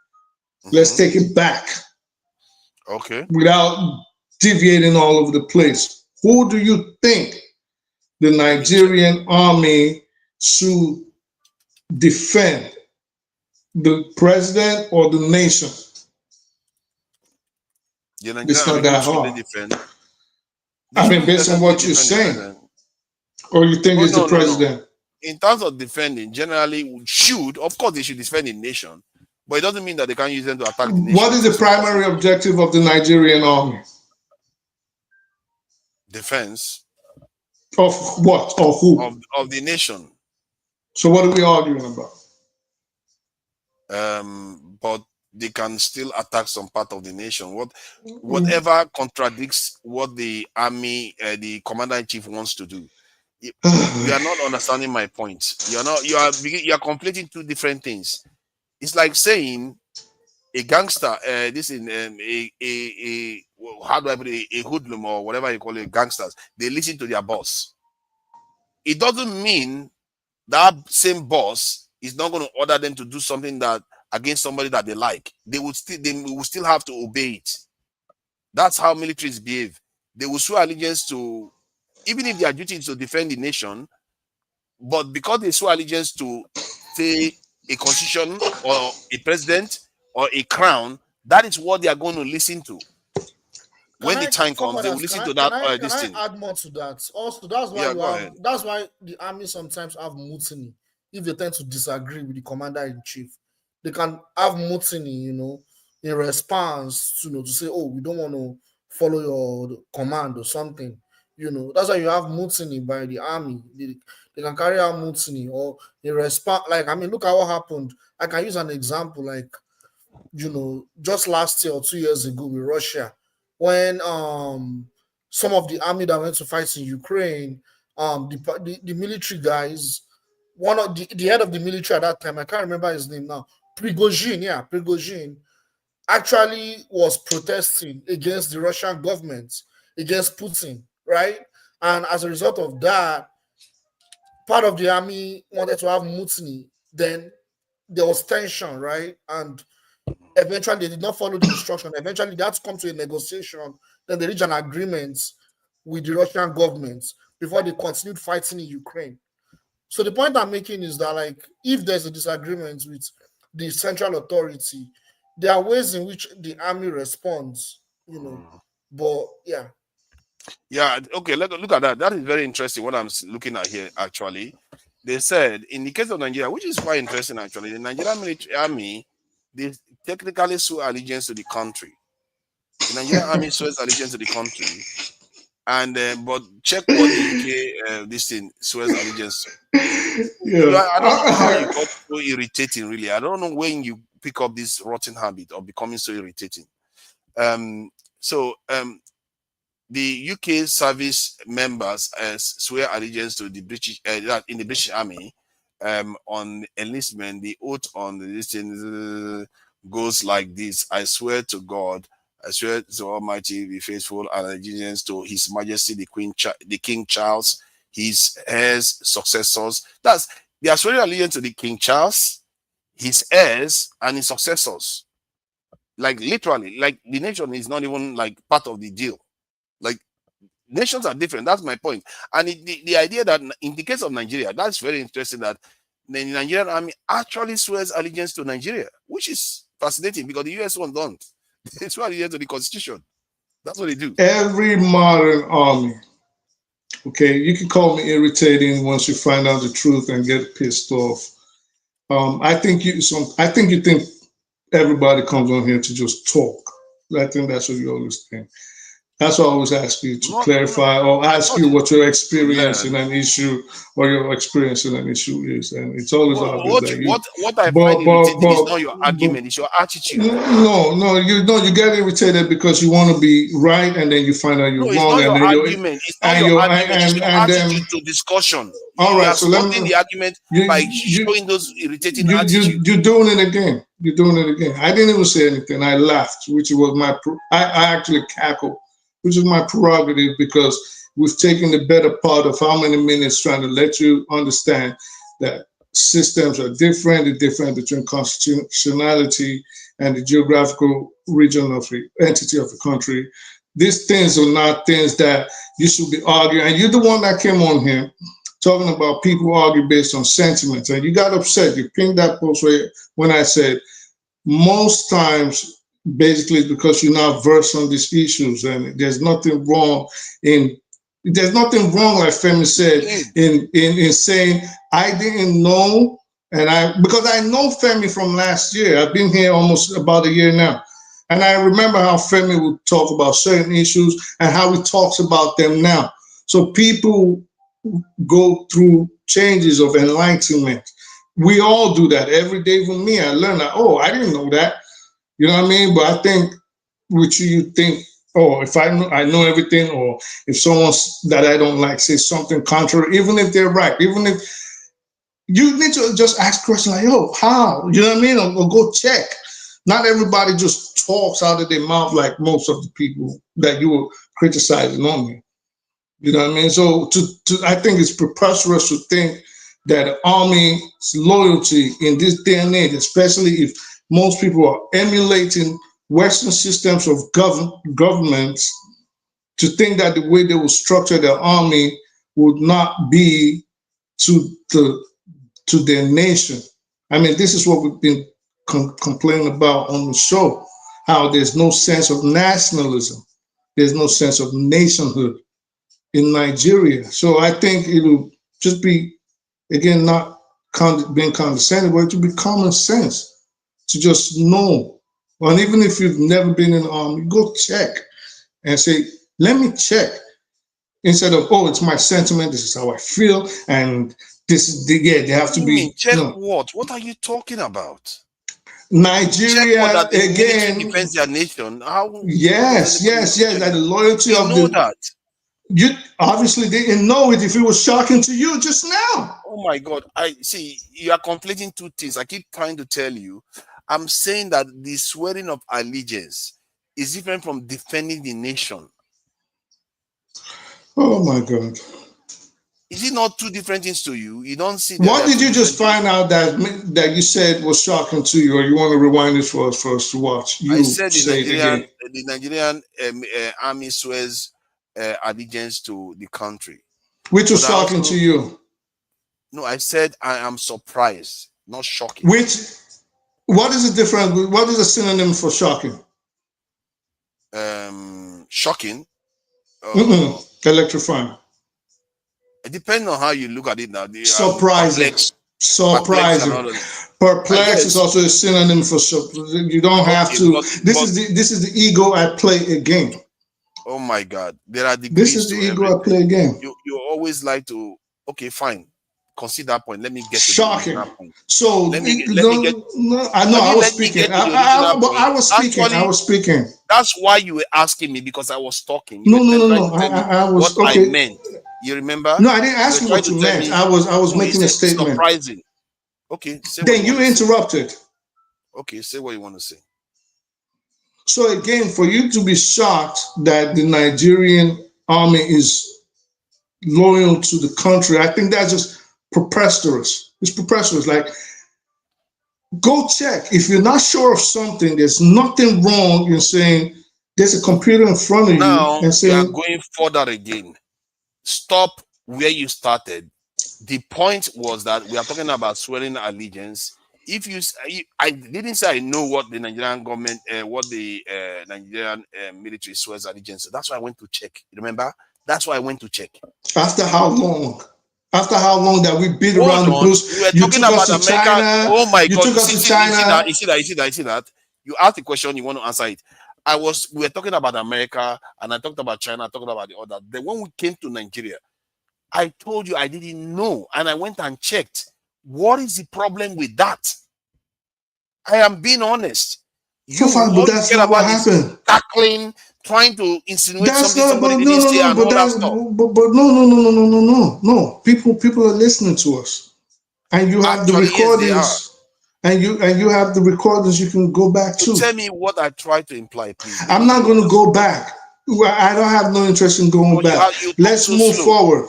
Let's take it back. Okay. Without deviating all over the place. Who do you think the Nigerian army should defend? The president or the nation? It's not that hard. I mean, based on what you're saying. Or you think it's the president? No. In terms of defending, generally should, of course they should defend the nation, but it doesn't mean that they can't use them to attack the nation. What is the primary objective of the Nigerian army? Defense. Of what? Or who? Of the nation. So what are we arguing about? But they can still attack some part of the nation. Whatever contradicts what the army, the commander-in-chief wants to do. You are not understanding my point. You are conflating two different things. It's like saying a gangster, how do I put it, a hoodlum or whatever you call it, gangsters, they listen to their boss. It doesn't mean that same boss is not going to order them to do something that against somebody that they like. They will still have to obey it. That's how militaries behave. They will swear allegiance to, even if their duty is to defend the nation, but because they swear allegiance to, say, a constitution or a president or a crown, that is what they are going to listen to. When the time comes, they will listen to that. Can I add more to that? Also, that's why the army sometimes have mutiny if they tend to disagree with the commander-in-chief. they can have mutiny, in response, to say, oh, we don't want to follow your command or something. That's why you have mutiny by the army. They can carry out mutiny or in response. Like, I mean, look at what happened. I can use an example, like, just last year or 2 years ago with Russia, when some of the army that went to fight in Ukraine, the military guys, one of the head of the military at that time, I can't remember his name now, Prigozhin, actually was protesting against the Russian government, against Putin, right? And as a result of that, part of the army wanted to have mutiny. Then there was tension, right? And eventually they did not follow the instruction. Eventually they had to come to a negotiation. Then they reached an agreement with the Russian government before they continued fighting in Ukraine. So the point I'm making is that, like, if there's a disagreement with the central authority, there are ways in which the army responds, But yeah. Yeah, okay, look at that. That is very interesting what I'm looking at here, actually. They said, in the case of Nigeria, which is quite interesting, actually, the Nigerian military army, they technically swear allegiance to the country. The Nigerian army swears allegiance to the country. And but check what the UK this thing swears allegiance to. Yeah. I don't know how you got so irritating, really. I don't know when you pick up this rotten habit of becoming so irritating. The UK service members swear allegiance to the British in the British Army on enlistment. The oath on this thing goes like this: I swear to God, I swear to Almighty, be faithful and allegiance to His Majesty the King Charles, his heirs, successors. They are swearing allegiance to the King Charles, his heirs, and his successors. Like literally, like the nation is not even like part of the deal. Like nations are different. That's my point. And the idea that in the case of Nigeria, that's very interesting that the Nigerian army actually swears allegiance to Nigeria, which is fascinating because the US one don't. They swear allegiance to the Constitution. That's what they do. Every modern army. Okay, you can call me irritating once you find out the truth and get pissed off. I think you think everybody comes on here to just talk. I think that's what you always think. That's why I always ask you to clarify or ask you what your experience in an issue or your experience in an issue is. And it's always obvious that you... What I find irritating is not your argument, it's your attitude. No, you get irritated because you want to be right and then you find out you're wrong. It's not your argument. It's not your argument. It's your attitude to discussion. All right, so let me... the argument by showing those irritating attitudes. You're doing it again. You're doing it again. I didn't even say anything. I laughed, which was I actually cackled, which is my prerogative because we've taken the better part of how many minutes trying to let you understand that systems are different, the difference between constitutionality and the geographical region of the entity of the country. These things are not things that you should be arguing. And you're the one that came on here talking about people argue based on sentiments. And you got upset. You pinged that post when I said most times, basically because you're not versed on these issues, and there's nothing wrong, like Femi said, in saying I didn't know, because I know Femi from last year. I've been here almost about a year now, and I remember how Femi would talk about certain issues and how he talks about them now. So people go through changes of enlightenment. We all do that every day. For me, I learn that. Oh, I didn't know that. You know what I mean? But I think with you think, oh, if I know everything, or if someone that I don't like says something contrary, even if they're right, even if you need to just ask questions like, oh, how? You know what I mean? Or go check. Not everybody just talks out of their mouth like most of the people that you were criticizing on me. You know what I mean? So I think it's preposterous to think that the army's loyalty in this day and age, especially if most people are emulating Western systems of governments, to think that the way they will structure their army would not be to their nation. I mean, this is what we've been complaining about on the show, how there's no sense of nationalism. There's no sense of nationhood in Nigeria. So I think it will just be, again, not being condescending, but it will be common sense. to just know. And even if you've never been in the army, go check and say, let me check. Instead of, oh, it's my sentiment, this is how I feel, and this is the, yeah, they have to You be. mean check No. what? What are you talking about? Nigeria, Check what, that the military again. defends their nation. How? Yes, yes, yes. That the loyalty You of know the. that. You obviously didn't know it if it was shocking to you just now. Oh my God! I see you are conflating two things. I keep trying to tell you. I'm saying that the swearing of allegiance is different from defending the nation. Oh my God. Is it not two different things to you? You don't see that. What did you just find out that you said was shocking to you, or you want to rewind it for us to watch? You I said say it again. the Nigerian army swears allegiance to the country. Which was But shocking to you? No, I said I am surprised, not shocking. What is the difference? What is a synonym for shocking? Shocking. Electrifying. It depends on how you look at it now. Surprising. Surprising. Perplex is also a synonym for you don't have to. This is the ego at play again. Oh my God, there are degrees. This is the ego at play again. You always like to. Okay, fine. Consider that point. Let me get shocking. To that point. So let me get. No, I know. I was speaking. I was speaking. That's why you were asking me, because I was talking. No. I was what okay. I meant. You remember? No, I didn't ask you what you meant. I was making a statement. Surprising. Okay. Then you interrupted. Okay, say what you want to say. So again, for you to be shocked that the Nigerian army is loyal to the country, I think that's just preposterous. It's preposterous. Like, go check. If you're not sure of something, there's nothing wrong in saying there's a computer in front of you and saying, you are going further again. Stop where you started. The point was that we are talking about swearing allegiance. If I didn't say I know what the Nigerian government, what the Nigerian military swears allegiance. That's why I went to check. Remember? That's why I went to check. After how long? After how long that we beat around the bush? We were talking about America. China. Oh my God! You took us to China. You see that? You asked the question. You want to answer it. We were talking about America, and I talked about China. I talked about the other. Then when we came to Nigeria, I told you I didn't know, and I went and checked. What is the problem with that? I am being honest. So far, but that's not what happened. Tackling, trying to insinuate that's something somebody didn't say, and all that stuff. No. People are listening to us, and you have the recordings. Yes, and you have the recordings you can go back to. Tell me what I tried to imply, please. I'm not going to go back. I don't have no interest in going back. Let's move forward.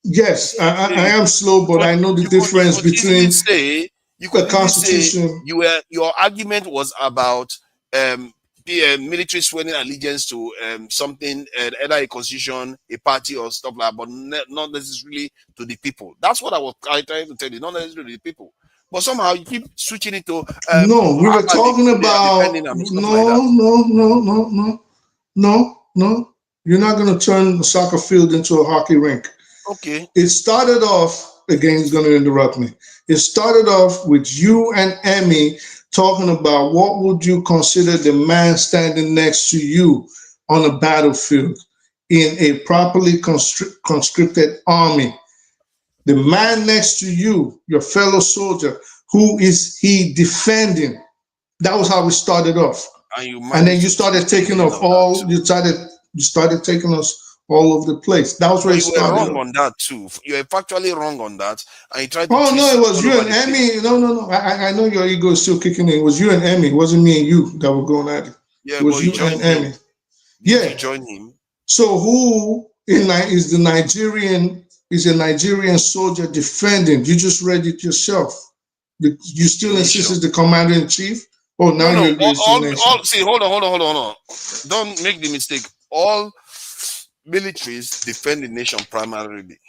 Yes, I am slow, but I know the difference between the Constitution. Your argument was about the military swearing allegiance to something, either a constitution, a party, or stuff like that, but not necessarily to the people. That's what I was trying to tell you, not necessarily to the people. But somehow you keep switching it to. No, we were talking about. No. You're not going to turn the soccer field into a hockey rink. Okay. It started off, again, he's going to interrupt me. It started off with you and Emmy talking about what would you consider the man standing next to you on a battlefield in a properly conscripted army. The man next to you, your fellow soldier, who is he defending? That was how we started off. And then you started taking off all, you started taking us all over the place. That was where it started. You were wrong on that too. You were factually wrong on that. And you tried to it was you and Emmy. No. I know your ego is still kicking in. It was you and Emmy. It wasn't me and you that were going at it. Yeah, it was you and Emmy. Yeah. You joined him. So who is a Nigerian soldier defending? You just read it yourself. You still insist it's the commander in chief? Oh, now you're see, hold on. Don't make the mistake. All militaries defend the nation primarily.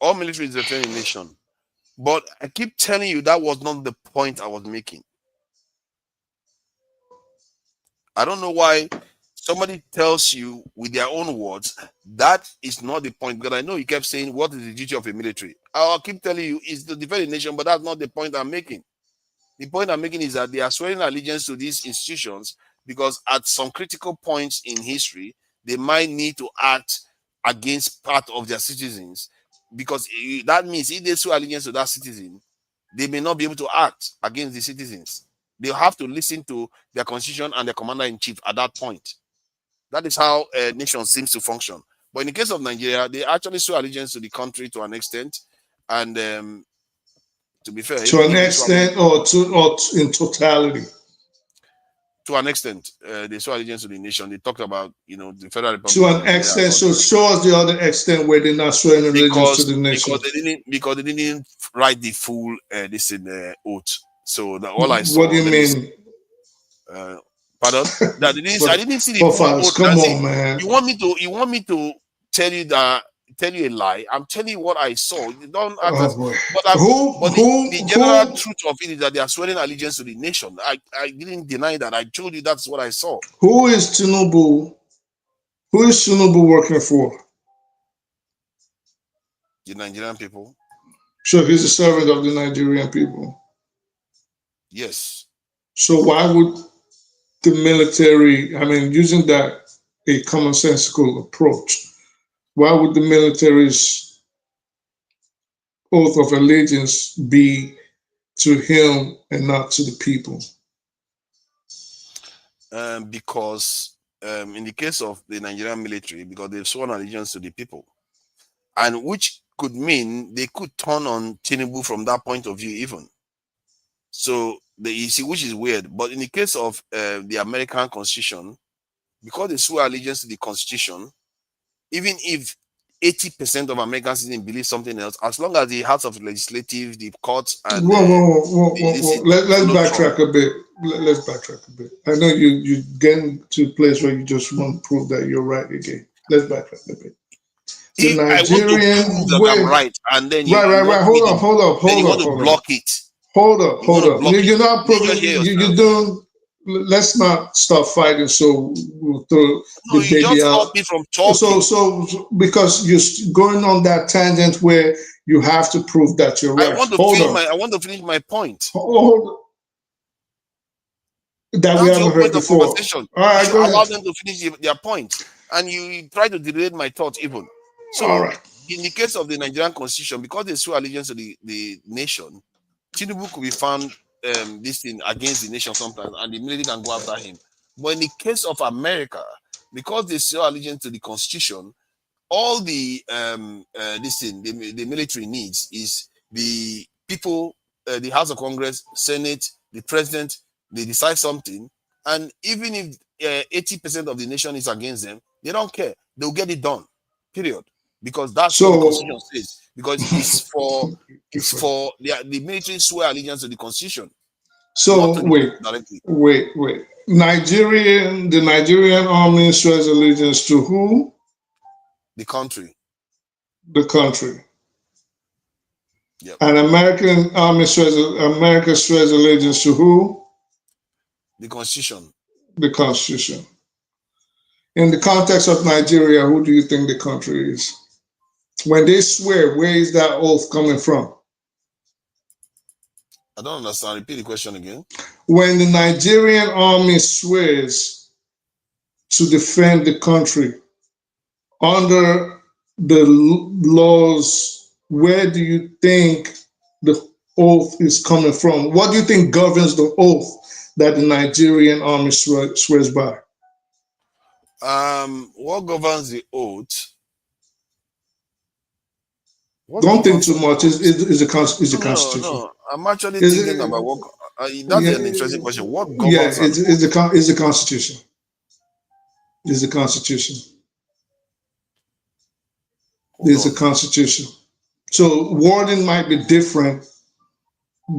All militaries defend the nation. But I keep telling you that was not the point I was making. I don't know why somebody tells you with their own words that is not the point, because I know you kept saying what is the duty of a military. I'll keep telling you it's to defend the nation, but that's not the point I'm making. The point I'm making is that they are swearing allegiance to these institutions because at some critical points in history, they might need to act against part of their citizens, because that means if they swear allegiance to that citizen, they may not be able to act against the citizens. They have to listen to their constitution and their commander-in-chief at that point. That is how a nation seems to function. But in the case of Nigeria, they actually swear allegiance to the country to an extent, and to be fair, to an extent, or in totality. To an extent, they swear allegiance to the nation. They talked about, the federal republic. To an extent, so show us the other extent where they're not swearing allegiance to the nation. Because they didn't write the full oath. So all I saw. What do you mean? Pardon? I didn't see the full oath. Come on, man. You want me to tell you a lie? I'm telling you what I saw. You don't act the general truth of it is that they are swearing allegiance to the nation. I didn't deny that. I told you that's what I saw. Who is Tinubu working for? The Nigerian people. So he's a servant of the Nigerian people. Yes. So why would the military, using that a commonsensical approach, why would the military's oath of allegiance be to him and not to the people? Because in the case of the Nigerian military, because they've sworn allegiance to the people, and which could mean they could turn on Tinubu from that point of view even. So you see, which is weird. But in the case of the American Constitution, because they swear allegiance to the Constitution, even if 80% of American citizens believe something else, as long as the House of Legislative, the courts, and let's backtrack a bit. Let's backtrack a bit. I know you getting to a place where you just want to prove that you're right again. Let's backtrack a bit. The if Nigerian I want to prove that I'm right, and then right. Hold up. You want to block it. Hold up. You're not proving. You're doing. Let's not start fighting. So we'll throw the baby just out. Stop me from talking. So because you're going on that tangent where you have to prove that you're right. I want to finish my point. That we haven't heard before. All right, go ahead. Allow them to finish their point, and you try to derail my thoughts even. So, all right. In the case of the Nigerian Constitution, because they swear allegiance to the nation, Tinubu could be found this thing against the nation sometimes, and the military can go after him. But in the case of America, because they swear allegiance to the Constitution, all the the military needs is the people, the House of Congress, Senate, the president. They decide something, and even if 80% of the nation is against them, they don't care. They'll get it done. Period. Because that's what the Constitution says. Because it's for the military swear allegiance to the Constitution. So wait. The Nigerian army swears allegiance to who? The country. The country. Yep. And America swears allegiance to who? The Constitution. The Constitution. In the context of Nigeria, who do you think the country is? When they swear, where is that oath coming from? I don't understand. Repeat the question again. When the Nigerian army swears to defend the country under the laws, where do you think the oath is coming from? What do you think governs the oath that the Nigerian army swears by? What governs the oath? Don't think too much. Is the Constitution? No. I'm actually thinking about what. That's an interesting question. What governs? Yeah, is the Constitution. Is the Constitution. Is the Constitution. So wording might be different.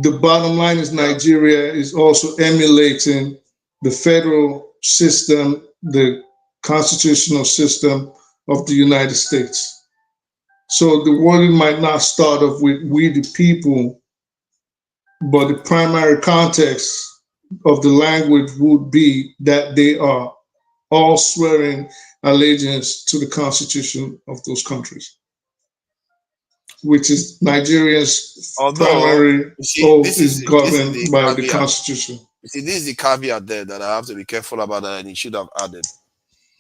The bottom line is Nigeria is also emulating the federal system, the constitutional system of the United States. So the wording might not start off with "we the people," but the primary context of the language would be that they are all swearing allegiance to the constitution of those countries. which is Nigeria's Although, primary you see, oath this is is governed the by the caveat. Constitution. You see, this is the caveat there that I have to be careful about, that, and he should have added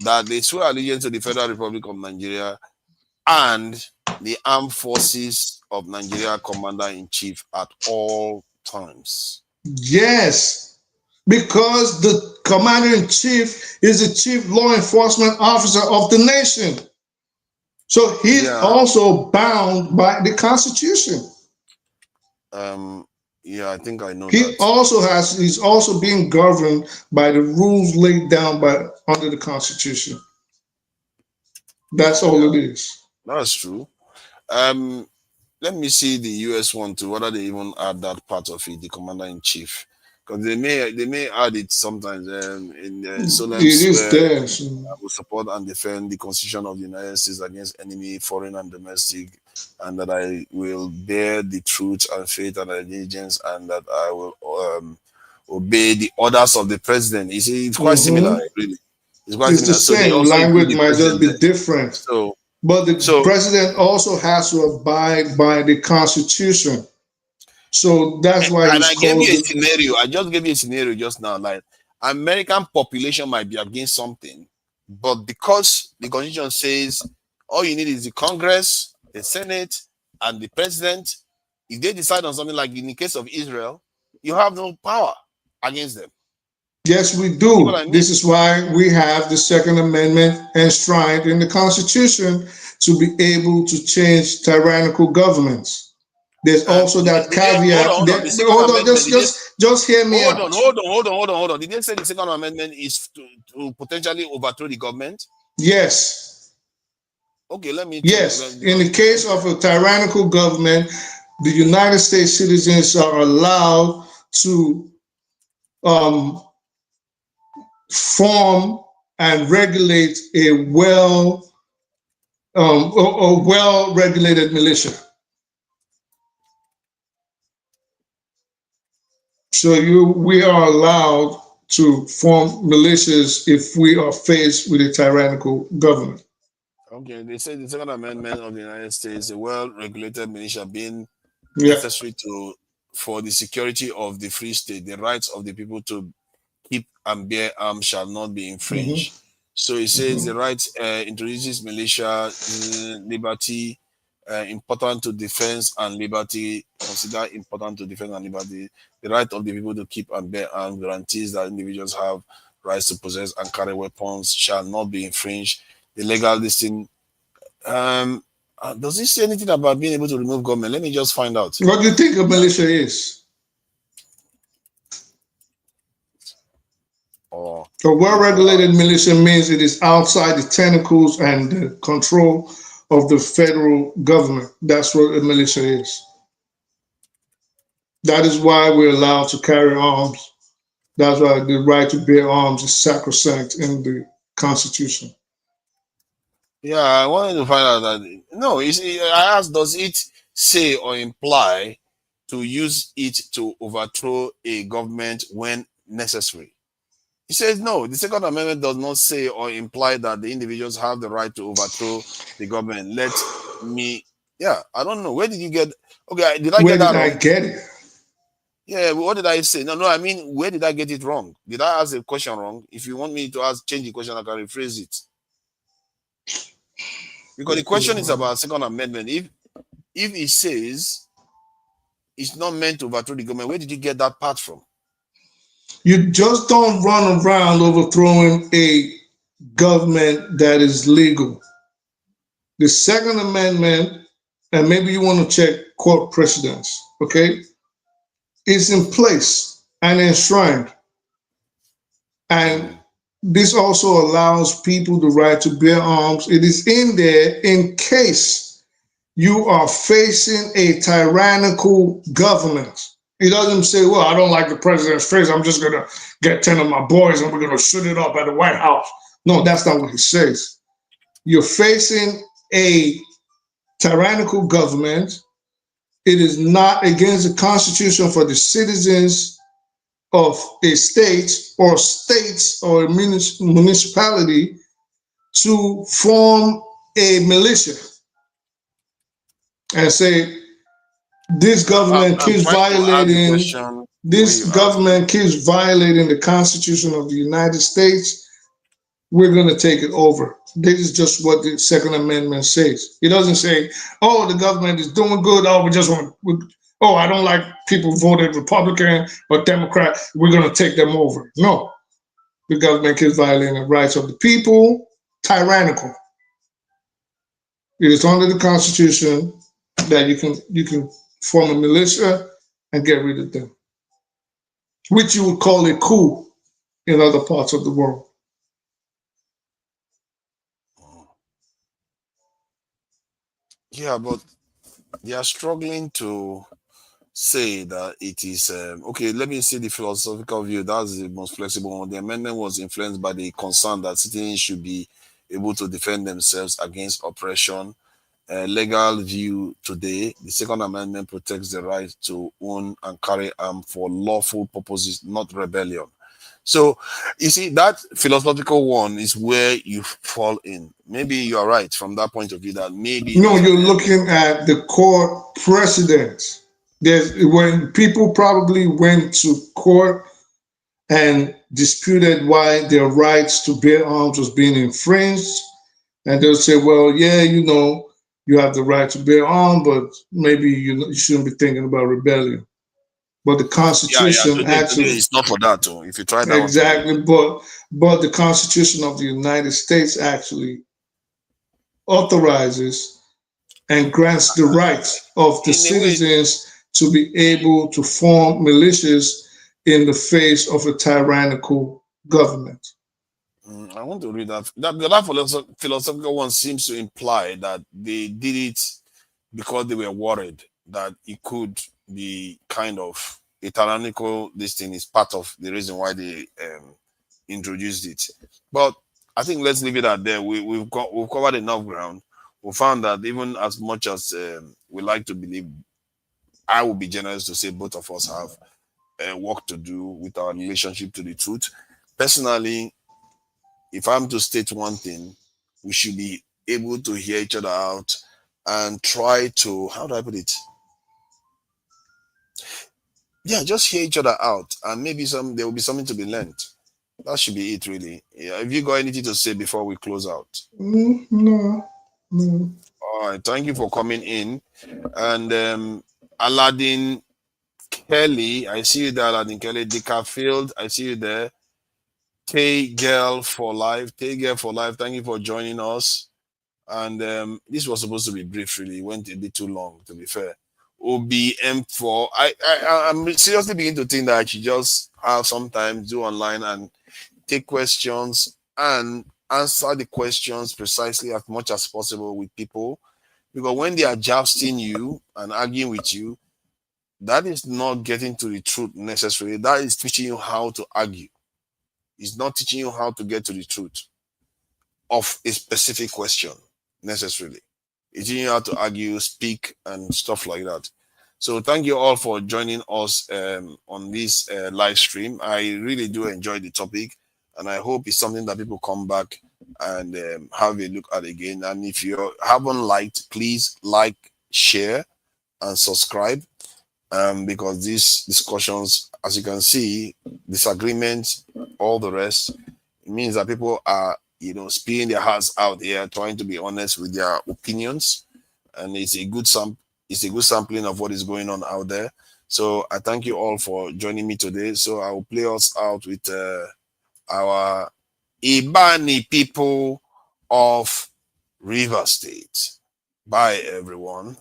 that they swear allegiance to the Federal Republic of Nigeria and the armed forces of Nigeria Commander-in-Chief at all times. Yes, because the Commander-in-Chief is the chief law enforcement officer of the nation. So he's also bound by the Constitution. Yeah, I think I know He that. he's also being governed by the rules laid down under the Constitution. That's all it is. That's true. Let me see the US one too, whether they even add that part of it, the Commander-in-Chief. Because they may add it sometimes in the solemn swear. I will support and defend the Constitution of the United States against enemy, foreign and domestic, and that I will bear the truth and faith and allegiance, and that I will obey the orders of the president. You see, it's quite similar, really. It's quite similar. The same language might just be different. But the president also has to abide by the Constitution. So that's why I gave you a scenario. I just gave you a scenario just now. Like, American population might be against something, but because the Constitution says all you need is the Congress, the Senate, and the president, if they decide on something, like in the case of Israel, you have no power against them. Yes, we do. This is why we have the Second Amendment enshrined in the Constitution to be able to change tyrannical governments. There's also that caveat. Hold on, just hear me out. Hold on. Did they say the Second Amendment is to potentially overthrow the government? Yes. Okay, let me. Yes. In the case of a tyrannical government, the United States citizens are allowed to form and regulate a well-regulated militia. So we are allowed to form militias if we are faced with a tyrannical government. Okay, they say the Second Amendment of the United States, a well-regulated militia being necessary for the security of the free state, the rights of the people to keep and bear arms shall not be infringed. So it says the right introduces militia, liberty, important to defense and liberty, consider important to defend and liberty. The right of the people to keep and bear arms guarantees that individuals have rights to possess and carry weapons shall not be infringed. The legal listing. Does it say anything about being able to remove government? Let me just find out. What do you think a militia is? A well-regulated militia means it is outside the tentacles and the control of the federal government. That's what a militia is. That is why we're allowed to carry arms. That's why the right to bear arms is sacrosanct in the Constitution. Yeah, I wanted to find out that. No, you see, I asked, does it say or imply to use it to overthrow a government when necessary? He says no. The Second Amendment does not say or imply that the individuals have the right to overthrow the government. Let me. Yeah, I don't know. Where did you get? Okay, did I get that wrong? Where did I get it? Yeah, what did I say? No, I mean, where did I get it wrong? Did I ask the question wrong? If you want me to change the question, I can rephrase it. Because the question is about Second Amendment. If it says it's not meant to overthrow the government, where did you get that part from? You just don't run around overthrowing a government that is legal. The Second Amendment, and maybe you want to check court precedents, okay, is in place and enshrined. And this also allows people the right to bear arms. It is in there in case you are facing a tyrannical government. He doesn't say, well, I don't like the president's face. I'm just going to get 10 of my boys and we're going to shoot it up at the White House. No, that's not what he says. You're facing a tyrannical government. It is not against the Constitution for the citizens of a state or a municipality to form a militia. and say this government I'm keeps trying to ask the violating question where this you asked it. government keeps violating the Constitution of the United States, we're going to take it over. This is just what the Second Amendment says. It doesn't say, oh, the government is doing good. Oh, oh, I don't like people voted Republican or Democrat. We're going to take them over. No, the government keeps violating the rights of the people, tyrannical. It is under the Constitution that you can form a militia and get rid of them, which you would call a coup in other parts of the world. Yeah, but they are struggling to say that it is okay. Let me see the philosophical view. That's the most flexible one. The amendment was influenced by the concern that citizens should be able to defend themselves against oppression. Legal view today, the Second Amendment protects the right to own and carry arms for lawful purposes, not rebellion. So, you see, that philosophical one is where you fall in. Maybe you are right from that point of view. That maybe no, you're looking at the court precedents. There's when people probably went to court and disputed why their rights to bear arms was being infringed, and they'll say, "Well, yeah, you have the right to bear arms, but maybe you shouldn't be thinking about rebellion." But the Constitution today it's not for that too. If you try that exactly, but the Constitution of the United States actually authorizes and grants the rights of the citizens to be able to form militias in the face of a tyrannical government. I want to read that. That philosophical one seems to imply that they did it because they were worried that it could be kind of a tyrannical. This thing is part of the reason why they introduced it. But I think let's leave it at there. We've covered enough ground. We found that even as much as we like to believe, I will be generous to say both of us have work to do with our relationship to the truth. Personally, if I'm to state one thing, we should be able to hear each other out and try to, how do I put it? Yeah, just hear each other out, and maybe there will be something to be learned. That should be it, really. Yeah. Have you got anything to say before we close out? No. All right. Thank you for coming in. And Aladdin Kelly, I see you there, Aladdin Kelly. Dickerfield, I see you there. Tay Girl for Life. Tay Girl for Life, thank you for joining us. And this was supposed to be brief, really. It went a bit too long, to be fair. OBM4. I'm seriously beginning to think that I should just have sometimes do online and take questions and answer the questions precisely as much as possible with people. Because when they are jousting you and arguing with you, that is not getting to the truth necessarily. That is teaching you how to argue. It's not teaching you how to get to the truth of a specific question necessarily. It's teaching you how to argue, speak, and stuff like that. So thank you all for joining us on this live stream. I really do enjoy the topic, and I hope it's something that people come back and have a look at again. And if you haven't liked, please like, share, and subscribe, because these discussions, as you can see, disagreements, all the rest, it means that people are, spilling their hearts out here, trying to be honest with their opinions, and it's a good sampling of what is going on out there. So I thank you all for joining me today. So I will play us out with our Ibani people of River State. Bye, everyone.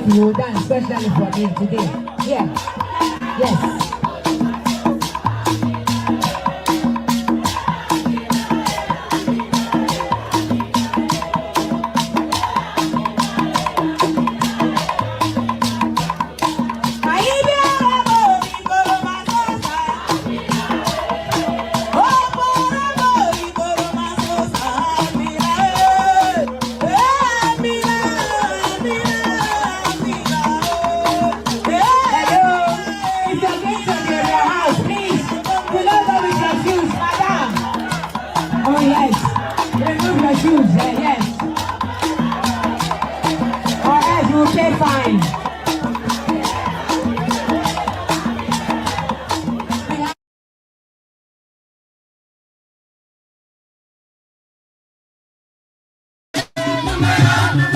You will dance especially for me today. Yeah. Yes. Thank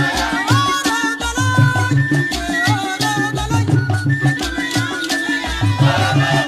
you.